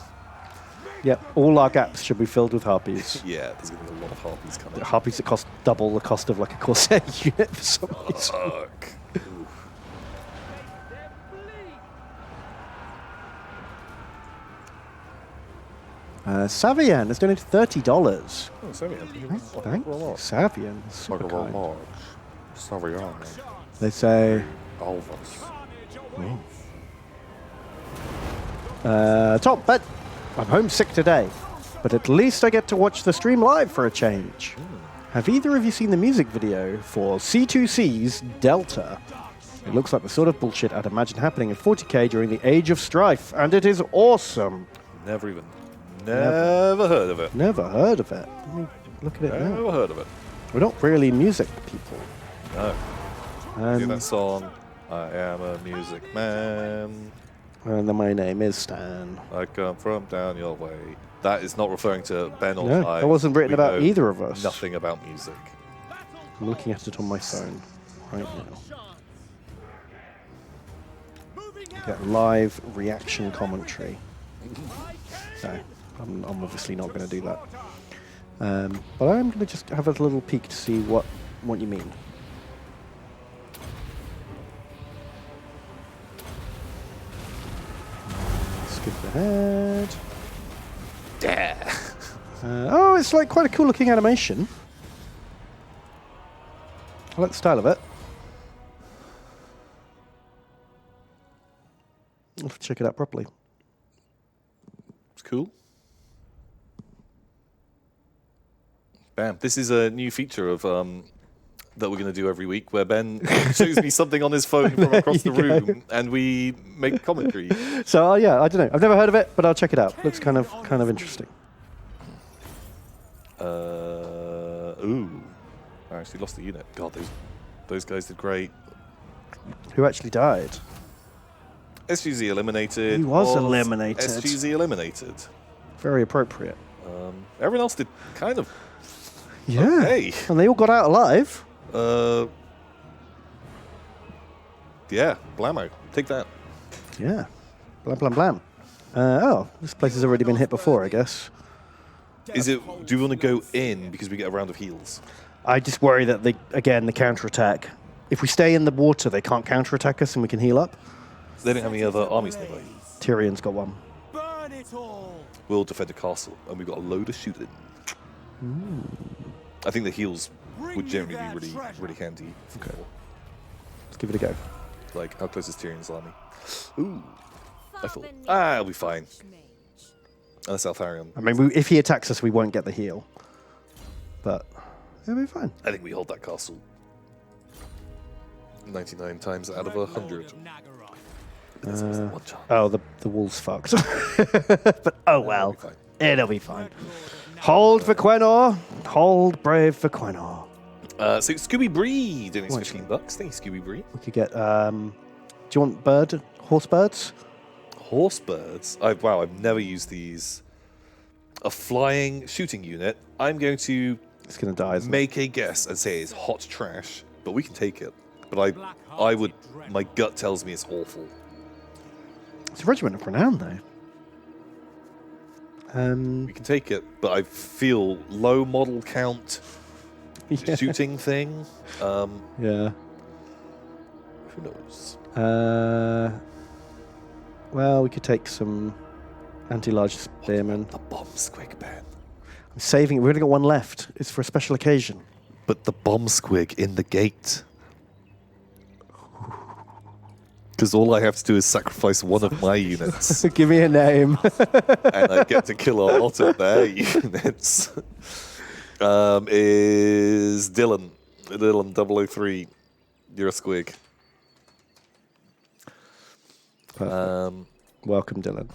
[SPEAKER 2] Yep, all our gaps should be filled with harpies.
[SPEAKER 1] Yeah, there's going to be a lot of harpies coming.
[SPEAKER 2] Harpies that cost double the cost of like a Corsair unit for some reason.
[SPEAKER 1] Fuck.
[SPEAKER 2] Savian has donated $30.
[SPEAKER 1] Oh, sorry,
[SPEAKER 2] Thank you, Savian. Super kind.
[SPEAKER 1] Sorry,
[SPEAKER 2] They say,
[SPEAKER 1] Alvas.
[SPEAKER 2] Tom, but I'm homesick today, but at least I get to watch the stream live for a change. Have either of you seen the music video for C2C's Delta? It looks like the sort of bullshit I'd imagine happening in 40k during the Age of Strife, and it is awesome.
[SPEAKER 1] Never heard of it.
[SPEAKER 2] Never heard of it. Let me look at it now.
[SPEAKER 1] Never heard of it.
[SPEAKER 2] We're not really music people.
[SPEAKER 1] No. Do that song. I am a music man.
[SPEAKER 2] And then my name is Stan.
[SPEAKER 1] I come from down your way. That is not referring to Ben or
[SPEAKER 2] No,
[SPEAKER 1] I.
[SPEAKER 2] that wasn't written
[SPEAKER 1] We
[SPEAKER 2] about
[SPEAKER 1] know
[SPEAKER 2] either of us.
[SPEAKER 1] Nothing about music.
[SPEAKER 2] I'm looking at it on my phone right now. Get live reaction commentary. No, I'm obviously not going to do that. But I'm going to just have a little peek to see what you mean. Skip ahead.
[SPEAKER 1] Yeah.
[SPEAKER 2] Oh, it's like quite a cool looking animation. I like the style of it. I'll have to check it out properly.
[SPEAKER 1] It's cool. Bam. This is a new feature of that we're going to do every week, where Ben shows me something on his phone from across the room, and we make commentary.
[SPEAKER 2] So yeah, I don't know. I've never heard of it, but I'll check it out. Looks kind of interesting.
[SPEAKER 1] Ooh. I actually lost the unit. God, those guys did great.
[SPEAKER 2] Who actually died?
[SPEAKER 1] SGZ eliminated.
[SPEAKER 2] He was eliminated.
[SPEAKER 1] SGZ eliminated.
[SPEAKER 2] Very appropriate.
[SPEAKER 1] Everyone else did kind of.
[SPEAKER 2] Yeah.
[SPEAKER 1] Okay.
[SPEAKER 2] And they all got out alive.
[SPEAKER 1] Yeah, blammo. Take that.
[SPEAKER 2] Yeah. Blam, blam, blam. Oh, this place has already been hit before, I guess.
[SPEAKER 1] Is it? Do you want to go in because we get a round of heals?
[SPEAKER 2] I just worry that, the counterattack. If we stay in the water, they can't counterattack us and we can heal up.
[SPEAKER 1] They don't have any other armies nearby.
[SPEAKER 2] Tyrion's got one.
[SPEAKER 7] Burn it all.
[SPEAKER 1] We'll defend a castle, and we've got a load of shooting. I think the heals would generally be really handy.
[SPEAKER 2] Okay. Let's give it a go.
[SPEAKER 1] Like, how close is Tyrion's army? Ooh. I thought, it'll be fine. Unless Altharion.
[SPEAKER 2] I mean, if he attacks us, we won't get the heal. But it'll be fine.
[SPEAKER 1] I think we hold that castle 99 times out of 100. There's one chance.
[SPEAKER 2] Oh, the wall's fucked. But oh well. It'll be fine. Hold for Quenor. Hold brave for Quenor.
[SPEAKER 1] So Scooby Bree doing his $15. Thank you, Scooby Bree.
[SPEAKER 2] We could get. Do you want horse birds?
[SPEAKER 1] Horse birds? Wow, I've never used these. A flying shooting unit. I'm going to
[SPEAKER 2] It's going to die, isn't it?
[SPEAKER 1] make a guess and say it's hot trash, but we can take it. But I would. My gut tells me it's awful.
[SPEAKER 2] It's a regiment of renown, though.
[SPEAKER 1] We can take it, but I feel low model count
[SPEAKER 2] Yeah.
[SPEAKER 1] shooting thing.
[SPEAKER 2] Yeah.
[SPEAKER 1] Who knows?
[SPEAKER 2] Well, we could take some anti-large spearmen.
[SPEAKER 1] The bomb squig, Ben.
[SPEAKER 2] I'm saving it. We've only got one left. It's for a special occasion.
[SPEAKER 1] But the bomb squig in the gate. Because all I have to do is sacrifice one of my units,
[SPEAKER 2] Give me a name.
[SPEAKER 1] and I get to kill a lot of their units. Is Dylan. Dylan 003. You're a squig.
[SPEAKER 2] Perfect. Welcome, Dylan.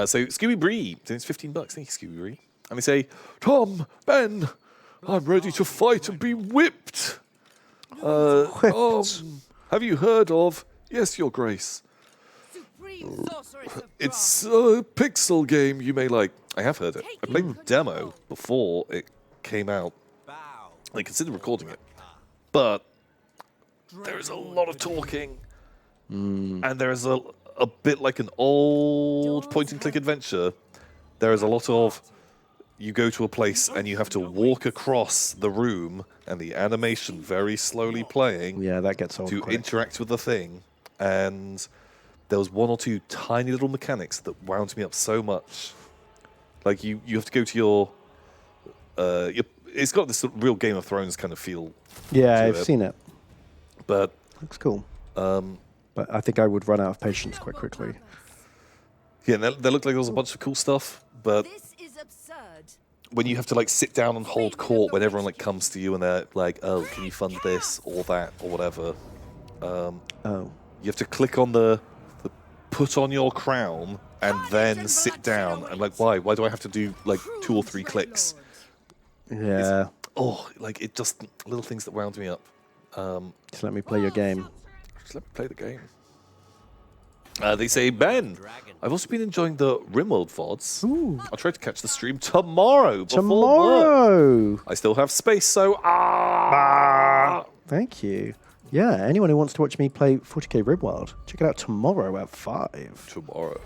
[SPEAKER 1] So Scooby Bree, it's $15. Thank you, Scooby Bree. And they say, Tom, Ben, I'm ready to fight and be whipped. Have you heard of? Yes, Your Grace.
[SPEAKER 6] Supreme sorceress of
[SPEAKER 1] It's a pixel game you may like. I have heard it. I played the demo before it came out. I considered recording it. But there is a lot of talking. And there is a bit like an old point-and-click adventure. There is a lot of you go to a place and you have to walk across the room and the animation very slowly playing
[SPEAKER 2] Yeah, that gets old
[SPEAKER 1] to
[SPEAKER 2] quick.
[SPEAKER 1] interact with the thing. And there was one or two tiny little mechanics that wound me up so much. Like you have to go to your it's got this sort of real Game of Thrones kind of feel.
[SPEAKER 2] Yeah,
[SPEAKER 1] to
[SPEAKER 2] I've
[SPEAKER 1] it.
[SPEAKER 2] seen it.
[SPEAKER 1] But
[SPEAKER 2] Looks cool. But I think I would run out of patience quite quickly.
[SPEAKER 1] yeah, there looked like there was a bunch of cool stuff. But
[SPEAKER 6] This is absurd.
[SPEAKER 1] when you have to like sit down and hold court when everyone like comes to you and they're like, oh, can you fund this or that or whatever, you have to click on the put on your crown and then sit down. And like, why do I have to do like 2 or 3 clicks?
[SPEAKER 2] Yeah.
[SPEAKER 1] Like it just little things that wound me up.
[SPEAKER 2] Just let me play your game.
[SPEAKER 1] Just let me play the game. They say, Ben, I've also been enjoying the Rimworld VODs.
[SPEAKER 2] Ooh.
[SPEAKER 1] I'll try to catch the stream tomorrow before work.
[SPEAKER 2] Tomorrow.
[SPEAKER 1] I still have space, so
[SPEAKER 2] Thank you. Yeah, anyone who wants to watch me play 40k Rimworld, check it out tomorrow at 5.
[SPEAKER 1] tomorrow.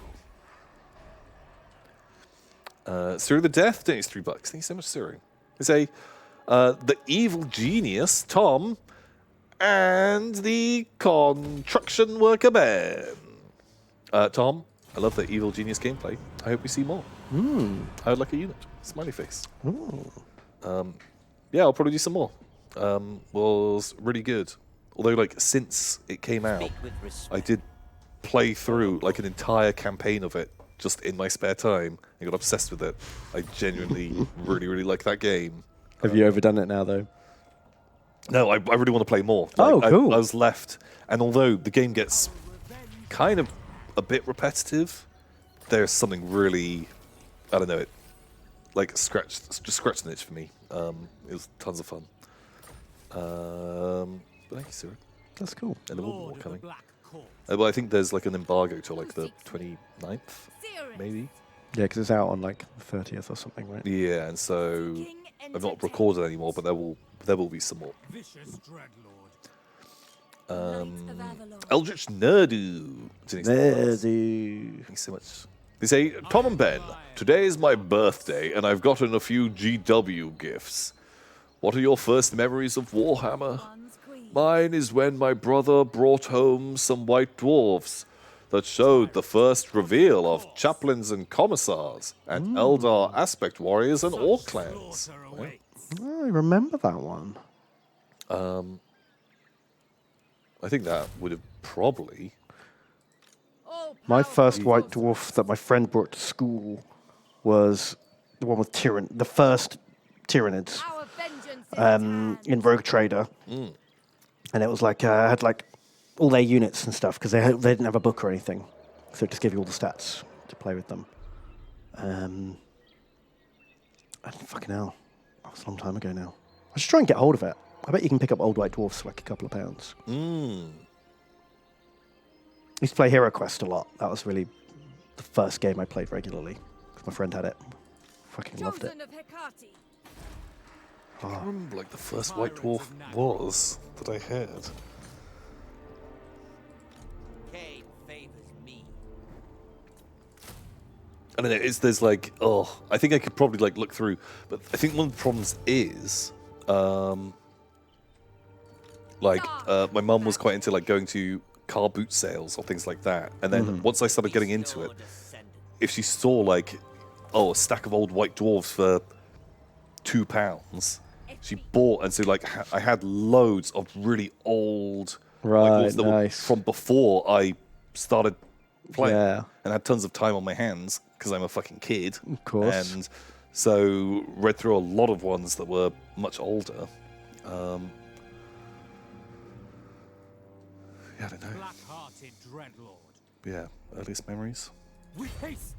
[SPEAKER 1] Cyril the Death donates $3. Thank you so much, Cyril. They say, the evil genius, Tom, and the construction worker, Ben. Tom, I love the evil genius gameplay. I hope we see more. I would like a unit. Smiley face. Yeah, I'll probably do some more. Was really good. Although, like, since it came out, I did play through like an entire campaign of it just in my spare time. I got obsessed with it. I genuinely really, really like that game.
[SPEAKER 2] Have you overdone it now, though?
[SPEAKER 1] No, I really want to play more.
[SPEAKER 2] Oh, cool.
[SPEAKER 1] I was left, and although the game gets kind of a bit repetitive, there's something really, I don't know, it like scratched an itch for me. It was tons of fun. But thank you, Sarah.
[SPEAKER 2] That's cool.
[SPEAKER 1] And there will be more coming. Well, I think there's like an embargo till like the 29th, maybe.
[SPEAKER 2] Yeah, because it's out on like the 30th or something, right?
[SPEAKER 1] Yeah, and so I've not recorded anymore, but there will be some more. Eldritch Nerdu. Thank you so much. They say, Tom and Ben, today is my birthday, and I've gotten a few GW gifts. What are your first memories of Warhammer? Mine is when my brother brought home some white dwarves that showed the first reveal of chaplains and commissars, and Eldar aspect warriors and orc clans. Right?
[SPEAKER 2] Oh, I remember that one.
[SPEAKER 1] I I think that would have probably.
[SPEAKER 6] All
[SPEAKER 2] My
[SPEAKER 6] power
[SPEAKER 2] first
[SPEAKER 6] to
[SPEAKER 2] white
[SPEAKER 6] sorcerers.
[SPEAKER 2] dwarf that my friend brought to school was the one with the first Tyranids
[SPEAKER 6] Our vengeance is at hand.
[SPEAKER 2] in Rogue Trader. And it was like, I had like all their units and stuff because they didn't have a book or anything. So it just gave you all the stats to play with them. And fucking hell, that was a long time ago now. I should try and get hold of it. I bet you can pick up old white dwarfs for like a couple of pounds. I used to play Hero Quest a lot. That was really the first game I played regularly. 'Cause my friend had it. Fucking loved it.
[SPEAKER 6] Chosen of Hecate.
[SPEAKER 1] I can't remember like the first White Dwarf was that I had.
[SPEAKER 5] Cain favors me.
[SPEAKER 1] I don't know. There's like, I think I could probably like look through, but I think one of the problems is, my mum was quite into like going to car boot sales or things like that, and then once I started getting into it, if she saw like, a stack of old white dwarves for £2, she bought, and so like I had loads of really old
[SPEAKER 2] Right,
[SPEAKER 1] dwarves that were
[SPEAKER 2] nice.
[SPEAKER 1] from before I started playing,
[SPEAKER 2] Yeah.
[SPEAKER 1] and had tons of time on my hands because I'm a fucking kid,
[SPEAKER 2] Of course.
[SPEAKER 1] and so read through a lot of ones that were much older. Yeah, I don't know.
[SPEAKER 7] Black-hearted dreadlord.
[SPEAKER 1] Yeah, earliest memories.
[SPEAKER 7] With haste,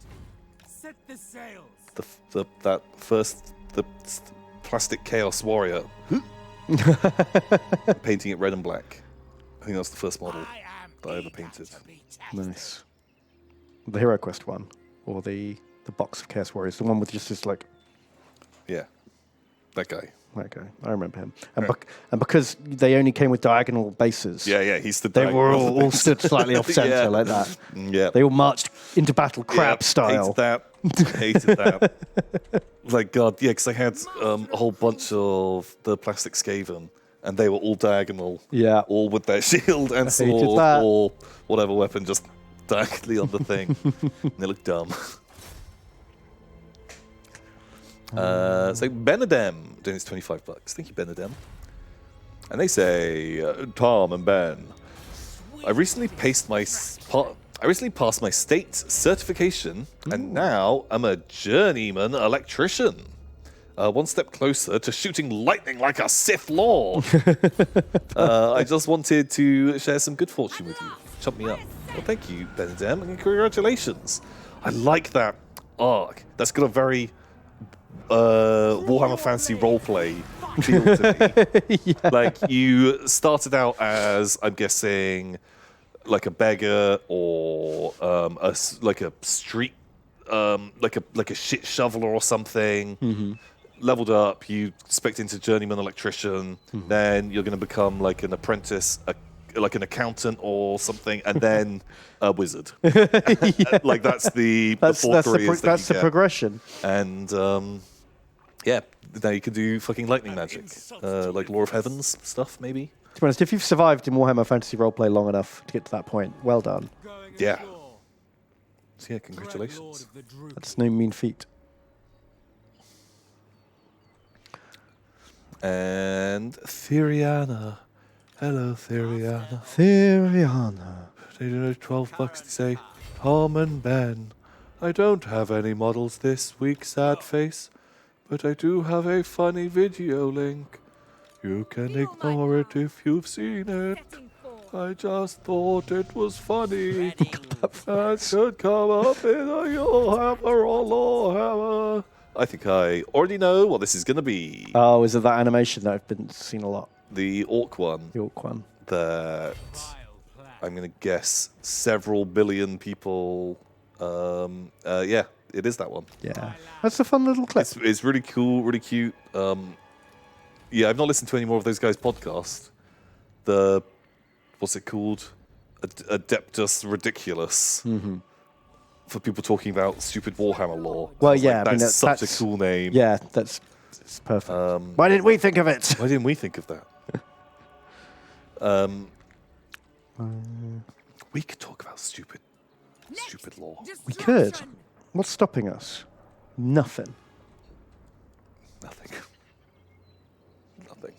[SPEAKER 7] set the sails.
[SPEAKER 1] The plastic chaos warrior, painting it red and black. I think that's the first model
[SPEAKER 7] I am
[SPEAKER 1] that I ever
[SPEAKER 7] eager
[SPEAKER 1] painted.
[SPEAKER 7] to be tested.
[SPEAKER 2] Nice. The Hero Quest one, or the box of Chaos Warriors, the one with just this like
[SPEAKER 1] Yeah, that guy.
[SPEAKER 2] that guy. I remember him. And,
[SPEAKER 1] Right.
[SPEAKER 2] and because they only came with diagonal bases,
[SPEAKER 1] Yeah, he stood.
[SPEAKER 2] they were
[SPEAKER 1] diagonal.
[SPEAKER 2] all stood slightly off center
[SPEAKER 1] Yeah.
[SPEAKER 2] like that.
[SPEAKER 1] Yeah,
[SPEAKER 2] They all marched into battle crab
[SPEAKER 1] yeah,
[SPEAKER 2] style.
[SPEAKER 1] Hated that. Like God, yeah, because I had a whole bunch of the plastic Skaven, and they were all diagonal.
[SPEAKER 2] Yeah.
[SPEAKER 1] all with their shield and
[SPEAKER 2] I hated
[SPEAKER 1] sword
[SPEAKER 2] that.
[SPEAKER 1] or whatever weapon just diagonally on the thing. And they look dumb. So Benedem doing his $25. Thank you, Benedem. And they say, Tom and Ben, I recently passed my state certification, and now I'm a journeyman electrician. One step closer to shooting lightning like a Sith Lord. I just wanted to share some good fortune with you. Chump me up. Well, thank you, Benedem, and congratulations. I like that arc. That's got a very Warhammer Fantasy roleplay feel to me.
[SPEAKER 2] Yeah.
[SPEAKER 1] Like, you started out as, I'm guessing, like a beggar or like a street, like a shit shoveler or something. Leveled up, you spec into journeyman electrician. Then you're going to become like an apprentice, like an accountant or something, and then a wizard. Like that's the four careers that
[SPEAKER 2] that's
[SPEAKER 1] you
[SPEAKER 2] the
[SPEAKER 1] get.
[SPEAKER 2] progression.
[SPEAKER 1] And yeah, now you can do fucking lightning magic, like Law of Heavens stuff, maybe.
[SPEAKER 2] To be honest, if you've survived in Warhammer Fantasy Roleplay long enough to get to that point, well done.
[SPEAKER 7] Going
[SPEAKER 1] Yeah.
[SPEAKER 7] ashore.
[SPEAKER 1] So yeah,
[SPEAKER 7] Dreadlord
[SPEAKER 1] congratulations.
[SPEAKER 7] of the Druids.
[SPEAKER 2] That's no mean feat.
[SPEAKER 1] And Theriana. Hello, Theriana.
[SPEAKER 2] Theriana.
[SPEAKER 1] They donate $12 to say, Tom and Ben, I don't have any models this week, sad face, but I do have a funny video link. You can ignore it if you've seen it.
[SPEAKER 6] Setting forth.
[SPEAKER 1] I just thought it was funny. That should come up in a Warhammer or Lawhammer. I think I already know what this is going to be.
[SPEAKER 2] Oh, is it that animation that I've been seen a lot?
[SPEAKER 1] The orc one
[SPEAKER 2] The orc one.
[SPEAKER 1] that
[SPEAKER 7] Vile plan.
[SPEAKER 1] I'm going to guess several billion people. Yeah, it is that one.
[SPEAKER 2] Yeah. That's a fun little clip.
[SPEAKER 1] It's really cool, really cute. Yeah, I've not listened to any more of those guys' podcast. What's it called? Adeptus Ridiculous. For people talking about stupid Warhammer lore.
[SPEAKER 2] Well,
[SPEAKER 1] I was like,
[SPEAKER 2] yeah, I mean,
[SPEAKER 1] that's such
[SPEAKER 2] that's-
[SPEAKER 1] a cool name.
[SPEAKER 2] Yeah, it's perfect. Why didn't we think of it?
[SPEAKER 1] Why didn't we think of that? We could talk about stupid lore.
[SPEAKER 2] We could.
[SPEAKER 6] Destruction.
[SPEAKER 2] What's stopping us? Nothing.
[SPEAKER 1] Nothing. Nothing.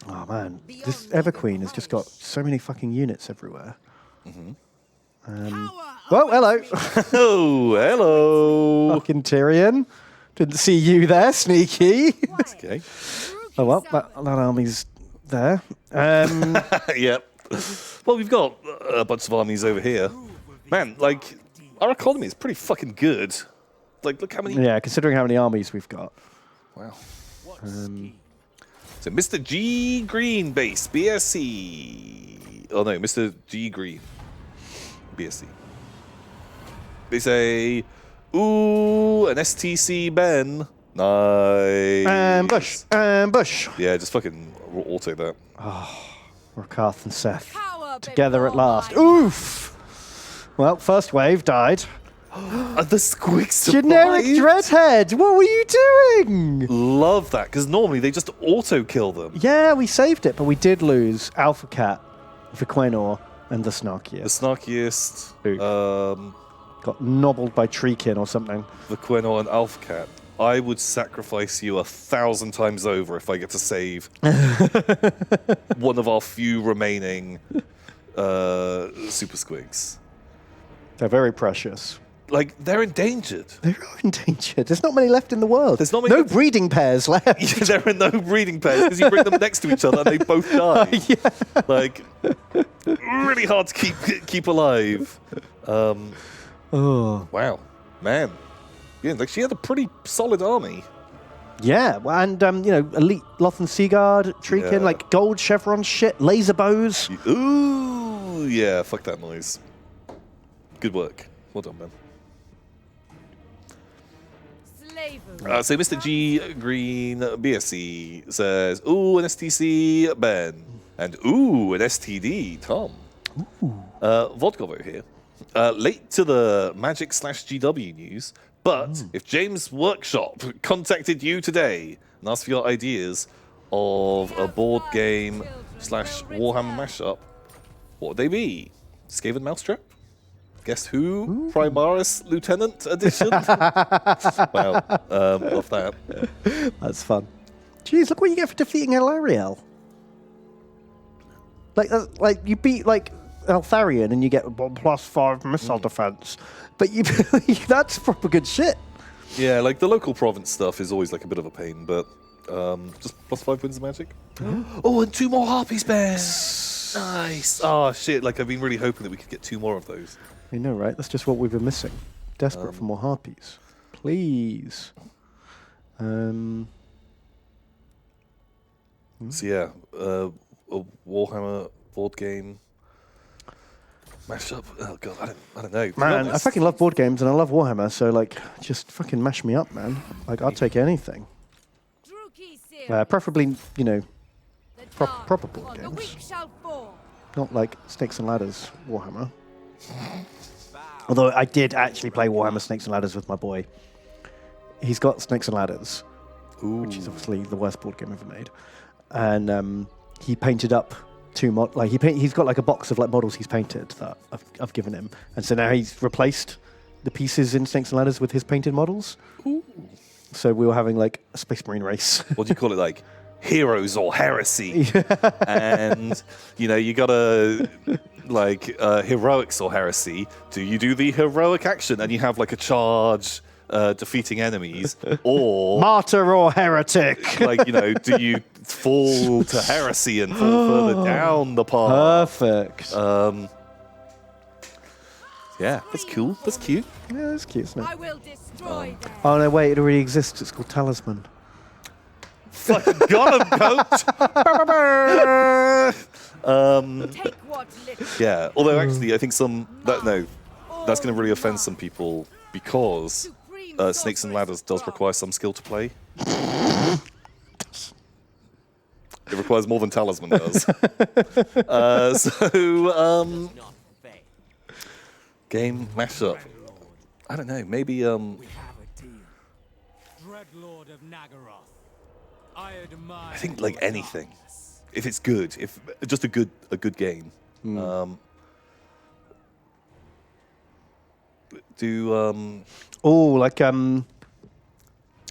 [SPEAKER 2] Oh man, this Everqueen has just got so many fucking units everywhere. Well, hello.
[SPEAKER 1] Oh, hello.
[SPEAKER 2] Fucking Tyrion. Didn't see you there, sneaky.
[SPEAKER 1] Okay.
[SPEAKER 2] Oh well, that army's there.
[SPEAKER 1] Yep. Well, we've got a bunch of armies over here. Man, like, our economy is pretty fucking good. Like, look how many...
[SPEAKER 2] Yeah, considering how many armies we've got.
[SPEAKER 1] Wow. So, Mr. G. Green base, BSC. Oh, no, Mr. G. Green, BSC. They say, ooh, an STC Ben. Nice.
[SPEAKER 2] Ambush.
[SPEAKER 1] Yeah, just fucking auto that.
[SPEAKER 2] Rakarth and Seth.
[SPEAKER 6] Power
[SPEAKER 2] Together at
[SPEAKER 6] before
[SPEAKER 2] last.
[SPEAKER 6] my-
[SPEAKER 2] Oof. Well, first wave died.
[SPEAKER 1] The squigs
[SPEAKER 2] Generic
[SPEAKER 1] survived?
[SPEAKER 2] Dreadhead. What were you doing?
[SPEAKER 1] Love that, because normally they just auto-kill them.
[SPEAKER 2] Yeah, we saved it, but we did lose Alpha Cat, Viquenor, and the
[SPEAKER 1] The
[SPEAKER 2] Snarkiest.
[SPEAKER 1] snarkiest,
[SPEAKER 2] Got nobbled by Treekin or something.
[SPEAKER 1] the Queno and Alpha Cat. I would sacrifice you 1,000 times over if I get to save one of our few remaining Super Squigs.
[SPEAKER 2] They're very precious.
[SPEAKER 1] Like, they're endangered.
[SPEAKER 2] They're endangered. There's not many left in the world.
[SPEAKER 1] There's not many
[SPEAKER 2] no
[SPEAKER 1] left.
[SPEAKER 2] breeding pairs left.
[SPEAKER 1] There are no breeding pairs because you bring them next to each other and they both die. Like, really hard to keep alive.
[SPEAKER 2] Oh.
[SPEAKER 1] Wow, man. Yeah, like she had a pretty solid army.
[SPEAKER 2] Yeah, well, and elite Lothan Seaguard, Treekin,
[SPEAKER 1] Yeah.
[SPEAKER 2] like gold chevron shit, laser bows.
[SPEAKER 1] Ooh, yeah, fuck that noise. Good work. Well done, man.
[SPEAKER 6] Slavery.
[SPEAKER 1] So Mr. G Green BSC says, ooh, an STC Ben. And ooh, an STD Tom. Vodkovo here. Late to the Magic/GW news, but if James Workshop contacted you today and asked for your ideas of a board game /Warhammer mashup, what would they be? Skaven Mousetrap? Guess who? Primaris Lieutenant Edition? Wow, love that.
[SPEAKER 2] That's fun. Jeez, look what you get for defeating Elariel. Like you beat Eltharion and you get +5 missile defense, but that's proper good shit.
[SPEAKER 1] Yeah, like the local province stuff is always like a bit of a pain, but just +5 wins of magic. Oh, and 2 more Harpies bears. Nice. Oh shit! Like I've been really hoping that we could get 2 more of those.
[SPEAKER 2] You know, right? That's just what we've been missing. Desperate for more harpies. Please.
[SPEAKER 1] So yeah, a Warhammer board game mashup. Oh god, I don't know. To be
[SPEAKER 2] Man, I
[SPEAKER 1] honest,
[SPEAKER 2] fucking love board games and I love Warhammer, so like, just fucking mash me up, man. Like, I'll take anything.
[SPEAKER 6] Druki series.
[SPEAKER 2] Preferably,
[SPEAKER 6] The dark
[SPEAKER 2] proper board
[SPEAKER 6] on the
[SPEAKER 2] games.
[SPEAKER 6] weak shall fall.
[SPEAKER 2] Not like Snakes and Ladders Warhammer. Although I did actually play Warhammer Snakes and Ladders with my boy. He's got Snakes and Ladders, which is obviously the worst board game ever made. And he painted up 2 he's got like a box of like models he's painted that I've given him. And so now he's replaced the pieces in Snakes and Ladders with his painted models.
[SPEAKER 1] Ooh.
[SPEAKER 2] So we were having like a Space Marine race.
[SPEAKER 1] What do you call it? Like heroes or heresy? And you gotta like heroics or heresy. Do you do the heroic action and you have like a charge defeating enemies, or
[SPEAKER 2] Martyr or heretic?
[SPEAKER 1] like do you fall to heresy and fall further down the path?
[SPEAKER 2] Perfect.
[SPEAKER 1] Yeah, that's cool. That's cute.
[SPEAKER 2] Yeah, that's cute, isn't it?
[SPEAKER 6] I will destroy them.
[SPEAKER 2] Oh no, wait, it already exists. It's called Talisman.
[SPEAKER 1] Fucking got him, coach.
[SPEAKER 6] Take what little.
[SPEAKER 1] Yeah, although actually I think that's going to really offend some people because Snakes and Ladders does require some skill to play. It requires more than Talisman does. Game mashup. I don't know. Maybe
[SPEAKER 7] Dreadlord of Nagaroth. I admire
[SPEAKER 1] I think like anything. If it's good, if just a good game. I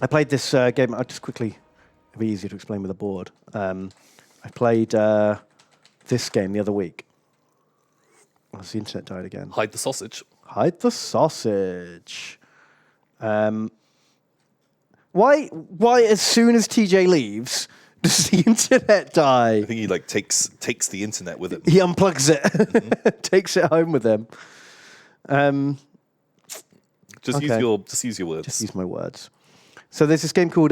[SPEAKER 2] played this game. I'll just quickly, it'll be easier to explain with a board. I played this game the other week. Oh, the internet died again.
[SPEAKER 1] Hide the sausage.
[SPEAKER 2] Hide the sausage. Why as soon as TJ leaves, does the internet die?
[SPEAKER 1] I think he like takes the internet with him.
[SPEAKER 2] He unplugs it, takes it home with him.
[SPEAKER 1] Just
[SPEAKER 2] okay.
[SPEAKER 1] use your words.
[SPEAKER 2] Just use my words. So there's this game called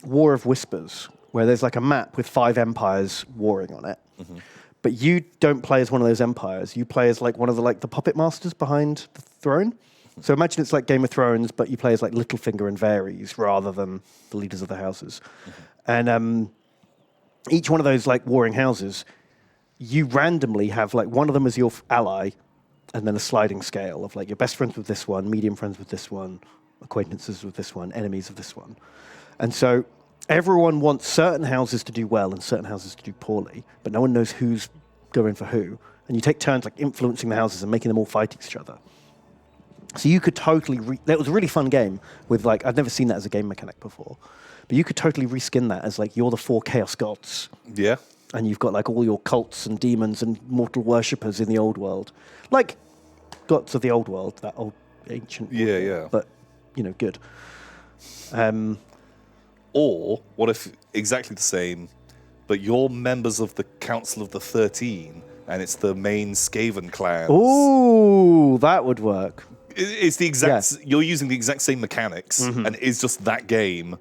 [SPEAKER 2] War of Whispers, where there's like a map with 5 empires warring on it.
[SPEAKER 1] Mm-hmm.
[SPEAKER 2] But you don't play as one of those empires. You play as like one of the puppet masters behind the throne. So imagine it's like Game of Thrones, but you play as like Littlefinger and Varys rather than the leaders of the houses. Mm-hmm. And each one of those like warring houses, you randomly have like one of them as your ally, and then a sliding scale of like your best friends with this one, medium friends with this one, acquaintances with this one, enemies of this one. And so everyone wants certain houses to do well and certain houses to do poorly, but no one knows who's going for who. And you take turns like influencing the houses and making them all fight each other. So you could totally that was a really fun game with like, I've never seen that as a game mechanic before, but you could totally reskin that as like you're the 4 chaos gods.
[SPEAKER 1] Yeah.
[SPEAKER 2] And you've got like all your cults and demons and mortal worshippers in the old world. Like gods of the old world, that old ancient world,
[SPEAKER 1] Yeah.
[SPEAKER 2] but you know, good.
[SPEAKER 1] Or what if exactly the same, but you're members of the Council of the 13 and it's the main Skaven clans.
[SPEAKER 2] Ooh, that would work.
[SPEAKER 1] It's the exact. You're using the exact same mechanics, and it's just that game,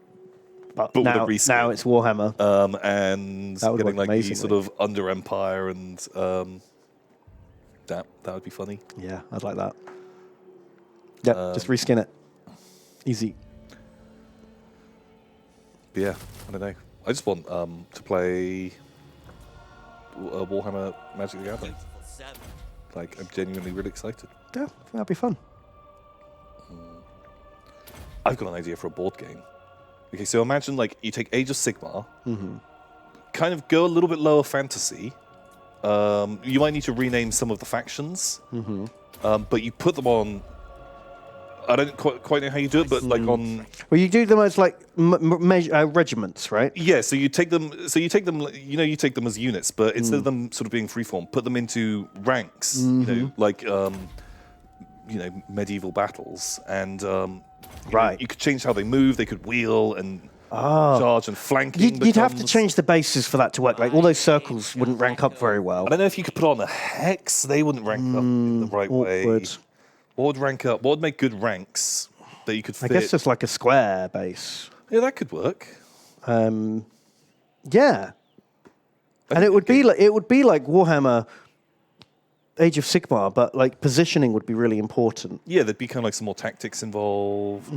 [SPEAKER 1] but with a reskin.
[SPEAKER 2] Now it's Warhammer.
[SPEAKER 1] And
[SPEAKER 2] That would
[SPEAKER 1] getting
[SPEAKER 2] work
[SPEAKER 1] like the
[SPEAKER 2] amazingly.
[SPEAKER 1] sort of under Empire, and that would be funny.
[SPEAKER 2] Yeah, I'd like that. Yep, just reskin it. Easy.
[SPEAKER 1] But yeah, I don't know. I just want to play Warhammer Magic the Gathering. Like, I'm genuinely really excited.
[SPEAKER 2] Yeah, that'd be fun.
[SPEAKER 1] I've got an idea for a board game. Okay, so imagine like you take Age of Sigmar, kind of go a little bit lower fantasy. You might need to rename some of the factions, but you put them on. I don't quite know how you do it, but like on.
[SPEAKER 2] Well, you do them as like regiments, right?
[SPEAKER 1] Yeah, so you take them. So you take them. You know, you take them as units, but instead of them sort of being freeform, put them into ranks. You know, like medieval battles, and
[SPEAKER 2] Right.
[SPEAKER 1] You could change how they move. They could wheel and charge and flanking.
[SPEAKER 2] You'd have to
[SPEAKER 1] becomes-
[SPEAKER 2] change the bases for that to work. Like all those circles wouldn't rank up very well.
[SPEAKER 1] I don't know if you could put on a hex. They wouldn't rank up in the right way.
[SPEAKER 2] Awkward.
[SPEAKER 1] What would rank up? What would make good ranks that you could
[SPEAKER 2] I
[SPEAKER 1] fit?
[SPEAKER 2] guess just like a square base.
[SPEAKER 1] Yeah, that could work.
[SPEAKER 2] Yeah, and it would be like Warhammer Age of Sigmar, but like positioning would be really important.
[SPEAKER 1] Yeah, there'd be kind of like some more tactics involved.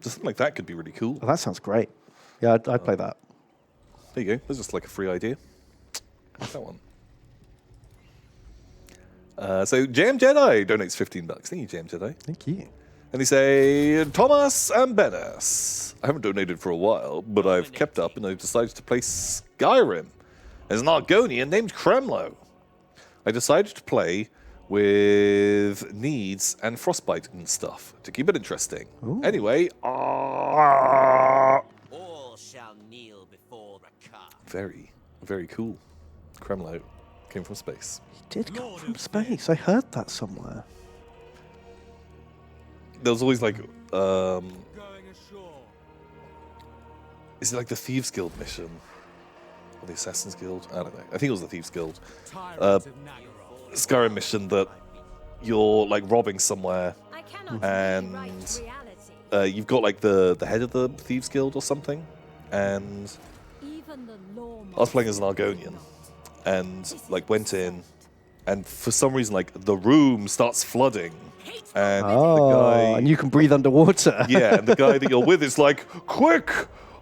[SPEAKER 1] Just something like that could be really cool.
[SPEAKER 2] Oh, that sounds great. Yeah, I'd play that.
[SPEAKER 1] There you go. There's just like a free idea. That one. So Jam Jedi donates $15. Thank you, Jam Jedi.
[SPEAKER 2] Thank you.
[SPEAKER 1] And they say, Thomas and Benes. I haven't donated for a while, but I've kept up and I've decided to play Skyrim. There's an Argonian named Kremlo. I decided to play with needs and frostbite and stuff to keep it interesting.
[SPEAKER 2] Ooh.
[SPEAKER 1] Anyway,
[SPEAKER 5] All shall kneel before the car.
[SPEAKER 1] very, very cool. Kremlo came from space.
[SPEAKER 2] He did come from space. I heard that somewhere.
[SPEAKER 1] There was always like,
[SPEAKER 7] Going ashore.
[SPEAKER 1] is it like the Thieves Guild mission? Or the Assassin's Guild? I don't know. I think it was the Thieves Guild.
[SPEAKER 7] Tyrants of Naggaroth.
[SPEAKER 1] Skyrim mission that you're like robbing somewhere
[SPEAKER 6] I cannot
[SPEAKER 1] and
[SPEAKER 6] rewrite reality.
[SPEAKER 1] you've got like the head of the Thieves Guild or something, and
[SPEAKER 6] Even the law
[SPEAKER 1] I was playing as an Argonian and like went in, and for some reason like the room starts flooding, and
[SPEAKER 2] Oh,
[SPEAKER 1] the guy
[SPEAKER 2] and you can breathe underwater.
[SPEAKER 1] yeah, and the guy that you're with is like, quick,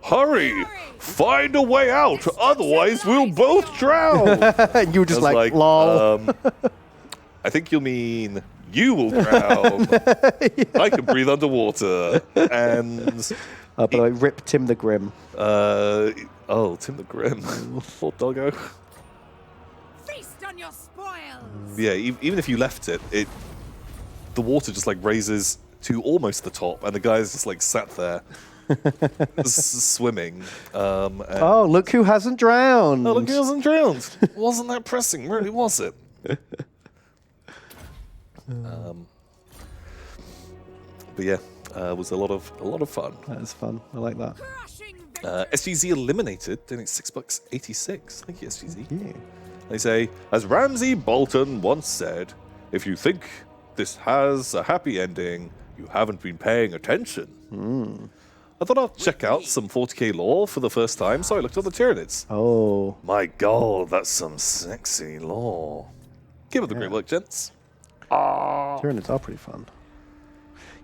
[SPEAKER 1] hurry, find a way out, otherwise we'll both drown.
[SPEAKER 2] And you were just
[SPEAKER 1] I was
[SPEAKER 2] like, lol.
[SPEAKER 1] I think you mean you will drown. I can breathe underwater. And
[SPEAKER 2] But I rip Tim the Grim.
[SPEAKER 1] Tim the Grim, poor doggo.
[SPEAKER 6] Feast on your spoils.
[SPEAKER 1] Yeah, even if you left it, the water just like raises to almost the top, and the guy's just like sat there, swimming.
[SPEAKER 2] Oh, look who hasn't drowned.
[SPEAKER 1] Oh, look, he wasn't drowned. Wasn't that pressing? Really, was it? But yeah, it was a lot of fun.
[SPEAKER 2] That is fun. I like that.
[SPEAKER 1] SGZ eliminated. I think $6.86. Thank you, SGZ.
[SPEAKER 2] Yeah.
[SPEAKER 1] They say, as Ramsay Bolton once said, if you think this has a happy ending, you haven't been paying attention. I thought I'd check out some 40k lore for the first time, so I looked at the Tyranids.
[SPEAKER 2] Oh.
[SPEAKER 1] My god, that's some sexy lore. Give it the great work, gents.
[SPEAKER 2] Tyranids are pretty fun.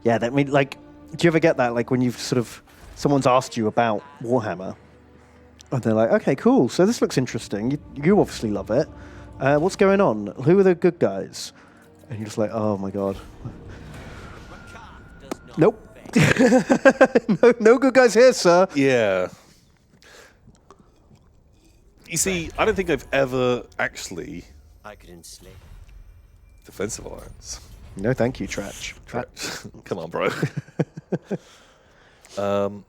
[SPEAKER 2] Yeah, I mean, like, do you ever get that? Like, when you've someone's asked you about Warhammer, and they're like, okay, cool, so this looks interesting. You obviously love it. What's going on? Who are the good guys? And you're just like, oh my god. Nope. no good guys here, sir.
[SPEAKER 1] Yeah. You see, I don't think I've ever actually...
[SPEAKER 5] I could enslave.
[SPEAKER 1] Defensive Alliance.
[SPEAKER 2] No, thank you, Tratch.
[SPEAKER 1] Come on, bro. I don't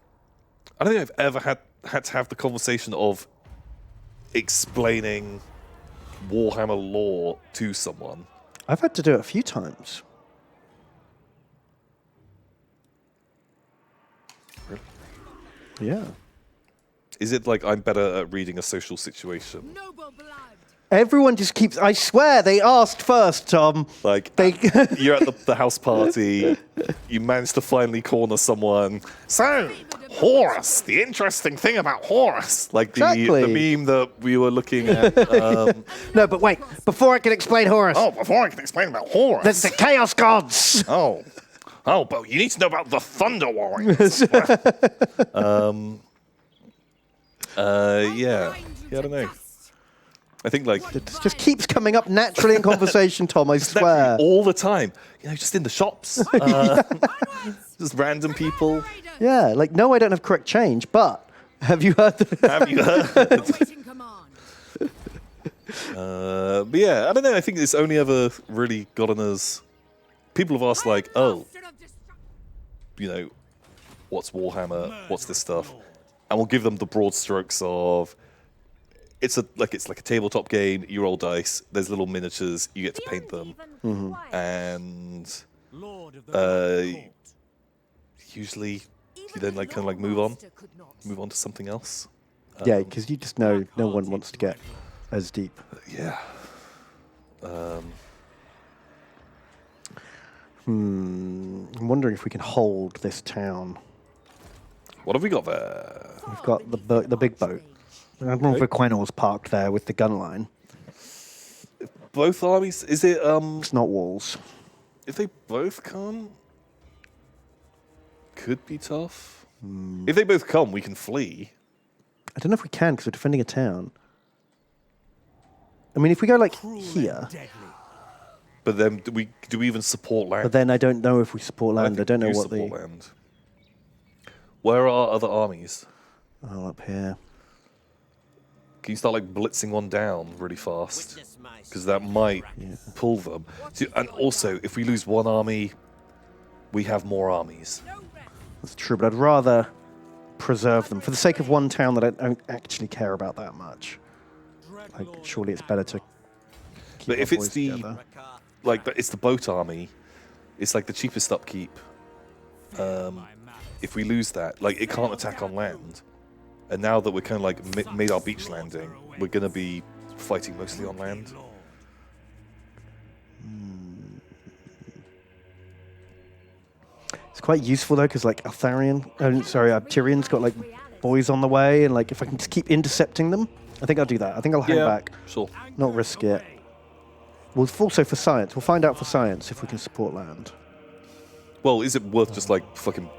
[SPEAKER 1] think I've ever had to have the conversation of explaining Warhammer lore to someone.
[SPEAKER 2] I've had to do it a few times.
[SPEAKER 1] Really?
[SPEAKER 2] Yeah.
[SPEAKER 1] Is it like I'm better at reading a social situation?
[SPEAKER 6] Noble blood.
[SPEAKER 2] Everyone just keeps... I swear, they asked first, Tom.
[SPEAKER 1] Like, you're at the house party, you manage to finally corner someone.
[SPEAKER 8] So, Horus, the interesting thing about Horus.
[SPEAKER 1] Like
[SPEAKER 2] Exactly.
[SPEAKER 1] the meme that we were looking at.
[SPEAKER 2] No, but wait. Before I can explain Horus,
[SPEAKER 8] Oh, before I can explain about Horus.
[SPEAKER 2] there's the Chaos Gods.
[SPEAKER 8] Oh, but you need to know about the Thunder Warriors.
[SPEAKER 1] Yeah, I don't know. I think like
[SPEAKER 2] It just keeps coming up naturally in conversation, Tom, I swear.
[SPEAKER 1] all the time, just in the shops, just random people.
[SPEAKER 2] Yeah, like, no, I don't have correct change, but have you heard
[SPEAKER 1] Have you heard?
[SPEAKER 6] Waiting command.
[SPEAKER 1] But yeah, I don't know. I think it's only ever really gotten us. People have asked like, oh, what's Warhammer? What's this stuff? And we'll give them the broad strokes of. It's like a tabletop game. You roll dice. There's little miniatures. You get to paint them, and usually you then like kind of like move on to something else.
[SPEAKER 2] Yeah, because you just know no one wants to get as deep.
[SPEAKER 1] Yeah.
[SPEAKER 2] I'm wondering if we can hold this town.
[SPEAKER 1] What have we got there?
[SPEAKER 2] We've got the big boat. Admiral Viquenor's parked there with the gun line.
[SPEAKER 1] Both armies? Is it
[SPEAKER 2] It's not walls.
[SPEAKER 1] if they both come? Could be tough. If they both come, we can flee.
[SPEAKER 2] I don't know if we can because we're defending a town. I mean, if we go like here,
[SPEAKER 1] But then do we even support land?
[SPEAKER 2] but then I don't know if we support land. I don't know
[SPEAKER 1] do
[SPEAKER 2] what
[SPEAKER 1] support land. Where are other armies?
[SPEAKER 2] Oh, up here.
[SPEAKER 1] Can you start like blitzing one down really fast? Because that might pull them. See, and also, if we lose one army, we have more armies.
[SPEAKER 2] That's true, but I'd rather preserve them for the sake of one town that I don't actually care about that much. Like, surely it's better to keep
[SPEAKER 1] But
[SPEAKER 2] our
[SPEAKER 1] if it's
[SPEAKER 2] boys
[SPEAKER 1] the
[SPEAKER 2] together.
[SPEAKER 1] it's the boat army, it's like the cheapest upkeep. If we lose that, like it can't attack on land. And now that we're kind of like made our beach landing, we're going to be fighting mostly on land.
[SPEAKER 2] It's quite useful though, because like Tyrion's got like boys on the way, and like if I can just keep intercepting them, I think I'll do that. I think I'll hang back,
[SPEAKER 1] Sure.
[SPEAKER 2] not risk it. We'll also for science. We'll find out for science if we can support land.
[SPEAKER 1] Well, is it worth just like fucking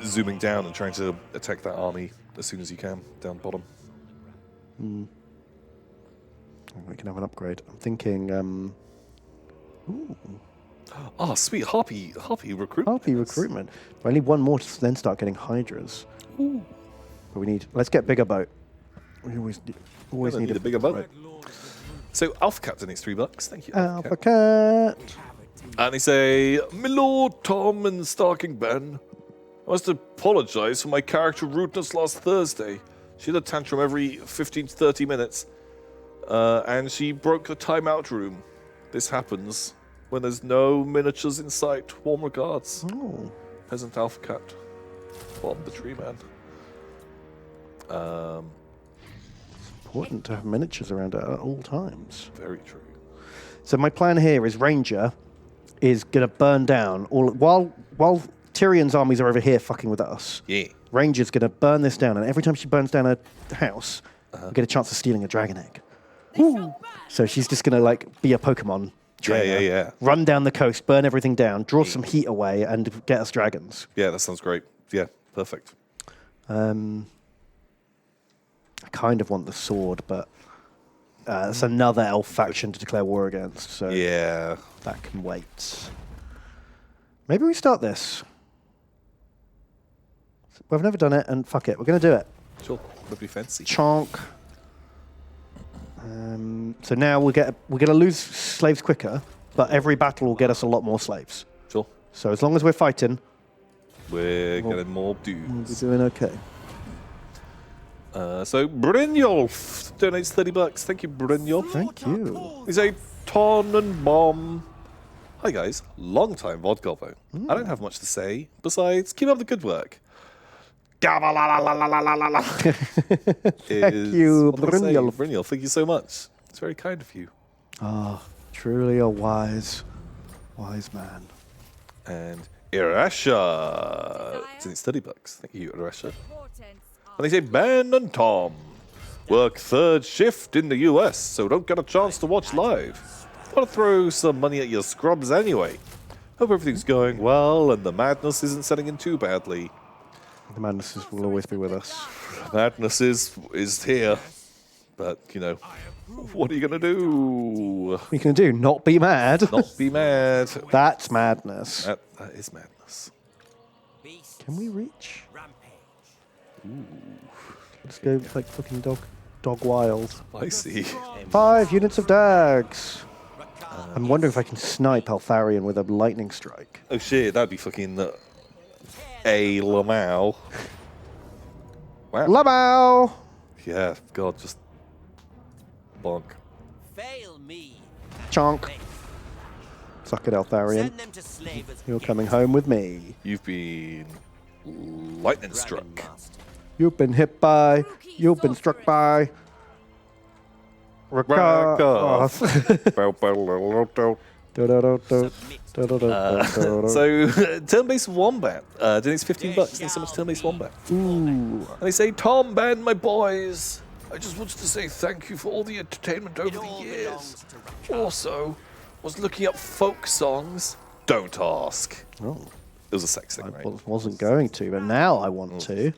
[SPEAKER 1] zooming down and trying to attack that army as soon as you can down bottom?
[SPEAKER 2] We can have an upgrade. I'm thinking.
[SPEAKER 1] Oh, sweet Harpy recruitment.
[SPEAKER 2] Harpy recruitment. I need one more to then start getting Hydras. But we need. Let's get bigger boat. We always
[SPEAKER 1] Gonna
[SPEAKER 2] need
[SPEAKER 1] a bigger boat. So Alpha Cat donates $3. Thank you.
[SPEAKER 2] Alpha Cat.
[SPEAKER 1] And they say, "My Lord Tom and Starking Ben, I must apologize for my character rudeness last Thursday. She had a tantrum every 15 to 30 minutes, and she broke the timeout room. This happens when there's no miniatures in sight. Warm regards.
[SPEAKER 2] Oh.
[SPEAKER 1] Peasant Alpha Cat. Bob the Tree Man.
[SPEAKER 2] Important to have miniatures around at all times.
[SPEAKER 1] Very true.
[SPEAKER 2] So my plan here is Ranger is going to burn down all while Tyrion's armies are over here fucking with us.
[SPEAKER 1] Yeah.
[SPEAKER 2] Ranger's going to burn this down, and every time she burns down a house, we get a chance of stealing a dragon egg. So she's just going to like be a Pokemon trainer.
[SPEAKER 1] Yeah.
[SPEAKER 2] Run down the coast, burn everything down, draw some heat away, and get us dragons.
[SPEAKER 1] Yeah, that sounds great. Yeah, perfect.
[SPEAKER 2] I kind of want the sword, but it's another elf faction to declare war against. So
[SPEAKER 1] Yeah.
[SPEAKER 2] that can wait. Maybe we start this. We've never done it, and fuck it, we're going to do it.
[SPEAKER 1] Sure. That'd be fancy.
[SPEAKER 2] Chonk. So now we're going to lose slaves quicker, but every battle will get us a lot more slaves.
[SPEAKER 1] Sure.
[SPEAKER 2] So as long as we're fighting,
[SPEAKER 1] We're getting more
[SPEAKER 2] we're
[SPEAKER 1] dudes.
[SPEAKER 2] doing okay.
[SPEAKER 1] So Brynjolf donates $30. Thank you, Brynjolf.
[SPEAKER 2] Thank you.
[SPEAKER 1] He's a ton and bomb. Hi guys, long time VOD Gobbo. I don't have much to say besides keep up the good work.
[SPEAKER 2] Thank you, Brynjolf.
[SPEAKER 1] Brynjolf, thank you so much. It's very kind of you.
[SPEAKER 2] Truly a wise man.
[SPEAKER 1] And Irasha. It's $30. Thank you, Irasha. And they say Ben and Tom work third shift in the US, so don't get a chance to watch live. Gotta throw some money at your scrubs anyway. Hope everything's going well and the madness isn't setting in too badly.
[SPEAKER 2] The madnesses will always be with us.
[SPEAKER 1] Madness is here, but you know, what are you gonna do?
[SPEAKER 2] What are you going to do? Not be mad?
[SPEAKER 1] Not be mad.
[SPEAKER 2] That's madness.
[SPEAKER 1] That is madness.
[SPEAKER 2] Can we reach? Let's go like fucking dog wild.
[SPEAKER 1] I see.
[SPEAKER 2] 5 units of dags. I'm wondering if I can snipe Altharion with a lightning strike.
[SPEAKER 1] Oh shit, that'd be fucking a Lamau. Wow.
[SPEAKER 2] Lamau!
[SPEAKER 1] Yeah, God, just bonk.
[SPEAKER 5] Fail me.
[SPEAKER 2] Chonk. Suck it, Altharion.
[SPEAKER 5] Send them to slave as
[SPEAKER 2] You're coming home with me.
[SPEAKER 1] You've been lightning struck.
[SPEAKER 2] You've been hit by. You've been struck by.
[SPEAKER 1] Rakath. So, turn-based wombat donates $15. Thanks so much, turn-based wombat.
[SPEAKER 2] Ooh.
[SPEAKER 1] And they say, Tom, Ben, my boys, I just wanted to say thank you for all the entertainment over the years. Also, was looking up folk songs. Don't ask.
[SPEAKER 2] Oh,
[SPEAKER 1] It was a sex thing,
[SPEAKER 2] I
[SPEAKER 1] right?
[SPEAKER 2] wasn't going to, but now I want to.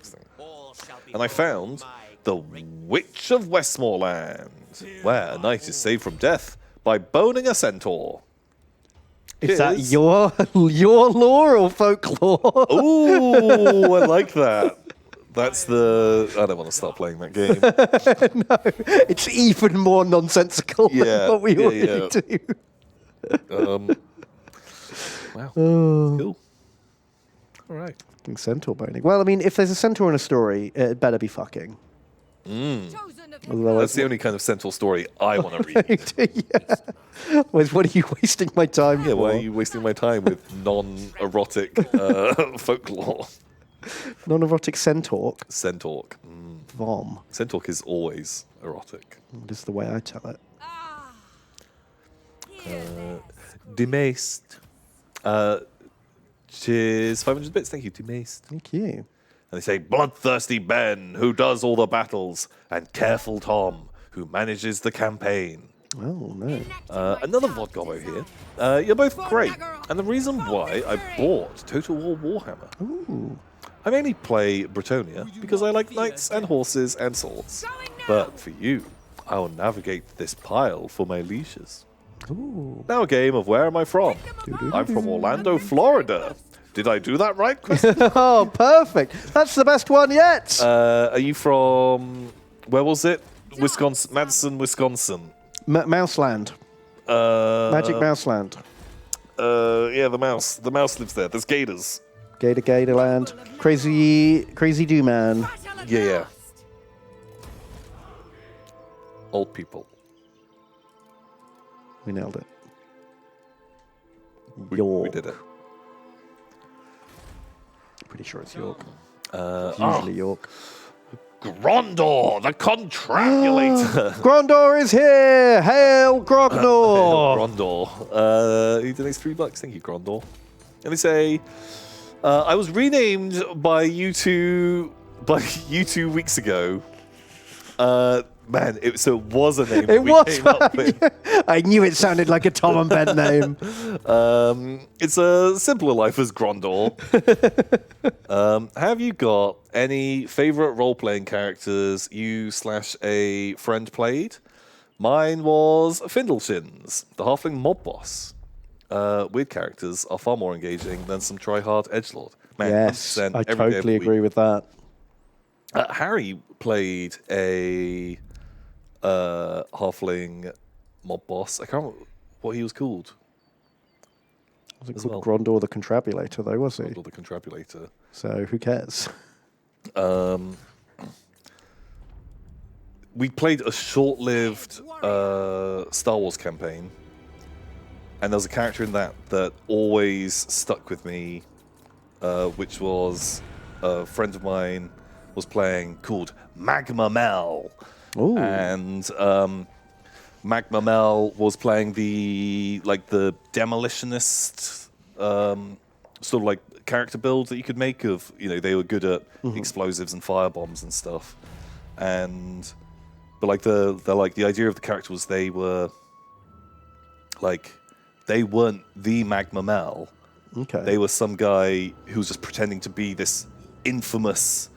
[SPEAKER 1] And I found The Witch of Westmoreland, where a knight is saved from death by boning a centaur.
[SPEAKER 2] Is that
[SPEAKER 1] Cheers.
[SPEAKER 2] your lore or folklore?
[SPEAKER 1] Ooh, I like that. That's the... I don't want to start playing that game.
[SPEAKER 2] No, it's even more nonsensical
[SPEAKER 1] Yeah,
[SPEAKER 2] than what we
[SPEAKER 1] yeah,
[SPEAKER 2] already
[SPEAKER 1] yeah.
[SPEAKER 2] do.
[SPEAKER 1] Wow. Cool. All right.
[SPEAKER 2] Fucking centaur boning. Well, I mean, if there's a centaur in a story, it better be fucking. Otherwise,
[SPEAKER 1] That's the only kind of centaur story I want to read.
[SPEAKER 2] yeah. What are you wasting my time
[SPEAKER 1] Yeah,
[SPEAKER 2] for?
[SPEAKER 1] why are you wasting my time with non-erotic folklore?
[SPEAKER 2] Non-erotic centaur.
[SPEAKER 1] Centaur.
[SPEAKER 2] Vom.
[SPEAKER 1] Centaur is always erotic.
[SPEAKER 2] That is the way I tell it.
[SPEAKER 1] Demaced. Cheers, 500 bits. Thank you, Demaced.
[SPEAKER 2] Thank you.
[SPEAKER 1] And they say, bloodthirsty Ben, who does all the battles, and careful Tom, who manages the campaign.
[SPEAKER 2] Oh, no.
[SPEAKER 1] Another Vodgobbo here. You're both great. And the reason why I bought Total War Warhammer.
[SPEAKER 2] Ooh.
[SPEAKER 1] I mainly play Bretonia because I like knights and horses and swords. But for you, I will navigate this pile for my leashes.
[SPEAKER 2] Ooh.
[SPEAKER 1] Now a game of where am I from? I'm from Orlando, Florida. Did I do that right?
[SPEAKER 2] Oh, perfect. That's the best one yet.
[SPEAKER 1] Are you from, where was it? Wisconsin, Madison, Wisconsin.
[SPEAKER 2] Mouseland. Magic Mouseland.
[SPEAKER 1] Yeah, the mouse. The mouse lives there. There's gators.
[SPEAKER 2] Gator land. Crazy do man.
[SPEAKER 6] Battle at
[SPEAKER 1] Yeah.
[SPEAKER 6] last.
[SPEAKER 1] Old people.
[SPEAKER 2] We nailed it.
[SPEAKER 1] We
[SPEAKER 2] York.
[SPEAKER 1] did it.
[SPEAKER 2] Pretty sure it's York.
[SPEAKER 1] Uh,
[SPEAKER 2] It's usually York.
[SPEAKER 1] Grondor, the Contrabulator.
[SPEAKER 2] Grondor is here! Hail Grognor!
[SPEAKER 1] Grondor. He donates $3. Thank you, Grondor. Let me say, I was renamed by you 2 weeks ago. Man, it was a name.
[SPEAKER 2] It
[SPEAKER 1] we
[SPEAKER 2] was.
[SPEAKER 1] came up with.
[SPEAKER 2] I knew it sounded like a Tom and Ben name.
[SPEAKER 1] It's a simpler life as Grondor. Have you got any favorite role-playing characters you/a friend played? Mine was Findleshins, the halfling mob boss. Weird characters are far more engaging than some try-hard edgelord. Man,
[SPEAKER 2] Yes,
[SPEAKER 1] 100%
[SPEAKER 2] I
[SPEAKER 1] every day of
[SPEAKER 2] totally
[SPEAKER 1] the week.
[SPEAKER 2] agree with that.
[SPEAKER 1] Harry played a halfling mob boss. I can't remember what he was called.
[SPEAKER 2] Was it
[SPEAKER 1] as
[SPEAKER 2] called Grondor the Contrabulator, though, was he?
[SPEAKER 1] Or the Contrabulator.
[SPEAKER 2] So who cares?
[SPEAKER 1] We played a short-lived Star Wars campaign, and there was a character in that always stuck with me, which was a friend of mine was playing called Magma Mel.
[SPEAKER 2] Ooh.
[SPEAKER 1] And Magma Mel was playing the demolitionist sort of like character build that you could make of, they were good at explosives and firebombs and stuff. But the idea of the character was they weren't the Magma Mel.
[SPEAKER 2] Okay.
[SPEAKER 1] They were some guy who was just pretending to be this infamous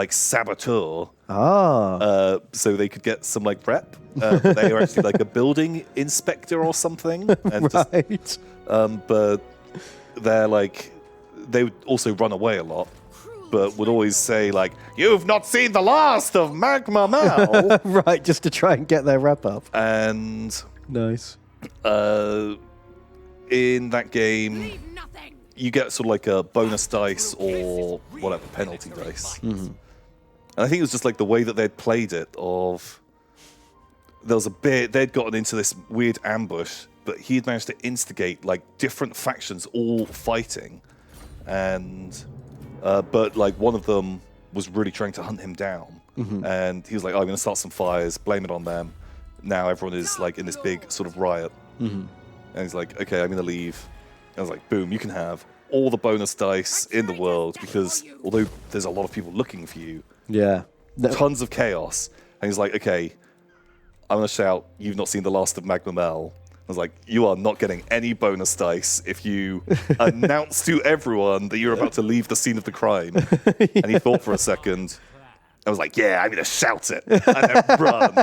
[SPEAKER 1] saboteur. So they could get some rep. They were actually a building inspector or something. And
[SPEAKER 2] Right.
[SPEAKER 1] but they would also run away a lot, but would always say "You've not seen the last of Magma Mel."
[SPEAKER 2] Right, just to try and get their rep up.
[SPEAKER 1] And
[SPEAKER 2] Nice.
[SPEAKER 1] in that game,
[SPEAKER 6] Leave nothing.
[SPEAKER 1] you get sort of a bonus dice or whatever penalty dice. And I think it was just the way that they'd played it. There was a bit they'd gotten into this weird ambush, but he had managed to instigate different factions all fighting, and but one of them was really trying to hunt him down, and he was like, "I'm going to start some fires, blame it on them." Now everyone is in this big sort of riot, and he's like, "Okay, I'm going to leave." And I was like, "Boom! You can have all the bonus dice in the world because although there's a lot of people looking for you,
[SPEAKER 2] Yeah.
[SPEAKER 1] tons of chaos." And he's like, "Okay, I'm going to shout, 'You've not seen the last of Magma Mel.'" I was like, "You are not getting any bonus dice if you announce to everyone that you're about to leave the scene of the crime." And he thought for a second. I was like, "Yeah, I'm going to shout it." And then run.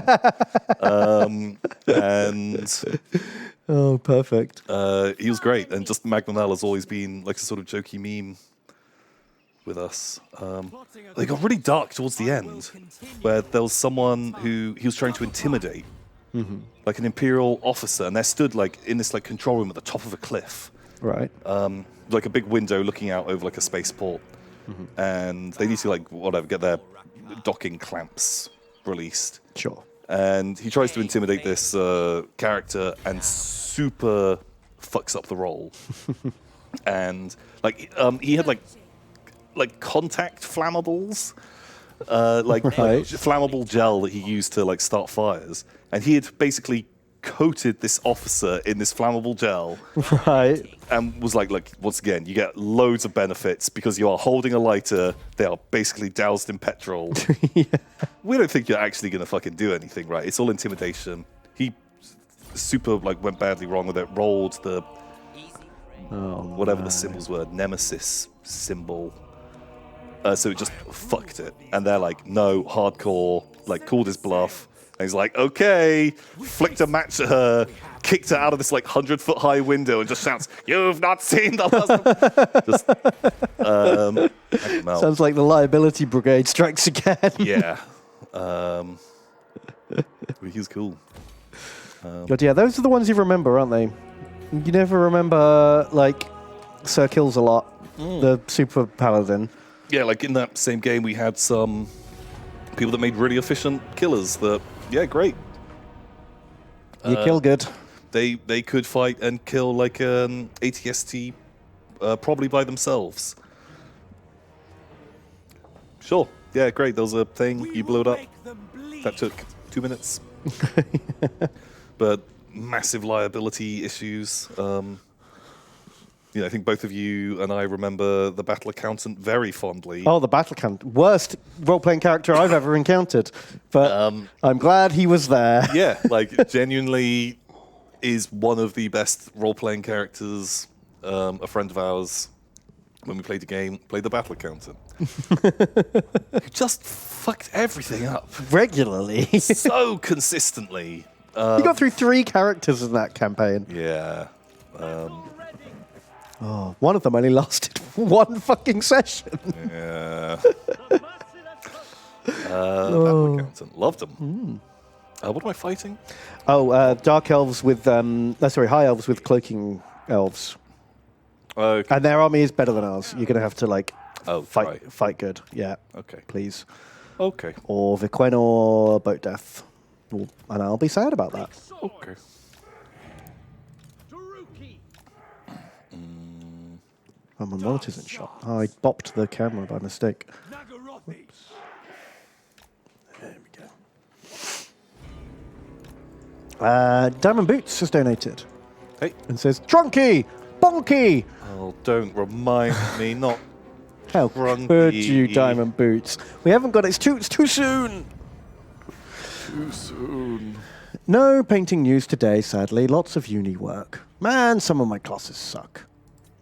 [SPEAKER 2] Oh, perfect.
[SPEAKER 1] He was great. And just Magma Mel has always been a sort of jokey meme with us. They got really dark towards the end, where there was someone who he was trying to intimidate, an Imperial officer, and they're stood in this control room at the top of a cliff,
[SPEAKER 2] Right.
[SPEAKER 1] a big window looking out over a spaceport, and they need to get their docking clamps released.
[SPEAKER 2] Sure.
[SPEAKER 1] And he tries to intimidate this character and super fucks up the roll. And he had contact flammables,
[SPEAKER 2] Right.
[SPEAKER 1] flammable gel that he used to start fires, and he had basically coated this officer in this flammable gel,
[SPEAKER 2] Right.
[SPEAKER 1] and was like, "Look, once again, you get loads of benefits because you are holding a lighter. They are basically doused in petrol. We don't think you're actually going to fucking do anything, right? It's all intimidation." He super went badly wrong with it. Rolled the whatever the symbols were, nemesis symbol. So it just fucked it. And they're like, "No, hardcore." Called his bluff. And he's like, "Okay," flicked a match at her, kicked her out of this 100-foot high window, and just shouts, "You've not seen the last." Mel.
[SPEAKER 2] Sounds like the liability brigade strikes again.
[SPEAKER 1] Yeah. He was cool.
[SPEAKER 2] But yeah, those are the ones you remember, aren't they? You never remember Sir Kills a lot. the super paladin.
[SPEAKER 1] Yeah, like in that same game, we had some people that made really efficient killers that, yeah, great.
[SPEAKER 2] You kill good.
[SPEAKER 1] They could fight and kill like an ATST probably by themselves. Sure. Yeah, great. There was a thing, you blew it up. That took 2 minutes. But massive liability issues. I think both of you and I remember the battle accountant very fondly.
[SPEAKER 2] Oh, the battle count. Worst role-playing character I've ever encountered. But I'm glad he was there.
[SPEAKER 1] Yeah, like genuinely is one of the best role-playing characters. A friend of ours, when we played the game, played the battle accountant. Who just fucked everything up.
[SPEAKER 2] Regularly.
[SPEAKER 1] So consistently.
[SPEAKER 2] You got through 3 characters in that campaign.
[SPEAKER 1] Yeah.
[SPEAKER 2] One of them only lasted 1 fucking session.
[SPEAKER 1] Yeah. Battle accountant. Loved them. What am I fighting?
[SPEAKER 2] Dark elves with... high elves with cloaking elves.
[SPEAKER 1] Okay.
[SPEAKER 2] And their army is better than ours. You're going to have to, fight good. Yeah.
[SPEAKER 1] Okay.
[SPEAKER 2] Please.
[SPEAKER 1] Okay.
[SPEAKER 2] Or Viquen or Boat Death. And I'll be sad about that.
[SPEAKER 1] Okay.
[SPEAKER 2] Oh, my monitor's in shot. Oh, I bopped the camera by mistake. There we go. Diamond Boots has donated.
[SPEAKER 1] Hey.
[SPEAKER 2] And says, Trunky! Bonky!
[SPEAKER 1] Oh, don't remind me, not
[SPEAKER 2] How
[SPEAKER 1] Trunky.
[SPEAKER 2] could you, Diamond Boots? We haven't got it. It's too soon.
[SPEAKER 1] Too soon.
[SPEAKER 2] No painting news today, sadly. Lots of uni work. Man, some of my classes suck.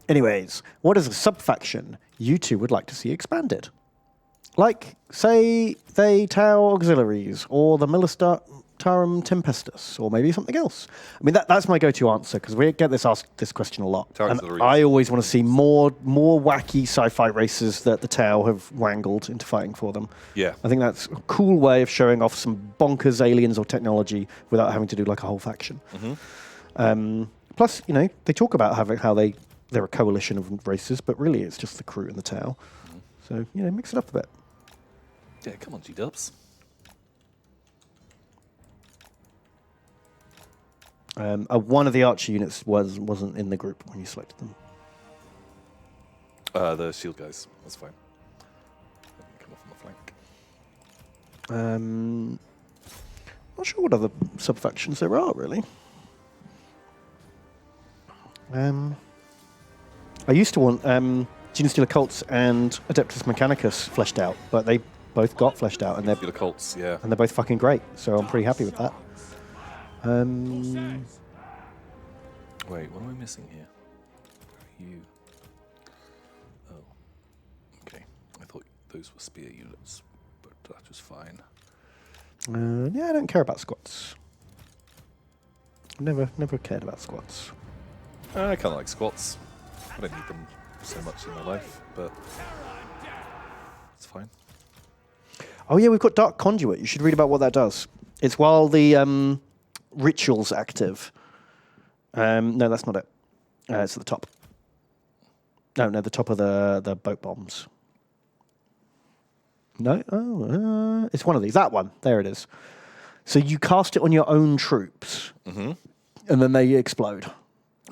[SPEAKER 2] Anyways, what is a sub-faction you two would like to see expanded? Like, say, the Tau Auxiliaries, or the Milistarum Tempestus, or maybe something else. I mean, that's my go-to answer, because we get this question a lot.
[SPEAKER 1] Tau
[SPEAKER 2] And
[SPEAKER 1] Auxiliaries.
[SPEAKER 2] I always want to see more wacky sci-fi races that the Tau have wangled into fighting for them.
[SPEAKER 1] Yeah.
[SPEAKER 2] I think that's a cool way of showing off some bonkers aliens or technology without having to do like a whole faction. Plus, they talk about how they're a coalition of races, but really it's just the crew and the Tau. So, mix it up a bit.
[SPEAKER 1] Yeah, come on, G-dubs.
[SPEAKER 2] One of the archer units wasn't in the group when you selected them.
[SPEAKER 1] The shield guys. That's fine. Come off on the flank.
[SPEAKER 2] Not sure what other sub-factions there are, really. I used to want Genestealer Cults and Adeptus Mechanicus fleshed out, but they both got fleshed out, and
[SPEAKER 1] The cults, yeah.
[SPEAKER 2] they're both fucking great. So I'm pretty happy with that.
[SPEAKER 1] Wait, what am I missing here? Where are you? Oh. Okay. I thought those were spear units, but that was fine.
[SPEAKER 2] Yeah, I don't care about squats. Never cared about squats.
[SPEAKER 1] I kind of like squats. I don't need them so much in my life, but it's fine.
[SPEAKER 2] Oh yeah, we've got Dark Conduit. You should read about what that does. It's while the ritual's active. No, that's not it. It's at the top. No, the top of the boat bombs. No? It's one of these. That one. There it is. So you cast it on your own troops, and then they explode.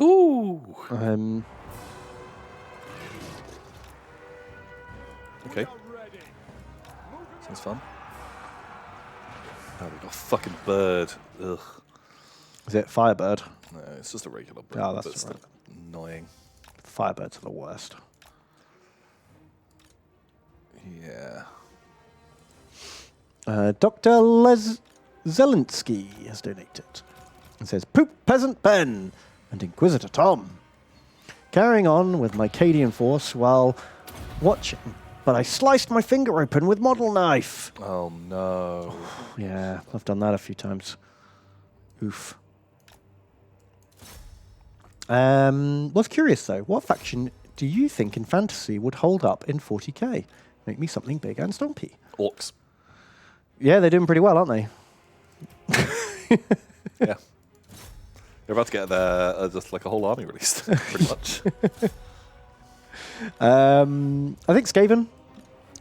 [SPEAKER 1] Ooh! Okay. Sounds fun. Oh, we got a fucking bird. Ugh.
[SPEAKER 2] Is it Firebird?
[SPEAKER 1] No, it's just a regular bird.
[SPEAKER 2] Oh, that's
[SPEAKER 1] but still
[SPEAKER 2] right.
[SPEAKER 1] annoying.
[SPEAKER 2] Firebirds are the worst.
[SPEAKER 1] Yeah.
[SPEAKER 2] Dr. Zelensky has donated. It says, Poop Peasant Ben and Inquisitor Tom. Carrying on with my Cadian force while watching, but I sliced my finger open with model knife.
[SPEAKER 1] Oh, no.
[SPEAKER 2] Yeah, I've done that a few times. Oof. Was curious though, what faction do you think in fantasy would hold up in 40k? Make me something big and stompy.
[SPEAKER 1] Orcs.
[SPEAKER 2] Yeah, they're doing pretty well, aren't they?
[SPEAKER 1] Yeah. They're about to get just like a whole army released, pretty much.
[SPEAKER 2] I think Skaven.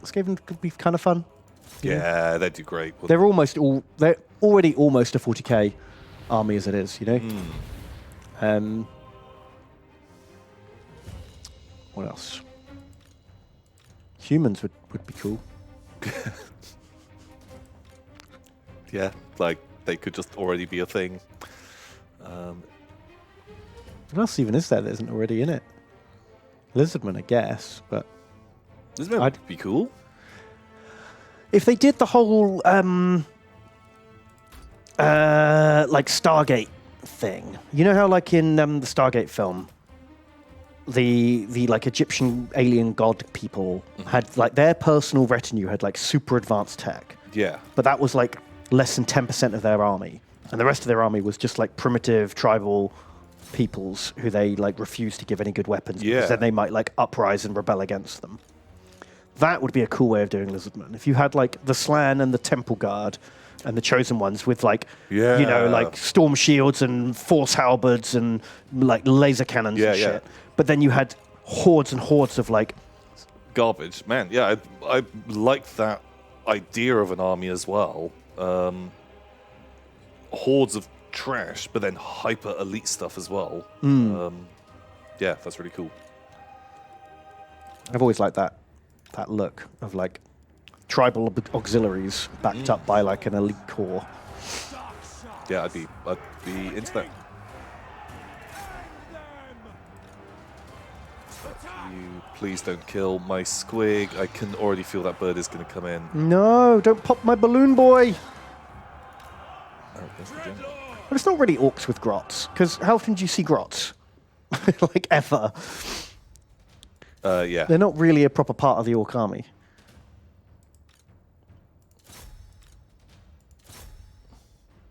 [SPEAKER 2] Skaven could be kind of fun.
[SPEAKER 1] Yeah, they'd do great.
[SPEAKER 2] They're already almost a 40k army as it is, you know? What else? Humans would be cool.
[SPEAKER 1] Yeah, like they could just already be a thing.
[SPEAKER 2] What else even is there that isn't already in it? Lizardmen, I guess, but
[SPEAKER 1] I'd be cool.
[SPEAKER 2] if they did the whole like Stargate thing, you know how like in the Stargate film, the like Egyptian alien god people had like their personal retinue had like super advanced tech.
[SPEAKER 1] Yeah.
[SPEAKER 2] But that was like less than 10% of their army. And the rest of their army was just like primitive tribal peoples who they like refused to give any good weapons because then they might like uprise and rebel against them. That would be a cool way of doing Lizardmen. If you had like the Slan and the Temple Guard and the Chosen Ones with like, you know, like storm shields and force halberds and like laser cannons and shit. But then you had hordes and hordes of like...
[SPEAKER 1] Garbage. Man, yeah, I liked that idea of an army as well. Hordes of trash, but then hyper elite stuff as well. Yeah, that's really cool.
[SPEAKER 2] I've always liked that look of like tribal auxiliaries backed up by like an elite core.
[SPEAKER 1] Yeah, I'd be into that. You please don't kill my squig. I can already feel that bird is going to come in.
[SPEAKER 2] No, don't pop my balloon boy.
[SPEAKER 1] Oh, there's the gem.
[SPEAKER 2] But it's not really orcs with grots, because how often do you see grots? Like ever.
[SPEAKER 1] Yeah.
[SPEAKER 2] They're not really a proper part of the orc army.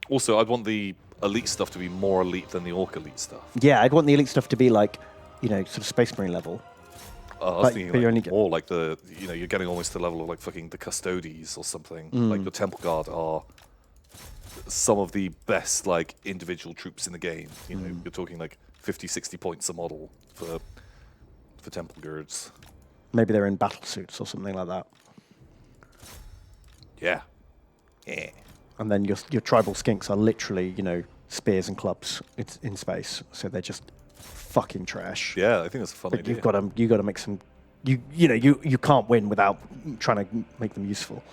[SPEAKER 1] Also, I'd want the elite stuff to be more elite than the orc elite stuff.
[SPEAKER 2] Yeah, I'd want the elite stuff to be like, you know, sort of Space Marine level.
[SPEAKER 1] I was thinking like more like the, you know, you're getting almost to the level of like fucking the Custodes or something. Like the Temple Guard are some of the best like individual troops in the game. You know, you're talking like 50, 60 points a model for Temple Guards.
[SPEAKER 2] Maybe they're in battle suits or something like that.
[SPEAKER 1] Yeah. Yeah.
[SPEAKER 2] And then your tribal skinks are literally, you know, spears and clubs in space. So they're just fucking trash.
[SPEAKER 1] Yeah, I think that's a fun
[SPEAKER 2] But
[SPEAKER 1] idea.
[SPEAKER 2] you got to make some. You know you can't win without trying to make them useful.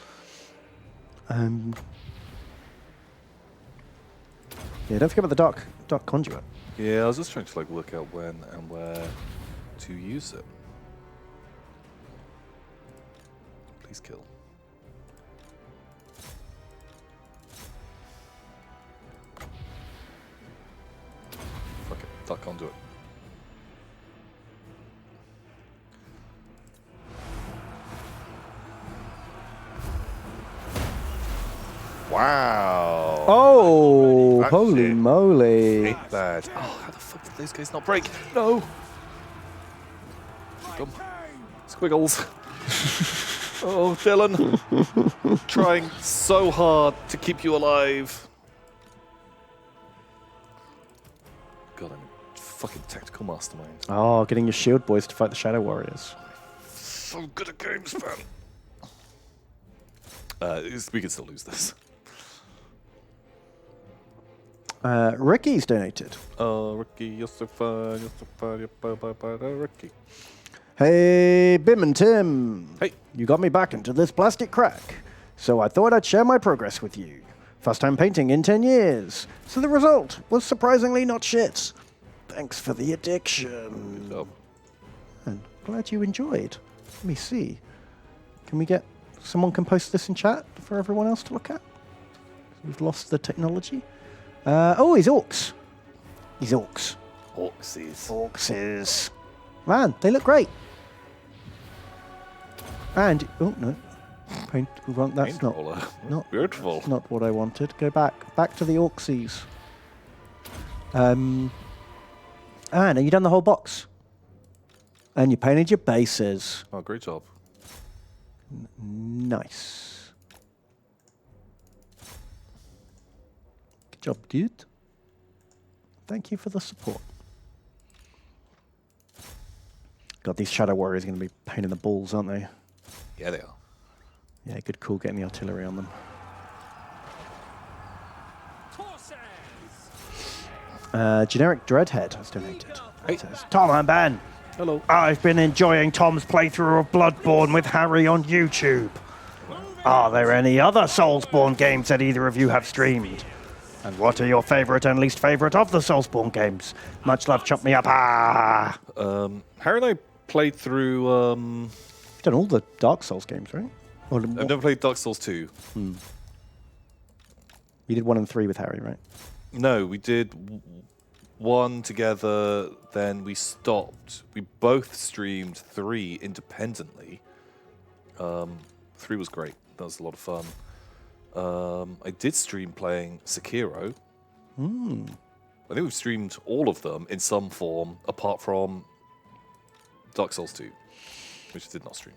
[SPEAKER 2] Yeah, don't forget about the dark conduit.
[SPEAKER 1] Yeah, I was just trying to like work out when and where to use it. Please kill. Fuck it, dark conduit. Wow.
[SPEAKER 2] Oh,
[SPEAKER 1] That
[SPEAKER 2] holy
[SPEAKER 1] shit
[SPEAKER 2] moly.
[SPEAKER 1] ain't bad. Oh, how the fuck did those guys not break? No. Dumb. Squiggles. Oh, Dylan. Trying so hard to keep you alive. God, I'm a fucking tactical mastermind.
[SPEAKER 2] Oh, getting your shield boys to fight the Shadow Warriors.
[SPEAKER 1] So good at games, man. We can still lose this.
[SPEAKER 2] Ricky's donated.
[SPEAKER 1] Oh, Ricky, you're so fun. You're so fun. Ricky.
[SPEAKER 2] Hey, Bim and Tim.
[SPEAKER 1] Hey.
[SPEAKER 2] You got me back into this plastic crack, so I thought I'd share my progress with you. First time painting in 10 years, so the result was surprisingly not shit. Thanks for the addiction.
[SPEAKER 1] Good job.
[SPEAKER 2] And glad you enjoyed. Let me see. Someone can post this in chat for everyone else to look at? We've lost the technology. Oh, he's orcs. He's orcs. Orcses. Man, they look great. And oh no, that's not
[SPEAKER 1] beautiful.
[SPEAKER 2] That's not what I wanted. Go back to the orcsies. And you done the whole box. And you painted your bases.
[SPEAKER 1] Oh, great job.
[SPEAKER 2] Nice. Good job, dude. Thank you for the support. God, these Shadow Warriors are going to be a pain in the balls, aren't they?
[SPEAKER 1] Yeah, they are.
[SPEAKER 2] Yeah, good call getting the artillery on them. Generic Dreadhead has donated.
[SPEAKER 1] Hey.
[SPEAKER 2] Says, Tom and Ben.
[SPEAKER 1] Hello.
[SPEAKER 2] I've been enjoying Tom's playthrough of Bloodborne with Harry on YouTube. Are there any other Soulsborne games that either of you have streamed? And what are your favourite and least favourite of the Soulsborne games? Much love, chop me up. Ah!
[SPEAKER 1] Harry and I played through.
[SPEAKER 2] You've done all the Dark Souls games, right? Or,
[SPEAKER 1] I've never played Dark Souls 2.
[SPEAKER 2] You did 1 and 3 with Harry, right?
[SPEAKER 1] No, we did 1 together, then we stopped. We both streamed 3 independently. 3 was great. That was a lot of fun. I did stream playing Sekiro. I think we've streamed all of them in some form, apart from Dark Souls 2, which I did not stream.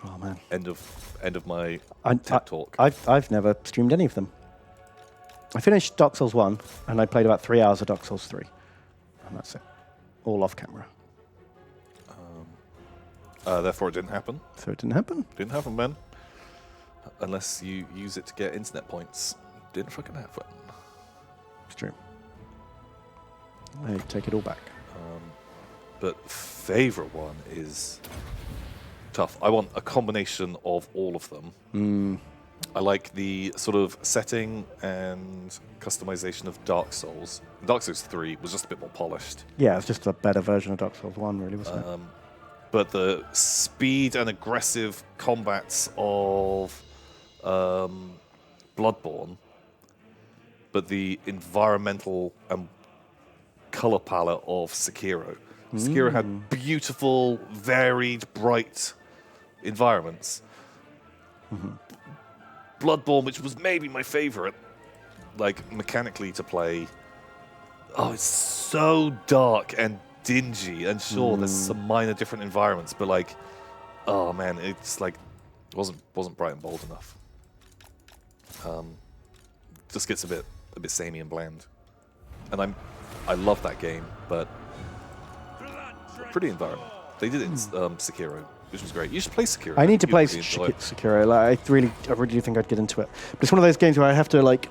[SPEAKER 2] Oh man!
[SPEAKER 1] End of my TED talk.
[SPEAKER 2] I've never streamed any of them. I finished Dark Souls 1, and I played about 3 hours of Dark Souls 3, and that's it, all off camera.
[SPEAKER 1] Therefore, it didn't happen.
[SPEAKER 2] So it didn't happen.
[SPEAKER 1] Didn't happen, man. Unless you use it to get internet points. Didn't fucking happen.
[SPEAKER 2] It's true. I take it all back.
[SPEAKER 1] But favorite one is tough. I want a combination of all of them. I like the sort of setting and customization of Dark Souls. Dark Souls 3 was just a bit more polished.
[SPEAKER 2] Yeah, it's just a better version of Dark Souls 1, really, wasn't it?
[SPEAKER 1] But the speed and aggressive combats of Bloodborne, but the environmental and color palette of Sekiro. Sekiro had beautiful, varied, bright environments. Bloodborne, which was maybe my favorite, like mechanically to play. Oh, it's so dark and dingy, and sure, there's some minor different environments, but like, oh man, it's like wasn't bright and bold enough. Just gets a bit samey and bland, and I love that game, but pretty environment. They did it in Sekiro, which was great. You should play Sekiro.
[SPEAKER 2] I need to
[SPEAKER 1] You'll
[SPEAKER 2] play
[SPEAKER 1] really enjoy it.
[SPEAKER 2] Sekiro. Like, I really do think I'd get into it. But it's one of those games where I have to, like,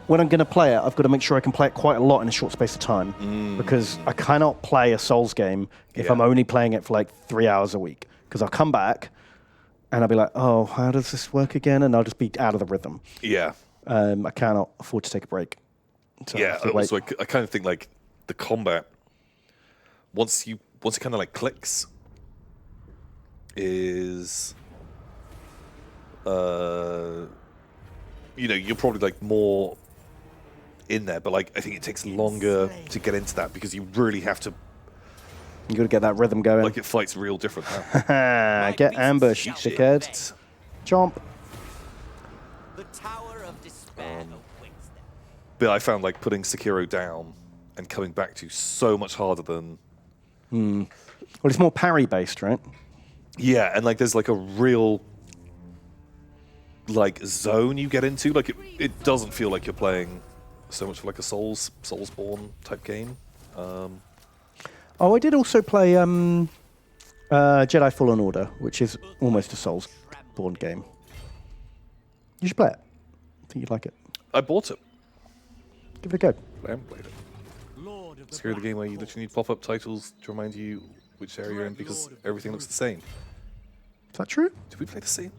[SPEAKER 2] when I'm going to play it, I've got to make sure I can play it quite a lot in a short space of time. Because I cannot play a Souls game if I'm only playing it for like 3 hours a week. Because I'll come back and I'll be like, oh, how does this work again? And I'll just be out of the rhythm.
[SPEAKER 1] Yeah.
[SPEAKER 2] I cannot afford to take a break. So I
[SPEAKER 1] Yeah.
[SPEAKER 2] have to wait.
[SPEAKER 1] Also, I kind of think like the combat, once it kind of like clicks, is you're probably like more in there, but like I think it takes longer to get into that because you really have to,
[SPEAKER 2] You got to get that rhythm going.
[SPEAKER 1] like, it fights real different now.
[SPEAKER 2] Get ambushed, you dickhead. Chomp.
[SPEAKER 5] The Tower of Despair awaits them.
[SPEAKER 1] But I found like putting Sekiro down and coming back to so much harder than
[SPEAKER 2] Well, it's more parry based, right?
[SPEAKER 1] yeah, and like there's like a real like zone you get into. Like it doesn't feel like you're playing so much like a Soulsborne type game.
[SPEAKER 2] Oh, I did also play Jedi Fallen Order, which is almost a Soulsborne game. You should play it. I think you'd like it.
[SPEAKER 1] I bought it.
[SPEAKER 2] Give it a go.
[SPEAKER 1] I haven't played it. It's the game where you literally need pop-up titles to remind you which area you're in because everything looks the same.
[SPEAKER 2] Is that true?
[SPEAKER 1] Did we play the same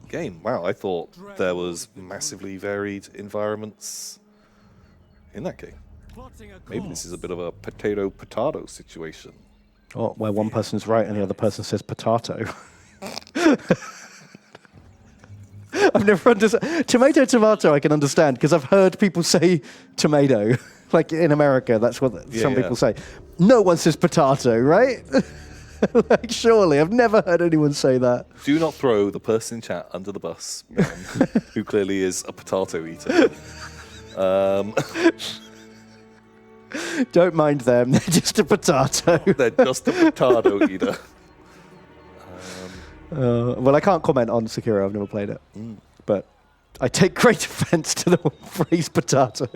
[SPEAKER 1] game? Wow, I thought there was massively varied environments in that game. Maybe this is a bit of a potato-potato situation.
[SPEAKER 2] Oh, where one person's right and the other person says potato. I've never understood. Tomato, I can understand because I've heard people say tomato. Like in America, that's what some people say. No one says potato, right? Like, surely, I've never heard anyone say that.
[SPEAKER 1] Do not throw the person in chat under the bus, who clearly is a potato eater.
[SPEAKER 2] Don't mind them, they're just a potato.
[SPEAKER 1] They're just a potato eater.
[SPEAKER 2] Well, I can't comment on Sekiro, I've never played it. But I take great offense to the phrase potato.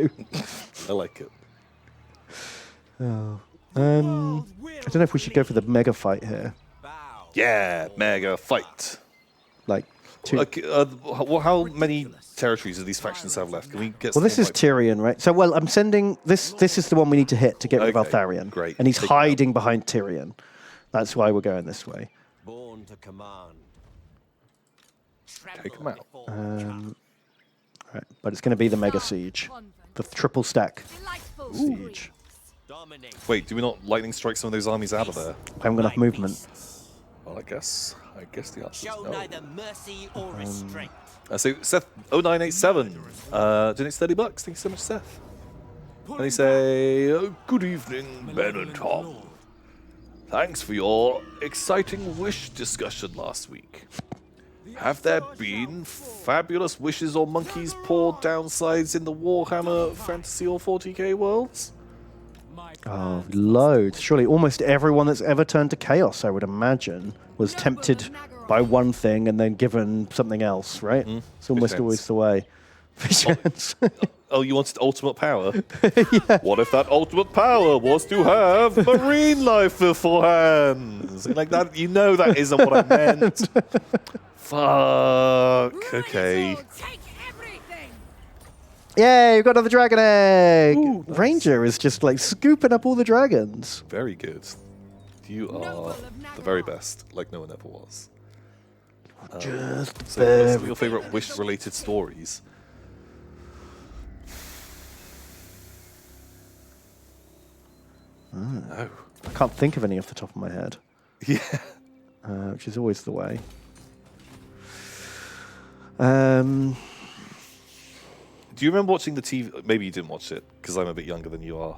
[SPEAKER 1] I like it.
[SPEAKER 2] I don't know if we should go for the mega fight here.
[SPEAKER 1] Yeah, mega fight.
[SPEAKER 2] Like, two.
[SPEAKER 1] How many territories do these factions have left? Can we get?
[SPEAKER 2] Well, this is Tyrion, right? So, well, I'm sending this. This is the one we need to hit to get rid of
[SPEAKER 1] Okay,
[SPEAKER 2] Altharion.
[SPEAKER 1] great.
[SPEAKER 2] And he's
[SPEAKER 1] Take him out.
[SPEAKER 2] hiding behind Tyrion. That's why we're going this way.
[SPEAKER 5] Born to command.
[SPEAKER 1] Take him out.
[SPEAKER 2] Right, but it's going to be the mega siege, the triple stack
[SPEAKER 6] Delightful
[SPEAKER 2] siege.
[SPEAKER 5] Dominate.
[SPEAKER 1] Wait, do we not lightning strike some of those armies out of there?
[SPEAKER 2] I haven't got enough movement.
[SPEAKER 1] Well, I guess the answer
[SPEAKER 5] Show
[SPEAKER 1] is no.
[SPEAKER 5] neither mercy or restraint.
[SPEAKER 1] So Seth 0987 donates $30. Thank you so much, Seth. And he say, "Good evening, Ben and Tom. Thanks for your exciting wish discussion last week. Have there been fabulous wishes or monkeys poured down sides in the Warhammer Fantasy or 40k worlds?"
[SPEAKER 2] Oh, loads. Surely almost everyone that's ever turned to chaos, I would imagine, was tempted by one thing and then given something else, right? It's almost
[SPEAKER 1] Fish
[SPEAKER 2] always the way. Fish hands.
[SPEAKER 1] Oh, you wanted ultimate power? What if that ultimate power was to have marine life beforehand? Like that, you know that isn't what I meant. Fuck. Okay.
[SPEAKER 6] Take everything.
[SPEAKER 2] Yay, we've got another dragon egg!
[SPEAKER 1] Ooh, nice.
[SPEAKER 2] Ranger is just like scooping up all the dragons.
[SPEAKER 1] Very good. You are the very best, like no one ever was.
[SPEAKER 2] Just
[SPEAKER 1] So, what's some of your favorite wish-related stories? No.
[SPEAKER 2] I can't think of any off the top of my head,
[SPEAKER 1] Yeah.
[SPEAKER 2] which is always the way.
[SPEAKER 1] Do you remember watching the TV? Maybe you didn't watch it because I'm a bit younger than you are.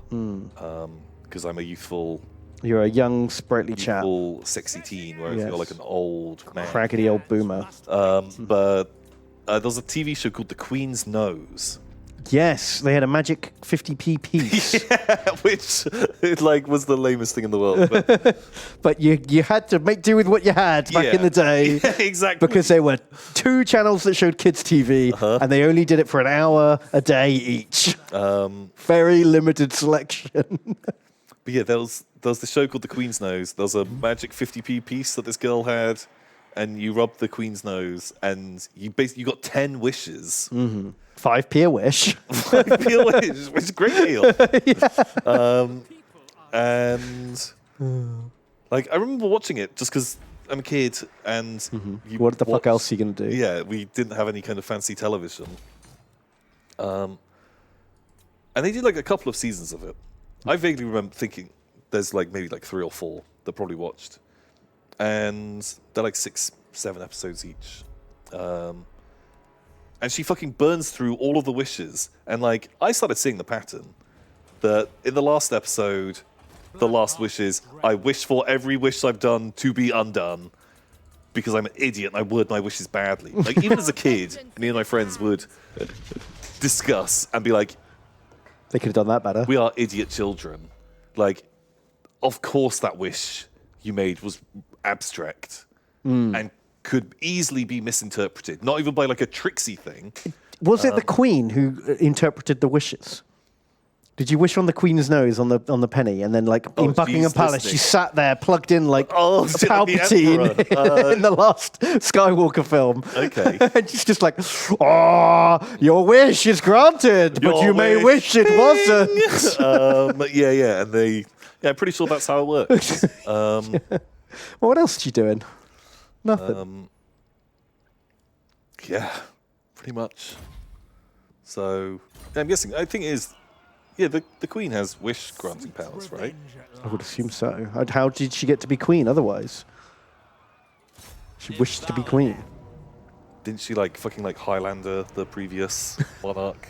[SPEAKER 1] Because I'm a youthful,
[SPEAKER 2] You're a young, sprightly chap,
[SPEAKER 1] sexy teen, whereas
[SPEAKER 2] Yes.
[SPEAKER 1] you're like an old man.
[SPEAKER 2] craggedy old boomer.
[SPEAKER 1] But there was a TV show called The Queen's Nose,
[SPEAKER 2] Yes, they had a magic 50p piece,
[SPEAKER 1] which like was the lamest thing in the world. But
[SPEAKER 2] but you had to make do with what you had back in
[SPEAKER 1] Yeah.
[SPEAKER 2] the day.
[SPEAKER 1] Yeah, exactly.
[SPEAKER 2] Because there were 2 channels that showed kids TV, and they only did it for an hour a day each. Very limited selection.
[SPEAKER 1] But yeah, there was the show called The Queen's Nose. There was a magic 50p piece that this girl had, and you rubbed the Queen's nose, and you got 10 wishes.
[SPEAKER 2] 5p a wish.
[SPEAKER 1] Peel which is a great deal. And like I remember watching it just because I'm a kid, and you
[SPEAKER 2] What the fuck
[SPEAKER 1] watch-
[SPEAKER 2] else are you gonna do?
[SPEAKER 1] Yeah, we didn't have any kind of fancy television. And they did like a couple of seasons of it. I vaguely remember thinking there's like maybe like 3 or 4 that probably watched, and they're like 6, 7 episodes each. And she fucking burns through all of the wishes, and like I started seeing the pattern that in the last episode, the last wish is I wish for every wish I've done to be undone because I'm an idiot and I word my wishes badly. Like even as a kid, me and my friends would discuss and be like,
[SPEAKER 2] They could have done that better.
[SPEAKER 1] we are idiot children. Like, of course that wish you made was abstract and could easily be misinterpreted. Not even by like a tricksy thing.
[SPEAKER 2] Was it the Queen who interpreted the wishes? Did you wish on the Queen's nose on the penny, and then like in
[SPEAKER 1] she's
[SPEAKER 2] Buckingham Palace, she
[SPEAKER 1] listening.
[SPEAKER 2] sat there plugged in like
[SPEAKER 1] Oh,
[SPEAKER 2] a
[SPEAKER 1] shit, like the
[SPEAKER 2] Palpatine
[SPEAKER 1] Emperor.
[SPEAKER 2] in the last Skywalker film?
[SPEAKER 1] Okay.
[SPEAKER 2] And she's just like, "Oh, your wish is granted, but
[SPEAKER 1] Your
[SPEAKER 2] you may
[SPEAKER 1] wish."
[SPEAKER 2] wish it wasn't."
[SPEAKER 1] Yeah, and I'm pretty sure that's how it works.
[SPEAKER 2] Well, what else is she doing? Nothing.
[SPEAKER 1] Yeah, pretty much. So, I'm guessing, I think it is, yeah, the Queen has wish granting powers, right?
[SPEAKER 2] I would assume so. How did she get to be queen otherwise? She wished to be queen.
[SPEAKER 1] Didn't she like fucking like Highlander, the previous monarch?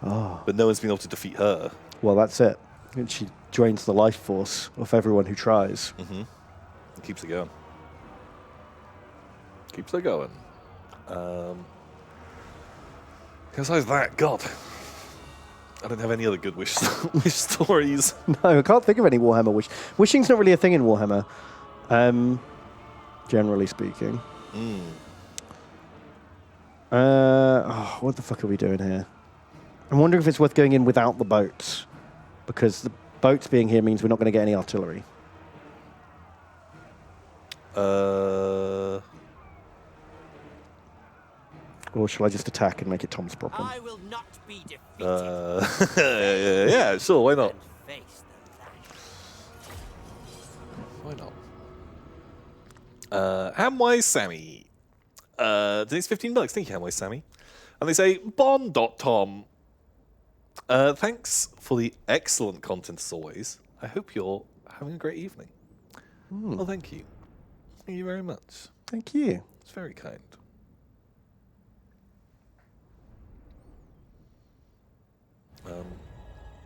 [SPEAKER 1] But no one's been able to defeat her.
[SPEAKER 2] Well, that's it. And she drains the life force of everyone who tries.
[SPEAKER 1] It keeps it going. Keeps it going. Besides that, God, I don't have any other good wish stories.
[SPEAKER 2] No, I can't think of any Warhammer wish. Wishing's not really a thing in Warhammer, generally speaking. What the fuck are we doing here? I'm wondering if it's worth going in without the boats, because Boats being here means we're not going to get any artillery.
[SPEAKER 1] Uh,
[SPEAKER 2] Or shall I just attack and make it Tom's problem?
[SPEAKER 5] I will not be defeated.
[SPEAKER 1] yeah, sure, why not?
[SPEAKER 5] And face the lash.
[SPEAKER 1] Why not? Hamwise Sammy. Today's $15. Thank you, Hamwise Sammy. And they say, Bon.Tom. Thanks for the excellent content as always. I hope you're having a great evening. Well, thank you. Thank you very much.
[SPEAKER 2] Thank you.
[SPEAKER 1] It's very kind.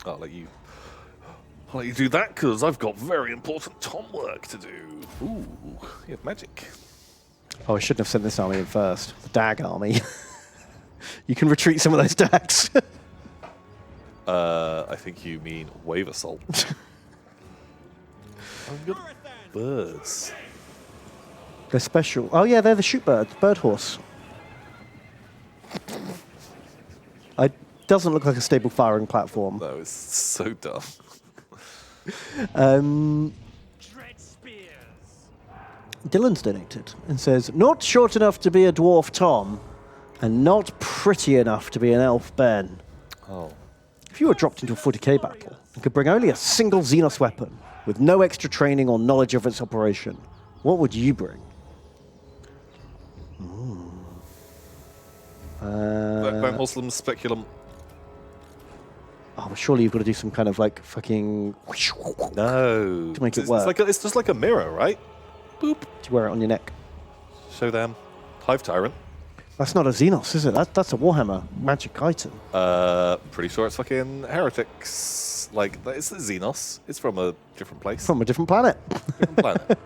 [SPEAKER 1] I'll let you do that because I've got very important Tom work to do. Ooh, you have magic.
[SPEAKER 2] Oh, I shouldn't have sent this army in first. The Dag army. You can retreat some of those Dags.
[SPEAKER 1] I think you mean wave assault. I've got birds.
[SPEAKER 2] They're special. Oh yeah, they're the shoot bird, bird horse. It doesn't look like a stable firing platform.
[SPEAKER 1] No, it's so dumb.
[SPEAKER 7] Dread spears.
[SPEAKER 2] Dylan's donated and says, not short enough to be a dwarf Tom, and not pretty enough to be an elf Ben.
[SPEAKER 1] Oh.
[SPEAKER 2] If you were dropped into a 40k battle and could bring only a single Xenos weapon with no extra training or knowledge of its operation, what would you bring?
[SPEAKER 1] Van Hoslam Speculum.
[SPEAKER 2] Oh, well, surely you've got to do some kind of like fucking...
[SPEAKER 1] No.
[SPEAKER 2] To make it
[SPEAKER 1] it's
[SPEAKER 2] work.
[SPEAKER 1] It's just like a mirror, right? Boop.
[SPEAKER 2] Do you wear it on your neck?
[SPEAKER 1] Show them. Hive Tyrant.
[SPEAKER 2] That's not a Xenos, is it? That's a Warhammer magic item.
[SPEAKER 1] Pretty sure it's fucking heretics. Like, it's Xenos. It's from a different place.
[SPEAKER 2] From a different planet.
[SPEAKER 1] different planet.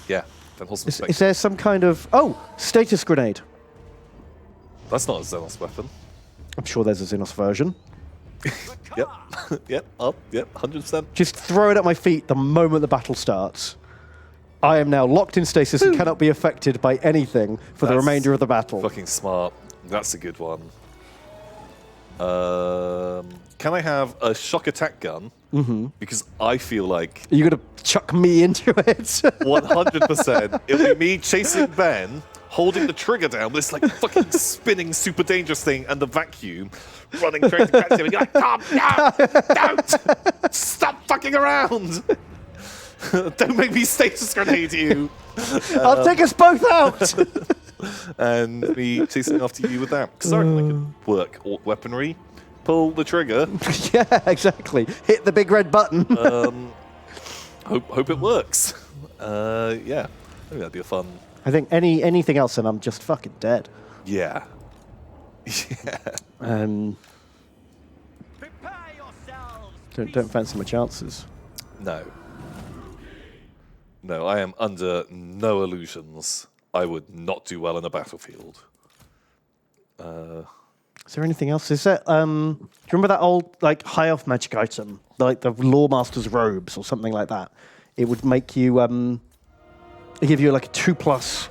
[SPEAKER 1] Yeah. Van Hoslam
[SPEAKER 2] Is
[SPEAKER 1] Speculum.
[SPEAKER 2] there some kind of... Oh, status grenade.
[SPEAKER 1] That's not a Xenos weapon.
[SPEAKER 2] I'm sure there's a Xenos version.
[SPEAKER 1] Yep. Yep. Up. Yep. 100%.
[SPEAKER 2] Just throw it at my feet the moment the battle starts. I am now locked in stasis and cannot be affected by anything for the
[SPEAKER 1] That's
[SPEAKER 2] remainder of the battle.
[SPEAKER 1] Fucking smart. That's a good one. Can I have a shock attack gun? Mm-hmm. Because I feel like
[SPEAKER 2] Are you going to chuck me into it?
[SPEAKER 1] 100% it'll be me chasing Ben, holding the trigger down with this like fucking spinning super dangerous thing and the vacuum, running trying to catch him and you're like, Tom, no, don't! Stop fucking around! Don't make me status grenade you!
[SPEAKER 2] I'll take us both out!
[SPEAKER 1] And me chasing after you with that. Because I reckon I could work orc weaponry, pull the trigger,
[SPEAKER 2] Yeah, exactly. Hit the big red button.
[SPEAKER 1] hope it works. Yeah, I think that'd be a fun.
[SPEAKER 2] I think anything else and I'm just fucking dead.
[SPEAKER 1] Yeah. Yeah.
[SPEAKER 5] Prepare yourselves.
[SPEAKER 2] Don't fancy my chances.
[SPEAKER 1] No. No, I am under no illusions. I would not do well in a battlefield.
[SPEAKER 2] Is there anything else? Is that do you remember that old like high elf magic item, like the Lawmaster's robes or something like that? It would make you it'd give you like a 2+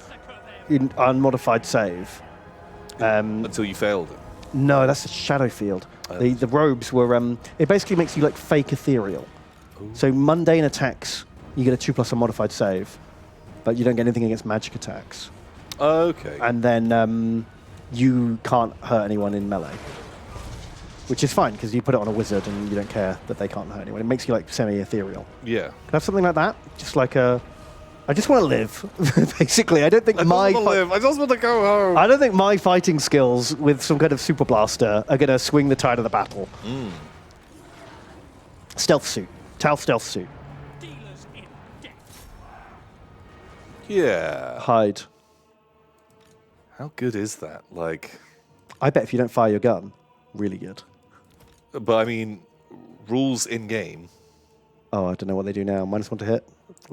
[SPEAKER 2] in unmodified save.
[SPEAKER 1] Until you failed it.
[SPEAKER 2] No, that's a shadow field. The robes were it basically makes you like fake ethereal.
[SPEAKER 1] Ooh.
[SPEAKER 2] So mundane attacks, you get a 2+ unmodified save, but you don't get anything against magic attacks.
[SPEAKER 1] Okay.
[SPEAKER 2] And then you can't hurt anyone in melee, which is fine because you put it on a wizard and you don't care that they can't hurt anyone. It makes you like semi-ethereal.
[SPEAKER 1] Yeah.
[SPEAKER 2] Can I have something like that? Just like a... I just want to live, basically. I don't think
[SPEAKER 1] I just want to go home.
[SPEAKER 2] I don't think my fighting skills with some kind of super blaster are going to swing the tide of the battle. Stealth suit. Tal stealth suit.
[SPEAKER 7] Dealers in death.
[SPEAKER 1] Yeah.
[SPEAKER 2] Hide.
[SPEAKER 1] How good is that? Like,
[SPEAKER 2] I bet if you don't fire your gun, really good.
[SPEAKER 1] but I mean, rules in game.
[SPEAKER 2] Oh, I don't know what they do now. -1 to hit.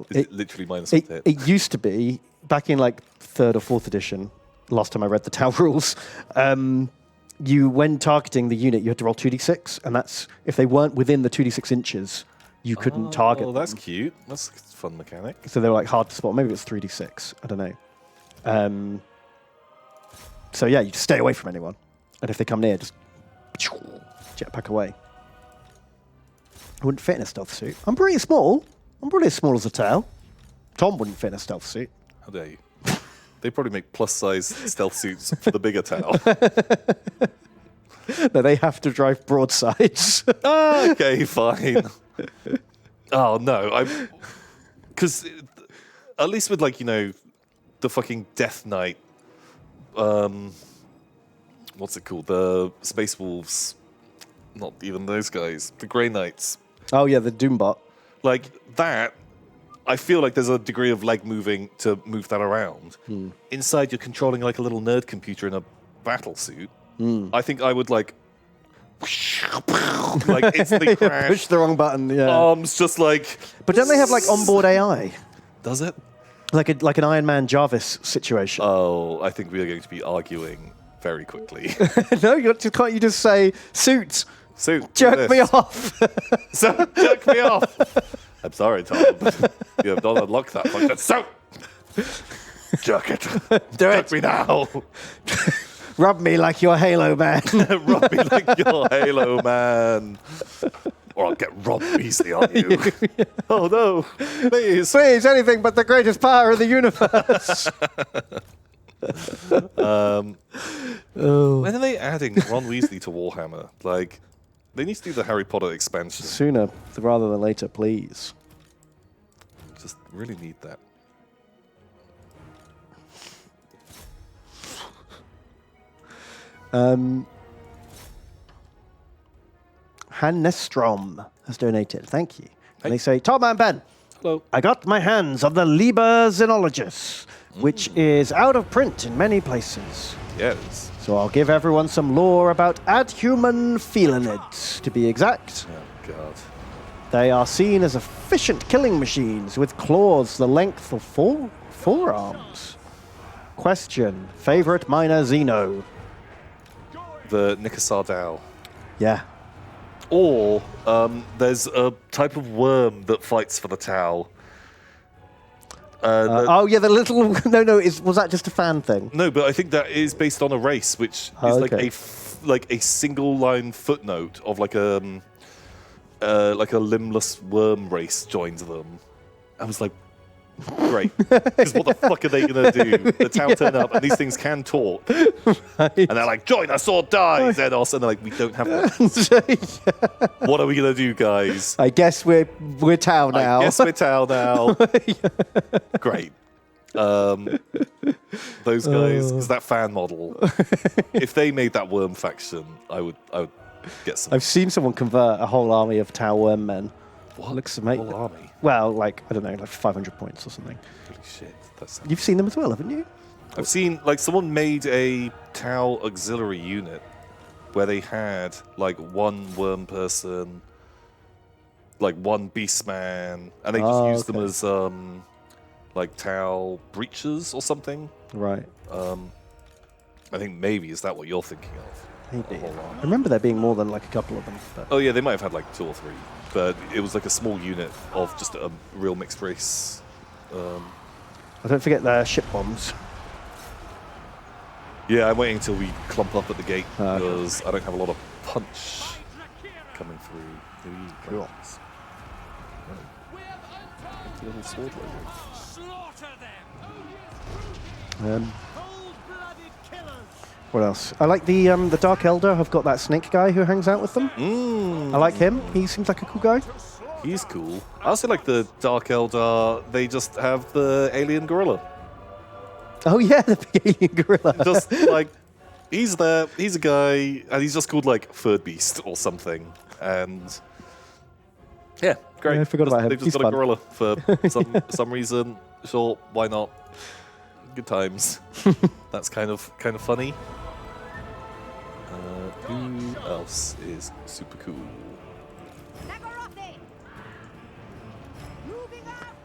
[SPEAKER 1] Is it literally minus one to hit?
[SPEAKER 2] It used to be, back in like 3rd or 4th edition, last time I read the Tau rules, when targeting the unit, you had to roll 2d6, and that's, if they weren't within the 2d6 inches, you couldn't target
[SPEAKER 1] Oh, that's
[SPEAKER 2] them.
[SPEAKER 1] cute. That's a fun mechanic.
[SPEAKER 2] So they were like hard to spot. Maybe it was 3d6. I don't know. So yeah, you just stay away from anyone. And if they come near, just jetpack away. I wouldn't fit in a stealth suit. I'm pretty small. I'm probably as small as a tail. Tom wouldn't fit in a stealth suit.
[SPEAKER 1] How dare you? They probably make plus-size stealth suits for the bigger Tau.
[SPEAKER 2] No, they have to drive broadsides.
[SPEAKER 1] Okay, fine. Oh no, because at least with like the fucking Death Knight, what's it called? The Space Wolves. Not even those guys. The Grey Knights.
[SPEAKER 2] Oh yeah, the Doombot.
[SPEAKER 1] Like that. I feel like there's a degree of leg moving to move that around. Inside, you're controlling like a little nerd computer in a battle suit. I think I would like instantly crash.
[SPEAKER 2] Push the wrong button. Yeah.
[SPEAKER 1] Arms just like.
[SPEAKER 2] But don't they have like onboard AI?
[SPEAKER 1] Does it?
[SPEAKER 2] Like an Iron Man Jarvis situation.
[SPEAKER 1] Oh, I think we are going to be arguing very quickly.
[SPEAKER 2] No, can't you just say suit?
[SPEAKER 1] Suit.
[SPEAKER 2] Jerk me off.
[SPEAKER 1] So jerk me off. I'm sorry, Tom, but you have not unlocked that function. So jerk it. Jerk me now.
[SPEAKER 2] Rub me like your Halo man.
[SPEAKER 1] Rub me like your Halo man. Or I'll get Rob Beasley on you. Oh no, please.
[SPEAKER 2] Please, anything but the greatest power in the universe.
[SPEAKER 1] When are they adding Ron Weasley to Warhammer? Like, they need to do the Harry Potter expansion.
[SPEAKER 2] Sooner rather than later, please.
[SPEAKER 1] Just really need that.
[SPEAKER 2] Hannestrom has donated. Thank you. And they say, Tom and Ben,
[SPEAKER 1] Hello.
[SPEAKER 2] I got my hands on the Liber Xenologus, which is out of print in many places.
[SPEAKER 1] Yes.
[SPEAKER 2] So I'll give everyone some lore about adhuman felinids, to be exact.
[SPEAKER 1] Oh, God.
[SPEAKER 2] They are seen as efficient killing machines with claws the length of forearms. Question, favorite minor Xeno?
[SPEAKER 1] The Nikasardal.
[SPEAKER 2] Yeah.
[SPEAKER 1] Or there's a type of worm that fights for the Tau.
[SPEAKER 2] Oh, yeah, the little... No, was that just a fan thing?
[SPEAKER 1] No, but I think that is based on a race, which is like a single line footnote of like a limbless worm race joins them. I was like, great, because what the fuck are they gonna do? The Tau turn up, and these things can talk, and they're like, "Join us or die, Xenos," and they're like, "We don't have weapons. What are we gonna do, guys?"
[SPEAKER 2] I guess we're Tau now.
[SPEAKER 1] I guess we're Tau now. Great. Those guys, because that fan model, if they made that worm faction, I would get some.
[SPEAKER 2] I've seen someone convert a whole army of Tau worm men.
[SPEAKER 1] What?
[SPEAKER 2] Looks amazing.
[SPEAKER 1] Whole army?
[SPEAKER 2] Well, like, I don't know, like 500 points or something.
[SPEAKER 1] Holy shit.
[SPEAKER 2] You've seen them as well, haven't you?
[SPEAKER 1] I've seen, like, someone made a Tau auxiliary unit where they had, like, one worm person, like, one beastman, and they just used them as, like, Tau breachers or something.
[SPEAKER 2] Right.
[SPEAKER 1] I think maybe, is that what you're thinking of?
[SPEAKER 2] Maybe. I remember there being more than, like, a couple of them. But...
[SPEAKER 1] Oh, yeah, they might have had, like, 2 or 3. But it was like a small unit of just a real mixed race.
[SPEAKER 2] I don't forget their ship bombs.
[SPEAKER 1] Yeah, I'm waiting until we clump up at the gate
[SPEAKER 2] Okay.
[SPEAKER 1] because I don't have a lot of punch coming through.
[SPEAKER 2] Cool.
[SPEAKER 1] The little sword logo.
[SPEAKER 7] Slaughter them. Cold-blooded killers.
[SPEAKER 2] What else? I like the Dark Elder. I've got that snake guy who hangs out with them. I like him. He seems like a cool guy.
[SPEAKER 1] He's cool. I also like the Dark Eldar. They just have the alien gorilla.
[SPEAKER 2] Oh yeah, the big alien gorilla.
[SPEAKER 1] Just like, he's there, he's a guy, and he's just called like Third Beast or something. And yeah, great.
[SPEAKER 2] Yeah, I forgot about him.
[SPEAKER 1] They've just
[SPEAKER 2] He's
[SPEAKER 1] got
[SPEAKER 2] fun.
[SPEAKER 1] a gorilla for some reason. Sure, why not? Good times. That's kind of funny. Who else is super cool?
[SPEAKER 6] Nagarathi! Moving out!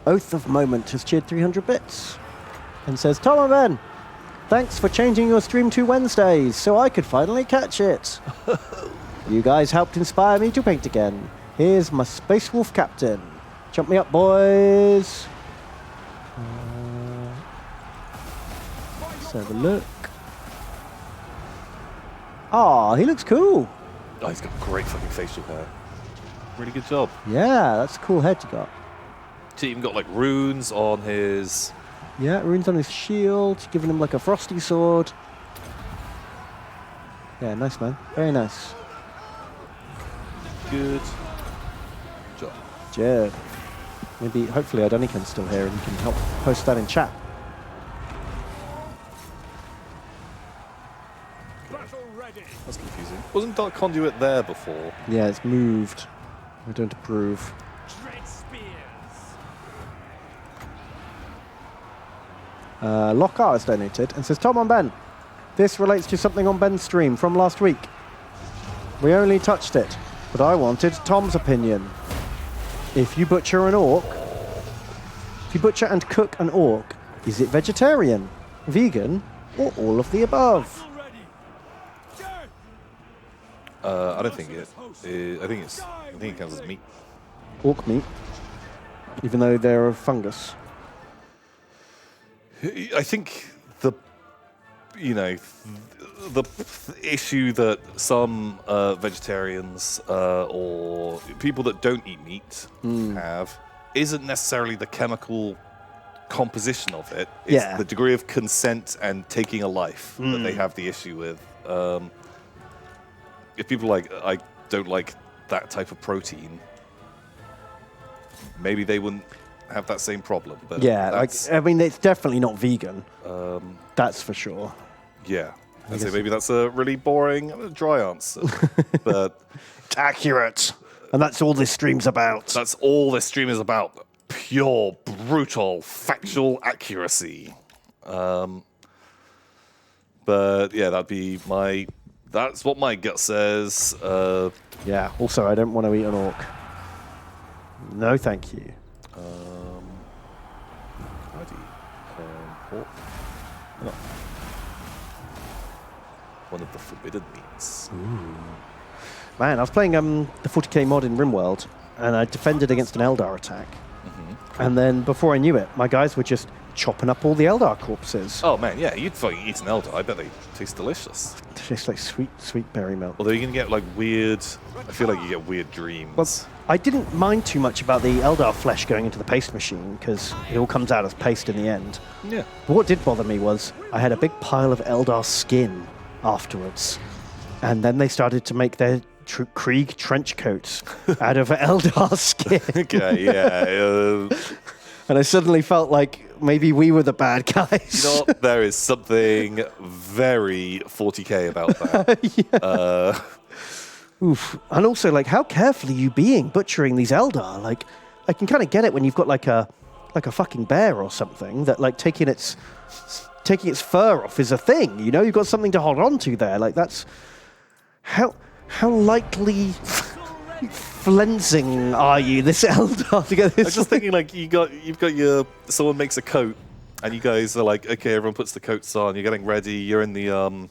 [SPEAKER 2] Oath of Moment has cheered 300 bits and says, Tom and Ben, thanks for changing your stream to Wednesdays so I could finally catch it. You guys helped inspire me to paint again. Here's my Space Wolf Captain. Jump me up, boys. Let's have a look. Ah, he looks cool.
[SPEAKER 1] Oh, he's got great fucking facial hair. Really good job.
[SPEAKER 2] Yeah, that's a cool head you got.
[SPEAKER 1] He's even got like runes on his.
[SPEAKER 2] Yeah, runes on his shield, giving him like a frosty sword. Yeah, nice, man. Very nice.
[SPEAKER 1] Good job.
[SPEAKER 2] Jed. Maybe, hopefully, Idonican's still here and can help post that in chat.
[SPEAKER 7] Battle ready.
[SPEAKER 1] That's confusing. Wasn't Dark Conduit there before?
[SPEAKER 2] Yeah, it's moved. I don't approve.
[SPEAKER 7] Dread spears.
[SPEAKER 2] Lockhart has donated and says, Tom on Ben. This relates to something on Ben's stream from last week. We only touched it, but I wanted Tom's opinion. If you butcher an orc, if you butcher and cook an orc, is it vegetarian, vegan, or all of the above?
[SPEAKER 7] Battle ready. Go.
[SPEAKER 1] I don't think it. I think it counts as meat.
[SPEAKER 2] Orc meat, even though they're a fungus.
[SPEAKER 1] I think the issue that some vegetarians or people that don't eat meat have isn't necessarily the chemical composition of it. It's the degree of consent and taking a life that they have the issue with. If people are like, I don't like that type of protein, maybe they wouldn't have that same problem. But
[SPEAKER 2] Yeah, like, I mean, it's definitely not vegan. That's for sure.
[SPEAKER 1] yeah. I'd say maybe that's a really boring, dry answer, but
[SPEAKER 2] It's accurate. And that's all this stream's about.
[SPEAKER 1] that's all this stream is about. Pure, brutal, factual accuracy. But yeah, that's what my gut says.
[SPEAKER 2] Yeah, also, I don't want to eat an orc. No, thank you.
[SPEAKER 1] Pork. Oh. One of the forbidden meats.
[SPEAKER 2] Man, I was playing the 40k mod in RimWorld, and I defended against an Eldar attack. And then, before I knew it, my guys were just chopping up all the Eldar corpses.
[SPEAKER 1] Oh man, yeah, you'd fucking eat an Eldar. I bet they taste delicious.
[SPEAKER 2] It tastes like sweet berry milk.
[SPEAKER 1] Although you're gonna get like weird. I feel like you get weird dreams.
[SPEAKER 2] Well, I didn't mind too much about the Eldar flesh going into the paste machine, because it all comes out as paste in the end.
[SPEAKER 1] yeah.
[SPEAKER 2] But what did bother me was I had a big pile of Eldar skin afterwards. And then they started to make their Krieg trench coats out of Eldar skin.
[SPEAKER 1] Okay, yeah.
[SPEAKER 2] And I suddenly felt like maybe we were the bad guys.
[SPEAKER 1] You know what? There is something very 40k about that.
[SPEAKER 2] Oof. And also, like, how careful are you being butchering these Eldar? Like, I can kind of get it when you've got like a fucking bear or something that like taking its fur off is a thing. You know, you've got something to hold on to there. Like that's how likely flensing are you this Eldar to get this?
[SPEAKER 1] I was just thinking like you've got your someone makes a coat and you guys are like, okay, everyone puts the coats on, you're getting ready, you're in the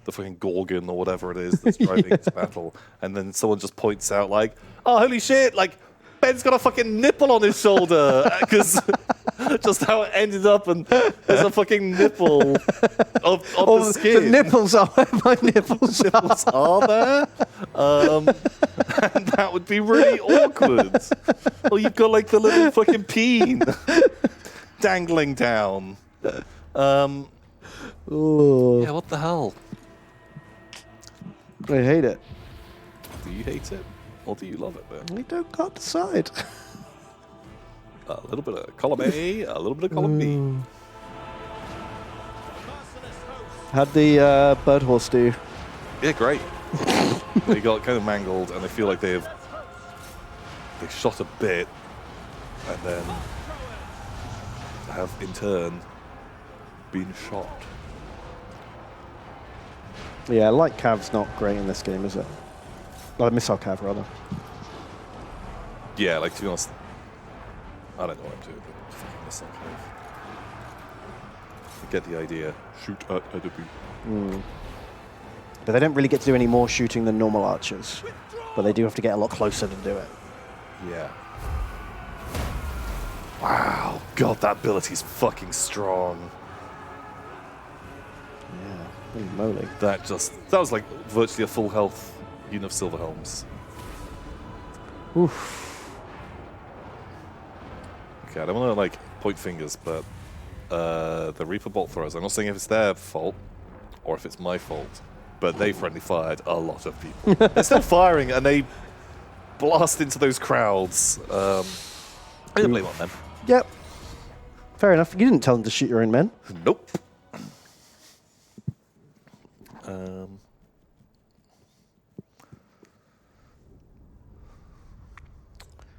[SPEAKER 1] fucking Gorgon or whatever it is that's driving into battle, and then someone just points out like, oh holy shit, like Ben's got a fucking nipple on his shoulder because just how it ended up, and there's a fucking nipple of the skin.
[SPEAKER 2] The nipples are where my nipples are.
[SPEAKER 1] Are there? And that would be really awkward. Or you've got like the little fucking peen dangling down.
[SPEAKER 2] Ooh,
[SPEAKER 1] Yeah, what the hell?
[SPEAKER 2] I hate it.
[SPEAKER 1] Do you hate it? Or do you love it, Ben?
[SPEAKER 2] We can't decide.
[SPEAKER 1] A little bit of column A, a little bit of column B.
[SPEAKER 2] How'd the bird horse do?
[SPEAKER 1] Yeah, great. They got kind of mangled, and I feel like they shot a bit, and then have in turn been shot.
[SPEAKER 2] Yeah, light cav's not great in this game, is it? Well, missile cav, rather.
[SPEAKER 1] Yeah, like to be honest, I don't know what I'm doing. But fucking missile cave. I get the idea. Shoot at enemy.
[SPEAKER 2] But they don't really get to do any more shooting than normal archers. But they do have to get a lot closer to do it.
[SPEAKER 1] Yeah. Wow. God, that ability's fucking strong.
[SPEAKER 2] Yeah, holy moly.
[SPEAKER 1] That was like virtually a full health Union of Silverhelms.
[SPEAKER 2] Oof.
[SPEAKER 1] Okay, I don't want to like point fingers, but the Reaper bolt throwers. I'm not saying if it's their fault or if it's my fault, but they friendly fired a lot of people. They're still firing, and they blast into those crowds. I didn't blame on them.
[SPEAKER 2] Yep. Fair enough. You didn't tell them to shoot your own men.
[SPEAKER 1] Nope.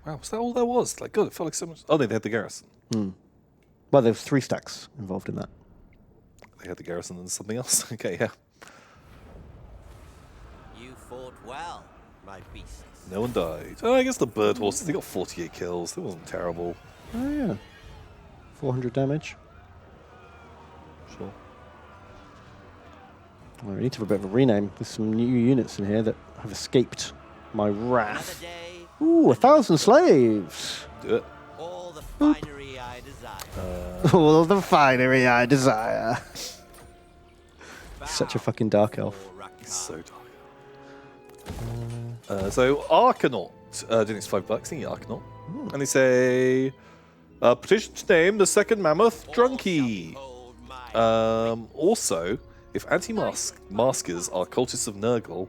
[SPEAKER 1] Wow, was that all there was? Like, God, it felt like so much. Oh, they had the garrison.
[SPEAKER 2] Well, there's 3 stacks involved in that.
[SPEAKER 1] They had the garrison and something else. Okay, yeah.
[SPEAKER 5] You fought well, my beasts.
[SPEAKER 1] No one died. Oh, I guess the bird horses, they got 48 kills. That wasn't terrible.
[SPEAKER 2] Oh, yeah. 400 damage.
[SPEAKER 1] Sure.
[SPEAKER 2] Well, we need to have a bit of a rename. There's some new units in here that have escaped my
[SPEAKER 5] Another
[SPEAKER 2] wrath.
[SPEAKER 5] day,
[SPEAKER 2] Ooh, 1,000 slaves.
[SPEAKER 1] Do it.
[SPEAKER 5] all the finery I desire.
[SPEAKER 2] All the finery I desire. Such a fucking dark elf.
[SPEAKER 1] It's so dark. So Arcanaut doing it's $5. Thank you, Arcanaut. And they say petition to name the second mammoth Drunky.
[SPEAKER 5] Hold my
[SPEAKER 1] Also, if anti-maskers are cultists of Nurgle,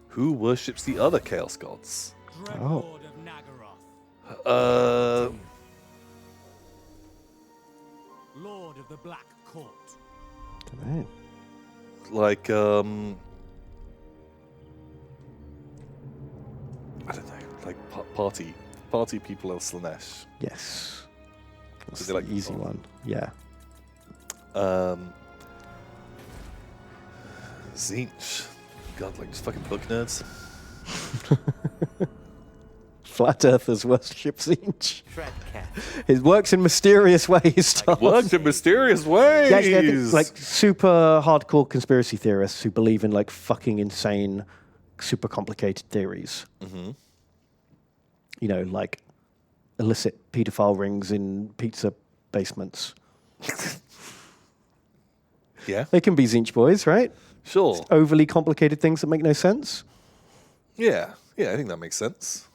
[SPEAKER 1] who worships the other Chaos Gods?
[SPEAKER 7] Dreadlord of Nagaroth, Lord of the Black Court.
[SPEAKER 2] Dunno.
[SPEAKER 1] Like, I don't know, like party people of Slanesh.
[SPEAKER 2] Yes. That's
[SPEAKER 1] they like
[SPEAKER 2] the easy one. Yeah.
[SPEAKER 1] Zinch. God, like just fucking book nerds.
[SPEAKER 2] Flat Earthers worship Zinch.
[SPEAKER 5] tread carefully.
[SPEAKER 2] It works in mysterious ways, Tom.
[SPEAKER 1] Worked in mysterious ways.
[SPEAKER 2] Yeah, actually, I think, like super hardcore conspiracy theorists who believe in like fucking insane, super complicated theories.
[SPEAKER 1] Mm-hmm.
[SPEAKER 2] You know, like illicit paedophile rings in pizza basements.
[SPEAKER 1] Yeah,
[SPEAKER 2] They can be Zinch boys, right?
[SPEAKER 1] sure.
[SPEAKER 2] Overly complicated things that make no sense.
[SPEAKER 1] Yeah, I think that makes sense.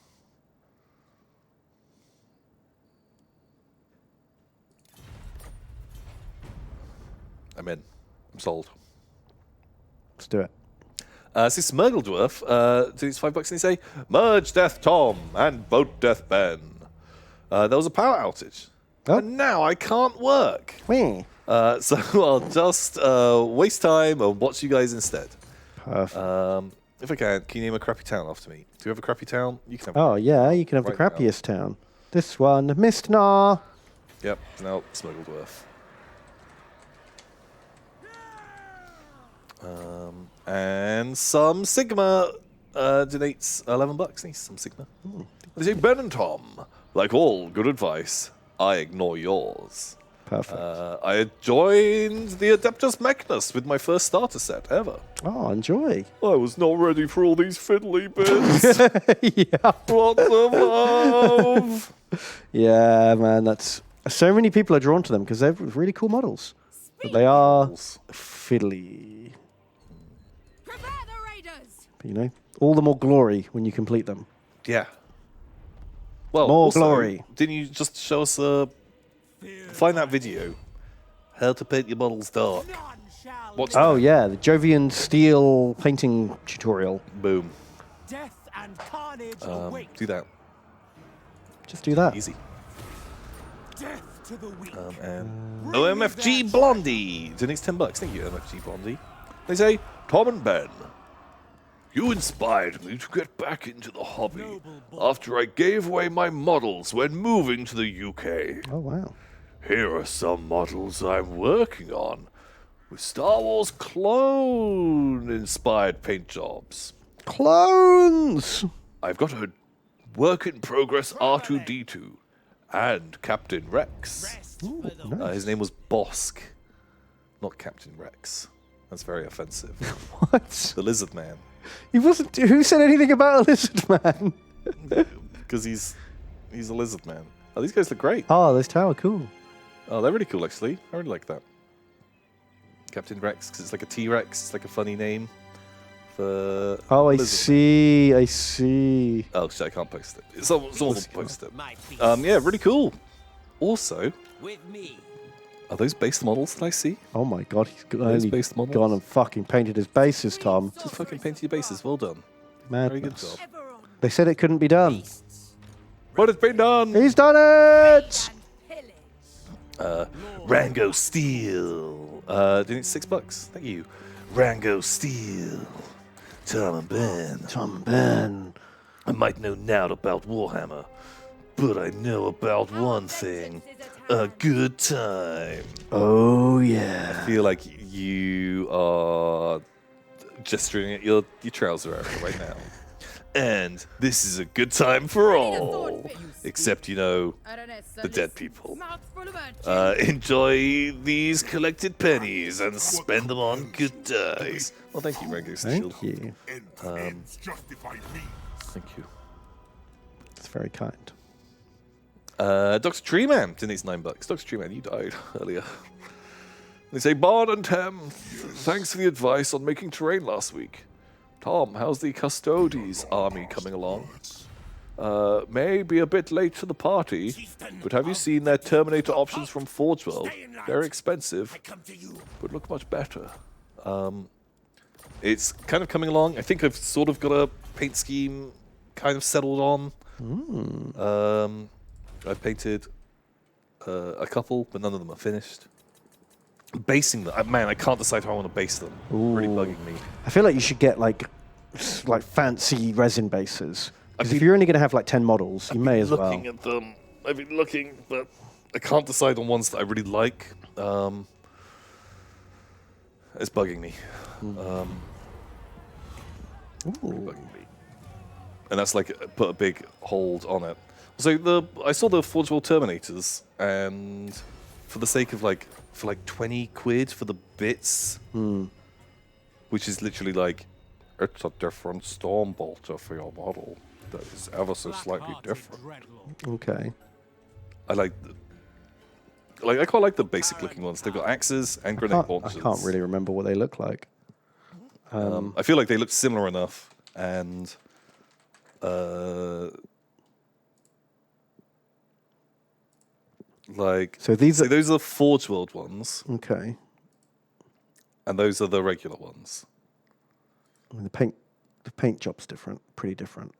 [SPEAKER 1] I'm in. I'm sold.
[SPEAKER 2] Let's do it.
[SPEAKER 1] See Smurgle Dwarf, do these $5 and they say, Merge Death Tom and Boat Death Ben. There was a power outage.
[SPEAKER 2] Oh.
[SPEAKER 1] And now I can't work.
[SPEAKER 2] Whee.
[SPEAKER 1] So I'll just waste time and watch you guys instead.
[SPEAKER 2] Perfect.
[SPEAKER 1] If I can you name a crappy town after me? Do you have a crappy town? You can have
[SPEAKER 2] Oh, yeah, you can have
[SPEAKER 1] Right
[SPEAKER 2] the
[SPEAKER 1] now.
[SPEAKER 2] crappiest town. This one, Mistnar.
[SPEAKER 1] Yep, now Smurgle Dwarf. And some Sigma donates $11. Needs some Sigma. They say, Ben and Tom, like all good advice, I ignore yours.
[SPEAKER 2] Perfect.
[SPEAKER 1] I joined the Adeptus Mechnus with my first starter set ever.
[SPEAKER 2] Oh, enjoy.
[SPEAKER 1] I was not ready for all these fiddly bits.
[SPEAKER 2] Yeah.
[SPEAKER 1] Lots of love.
[SPEAKER 2] Yeah, man, that's so many people are drawn to them because they're really cool models. But they are fiddly.
[SPEAKER 6] Prepare the raiders!
[SPEAKER 2] But, you know, all the more glory when you complete them.
[SPEAKER 1] Yeah. Well,
[SPEAKER 2] More
[SPEAKER 1] also,
[SPEAKER 2] glory.
[SPEAKER 1] Didn't you just show us find that video? How to paint your models dark.
[SPEAKER 7] None shall
[SPEAKER 1] What's
[SPEAKER 2] Oh yeah, the Jovian steel painting tutorial.
[SPEAKER 1] Boom.
[SPEAKER 7] death and carnage await.
[SPEAKER 1] Do that.
[SPEAKER 2] Just do that.
[SPEAKER 1] Easy.
[SPEAKER 7] Death to the weak.
[SPEAKER 1] And OMFG Blondie donates $10. Thank you, OMFG Blondie. They say, Tom and Ben, you inspired me to get back into the hobby after I gave away my models when moving to the UK.
[SPEAKER 2] Oh wow.
[SPEAKER 1] Here are some models I'm working on with Star Wars clone-inspired paint jobs.
[SPEAKER 2] Clones.
[SPEAKER 1] I've got a work-in-progress R2-D2 and Captain Rex. His name was Bosk, not Captain Rex. That's very offensive.
[SPEAKER 2] What?
[SPEAKER 1] The Lizard Man.
[SPEAKER 2] He wasn't. Who said anything about a lizard man?
[SPEAKER 1] Because he's a Lizard Man. Oh, these guys look great.
[SPEAKER 2] Oh, this tower, cool.
[SPEAKER 1] Oh, they're really cool, actually. I really like that. Captain Rex, because it's like a T-Rex. It's like a funny name For
[SPEAKER 2] Oh, I
[SPEAKER 1] Elizabeth.
[SPEAKER 2] see. I see.
[SPEAKER 1] Oh shit, I can't post it. Someone will post it.
[SPEAKER 5] My feast.
[SPEAKER 1] Yeah, really cool. Also,
[SPEAKER 5] With me.
[SPEAKER 1] are those based models that I see?
[SPEAKER 2] Oh my god, he's
[SPEAKER 1] Those
[SPEAKER 2] only
[SPEAKER 1] based models?
[SPEAKER 2] gone and fucking painted his bases, Tom.
[SPEAKER 1] Just fucking painted your bases. Well done. Very good
[SPEAKER 2] Madness.
[SPEAKER 1] job.
[SPEAKER 2] They said it couldn't be done.
[SPEAKER 5] Beasts.
[SPEAKER 1] But it's been done.
[SPEAKER 2] He's done it!
[SPEAKER 6] And pillage.
[SPEAKER 1] Rango Steel. Doing it $6. Thank you. Rango Steel. Tom and Ben.
[SPEAKER 2] Tom and Ben.
[SPEAKER 1] I might know naught about Warhammer, but I know about one thing. A good time.
[SPEAKER 2] Oh yeah.
[SPEAKER 1] I feel like you are gesturing at your trouser area right now. And this is a good time for all. Except, you know, the dead people. Enjoy these collected pennies and spend them on good times. Well, thank you, Rango Steel.
[SPEAKER 2] Thank you.
[SPEAKER 3] Ends justify me.
[SPEAKER 1] Thank you.
[SPEAKER 2] It's very kind.
[SPEAKER 1] Dr. Treeman donates $9. Dr. Treeman, you died earlier. They say, Bard and Tem, thanks for the advice on making terrain last week. Tom, how's the Custodes army coming along? May be a bit late to the party, but have you seen their Terminator options from Forge World? Very expensive, but look much better. It's kind of coming along. I think I've sort of got a paint scheme kind of settled on. I painted a couple, but none of them are finished. Basing them, man, I can't decide how I want to base them. Really bugging me.
[SPEAKER 2] I feel like you should get like fancy resin bases. Because if you're only going to have like 10 models, you may as well.
[SPEAKER 1] Looking at them, I've been looking, but I can't decide on ones that I really like. It's bugging me. Really bugging me. And that's like put a big hold on it. So I saw the Forge World Terminators, and for the sake of like 20 quid for the bits, which is literally like, it's a different storm bolter for your model that is ever so slightly different.
[SPEAKER 2] Okay.
[SPEAKER 1] I I quite like the basic looking ones. They've got axes and grenade
[SPEAKER 2] I
[SPEAKER 1] launchers.
[SPEAKER 2] can't really remember what they look like.
[SPEAKER 1] I feel like they look similar enough, and
[SPEAKER 2] So these are
[SPEAKER 1] those are the Forge World ones,
[SPEAKER 2] okay.
[SPEAKER 1] and those are the regular ones.
[SPEAKER 2] I mean, the paint job's different, pretty different.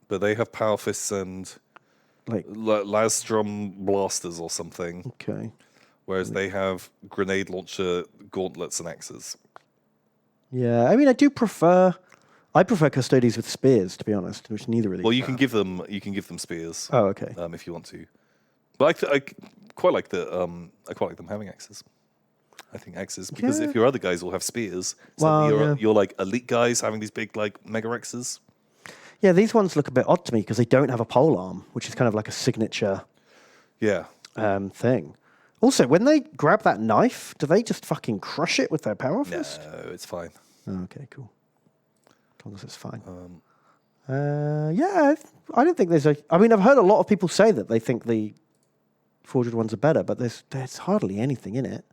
[SPEAKER 1] But they have power fists and
[SPEAKER 2] Like
[SPEAKER 1] Lastrum blasters or something,
[SPEAKER 2] okay.
[SPEAKER 1] whereas they have grenade launcher gauntlets and axes.
[SPEAKER 2] Yeah, I mean, I prefer Custodes with spears, to be honest, which neither of these.
[SPEAKER 1] Well, you can give them spears.
[SPEAKER 2] Oh, okay.
[SPEAKER 1] If you want to. But I quite like them having axes. I think axes, because if your other guys all have spears, so you're like elite guys having these big like mega axes.
[SPEAKER 2] Yeah, these ones look a bit odd to me because they don't have a pole arm, which is kind of like a signature thing. Also, when they grab that knife, do they just fucking crush it with their power fist?
[SPEAKER 1] No, it's fine.
[SPEAKER 2] Oh, okay, cool. As long as it's fine. Yeah, I don't think there's a... I mean, I've heard a lot of people say that they think the forged ones are better, but there's hardly anything in it.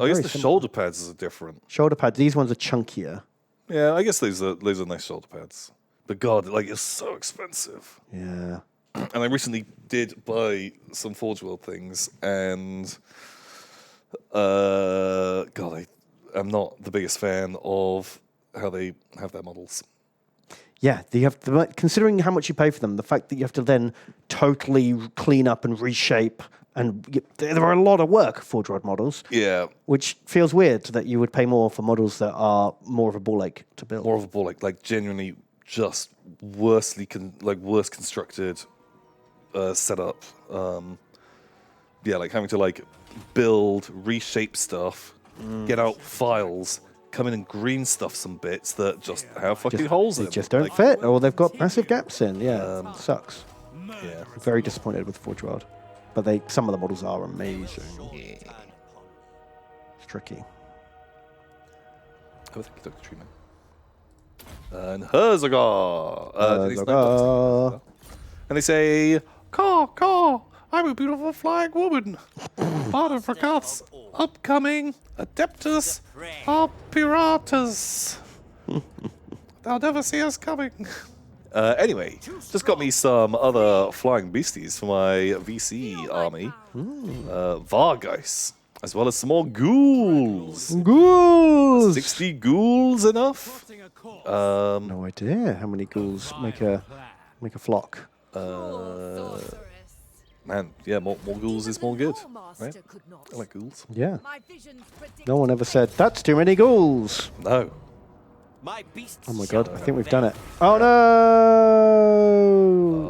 [SPEAKER 1] I guess
[SPEAKER 2] very
[SPEAKER 1] the
[SPEAKER 2] similar.
[SPEAKER 1] shoulder pads are different.
[SPEAKER 2] Shoulder pads, these ones are chunkier.
[SPEAKER 1] Yeah, I guess those are nice shoulder pads. But God, like, it's so expensive.
[SPEAKER 2] Yeah.
[SPEAKER 1] And I recently did buy some Forge World things, and God, I'm not the biggest fan of how they have their models.
[SPEAKER 2] Yeah, you have to, considering how much you pay for them, the fact that you have to then totally clean up and reshape, and there are a lot of work for Forge models.
[SPEAKER 1] Yeah,
[SPEAKER 2] Which feels weird that you would pay more for models that are more of a ball ache to build.
[SPEAKER 1] more of a ball, like genuinely just worse constructed setup. Yeah, like having to like build, reshape stuff, get out files, come in and green stuff some bits that just have fucking holes in
[SPEAKER 2] They
[SPEAKER 1] them.
[SPEAKER 2] just don't
[SPEAKER 1] Like,
[SPEAKER 2] fit, or they've got massive gaps in. Yeah, sucks.
[SPEAKER 1] Yeah.
[SPEAKER 2] Very disappointed with Forge World. But some of the models are amazing. It's tricky.
[SPEAKER 1] Oh, thank you, Dr. Treeman. And Herzagar. And they say, Caw, I'm a beautiful flying woman. Part of Rakath's upcoming Adeptus Piratus. They'll never see us coming. Anyway, just got me some other flying beasties for my VC army. Vargeis, as well as some more ghouls.
[SPEAKER 2] Ghouls!
[SPEAKER 1] 60 ghouls enough?
[SPEAKER 2] No idea how many ghouls make a flock.
[SPEAKER 1] Man, yeah, more ghouls is more good, right? I like ghouls.
[SPEAKER 2] Yeah. No one ever said, that's too many ghouls.
[SPEAKER 1] No.
[SPEAKER 2] Oh my god, I think we've done it. Oh no!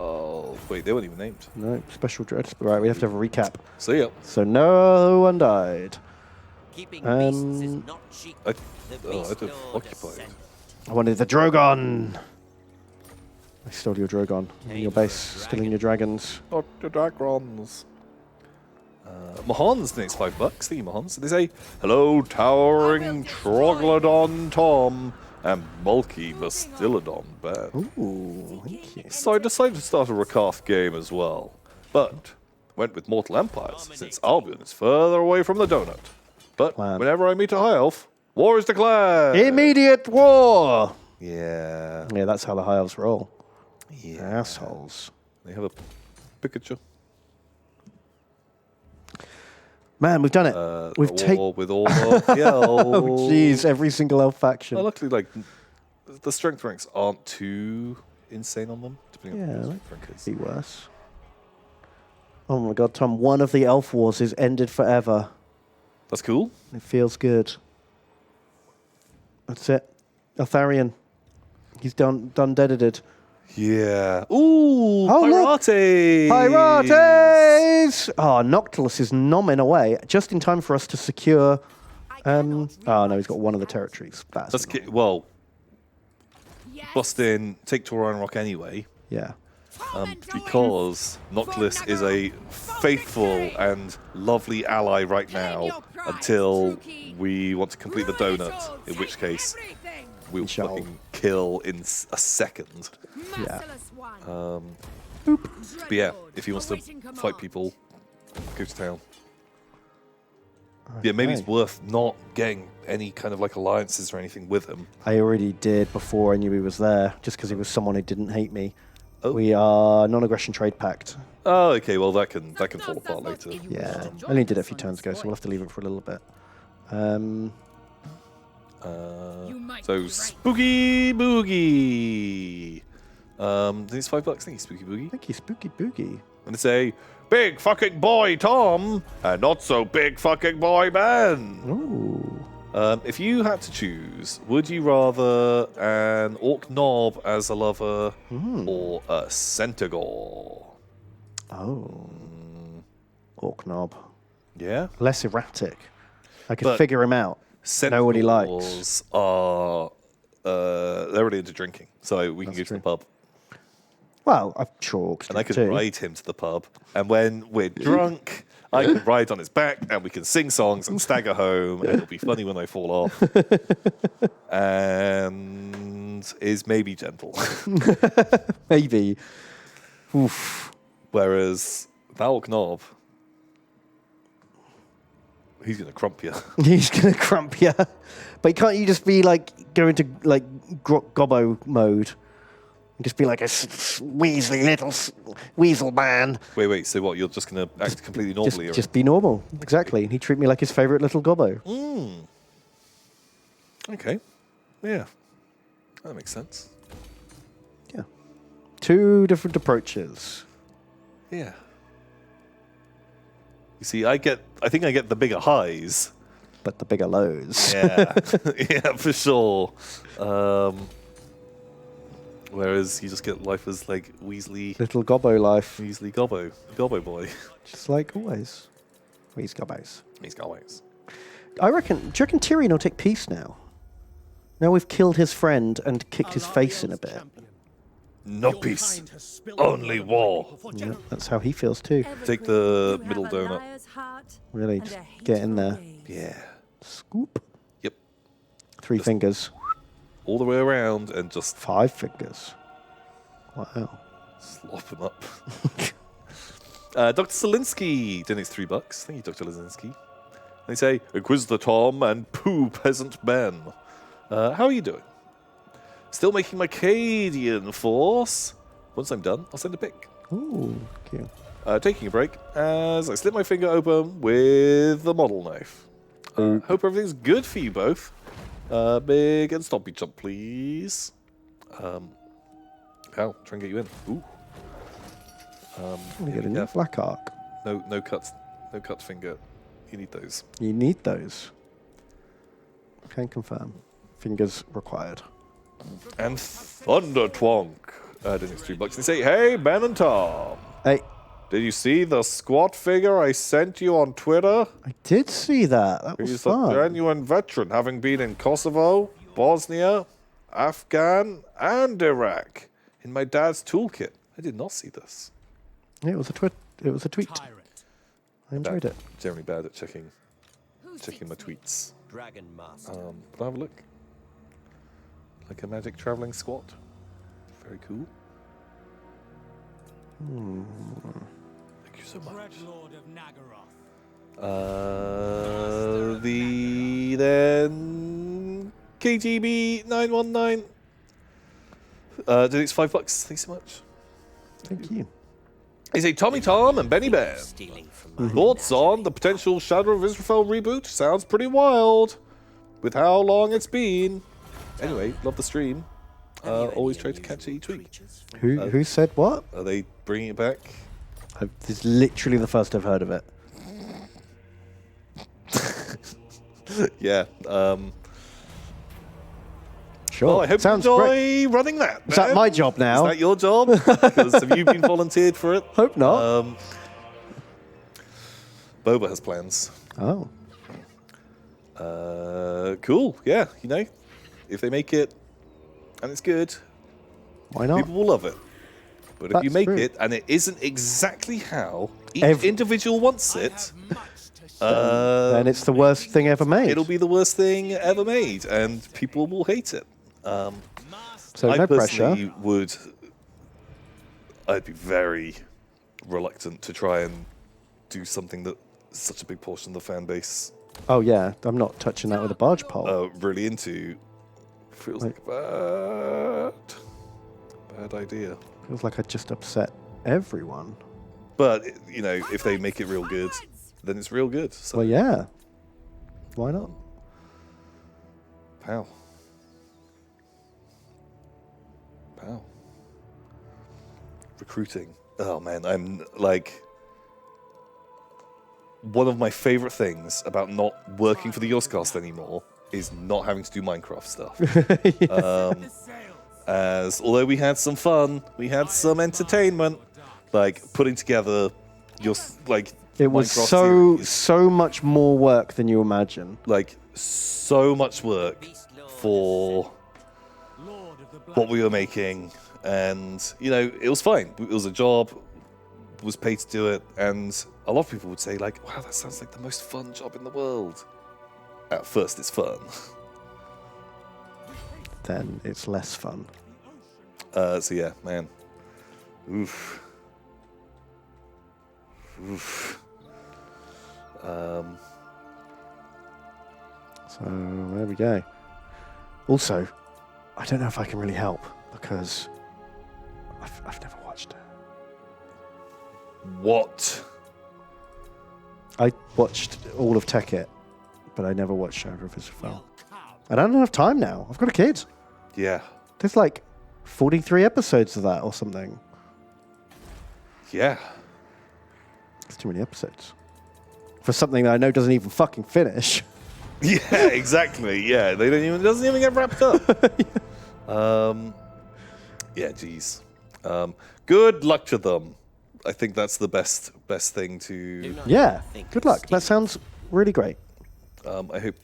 [SPEAKER 1] Oh, wait, they weren't even named.
[SPEAKER 2] No, special dread. Right, we have to have a recap.
[SPEAKER 1] See ya.
[SPEAKER 2] So no one died.
[SPEAKER 5] Keeping beasts is not cheap.
[SPEAKER 1] I
[SPEAKER 5] The
[SPEAKER 1] did
[SPEAKER 5] beast lord
[SPEAKER 1] occupied.
[SPEAKER 5] ascended.
[SPEAKER 2] I wanted the Drogon. I stole your Drogon. In your base, stealing your dragons.
[SPEAKER 1] Not the dragons. Mahon's the next $5. Thank you, Mahon's. They say, hello, towering Troglodon Tom and bulky Bastillodon Ben.
[SPEAKER 2] Ooh, thank you.
[SPEAKER 1] So I decided to start a Rakarth game as well. But went with Mortal Empires, since Albion is further away from the donut. But
[SPEAKER 2] Plan.
[SPEAKER 1] whenever I meet a High Elf, war is declared!
[SPEAKER 2] Immediate war!
[SPEAKER 1] Yeah.
[SPEAKER 2] Yeah, that's how the High Elves roll.
[SPEAKER 1] Yeah.
[SPEAKER 2] Assholes.
[SPEAKER 1] They have a Pikachu.
[SPEAKER 2] Man, we've done it. We've
[SPEAKER 1] War
[SPEAKER 2] taken.
[SPEAKER 1] with all of the elves.
[SPEAKER 2] Oh, jeez, every single elf faction.
[SPEAKER 1] Well, luckily, like, the strength ranks aren't too insane on them, depending on
[SPEAKER 2] Yeah,
[SPEAKER 1] what the
[SPEAKER 2] that
[SPEAKER 1] strength rank is.
[SPEAKER 2] be worse. Oh my god, Tom, one of the elf wars is ended forever.
[SPEAKER 1] That's cool.
[SPEAKER 2] It feels good. That's it. Eltharion. He's done deaded.
[SPEAKER 1] Yeah. Ooh,
[SPEAKER 2] Oh, look.
[SPEAKER 1] Pirates!
[SPEAKER 2] Pirates! Oh, Noctilus is nomming away just in time for us to secure. Oh no, he's got one of the territories.
[SPEAKER 1] Let's get, well, bust in, take Taurian Rock anyway,
[SPEAKER 2] Yeah.
[SPEAKER 1] because Noctilus is a faithful and lovely ally right now until we want to complete the donut, in which case we'll
[SPEAKER 2] shall.
[SPEAKER 1] fucking kill in a second.
[SPEAKER 2] Yeah.
[SPEAKER 1] But yeah, if he wants to fight people, go to town. Yeah, maybe it's
[SPEAKER 2] Okay.
[SPEAKER 1] worth not getting any kind of like alliances or anything with him.
[SPEAKER 2] I already did before I knew he was there, just because he was someone who didn't hate me.
[SPEAKER 1] Oh.
[SPEAKER 2] We are non-aggression trade pact.
[SPEAKER 1] Oh, okay, well that can fall apart later.
[SPEAKER 2] Yeah, I only did it a few turns ago, so we'll have to leave it for a little bit.
[SPEAKER 1] So Spooky Boogie. These $5. Thank you, Spooky Boogie.
[SPEAKER 2] Thank you, Spooky Boogie.
[SPEAKER 1] And it's a big fucking boy Tom and not so big fucking boy Ben.
[SPEAKER 2] Ooh.
[SPEAKER 1] If you had to choose, would you rather an Orc Knob as a lover or a Centaur?
[SPEAKER 2] Oh. Orc Knob.
[SPEAKER 1] Yeah?
[SPEAKER 2] Less erratic. I could
[SPEAKER 1] But
[SPEAKER 2] figure him out. Know what he likes.
[SPEAKER 1] Centaurs are they're really into drinking, so we can go to the pub.
[SPEAKER 2] Well, I'm sure orcs
[SPEAKER 1] And I
[SPEAKER 2] do
[SPEAKER 1] can
[SPEAKER 2] too.
[SPEAKER 1] ride him to the pub, and when we're drunk, I can ride on his back, and we can sing songs and stagger home, and it'll be funny when I fall off. And is maybe gentle.
[SPEAKER 2] Maybe. Oof.
[SPEAKER 1] Whereas Valk Knob, he's going to crump you.
[SPEAKER 2] He's going to crump you. But can't you just be like, go into like gobbo mode? And just be like a weaselly little weasel man.
[SPEAKER 1] Wait, so what? You're just going to act completely normally? or-
[SPEAKER 2] Just be normal. Exactly. And he'd treat me like his favourite little gobbo.
[SPEAKER 1] Okay. Yeah. That makes sense.
[SPEAKER 2] Yeah. Two different approaches.
[SPEAKER 1] Yeah. You see, I think I get the bigger highs.
[SPEAKER 2] But the bigger lows.
[SPEAKER 1] Yeah. Yeah, for sure. Whereas you just get life as like Weasley
[SPEAKER 2] Little gobbo life.
[SPEAKER 1] Gobbo boy.
[SPEAKER 2] Just like always. These gobbos.
[SPEAKER 1] He's always.
[SPEAKER 2] Do you reckon Tyrion will take peace now? Now we've killed his friend and kicked his face in a bit.
[SPEAKER 1] No peace, only war.
[SPEAKER 2] Yeah, that's how he feels too.
[SPEAKER 1] Take the middle donut.
[SPEAKER 2] Really, just get in there.
[SPEAKER 1] Yeah.
[SPEAKER 2] Scoop.
[SPEAKER 1] Yep.
[SPEAKER 2] 3 fingers.
[SPEAKER 1] All the way around and just
[SPEAKER 2] 5 fingers. Wow.
[SPEAKER 1] slop him up. Dr. Zelinsky donates $3. Thank you, Dr. Zelinsky. They say, Inquisitor Tom and Pooh Peasant Ben. How are you doing? Still making my Cadian force. Once I'm done, I'll send a pic.
[SPEAKER 2] Ooh, cute.
[SPEAKER 1] Taking a break as I slip my finger open with the model knife. Hope everything's good for you both. Big and stompy jump, please. Try and get you in. Ooh.
[SPEAKER 2] You get a new black arc.
[SPEAKER 1] No cut finger. You need those.
[SPEAKER 2] You need those. Can confirm. Fingers required.
[SPEAKER 1] And Thunder Twonk. Donates $3 and say, hey, Ben and Tom.
[SPEAKER 2] Hey,
[SPEAKER 1] Did you see the squat figure I sent you on Twitter?
[SPEAKER 2] I did see that. That was
[SPEAKER 1] He's
[SPEAKER 2] fun.
[SPEAKER 1] a genuine veteran, having been in Kosovo, Bosnia, Afghan, and Iraq. In my dad's toolkit. I did not see this.
[SPEAKER 2] Yeah, it was a tweet. It was a tweet.
[SPEAKER 7] Tyrant.
[SPEAKER 2] I enjoyed it.
[SPEAKER 1] Generally bad at checking my tweets.
[SPEAKER 5] Dragon Master.
[SPEAKER 1] But have a look. Like a magic traveling squat. Very cool. Thank you so much.
[SPEAKER 7] Dreadlord of Nagaroth.
[SPEAKER 1] The then KGB 919. Donates $5. Thanks so much.
[SPEAKER 2] Thank you.
[SPEAKER 1] They say Tommy Tom and Benny Ben.
[SPEAKER 5] Stealing from my
[SPEAKER 1] Thoughts on the potential Shadow of Israel reboot? Sounds pretty wild. With how long it's been. Anyway, love the stream. Always try to catch it each week.
[SPEAKER 2] Who said what?
[SPEAKER 1] Are they bringing it back?
[SPEAKER 2] This is literally the first I've heard of it.
[SPEAKER 1] Yeah.
[SPEAKER 2] Sure.
[SPEAKER 1] Well, I hope
[SPEAKER 2] Sounds
[SPEAKER 1] you enjoy
[SPEAKER 2] great.
[SPEAKER 1] running that.
[SPEAKER 2] Is that
[SPEAKER 1] Ben.
[SPEAKER 2] my job now?
[SPEAKER 1] Is that your job? Because have you been volunteered for it?
[SPEAKER 2] Hope not.
[SPEAKER 1] Boba has plans.
[SPEAKER 2] Oh.
[SPEAKER 1] Cool. Yeah, if they make it and it's good,
[SPEAKER 2] Why not?
[SPEAKER 1] people will love it. But if
[SPEAKER 2] That's
[SPEAKER 1] you make
[SPEAKER 2] true.
[SPEAKER 1] it and it isn't exactly how each
[SPEAKER 2] Every-
[SPEAKER 1] individual wants it,
[SPEAKER 2] Then it's the worst thing ever made.
[SPEAKER 1] it'll be the worst thing ever made, and people will hate it.
[SPEAKER 2] So
[SPEAKER 1] I
[SPEAKER 2] no
[SPEAKER 1] personally
[SPEAKER 2] pressure.
[SPEAKER 1] I'd be very reluctant to try and do something that such a big portion of the fan base
[SPEAKER 2] Oh yeah, I'm not touching that with a barge pole.
[SPEAKER 1] are really into. Feels like a bad idea.
[SPEAKER 2] Feels like I just upset everyone.
[SPEAKER 1] But if they make it real good, then it's real good. So,
[SPEAKER 2] Well, yeah. Why not?
[SPEAKER 1] Pow. Recruiting. Oh man, I'm like. One of my favorite things about not working for the Yogscast anymore is not having to do Minecraft stuff. As although we had some fun, we had some entertainment, like putting together your
[SPEAKER 2] It was
[SPEAKER 1] Minecraft series.
[SPEAKER 2] so much more work than you imagine.
[SPEAKER 1] Like so much work for
[SPEAKER 7] Lord of the Black.
[SPEAKER 1] what we were making, and it was fine. It was a job, was paid to do it, and a lot of people would say like, "Wow, that sounds like the most fun job in the world." At first, it's fun.
[SPEAKER 2] Then it's less fun.
[SPEAKER 1] So yeah, man. Oof.
[SPEAKER 2] So there we go. Also, I don't know if I can really help because I've never watched it.
[SPEAKER 1] What?
[SPEAKER 2] I watched all of Tekkit, but I never watched Shadow of Israel. And I don't have time now. I've got a kid.
[SPEAKER 1] Yeah.
[SPEAKER 2] There's like 43 episodes of that or something.
[SPEAKER 1] Yeah.
[SPEAKER 2] It's too many episodes. For something that I know doesn't even fucking finish.
[SPEAKER 1] Yeah, exactly. Yeah, it doesn't even get wrapped up. Yeah, geez. Good luck to them. I think that's the best thing to.
[SPEAKER 2] Yeah. Good luck. That sounds really great.
[SPEAKER 1] I hope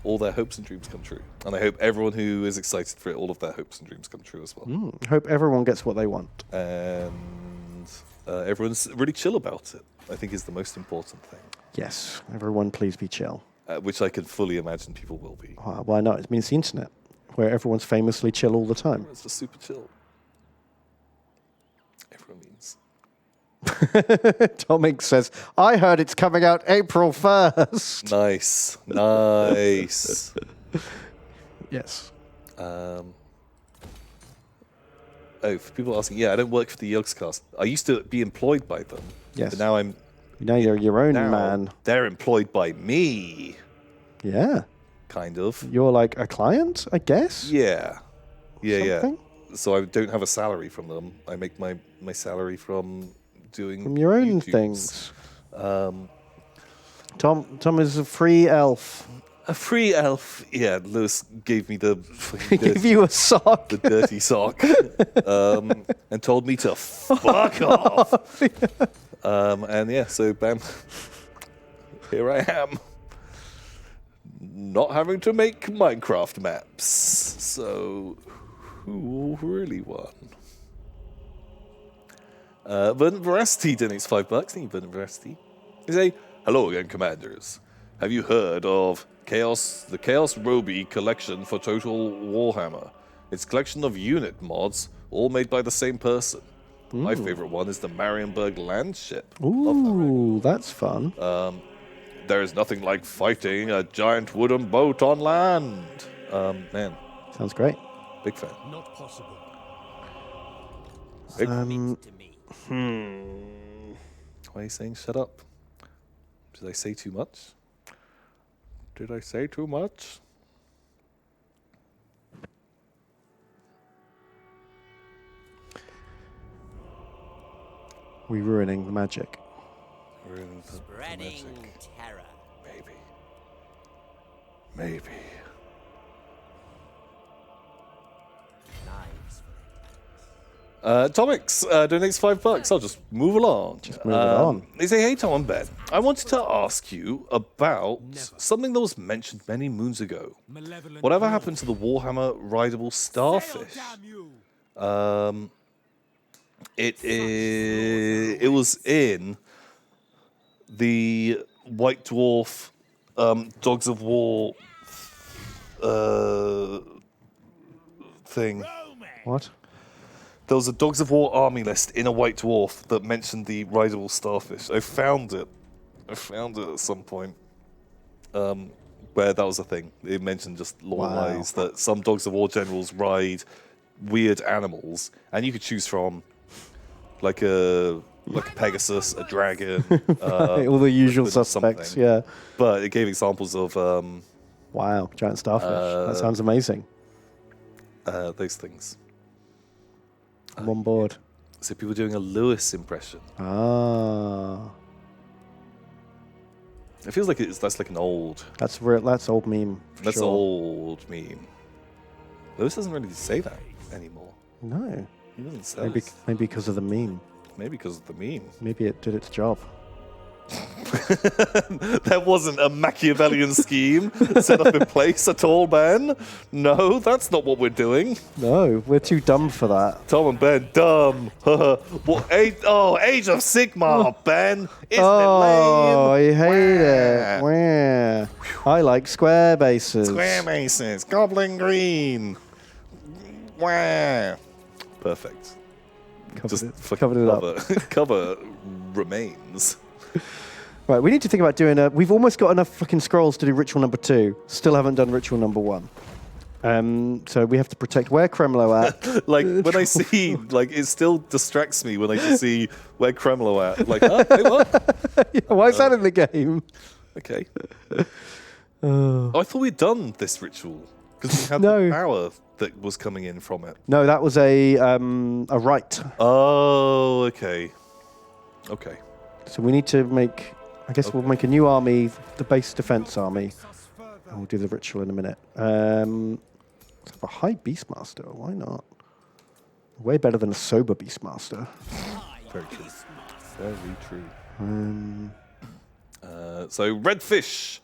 [SPEAKER 1] all their hopes and dreams come true, and I hope everyone who is excited for it, all of their hopes and dreams come true as well.
[SPEAKER 2] Hope everyone gets what they want.
[SPEAKER 1] And everyone's really chill about it. I think is the most important thing,
[SPEAKER 2] Yes. Everyone please be chill.
[SPEAKER 1] which I can fully imagine people will be.
[SPEAKER 2] Why not? It means the internet, where everyone's famously chill all the time.
[SPEAKER 1] It's just super chill. Everyone means.
[SPEAKER 2] Tomik says, I heard it's coming out April 1st.
[SPEAKER 1] Nice.
[SPEAKER 2] Yes.
[SPEAKER 1] Oh, for people asking, yeah, I don't work for the Yogscast. I used to be employed by them.
[SPEAKER 2] Yes.
[SPEAKER 1] But now I'm.
[SPEAKER 2] Now you're your own
[SPEAKER 1] Now
[SPEAKER 2] man.
[SPEAKER 1] they're employed by me,
[SPEAKER 2] Yeah.
[SPEAKER 1] kind of.
[SPEAKER 2] You're like a client, I guess?
[SPEAKER 1] Yeah. Yeah.
[SPEAKER 2] Something?
[SPEAKER 1] So I don't have a salary from them. I make my salary from doing
[SPEAKER 2] From your own
[SPEAKER 1] YouTubes.
[SPEAKER 2] things. Tom is a free elf.
[SPEAKER 1] A free elf. Yeah, Lewis gave me the
[SPEAKER 2] Give you a sock.
[SPEAKER 1] the dirty sock and told me to fuck off. And yeah, so bam, here I am, not having to make Minecraft maps. So who really won? Verdant Veracity donates $5. Thank you, Verdant Veracity. They say, hello again, commanders. Have you heard of the Chaos Roby collection for Total Warhammer? It's a collection of unit mods, all made by the same person. My favorite one is the Marienburg land ship.
[SPEAKER 2] Ooh, that's fun.
[SPEAKER 1] There is nothing like fighting a giant wooden boat on land. Man,
[SPEAKER 2] Sounds great.
[SPEAKER 1] big fan.
[SPEAKER 7] Not possible.
[SPEAKER 1] Big
[SPEAKER 5] To me.
[SPEAKER 1] Why are you saying shut up? Did I say too much? Did I say too much?
[SPEAKER 2] We're ruining the magic.
[SPEAKER 1] We're in the
[SPEAKER 5] Spreading
[SPEAKER 1] magic.
[SPEAKER 5] terror.
[SPEAKER 1] Maybe.
[SPEAKER 5] Knives.
[SPEAKER 1] Tomix donates $5. I'll just move along.
[SPEAKER 2] move it on.
[SPEAKER 1] They say, hey, Tom and Ben, I wanted to ask you about something that was mentioned many moons ago.
[SPEAKER 7] Malevolent
[SPEAKER 1] Whatever
[SPEAKER 7] dwarf.
[SPEAKER 1] happened to the Warhammer rideable starfish?
[SPEAKER 7] Damn you.
[SPEAKER 1] It was in the White Dwarf Dogs of War thing.
[SPEAKER 2] What?
[SPEAKER 1] There was a Dogs of War army list in a White Dwarf that mentioned the rideable starfish. I found it at some point where that was a thing. It mentioned just lore-wise that some Dogs of War generals ride weird animals, and you could choose from like a Pegasus, a dragon,
[SPEAKER 2] All the usual
[SPEAKER 1] with
[SPEAKER 2] suspects,
[SPEAKER 1] something.
[SPEAKER 2] yeah.
[SPEAKER 1] But it gave examples of
[SPEAKER 2] Wow, giant starfish. That sounds amazing.
[SPEAKER 1] those things.
[SPEAKER 2] I'm on board.
[SPEAKER 1] So people doing a Lewis impression.
[SPEAKER 2] Ah.
[SPEAKER 1] It feels like that's like an old.
[SPEAKER 2] That's real. That's old meme. for
[SPEAKER 1] That's
[SPEAKER 2] sure.
[SPEAKER 1] old meme. Lewis doesn't really say that anymore.
[SPEAKER 2] No.
[SPEAKER 1] He doesn't say.
[SPEAKER 2] Maybe because of the meme.
[SPEAKER 1] Maybe because of the meme.
[SPEAKER 2] Maybe it did its job.
[SPEAKER 1] That wasn't a Machiavellian scheme set up in place at all, Ben. No, that's not what we're doing.
[SPEAKER 2] No, we're too dumb for that.
[SPEAKER 1] Tom and Ben, dumb. What? Age of Sigmar, Ben. Isn't
[SPEAKER 2] Oh,
[SPEAKER 1] it lame?
[SPEAKER 2] I hate it. Wah. I like square bases.
[SPEAKER 1] Square maces, Goblin Green. Wow. Perfect.
[SPEAKER 2] Covered it up.
[SPEAKER 1] Cover remains.
[SPEAKER 2] Right, we need to think about doing we've almost got enough fucking scrolls to do ritual number 2. Still haven't done ritual number 1. So we have to protect where Kremlo at.
[SPEAKER 1] Like when I see, like it still distracts me when I just see where Kremlo at. Like, oh, hey, what?
[SPEAKER 2] Yeah, why is that in the game?
[SPEAKER 1] Okay. Oh, I thought we'd done this ritual because we had
[SPEAKER 2] No.
[SPEAKER 1] the power that was coming in from it.
[SPEAKER 2] No, that was a rite.
[SPEAKER 1] Oh, okay. Okay.
[SPEAKER 2] So we need to make. I guess we'll make a new army, the base defense army, and we'll do the ritual in a minute. Let's have a high Beastmaster. Why not? Way better than a sober Beastmaster.
[SPEAKER 1] Very true. Very true. So Redfish.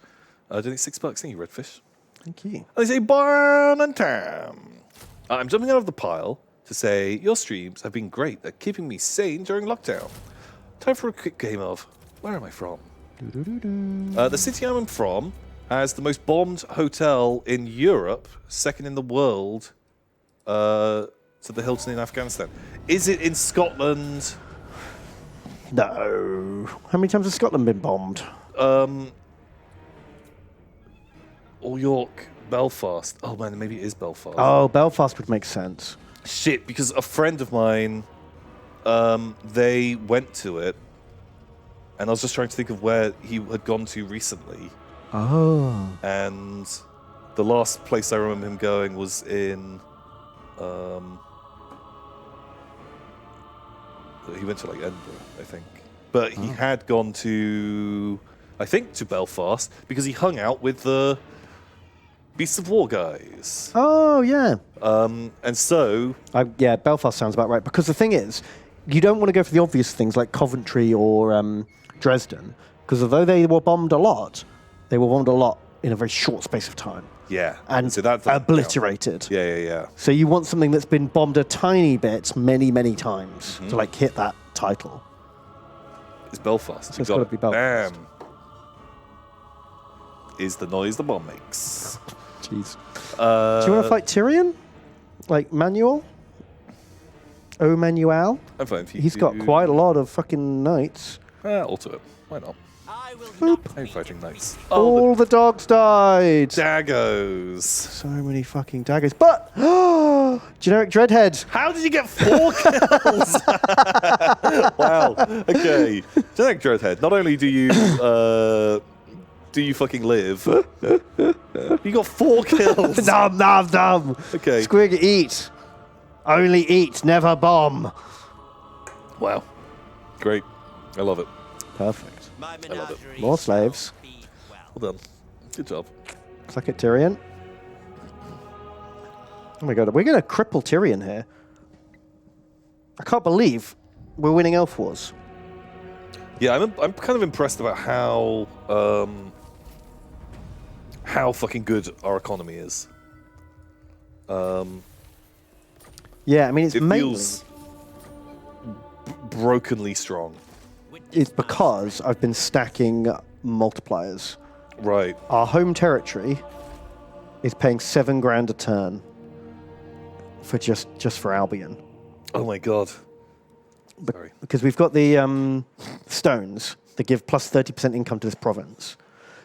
[SPEAKER 1] Doing $6. Thank you, Redfish.
[SPEAKER 2] Thank you.
[SPEAKER 1] They say Barn and Tam. I'm jumping out of the pile to say your streams have been great at keeping me sane during lockdown. Time for a quick game of where am I from? The city I'm from has the most bombed hotel in Europe, second in the world to the Hilton in Afghanistan. Is it in Scotland?
[SPEAKER 2] No. How many times has Scotland been bombed?
[SPEAKER 1] Or York, Belfast? Oh man, maybe it is Belfast.
[SPEAKER 2] Oh, Belfast would make sense.
[SPEAKER 1] Shit, because a friend of mine, they went to it, and I was just trying to think of where he had gone to recently.
[SPEAKER 2] Oh.
[SPEAKER 1] And the last place I remember him going was in. He went to like Edinburgh, I think. But he had gone to, I think, to Belfast because he hung out with the Beasts of War guys.
[SPEAKER 2] Oh, yeah.
[SPEAKER 1] And so.
[SPEAKER 2] Yeah, Belfast sounds about right. Because the thing is, you don't want to go for the obvious things like Coventry or Dresden. Because although they were bombed a lot, they were bombed a lot in a very short space of time.
[SPEAKER 1] Yeah.
[SPEAKER 2] And
[SPEAKER 1] so that's
[SPEAKER 2] obliterated.
[SPEAKER 1] Yeah.
[SPEAKER 2] So you want something that's been bombed a tiny bit many, many times to like hit that title.
[SPEAKER 1] It's Belfast.
[SPEAKER 2] So it's gotta be Belfast.
[SPEAKER 1] Bam. Is the noise the bomb makes.
[SPEAKER 2] Jeez. Do you want to fight Tyrion? Like Manuel? Oh, Manuel?
[SPEAKER 1] I'm fine.
[SPEAKER 2] He's got quite a lot of fucking knights.
[SPEAKER 1] Alter it. Why not?
[SPEAKER 5] I will not
[SPEAKER 1] I'm fighting knights.
[SPEAKER 2] All the dogs died.
[SPEAKER 1] Daggos.
[SPEAKER 2] So many fucking daggers. But generic Dreadhead.
[SPEAKER 1] How did you get 4 kills? Wow. Okay. Generic Dreadhead. Not only do you fucking live, you got 4 kills.
[SPEAKER 2] Nom nom nom.
[SPEAKER 1] Okay.
[SPEAKER 2] Squig, eat. Only eat, never bomb.
[SPEAKER 1] Wow. Great. I love it.
[SPEAKER 2] Perfect.
[SPEAKER 5] My
[SPEAKER 1] I love it.
[SPEAKER 5] menagerie
[SPEAKER 2] More slaves.
[SPEAKER 5] shall be well.
[SPEAKER 1] Well done. Good job.
[SPEAKER 2] Suck it, Tyrion. Oh my god, we're going to cripple Tyrion here. I can't believe we're winning Elf Wars.
[SPEAKER 1] Yeah, I'm kind of impressed about how fucking good our economy is.
[SPEAKER 2] Yeah, I mean, it's
[SPEAKER 1] It
[SPEAKER 2] mainly...
[SPEAKER 1] feels brokenly strong.
[SPEAKER 2] It's because I've been stacking multipliers.
[SPEAKER 1] Right.
[SPEAKER 2] Our home territory is paying 7 grand a turn for just for Albion.
[SPEAKER 1] Oh my god. Sorry.
[SPEAKER 2] Because we've got the stones that give plus 30% income to this province.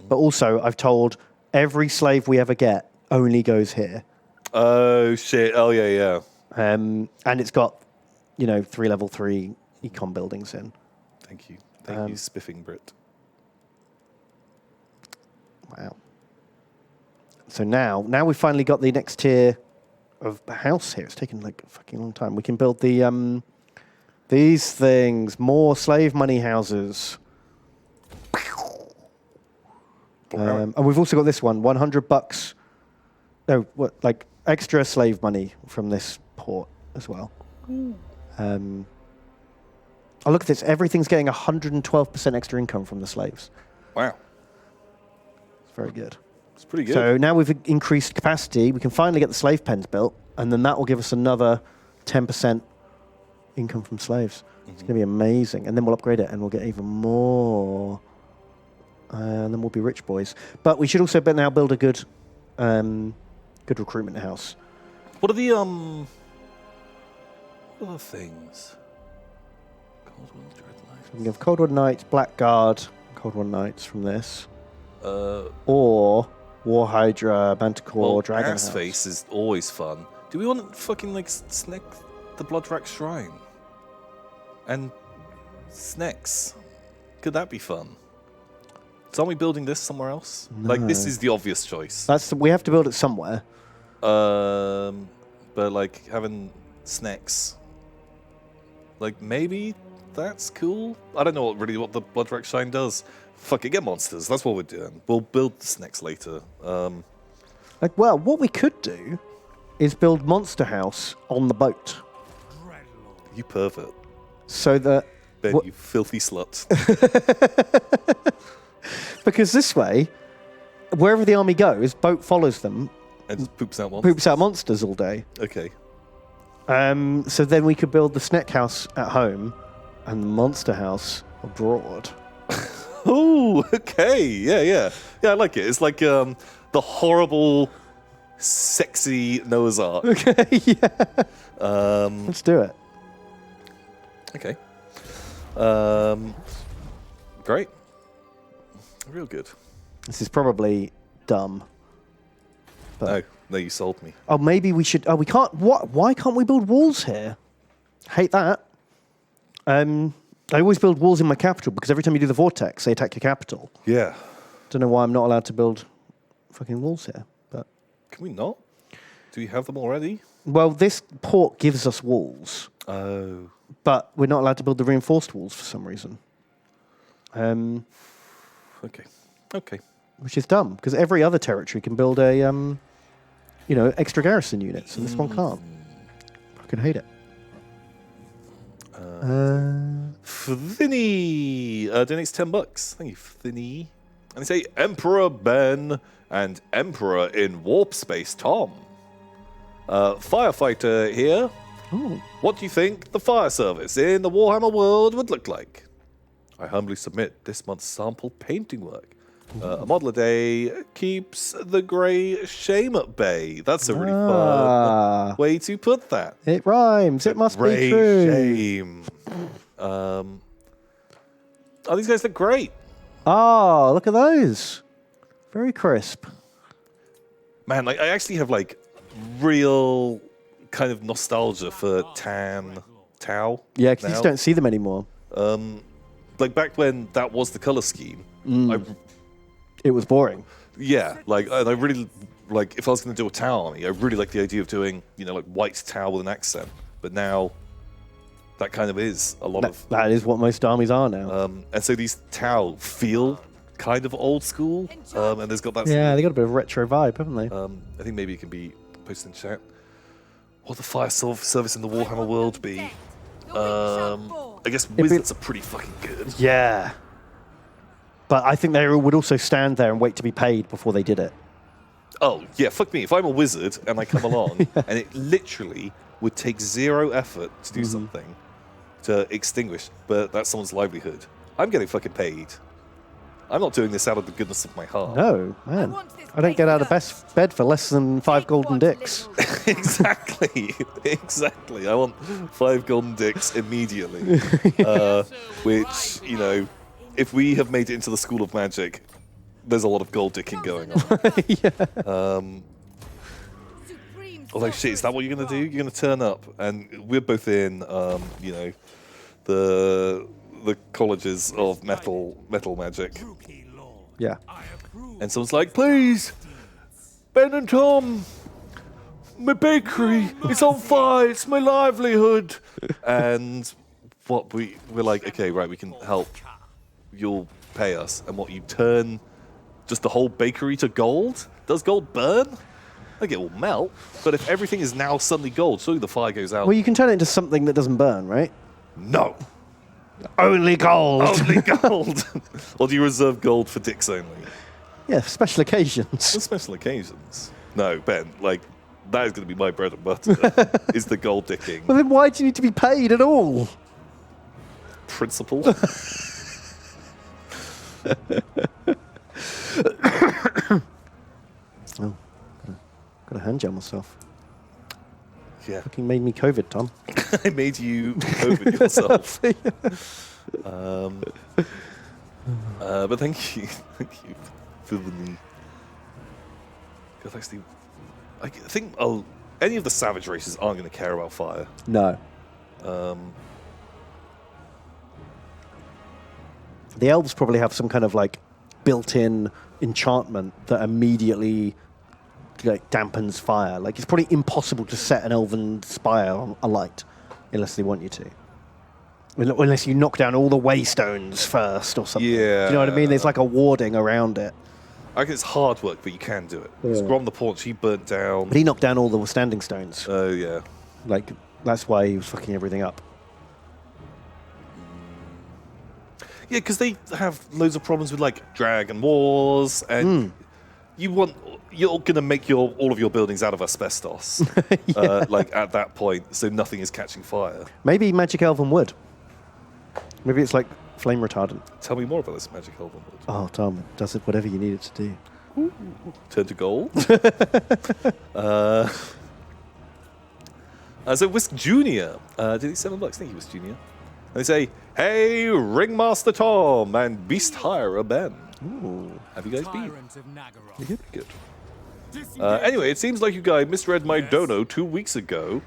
[SPEAKER 2] But also, I've told every slave we ever get only goes here.
[SPEAKER 1] Oh shit. Oh yeah.
[SPEAKER 2] And it's got, 3 level 3 econ buildings in.
[SPEAKER 1] Thank you. Thank you, Spiffing Brit.
[SPEAKER 2] Wow. So now we've finally got the next tier of the house here. It's taken like a fucking long time. We can build the these things, more slave money houses. And we've also got this one, $100. No, like extra slave money from this port as well. Oh, look at this. Everything's getting 112% extra income from the slaves.
[SPEAKER 1] Wow.
[SPEAKER 2] It's very good.
[SPEAKER 1] It's pretty good.
[SPEAKER 2] So now we've increased capacity. We can finally get the slave pens built, and then that will give us another 10% income from slaves. It's going to be amazing. And then we'll upgrade it, and we'll get even more. And then we'll be rich boys. But we should also now build a good recruitment house.
[SPEAKER 1] What are the other things?
[SPEAKER 2] We can have Cold War Knights, Blackguard, Cold War Knights from this. Or War Hydra, Manticore, Dragon House.
[SPEAKER 1] Face is always fun. Do we want fucking like Sneck the Bloodwrack Shrine? And Snecks? Could that be fun? So aren't we building this somewhere else?
[SPEAKER 2] No.
[SPEAKER 1] Like this is the obvious choice.
[SPEAKER 2] We have to build it somewhere.
[SPEAKER 1] But like having Snecks, like maybe that's cool. I don't know what the Bloodwrack Shrine does. Fuck it, get monsters. That's what we're doing. We'll build the Snecks later.
[SPEAKER 2] What we could do is build Monster House on the boat.
[SPEAKER 1] You pervert.
[SPEAKER 2] So that...
[SPEAKER 1] Ben, you filthy slut.
[SPEAKER 2] Because this way, wherever the army goes, boat follows them.
[SPEAKER 1] And just poops out monsters.
[SPEAKER 2] Poops out monsters all day.
[SPEAKER 1] Okay.
[SPEAKER 2] So then we could build the Sneck House at home and the Monster House abroad.
[SPEAKER 1] Oh, okay. Yeah, I like it. It's like the horrible, sexy Noah's Ark.
[SPEAKER 2] Okay, yeah. Let's do it.
[SPEAKER 1] Okay. Great. Real good.
[SPEAKER 2] This is probably dumb. But
[SPEAKER 1] No, you sold me.
[SPEAKER 2] oh, maybe we should. Oh, we can't. What? Why can't we build walls here? Hate that. I always build walls in my capital because every time you do the vortex, they attack your capital.
[SPEAKER 1] Yeah.
[SPEAKER 2] Don't know why I'm not allowed to build fucking walls here. But
[SPEAKER 1] Can we not? Do we have them already?
[SPEAKER 2] well, this port gives us walls,
[SPEAKER 1] Oh.
[SPEAKER 2] but we're not allowed to build the reinforced walls for some reason.
[SPEAKER 1] Okay. Okay.
[SPEAKER 2] Which is dumb because every other territory can build a extra garrison units, and this one can't. Fucking hate it.
[SPEAKER 1] Thinny donates $10. Thank you, Thinny. And they say Emperor Ben and Emperor in Warp Space Tom. Firefighter here.
[SPEAKER 2] Ooh.
[SPEAKER 1] What do you think the fire service in the Warhammer world would look like? I humbly submit this month's sample painting work. A model a day keeps the grey shame at bay. That's a really fun way to put that.
[SPEAKER 2] It rhymes. It must be
[SPEAKER 1] Grey
[SPEAKER 2] true.
[SPEAKER 1] shame. Oh, these guys look great.
[SPEAKER 2] Oh, look at those. Very crisp.
[SPEAKER 1] Man, like I actually have like real kind of nostalgia for Tau.
[SPEAKER 2] Yeah, because you
[SPEAKER 1] now.
[SPEAKER 2] just don't see them anymore.
[SPEAKER 1] Like back when that was the color scheme.
[SPEAKER 2] It was boring.
[SPEAKER 1] Yeah, like and I really like if I was going to do a Tau army, I really like the idea of doing like white Tau with an accent. But now that kind of is a lot of
[SPEAKER 2] That is what most armies are now.
[SPEAKER 1] and so these Tau feel kind of old school, and there's got that.
[SPEAKER 2] Yeah, they got a bit of retro vibe, haven't they?
[SPEAKER 1] I think maybe it can be posted in chat. What would the fire service in the Warhammer world be? I guess wizards are pretty fucking good.
[SPEAKER 2] Yeah. But I think they would also stand there and wait to be paid before they did it.
[SPEAKER 1] Oh, yeah, fuck me. If I'm a wizard and I come along and it literally would take 0 effort to do something to extinguish, but that's someone's livelihood, I'm getting fucking paid. I'm not doing this out of the goodness of my heart.
[SPEAKER 2] No, man. I don't get out of bed for less than 5 golden dicks.
[SPEAKER 1] Exactly. Exactly. I want 5 golden dicks immediately. Which, if we have made it into the School of Magic, there's a lot of gold dicking going on. Although, shit, is that what you're going to do? You're going to turn up, and we're both in, the colleges of metal magic.
[SPEAKER 2] Yeah.
[SPEAKER 1] And someone's like, please, Ben and Tom, my bakery, it's on fire, it's my livelihood. And we're like, okay, right, we can help. You'll pay us. And what, you turn just the whole bakery to gold? Does gold burn? Like it will melt. But if everything is now suddenly gold, surely the fire goes out.
[SPEAKER 2] Well, you can turn it into something that doesn't burn, right?
[SPEAKER 1] No.
[SPEAKER 2] Only gold.
[SPEAKER 1] Only gold. Or do you reserve gold for dicks only?
[SPEAKER 2] Yeah, for special occasions.
[SPEAKER 1] For special occasions. No, Ben, like, that is going to be my bread and butter, is the gold dicking.
[SPEAKER 2] Well, then why do you need to be paid at all?
[SPEAKER 1] Principle.
[SPEAKER 2] Oh, gotta hand gel myself.
[SPEAKER 1] Yeah.
[SPEAKER 2] Fucking made me COVID, Tom.
[SPEAKER 1] I made you COVID yourself. But thank you for the knee. God, actually, I think any of the savage races aren't going to care about fire.
[SPEAKER 2] No. The elves probably have some kind of like built-in enchantment that immediately dampens fire. Like it's probably impossible to set an elven spire on alight unless they want you to. Unless you knock down all the waystones first or something.
[SPEAKER 1] Yeah.
[SPEAKER 2] Do you know what I mean? There's like a warding around it.
[SPEAKER 1] I guess it's hard work, but you can do it. Because Grom the Paunch, he burnt down.
[SPEAKER 2] But he knocked down all the standing stones.
[SPEAKER 1] Oh, yeah.
[SPEAKER 2] Like, that's why he was fucking everything up.
[SPEAKER 1] Yeah, because they have loads of problems with like dragon wars, and you're going to make all of your buildings out of asbestos, like at that point, so nothing is catching fire.
[SPEAKER 2] Maybe magic elven wood. Maybe it's like flame retardant.
[SPEAKER 1] Tell me more about this magic elven wood.
[SPEAKER 2] Oh, Tom, does it whatever you need it to do.
[SPEAKER 1] Turn to gold. So Whisk Junior, did he $7? Thank you, Whisk Junior. And they say, "Hey, Ringmaster Tom and Beast Hirer Ben.
[SPEAKER 2] Ooh.
[SPEAKER 1] Have you guys been?
[SPEAKER 7] Tyrant of Nagaroth.
[SPEAKER 1] Good, good. Anyway, it seems like you guys misread my dono 2 weeks ago.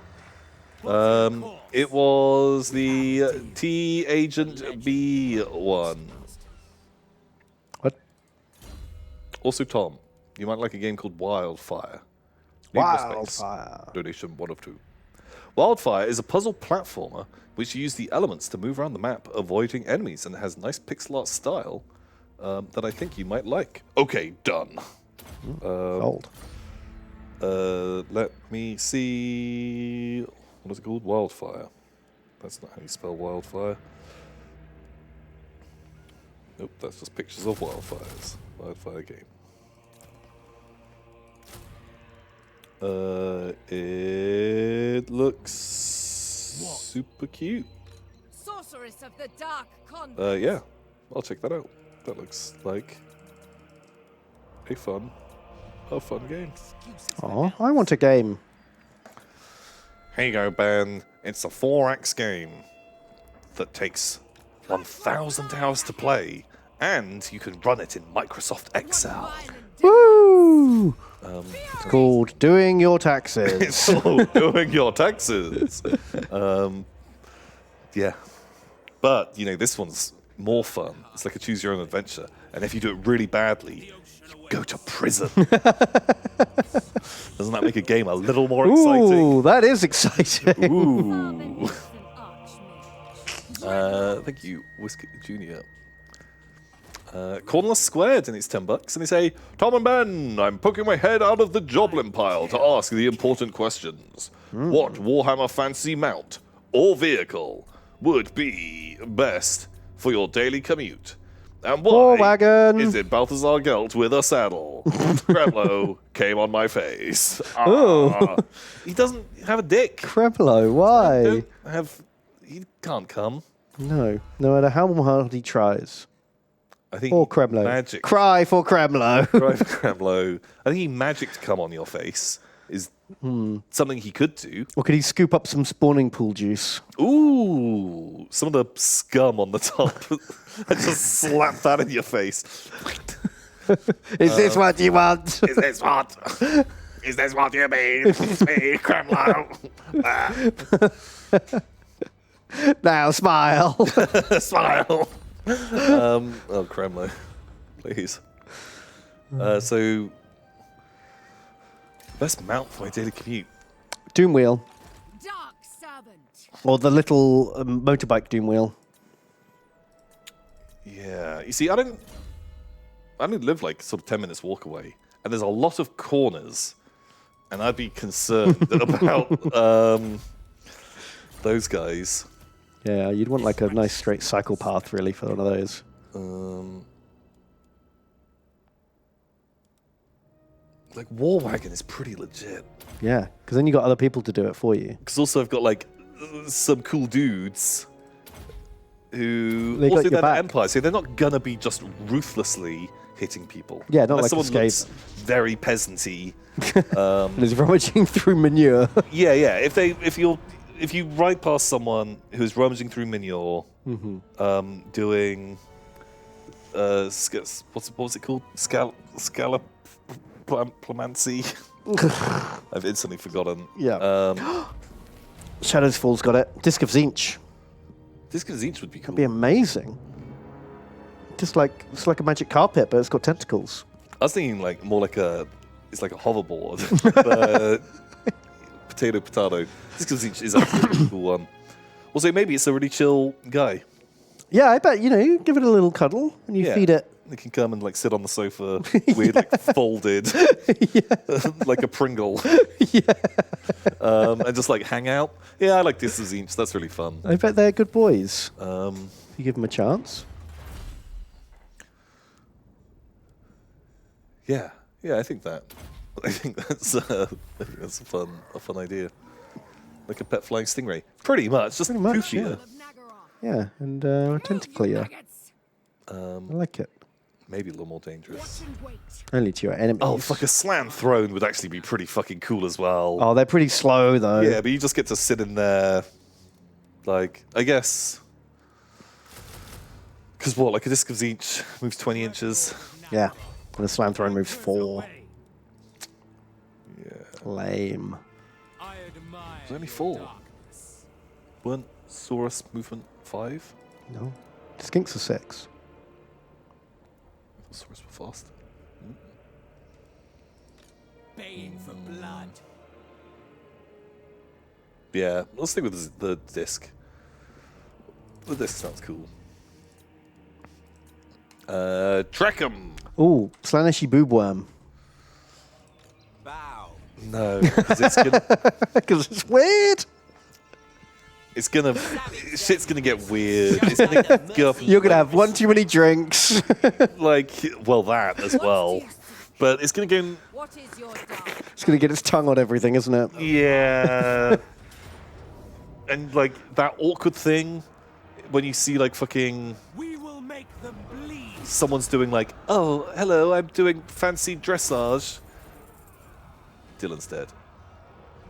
[SPEAKER 1] It was the T Agent B1.
[SPEAKER 2] What?
[SPEAKER 1] Also, Tom, you might like a game called Wildfire. Needless space.
[SPEAKER 2] Wildfire.
[SPEAKER 1] Donation 1 of 2. Wildfire is a puzzle platformer which uses the elements to move around the map, avoiding enemies, and it has nice pixel art style that I think you might like. Okay, done.
[SPEAKER 2] Old.
[SPEAKER 1] Let me see. What is it called? Wildfire. That's not how you spell wildfire. Nope, that's just pictures of wildfires. Wildfire game. It looks super cute.
[SPEAKER 6] Sorceress of the Dark Convent.
[SPEAKER 1] Yeah, I'll check that out. That looks like a fun game.
[SPEAKER 2] Oh, I want a game.
[SPEAKER 1] Here you go, Ben. It's a 4X game that takes 1,000 hours to play, and you can run it in Microsoft Excel.
[SPEAKER 2] Woo! It's called Doing Your Taxes.
[SPEAKER 1] It's all doing your taxes. Yeah. But, you know, this one's more fun. It's like a choose your own adventure. And if you do it really badly, you go to prison. Doesn't that make a game a little more exciting?
[SPEAKER 2] Ooh, that is exciting.
[SPEAKER 1] Ooh. Thank you, Whiskey Jr. Cornless Squared, and it's $10. And they say, Tom and Ben, I'm poking my head out of the joblin pile to ask the important questions. What Warhammer fantasy mount or vehicle would be best for your daily commute? And
[SPEAKER 2] War
[SPEAKER 1] why
[SPEAKER 2] wagon.
[SPEAKER 1] is it Balthazar Gelt with a saddle? Kremlo came on my face.
[SPEAKER 2] Ooh.
[SPEAKER 1] He doesn't have a dick.
[SPEAKER 2] Kremlo, why?
[SPEAKER 1] He can't come.
[SPEAKER 2] No matter how hard he tries.
[SPEAKER 1] I think
[SPEAKER 2] Or Kremlo.
[SPEAKER 1] magic.
[SPEAKER 2] Cry for Kremlo.
[SPEAKER 1] Cry for Kremlo. I think he magic to come on your face is something he could do.
[SPEAKER 2] Or could he scoop up some spawning pool juice?
[SPEAKER 1] Ooh, some of the scum on the top. I just slap that in your face.
[SPEAKER 2] Is this what you want?
[SPEAKER 8] Is this what? Is this what you mean? Say, Kremlo.
[SPEAKER 2] Now smile.
[SPEAKER 1] Smile. Oh, Kremlo, please. So, best mount for my daily commute.
[SPEAKER 2] Doom wheel.
[SPEAKER 6] Dark Servant.
[SPEAKER 2] Or the little motorbike doom wheel.
[SPEAKER 1] Yeah, you see, I don't live like sort of 10 minutes walk away, and there's a lot of corners, and I'd be concerned about those guys.
[SPEAKER 2] Yeah, you'd want like a nice straight cycle path really for one of those.
[SPEAKER 1] Like War Wagon is pretty legit.
[SPEAKER 2] Yeah, because then you got other people to do it for you.
[SPEAKER 1] Because also I've got like some cool dudes who
[SPEAKER 2] They got
[SPEAKER 1] also
[SPEAKER 2] your
[SPEAKER 1] they're the
[SPEAKER 2] back.
[SPEAKER 1] Empire, so they're not gonna be just ruthlessly hitting people.
[SPEAKER 2] Yeah, not
[SPEAKER 1] Unless
[SPEAKER 2] like
[SPEAKER 1] someone
[SPEAKER 2] Escape.
[SPEAKER 1] looks very peasanty.
[SPEAKER 2] And it's rummaging through manure.
[SPEAKER 1] Yeah, yeah. If you ride past someone who's rummaging through manure, doing what was it called? Scalamancy. I've instantly forgotten.
[SPEAKER 2] Yeah. Shadows Fall's got it. Disc of Zinch.
[SPEAKER 1] This each would be cool.
[SPEAKER 2] That'd be amazing. It's like a magic carpet, but it's got tentacles.
[SPEAKER 1] I was thinking like more like it's like a hoverboard. Potato. This is actually a cool one. Also, maybe it's a really chill guy.
[SPEAKER 2] Yeah, I bet, you give it a little cuddle and you feed it.
[SPEAKER 1] They can come and like sit on the sofa, weird, like folded, like a Pringle, and just like hang out. Yeah, I like this as each. That's really fun.
[SPEAKER 2] I bet they're good boys. You give them a chance.
[SPEAKER 1] Yeah, I think that. I think that's a fun idea. Like a pet flying stingray, pretty much, just
[SPEAKER 2] Pretty much,
[SPEAKER 1] goofier.
[SPEAKER 2] Yeah, and tentaclier. I like it.
[SPEAKER 1] Maybe a little more dangerous.
[SPEAKER 2] Only to your enemies.
[SPEAKER 1] Oh, fuck, a slam throne would actually be pretty fucking cool as well.
[SPEAKER 2] Oh, they're pretty slow, though.
[SPEAKER 1] Yeah, but you just get to sit in there, like, I guess. Because what, like a disc of each moves 20 inches?
[SPEAKER 2] Yeah, and the slam throne moves 4. Lame.
[SPEAKER 7] I admire
[SPEAKER 1] There's only
[SPEAKER 7] your
[SPEAKER 1] 4.
[SPEAKER 7] darkness.
[SPEAKER 1] Weren't Saurus movement 5?
[SPEAKER 2] No. Skinks are 6.
[SPEAKER 1] I thought Saurus were fast.
[SPEAKER 7] Baying for blood.
[SPEAKER 1] Yeah, let's stick with the disc. The disc sounds cool. Treckum.
[SPEAKER 2] Ooh, Slaaneshi Boobworm.
[SPEAKER 5] Bow.
[SPEAKER 1] No, because it's gonna,
[SPEAKER 2] Because it's weird.
[SPEAKER 1] shit's gonna get weird. It's gonna go up
[SPEAKER 2] You're going to have one too many drinks.
[SPEAKER 1] like, well, that as well. But it's gonna go in,
[SPEAKER 6] What is your dark?
[SPEAKER 2] It's going to get its tongue on everything, isn't it?
[SPEAKER 1] yeah. And like that awkward thing when you see like fucking
[SPEAKER 7] We will make them bleed.
[SPEAKER 1] someone's doing like, oh, hello, I'm doing fancy dressage. Dylan's dead.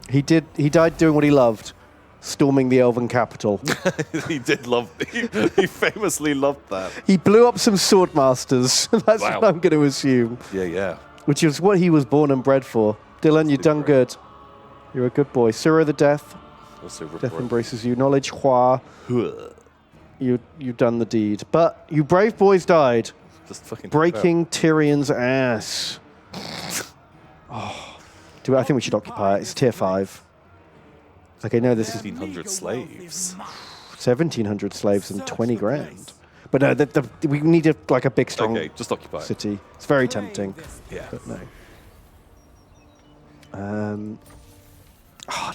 [SPEAKER 2] He died doing what he loved, storming the Elven capital.
[SPEAKER 1] He famously loved that.
[SPEAKER 2] He blew up some sword masters. That's
[SPEAKER 1] Wow.
[SPEAKER 2] what I'm going to assume.
[SPEAKER 1] Yeah.
[SPEAKER 2] Which is what he was born and bred for. Dylan, you've done good. You're a good boy. Sura the Death.
[SPEAKER 1] Also,
[SPEAKER 2] Death embraces you. Knowledge, Hua. You've done the deed. But you brave boys died.
[SPEAKER 1] Just fucking
[SPEAKER 2] Breaking Tyrion's ass. I think we should occupy it. It's tier 5. Okay, no, this is
[SPEAKER 1] 1,500 slaves.
[SPEAKER 2] 1,700 slaves and 20 grand. But no, we need a big, strong
[SPEAKER 1] Okay, just occupy it.
[SPEAKER 2] city. It's very tempting.
[SPEAKER 1] Yeah.
[SPEAKER 2] But no.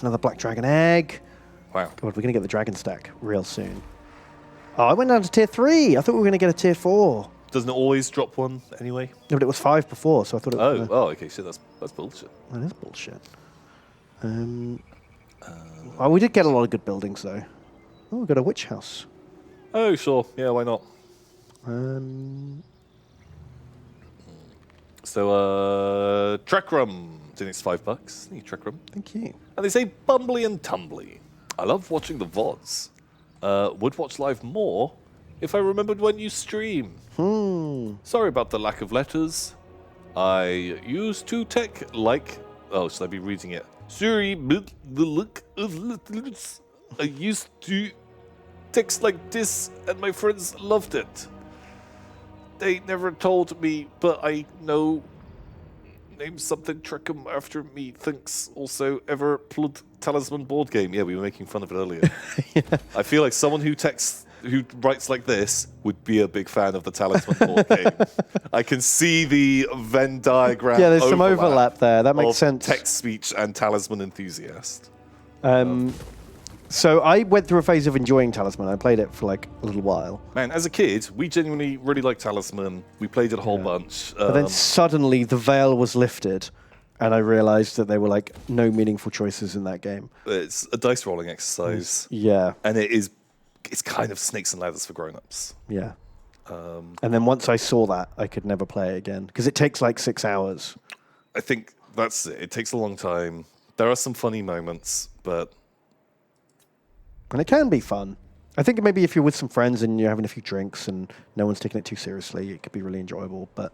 [SPEAKER 2] Another black dragon egg.
[SPEAKER 1] Wow.
[SPEAKER 2] God, we're going to get the dragon stack real soon. Oh, I went down to tier 3. I thought we were going to get a tier 4.
[SPEAKER 1] Doesn't it always drop one anyway?
[SPEAKER 2] No, but it was 5 before, so I thought it was...
[SPEAKER 1] Okay, shit, that's bullshit.
[SPEAKER 2] That is bullshit. We did get a lot of good buildings, though. Oh, we got a witch house.
[SPEAKER 1] Oh, sure. Yeah, why not? So, Trekrum. I think it's $5. Thank you, Trekrum.
[SPEAKER 2] Thank you.
[SPEAKER 1] And they say bumbly and tumbly. I love watching the VODs. Would watch live more if I remembered when you stream. Sorry about the lack of letters. I used to tech like... Oh, should I be reading it? Sorry, but the look of letters. I used to text like this, and my friends loved it. They never told me, but I know... Name something Treckum after me. Thanks. Also, ever plugged Talisman board game. Yeah, we were making fun of it earlier. I feel like someone who writes like this would be a big fan of the Talisman board game. I can see the Venn diagram.
[SPEAKER 2] Yeah, there's some overlap there. That makes
[SPEAKER 1] of
[SPEAKER 2] sense.
[SPEAKER 1] Text speech and Talisman enthusiast.
[SPEAKER 2] So I went through a phase of enjoying Talisman. I played it for like a little while.
[SPEAKER 1] Man, as a kid, we genuinely really liked Talisman. We played it a whole bunch.
[SPEAKER 2] But then suddenly the veil was lifted, and I realized that there were like no meaningful choices in that game.
[SPEAKER 1] It's a dice rolling exercise.
[SPEAKER 2] Yeah,
[SPEAKER 1] And it's kind of snakes and ladders for grown-ups.
[SPEAKER 2] yeah. And then once I saw that, I could never play it again because it takes like 6 hours.
[SPEAKER 1] I think that's it. It takes a long time. There are some funny moments, but
[SPEAKER 2] And it can be fun. I think maybe if you're with some friends and you're having a few drinks and no one's taking it too seriously, it could be really enjoyable. But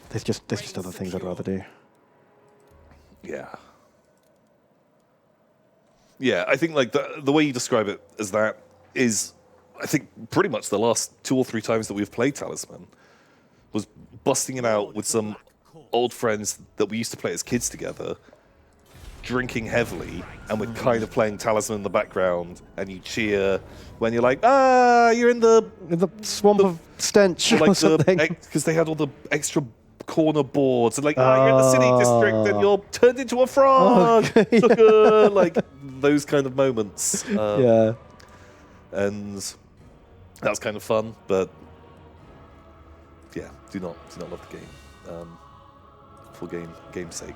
[SPEAKER 2] there's just other things I'd rather do.
[SPEAKER 1] yeah. Yeah, I think like the way you describe it as that is, I think, pretty much the last 2 or 3 times that we've played Talisman was busting it out with some old friends that we used to play as kids together, drinking heavily, and we're kind of playing Talisman in the background, and you cheer when you're like, you're in the
[SPEAKER 2] Swamp of stench or
[SPEAKER 1] like
[SPEAKER 2] something.
[SPEAKER 1] because they had all the extra corner boards and like, you're in the city district and you're turned into a frog, sucker, like those kind of moments.
[SPEAKER 2] Yeah.
[SPEAKER 1] And that's kind of fun, but yeah, do not love the game for game's sake.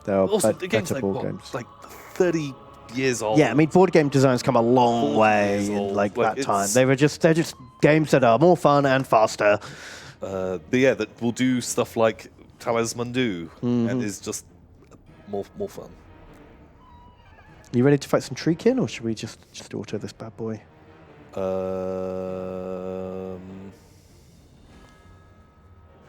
[SPEAKER 2] There are
[SPEAKER 1] Also, the game's
[SPEAKER 2] better
[SPEAKER 1] like,
[SPEAKER 2] board games.
[SPEAKER 1] like 30 years old.
[SPEAKER 2] Yeah, I mean, board game design's come a long
[SPEAKER 1] 40
[SPEAKER 2] way
[SPEAKER 1] years
[SPEAKER 2] in
[SPEAKER 1] old.
[SPEAKER 2] like that
[SPEAKER 1] Like,
[SPEAKER 2] time.
[SPEAKER 1] it's-
[SPEAKER 2] They're just games that are more fun and faster.
[SPEAKER 1] But yeah, that will do stuff like Talisman do, and is just more fun.
[SPEAKER 2] You ready to fight some Treekin, or should we just auto this bad boy?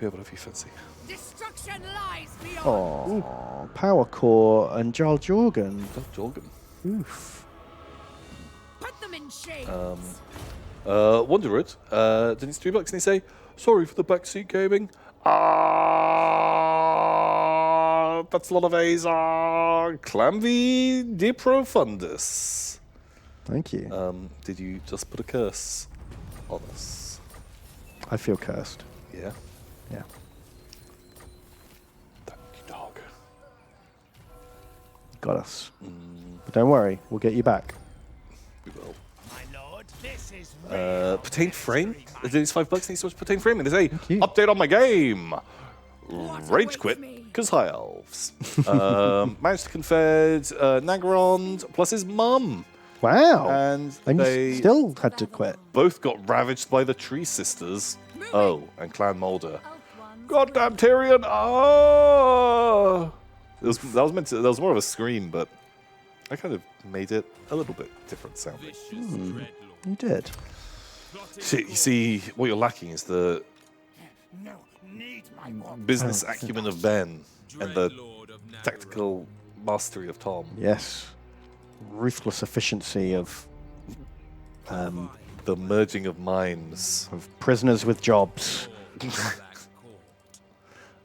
[SPEAKER 1] Yeah, whatever you fancy.
[SPEAKER 6] Destruction lies beyond.
[SPEAKER 2] Oh, Power Core and Jarl Jorgen.
[SPEAKER 1] Jorgen.
[SPEAKER 2] Oof.
[SPEAKER 6] Put them in shade.
[SPEAKER 1] Wanderer, didn't it's $3 and they say, sorry for the backseat gaming. That's a lot of A's. Clamvy de profundus.
[SPEAKER 2] Thank you.
[SPEAKER 1] Did you just put a curse on us?
[SPEAKER 2] I feel cursed.
[SPEAKER 1] Yeah.
[SPEAKER 2] Yeah.
[SPEAKER 1] Thank you, dog.
[SPEAKER 2] Got us. But don't worry, we'll get you back.
[SPEAKER 1] We will.
[SPEAKER 7] My lord, this is
[SPEAKER 1] Pertain frame? It's $5 and he starts pertain frame and they say,
[SPEAKER 2] you.
[SPEAKER 1] update on my game.
[SPEAKER 6] What
[SPEAKER 1] Rage
[SPEAKER 6] awaits
[SPEAKER 1] quit
[SPEAKER 6] me?
[SPEAKER 1] because high elves. Managed to confed Nagarond plus his mum.
[SPEAKER 2] Wow.
[SPEAKER 1] And
[SPEAKER 2] And
[SPEAKER 1] they
[SPEAKER 2] you still had to quit.
[SPEAKER 1] both got ravaged by the Tree Sisters.
[SPEAKER 6] Moving.
[SPEAKER 1] Oh, and Clan Mulder.
[SPEAKER 6] Elf ones
[SPEAKER 1] Goddamn Tyrion! Ah! That was more of a scream, but I kind of made it a little bit different sounding.
[SPEAKER 2] You did.
[SPEAKER 1] Shit, you see, what you're lacking is the
[SPEAKER 7] no need my
[SPEAKER 1] business acumen of Ben and the tactical mastery of Tom.
[SPEAKER 2] Yes. Ruthless efficiency of
[SPEAKER 1] The merging of minds.
[SPEAKER 2] prisoners with jobs.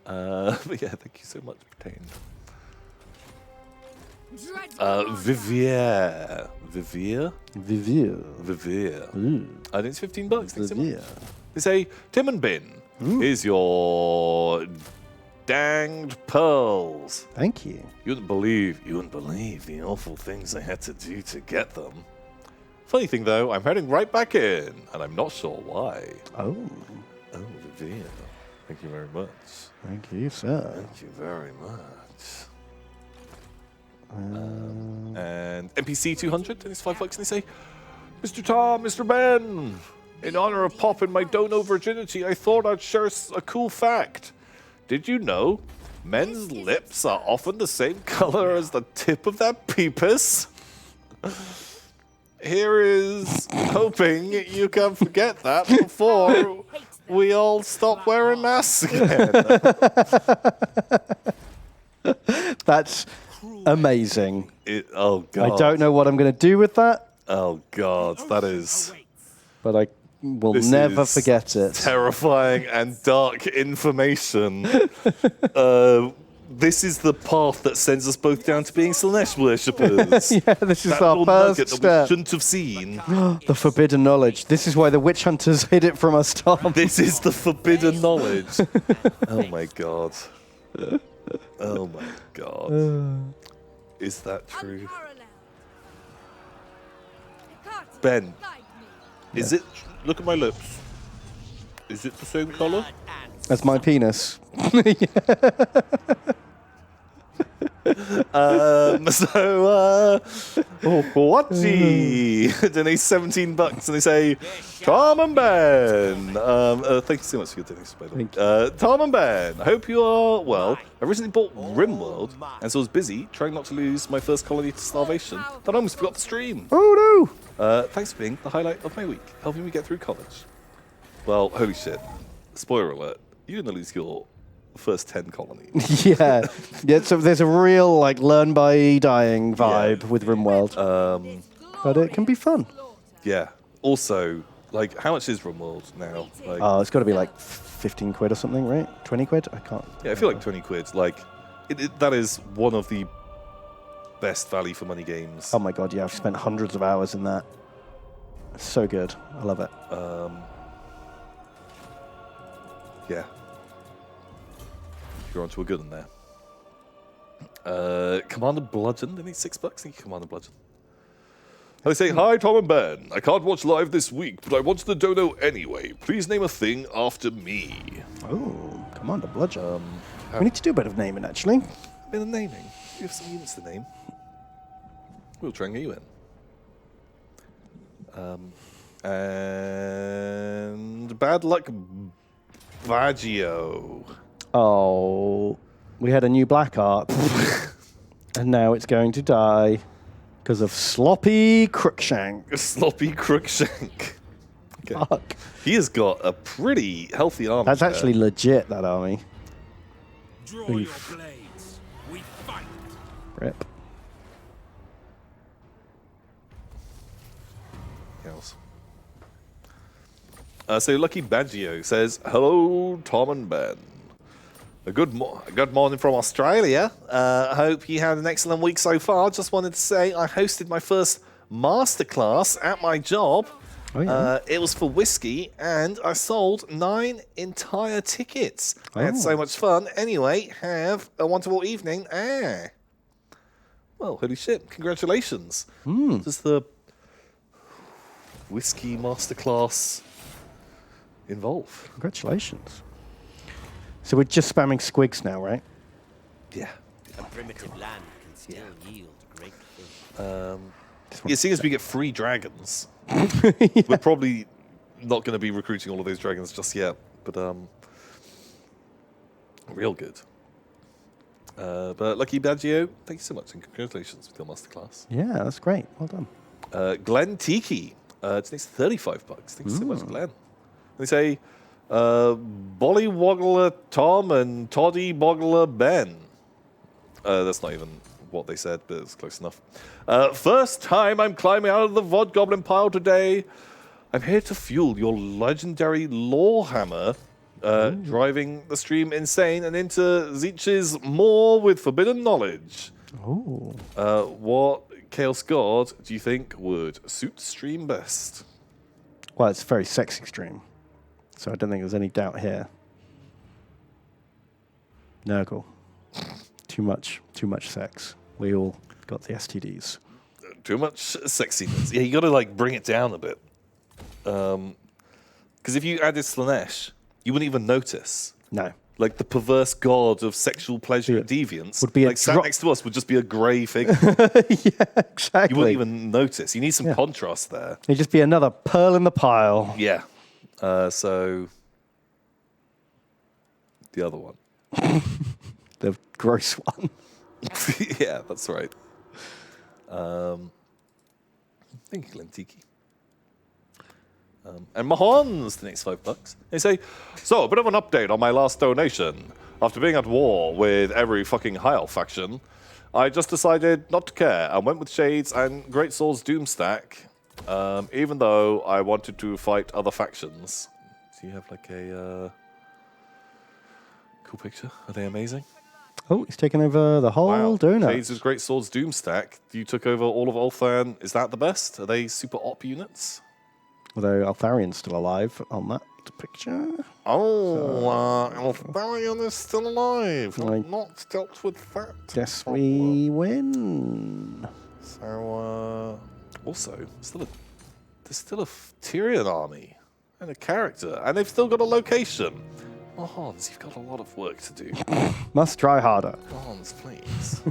[SPEAKER 1] But yeah, thank you so much, Pertain.
[SPEAKER 6] dreadful
[SPEAKER 1] Vivier. Vivier?
[SPEAKER 2] Vivier.
[SPEAKER 1] Vivier.
[SPEAKER 2] Ooh.
[SPEAKER 1] I think it's $15. Thanks so much.
[SPEAKER 2] Vivier.
[SPEAKER 1] They say, Tim and Bin, here's your danged pearls.
[SPEAKER 2] Thank you.
[SPEAKER 1] You wouldn't believe the awful things I had to do to get them. Funny thing though, I'm heading right back in, and I'm not sure why.
[SPEAKER 2] Oh,
[SPEAKER 1] Oh, Vivier. Thank you very much.
[SPEAKER 2] thank you, sir.
[SPEAKER 1] Thank you very much. And NPC 200, and it's $5 and they say, Mr. Tom, Mr. Ben, in honor of popping my dono virginity, I thought I'd share a cool fact. Did you know men's lips are often the same color as the tip of their peepus? Here is hoping you can forget that before we all stop wearing masks again.
[SPEAKER 2] That's amazing.
[SPEAKER 1] Oh, God.
[SPEAKER 2] I don't know what I'm going to do with that,
[SPEAKER 1] Oh, God. That is
[SPEAKER 2] but I will
[SPEAKER 1] This
[SPEAKER 2] never
[SPEAKER 1] is
[SPEAKER 2] forget it.
[SPEAKER 1] terrifying and dark information. This is the path that sends us both down to being Slanesh worshippers.
[SPEAKER 2] Yeah, this is
[SPEAKER 1] That
[SPEAKER 2] our
[SPEAKER 1] little
[SPEAKER 2] first
[SPEAKER 1] nugget that we
[SPEAKER 2] step.
[SPEAKER 1] shouldn't have seen.
[SPEAKER 2] The forbidden knowledge. This is why the witch hunters hid it from us, Tom.
[SPEAKER 1] This is the forbidden knowledge. Oh my god. Oh my god. Is that true?
[SPEAKER 6] unparalleled. Cut.
[SPEAKER 1] Ben,
[SPEAKER 6] Guide me.
[SPEAKER 1] is it? Look at my lips. Is it the same color?
[SPEAKER 2] That's my penis.
[SPEAKER 1] Watchy donates $17 and they say, Tom and Ben. Thank you so much for your donation, by the way. Tom and Ben, I hope you are well. I recently bought RimWorld and so I was busy trying not to lose my first colony to starvation that I almost forgot to stream.
[SPEAKER 2] Oh
[SPEAKER 1] Thanks for being the highlight of my week, helping me get through college. Well, holy shit. Spoiler alert, you're going to lose your first 10 colonies.
[SPEAKER 2] no! Yeah, so there's a real like learn by dying vibe with RimWorld, but it can be fun.
[SPEAKER 1] Yeah. Also, like, how much is RimWorld now? Like,
[SPEAKER 2] Oh, it's got to be like 15 quid or something, right? 20 quid? I can't.
[SPEAKER 1] yeah, I feel like 20 quid. Like, that is one of the best value for money games.
[SPEAKER 2] Oh my god, yeah, I've spent hundreds of hours in that. It's so good. I love it.
[SPEAKER 1] Yeah. You're onto a good one there. Commander Bludgeon, they need $6. Thank you, Commander Bludgeon. They say, hi, Tom and Ben. I can't watch live this week, but I wanted the dono anyway. Please name a thing after me.
[SPEAKER 2] Oh, Commander Bludgeon. We need to do a bit of naming, actually.
[SPEAKER 1] A bit of naming. You have some units to name. We'll try and get you in. And bad luck, Baggio.
[SPEAKER 2] Oh, we had a new black art, and now it's going to die because of sloppy Crookshank.
[SPEAKER 1] Sloppy Crookshank. Okay.
[SPEAKER 2] Fuck.
[SPEAKER 1] He has got a pretty healthy army.
[SPEAKER 2] That's
[SPEAKER 1] there.
[SPEAKER 2] actually legit, that army.
[SPEAKER 7] Draw your blades. We fight.
[SPEAKER 2] Rip.
[SPEAKER 1] Else. So Lucky Baggio says, "Hello, Tom and Ben. A good morning from Australia. Hope you had an excellent week so far. Just wanted to say I hosted my first masterclass at my job.
[SPEAKER 2] Oh, yeah.
[SPEAKER 1] It was for whiskey, and I sold 9 entire tickets. I had so much fun. Anyway, have a wonderful evening. Well, holy shit! Congratulations. Does the whiskey masterclass involve?
[SPEAKER 2] Congratulations. So we're just spamming squigs now, right?
[SPEAKER 1] Yeah.
[SPEAKER 5] A primitive land can still yield great things.
[SPEAKER 1] Yeah, seeing as we get free dragons, we're probably not going to be recruiting all of those dragons just yet, but real good. But Lucky Baggio, thank you so much, and congratulations with your masterclass.
[SPEAKER 2] Yeah, that's great. Well done.
[SPEAKER 1] Glenn Tiki, today's $35. Thank you so much, Glenn. They say, Bollywoggler Tom and Toddy Boggler Ben. That's not even what they said, but it's close enough. First time I'm climbing out of the Vod Goblin pile today. I'm here to fuel your legendary Lawhammer, driving the stream insane and into Zeech's More with Forbidden Knowledge.
[SPEAKER 2] Oh.
[SPEAKER 1] What Chaos God do you think would suit stream best?
[SPEAKER 2] Well, it's a very sexy stream, so I don't think there's any doubt here. Nurgle. Too much sex. We all got the STDs.
[SPEAKER 1] Too much sexiness. Yeah, you got to like bring it down a bit. Because if you added Slanesh, you wouldn't even notice.
[SPEAKER 2] No.
[SPEAKER 1] Like the perverse god of sexual pleasure and deviance
[SPEAKER 2] Would be a
[SPEAKER 1] like sat
[SPEAKER 2] drop-
[SPEAKER 1] next to us would just be a grey figure.
[SPEAKER 2] Yeah, exactly.
[SPEAKER 1] You wouldn't even notice. You need some contrast there.
[SPEAKER 2] It'd just be another pearl in the pile.
[SPEAKER 1] Yeah. So the other one.
[SPEAKER 2] The gross one.
[SPEAKER 1] Yeah, that's right. Thank you, Glenn Tiki. And Mahon's the next $5. They say, so a bit of an update on my last donation. After being at war with every fucking High Elf faction, I just decided not to care and went with Shades and Great Soul's Doomstack, even though I wanted to fight other factions. Do you have like a cool picture? Are they amazing?
[SPEAKER 2] Oh, he's taken over the whole donut.
[SPEAKER 1] Shades' Great Swords Doomstack. You took over all of Ulthuan. Is that the best? Are they super op units?
[SPEAKER 2] Although Altharian's still alive on that picture.
[SPEAKER 1] Oh, Ultharion is still alive.
[SPEAKER 2] Like-
[SPEAKER 1] Not dealt with that.
[SPEAKER 2] Guess we win.
[SPEAKER 1] So, also, there's still a Tyrion army and a character, and they've still got a location. Oh, Hans, you've got a lot of work to do.
[SPEAKER 2] Must try harder.
[SPEAKER 1] Hans, please.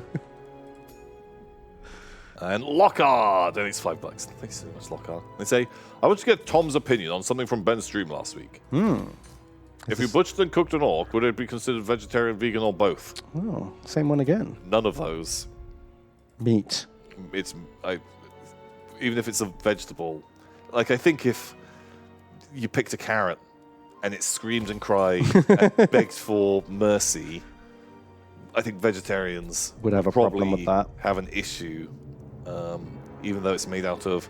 [SPEAKER 1] And Lockhart, and it's $5. Thanks so much, Lockhart. They say, I want to get Tom's opinion on something from Ben's stream last week. If you butchered and cooked an orc, would it be considered vegetarian, vegan, or both?
[SPEAKER 2] Oh, same one again.
[SPEAKER 1] None of those.
[SPEAKER 2] Meat.
[SPEAKER 1] Even if it's a vegetable. Like, I think if you picked a carrot and it screamed and cried and begged for mercy, I think vegetarians
[SPEAKER 2] Would have a problem with
[SPEAKER 1] probably
[SPEAKER 2] that.
[SPEAKER 1] have an issue, even though it's made out of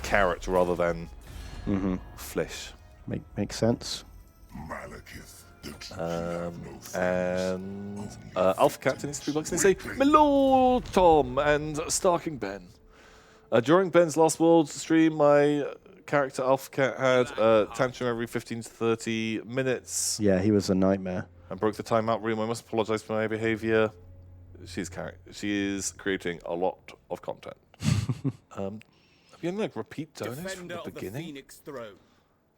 [SPEAKER 1] carrot rather than flesh.
[SPEAKER 2] Makes sense.
[SPEAKER 3] Malekith, the truth you have no friends.
[SPEAKER 1] And Alpha Captain is $3. They say, Hello, Tom and Starking Ben. During Ben's Last World stream, my character Alpha Cat had a tantrum every 15 to 30 minutes
[SPEAKER 2] Yeah, he was a nightmare.
[SPEAKER 1] and broke the timeout room. I must apologize for my behavior. She is creating a lot of content. Have you any like repeat donors from
[SPEAKER 7] Defender
[SPEAKER 1] the
[SPEAKER 7] of the
[SPEAKER 1] beginning?
[SPEAKER 7] Phoenix throne.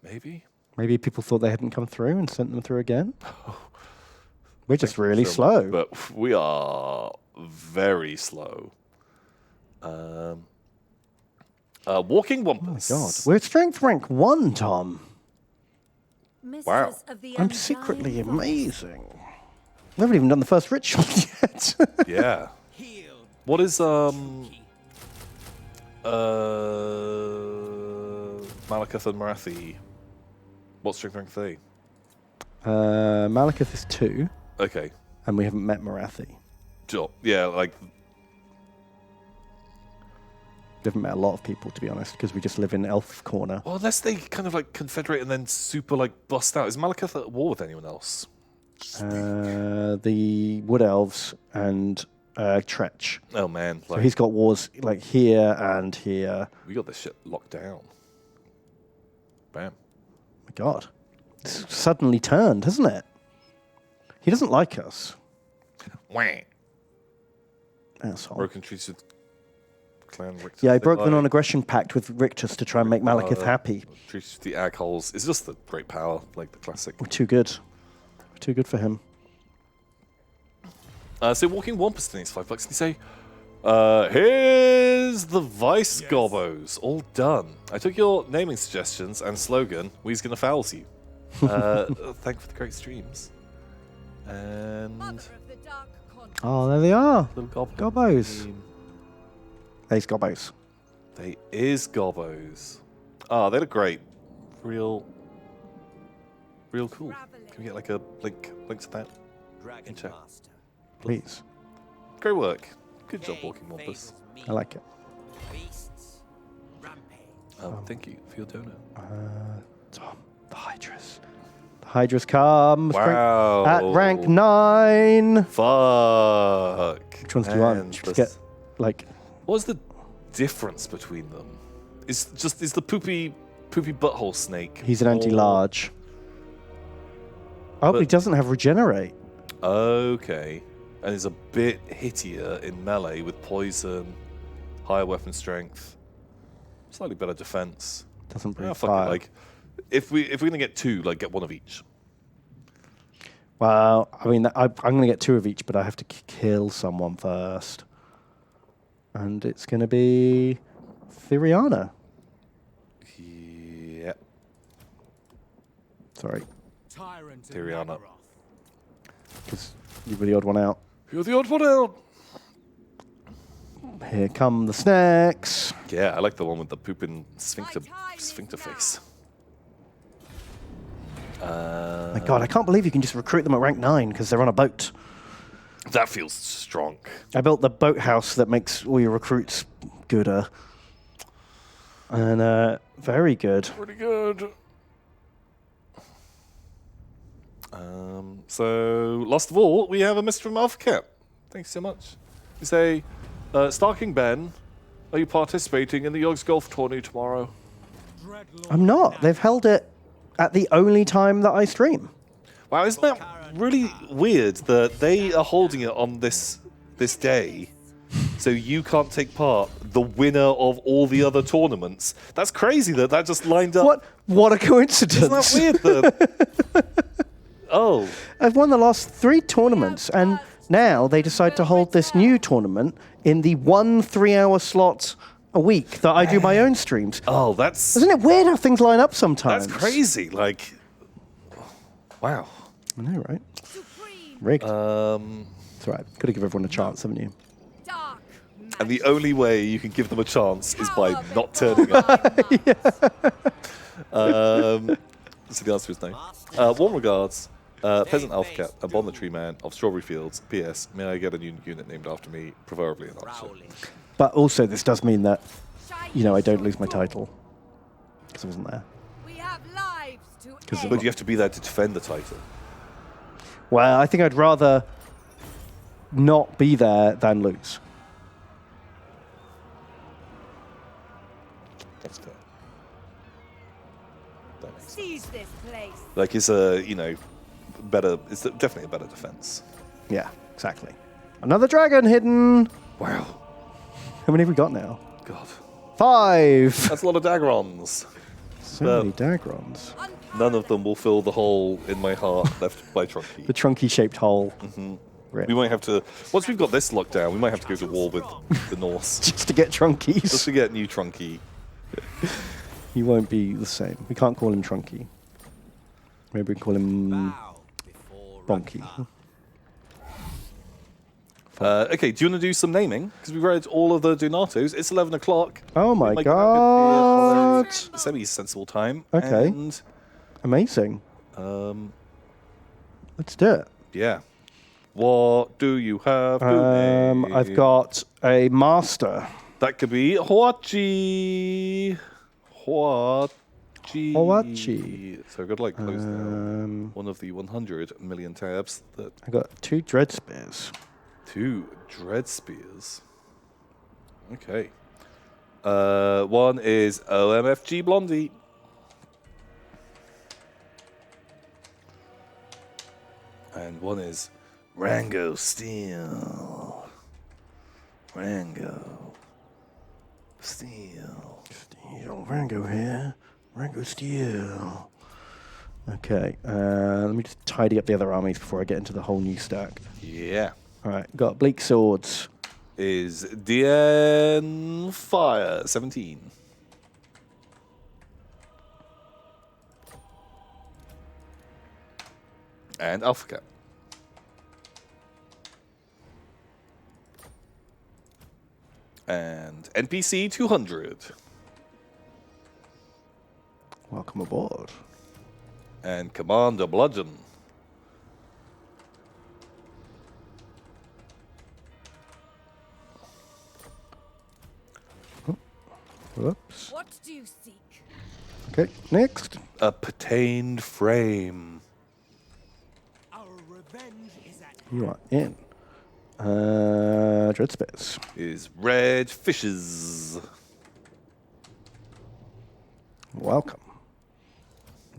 [SPEAKER 1] Maybe.
[SPEAKER 2] Maybe people thought they hadn't come through and sent them through again. We're just really slow.
[SPEAKER 1] But we are very slow. Walking Wampus.
[SPEAKER 2] God, we're strength rank 1, Tom.
[SPEAKER 1] Wow.
[SPEAKER 2] I'm secretly amazing. We haven't even done the first ritual yet.
[SPEAKER 1] Yeah.
[SPEAKER 7] Healed.
[SPEAKER 1] What is Malekith and Marathi. What strength rank are they?
[SPEAKER 2] Malekith is 2,
[SPEAKER 1] Okay.
[SPEAKER 2] and we haven't met Marathi.
[SPEAKER 1] Sure. Yeah, like,
[SPEAKER 2] We haven't met a lot of people, to be honest, because we just live in Elf Corner.
[SPEAKER 1] well, unless they kind of like confederate and then super like bust out. Is Malekith at war with anyone else?
[SPEAKER 2] The Wood Elves and Tretch.
[SPEAKER 1] Oh man,
[SPEAKER 2] So
[SPEAKER 1] like,
[SPEAKER 2] he's got wars like here and here.
[SPEAKER 1] we got this shit locked down. Bam.
[SPEAKER 2] My God. It's suddenly turned, hasn't it? He doesn't like us.
[SPEAKER 8] Wait.
[SPEAKER 2] Asshole.
[SPEAKER 1] Broken treaties with Clan Rictus.
[SPEAKER 2] Yeah, I broke the non-aggression pact with Rictus to try and make Malekith
[SPEAKER 1] Uh,
[SPEAKER 2] happy.
[SPEAKER 1] Treaties with the Agholes. It's just the great power, like the classic.
[SPEAKER 2] We're too good. We're too good for him.
[SPEAKER 1] So walking 1% needs $5. And you say, here's the Vice Gobbos, all done. I took your naming suggestions and slogan, we's gonna fouls you. Thank you for the great streams. And
[SPEAKER 6] Mother of the Dark Con.
[SPEAKER 2] Oh, there they are.
[SPEAKER 1] little goblin.
[SPEAKER 2] Gobbos. There's Gobbos.
[SPEAKER 1] They is Gobbos. Ah, they look great. Real cool. Can we get like a link to that?
[SPEAKER 5] Dragon
[SPEAKER 1] chat.
[SPEAKER 5] Master.
[SPEAKER 2] Please.
[SPEAKER 1] Great work. Good job walking Wampus.
[SPEAKER 2] I like it.
[SPEAKER 5] Beasts. Rampage.
[SPEAKER 1] Thank you for your donut.
[SPEAKER 2] Tom, the Hydras. The Hydras comes
[SPEAKER 1] Wow.
[SPEAKER 2] at rank 9.
[SPEAKER 1] Fuck.
[SPEAKER 2] Which ones do you want?
[SPEAKER 1] Man,
[SPEAKER 2] Should we get, like,
[SPEAKER 1] What's the difference between them? Is the poopy butthole snake?
[SPEAKER 2] he's an
[SPEAKER 1] or-
[SPEAKER 2] anti-large. Oh, but he
[SPEAKER 1] But-
[SPEAKER 2] doesn't have regenerate.
[SPEAKER 1] Okay, and is a bit hittier in melee with poison, higher weapon strength, slightly better defense.
[SPEAKER 2] Doesn't breathe
[SPEAKER 1] Yeah, fuck
[SPEAKER 2] fire.
[SPEAKER 1] it. Like, if we're gonna get 2, like get one of each.
[SPEAKER 2] Well, I mean, I'm going to get 2 of each, but I have to kill someone first. And it's going to be Theriana.
[SPEAKER 1] Yeah,
[SPEAKER 2] Sorry,
[SPEAKER 7] Tyrant of
[SPEAKER 1] Tyriana.
[SPEAKER 7] Nagaroth.
[SPEAKER 2] because you were the odd one out.
[SPEAKER 1] you're the odd one out.
[SPEAKER 2] Here come the snacks.
[SPEAKER 1] Yeah, I like the one with the pooping sphincter face.
[SPEAKER 2] My God, I can't believe you can just recruit them at rank 9 because they're on a boat.
[SPEAKER 1] That feels strong.
[SPEAKER 2] I built the boathouse that makes all your recruits gooder. And very good.
[SPEAKER 1] Pretty good. So, last of all, we have a Mr. from Alpha Cat. Thanks so much. You say, Starking Ben, are you participating in the Yogs Golf tourney tomorrow?
[SPEAKER 7] Dreadlord
[SPEAKER 2] I'm not. They've held it at the only time that I stream.
[SPEAKER 1] Wow, isn't that really weird that they are holding it on this day, so you can't take part, the winner of all the other tournaments? That's crazy that just lined up.
[SPEAKER 2] What a coincidence.
[SPEAKER 1] Isn't that weird? Oh,
[SPEAKER 2] I've won the last 3 tournaments, and now they decide to hold this new tournament in the 1 3-hour slot a week that I do my own streams.
[SPEAKER 1] oh, that's
[SPEAKER 2] Isn't it weird how things line up sometimes?
[SPEAKER 1] crazy. Like, wow.
[SPEAKER 2] I know, right?
[SPEAKER 6] Supreme
[SPEAKER 2] Rigged. It's all right. Got to give everyone a chance, haven't you?
[SPEAKER 6] Dark
[SPEAKER 1] And the only way you can give them a chance is by not turning up. So the answer is no. Warm regards, Peasant Elf Cat, a Bond the Tree Man of Strawberry Fields. P.S. May I get a new unit named after me, preferably an archer?
[SPEAKER 5] Prowling.
[SPEAKER 2] But also, this does mean that, you know, I don't lose my title. Because I wasn't there.
[SPEAKER 6] We have lives to
[SPEAKER 2] Because
[SPEAKER 1] But you have to be there to defend the title.
[SPEAKER 2] Well, I think I'd rather not be there than lose.
[SPEAKER 1] That's fair. That makes sense.
[SPEAKER 6] seize this place.
[SPEAKER 1] Like, it's a, better, it's definitely a better defense.
[SPEAKER 2] Yeah, exactly. Another dragon hidden.
[SPEAKER 1] Wow.
[SPEAKER 2] How many have we got now?
[SPEAKER 1] God.
[SPEAKER 2] 5.
[SPEAKER 1] That's a lot of Dagrons.
[SPEAKER 2] So many Dagrons.
[SPEAKER 1] None of them will fill the hole in my heart left by Trunky.
[SPEAKER 2] The trunky-shaped hole. Rip.
[SPEAKER 1] We might have to, once we've got this locked down, we might have to go to war with the Norse.
[SPEAKER 2] Just to get
[SPEAKER 1] Just
[SPEAKER 2] trunkies.
[SPEAKER 1] to get new Trunky.
[SPEAKER 2] He won't be the same. We can't call him trunky. Maybe we can call him
[SPEAKER 5] Bow before
[SPEAKER 2] bonky.
[SPEAKER 5] Rakar.
[SPEAKER 1] Okay, do you want to do some naming? Because we read all of the Donatos. It's 11 o'clock.
[SPEAKER 2] Oh my
[SPEAKER 1] We might get back up
[SPEAKER 2] god!
[SPEAKER 1] here on a semi-sensible time.
[SPEAKER 2] Okay.
[SPEAKER 1] And,
[SPEAKER 2] Amazing. Let's do it.
[SPEAKER 1] yeah. What do you have to name?
[SPEAKER 2] I've got a master.
[SPEAKER 1] That could be Huachi.
[SPEAKER 2] Huachi.
[SPEAKER 1] So I've got to like close down one of the 100 million tabs. That
[SPEAKER 2] I got 2 dread spears.
[SPEAKER 1] 2 dread spears. Okay. One is OMFG Blondie. And one is Rango Steel. Rango Steel.
[SPEAKER 2] Rango here. Rango Steel. Okay, let me just tidy up the other armies before I get into the whole new stack.
[SPEAKER 1] Yeah.
[SPEAKER 2] All right, got Bleak Swords.
[SPEAKER 1] Is DN Fire 17. And Alpha Cat. And NPC 200.
[SPEAKER 2] Welcome aboard.
[SPEAKER 1] And Commander Bludgeon.
[SPEAKER 2] Whoops.
[SPEAKER 6] What do you seek?
[SPEAKER 2] Okay, next.
[SPEAKER 1] A Patained Frame.
[SPEAKER 7] Our revenge is at
[SPEAKER 2] You are in. Dread Spears.
[SPEAKER 1] Is Red Fishes.
[SPEAKER 2] Welcome.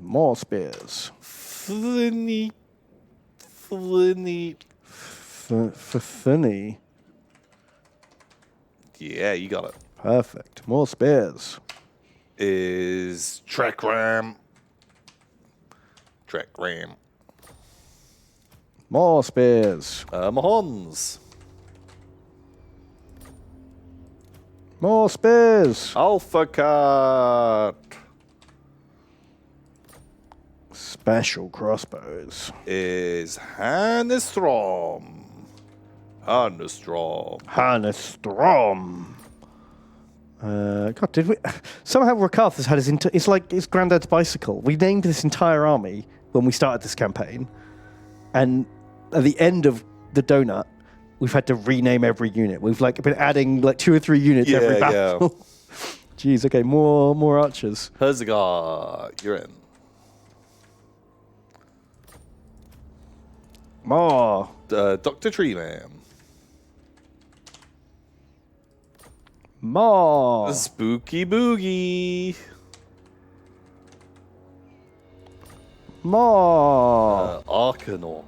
[SPEAKER 2] More spears.
[SPEAKER 1] Flinny.
[SPEAKER 2] Thinny.
[SPEAKER 1] Yeah, you got it.
[SPEAKER 2] Perfect. More spears.
[SPEAKER 1] Is Trek Ram. Trek Ram.
[SPEAKER 2] More spears.
[SPEAKER 1] Mahons.
[SPEAKER 2] More spears.
[SPEAKER 1] Alpha Cat.
[SPEAKER 2] Special crossbows.
[SPEAKER 1] Is Hannestrom. Hannestrom.
[SPEAKER 2] Hannestrom. God, did we? Somehow Rakarth has had it's like his granddad's bicycle. We named this entire army when we started this campaign, and at the end of the donut, we've had to rename every unit. We've like been adding like 2 or 3 units every battle. Jeez. Okay, more archers.
[SPEAKER 1] Herzagar, you're in.
[SPEAKER 2] More.
[SPEAKER 1] Dr. Treeman.
[SPEAKER 2] More.
[SPEAKER 1] Spooky Boogie.
[SPEAKER 2] More.
[SPEAKER 1] Arcanaut.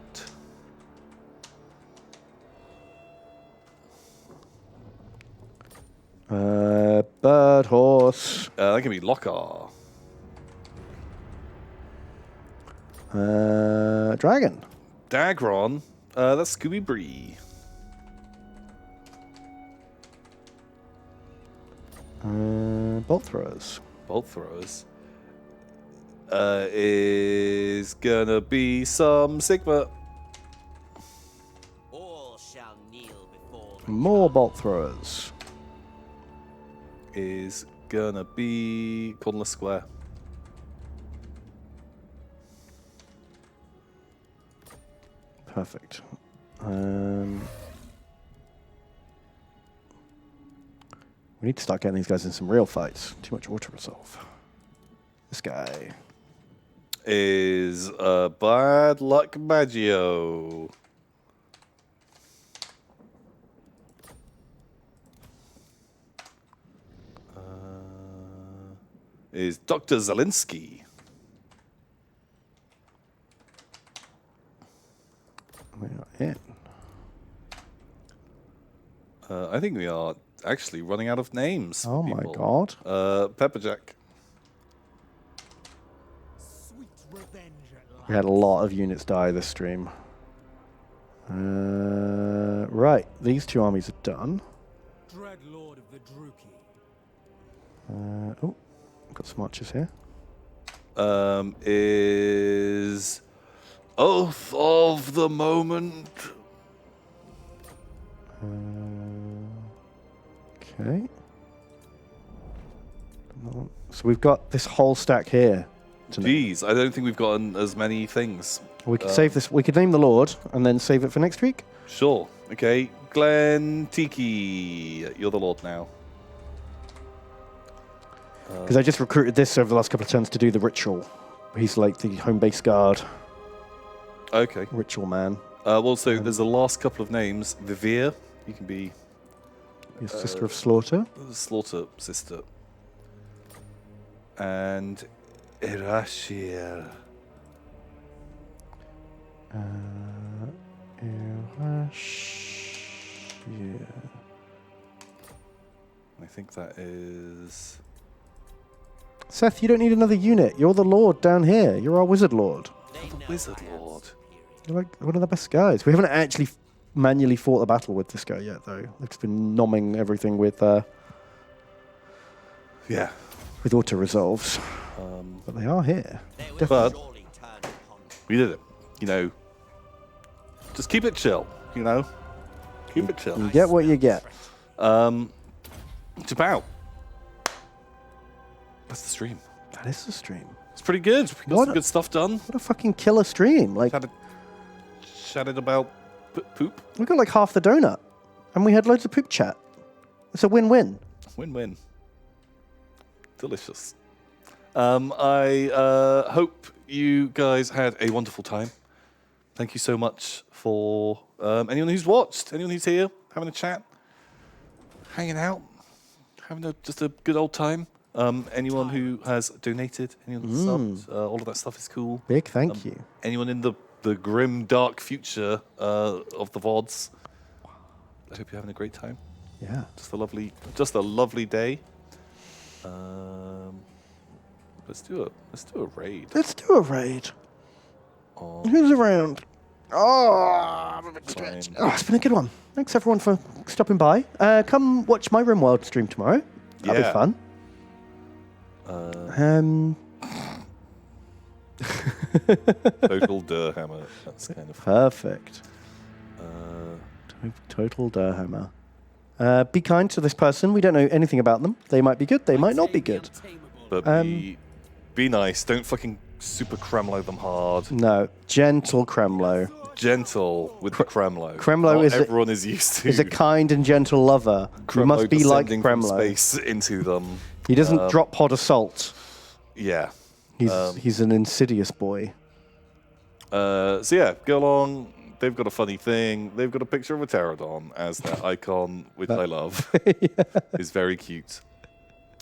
[SPEAKER 2] Bird horse.
[SPEAKER 1] That can be Lockar.
[SPEAKER 2] Dragon.
[SPEAKER 1] Dagron. That's Scooby Bree.
[SPEAKER 2] Bolt throwers.
[SPEAKER 1] Bolt throwers. Is gonna be some Sigma.
[SPEAKER 5] All shall kneel before
[SPEAKER 2] More bolt throwers.
[SPEAKER 1] Is gonna be Cornless Square.
[SPEAKER 2] Perfect. We need to start getting these guys in some real fights. Too much water resolve. This guy.
[SPEAKER 1] Is Bad Luck Maggio. Is Dr. Zelinsky.
[SPEAKER 2] We are in.
[SPEAKER 1] I think we are actually running out of names.
[SPEAKER 2] Oh my
[SPEAKER 1] people.
[SPEAKER 2] god.
[SPEAKER 1] Pepperjack.
[SPEAKER 7] sweet revenge at last.
[SPEAKER 2] We had a lot of units die this stream. Right, these 2 armies are done.
[SPEAKER 7] Dread Lord of the Druki.
[SPEAKER 2] Oh, got some archers here.
[SPEAKER 1] Is Oath of the Moment.
[SPEAKER 2] Okay. So we've got this whole stack here.
[SPEAKER 1] Jeez, I don't think we've gotten as many things.
[SPEAKER 2] We could save this. We could name the Lord and then save it for next week.
[SPEAKER 1] Sure. Okay. Glen Tiki, you're the Lord now.
[SPEAKER 2] Because I just recruited this over the last couple of turns to do the ritual. He's like the home base guard.
[SPEAKER 1] Okay.
[SPEAKER 2] Ritual man.
[SPEAKER 1] Well, so there's the last couple of names. Vivir, you can be
[SPEAKER 2] Your sister of slaughter.
[SPEAKER 1] the Slaughter sister. And Erashir.
[SPEAKER 2] Yeah.
[SPEAKER 1] I think that is...
[SPEAKER 2] Seth, you don't need another unit. You're the Lord down here. You're our Wizard Lord.
[SPEAKER 1] the Wizard Lord.
[SPEAKER 2] You're like one of the best guys. We haven't actually manually fought the battle with this guy yet, though. We've just been nomming everything with
[SPEAKER 1] Yeah.
[SPEAKER 2] with auto resolves. But they are here.
[SPEAKER 1] But we did it. You know, just keep it chill, you know? Keep it chill.
[SPEAKER 2] You get what you get.
[SPEAKER 1] It's about. That's the stream.
[SPEAKER 2] That is the stream.
[SPEAKER 1] It's pretty good. We got
[SPEAKER 2] What
[SPEAKER 1] some
[SPEAKER 2] a-
[SPEAKER 1] good stuff done.
[SPEAKER 2] What a fucking killer stream. Like,
[SPEAKER 1] Chatted about poop.
[SPEAKER 2] we got like half the donut. And we had loads of poop chat. It's a win-win.
[SPEAKER 1] Win-win. Delicious. I hope you guys had a wonderful time. Thank you so much for anyone who's watched, anyone who's here, having a chat, hanging out, having just a good old time. Anyone who has donated, anyone who's subbed, all of that stuff is cool.
[SPEAKER 2] Big thank you.
[SPEAKER 1] Anyone in the grim, dark future of the VODs, I hope you're having a great time.
[SPEAKER 2] Yeah.
[SPEAKER 1] Just a lovely day. Let's do a raid.
[SPEAKER 2] Let's do a raid.
[SPEAKER 1] Oh,
[SPEAKER 2] Who's around? Oh, I'm a bit
[SPEAKER 1] fine.
[SPEAKER 2] stretched. Oh, it's been a good one. Thanks everyone for stopping by. Come watch my RimWorld stream tomorrow. That'll
[SPEAKER 1] Yeah.
[SPEAKER 2] be fun.
[SPEAKER 1] Total Durhammer. That's kind of
[SPEAKER 2] Perfect. Total Durhammer. Be kind to this person. We don't know anything about them. They might be good. They might not be good.
[SPEAKER 1] But be nice. Don't fucking super Kremlo them hard.
[SPEAKER 2] No, gentle Kremlo.
[SPEAKER 1] Gentle with the Kremlo.
[SPEAKER 2] Kremlo
[SPEAKER 1] Not
[SPEAKER 2] is a-
[SPEAKER 1] everyone is used to.
[SPEAKER 2] He's a kind and gentle lover. You
[SPEAKER 1] Kremlo
[SPEAKER 2] must be like
[SPEAKER 1] descending from
[SPEAKER 2] Kremlo.
[SPEAKER 1] space into them.
[SPEAKER 2] He doesn't drop pod assault.
[SPEAKER 1] Yeah.
[SPEAKER 2] He's an insidious boy.
[SPEAKER 1] So yeah, go along. They've got a funny thing. They've got a picture of a pterodon as their icon, which I love. It's very cute.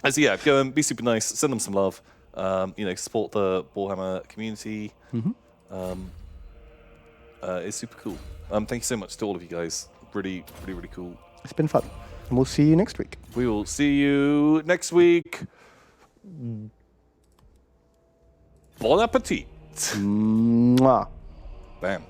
[SPEAKER 1] So yeah, go and be super nice. Send them some love. Support the Warhammer community. It's super cool. Thank you so much to all of you guys. Really, really, really cool.
[SPEAKER 2] It's been fun. And we'll see you next week.
[SPEAKER 1] We will see you next week. Bon appetit.
[SPEAKER 2] Mwah.
[SPEAKER 1] Bam.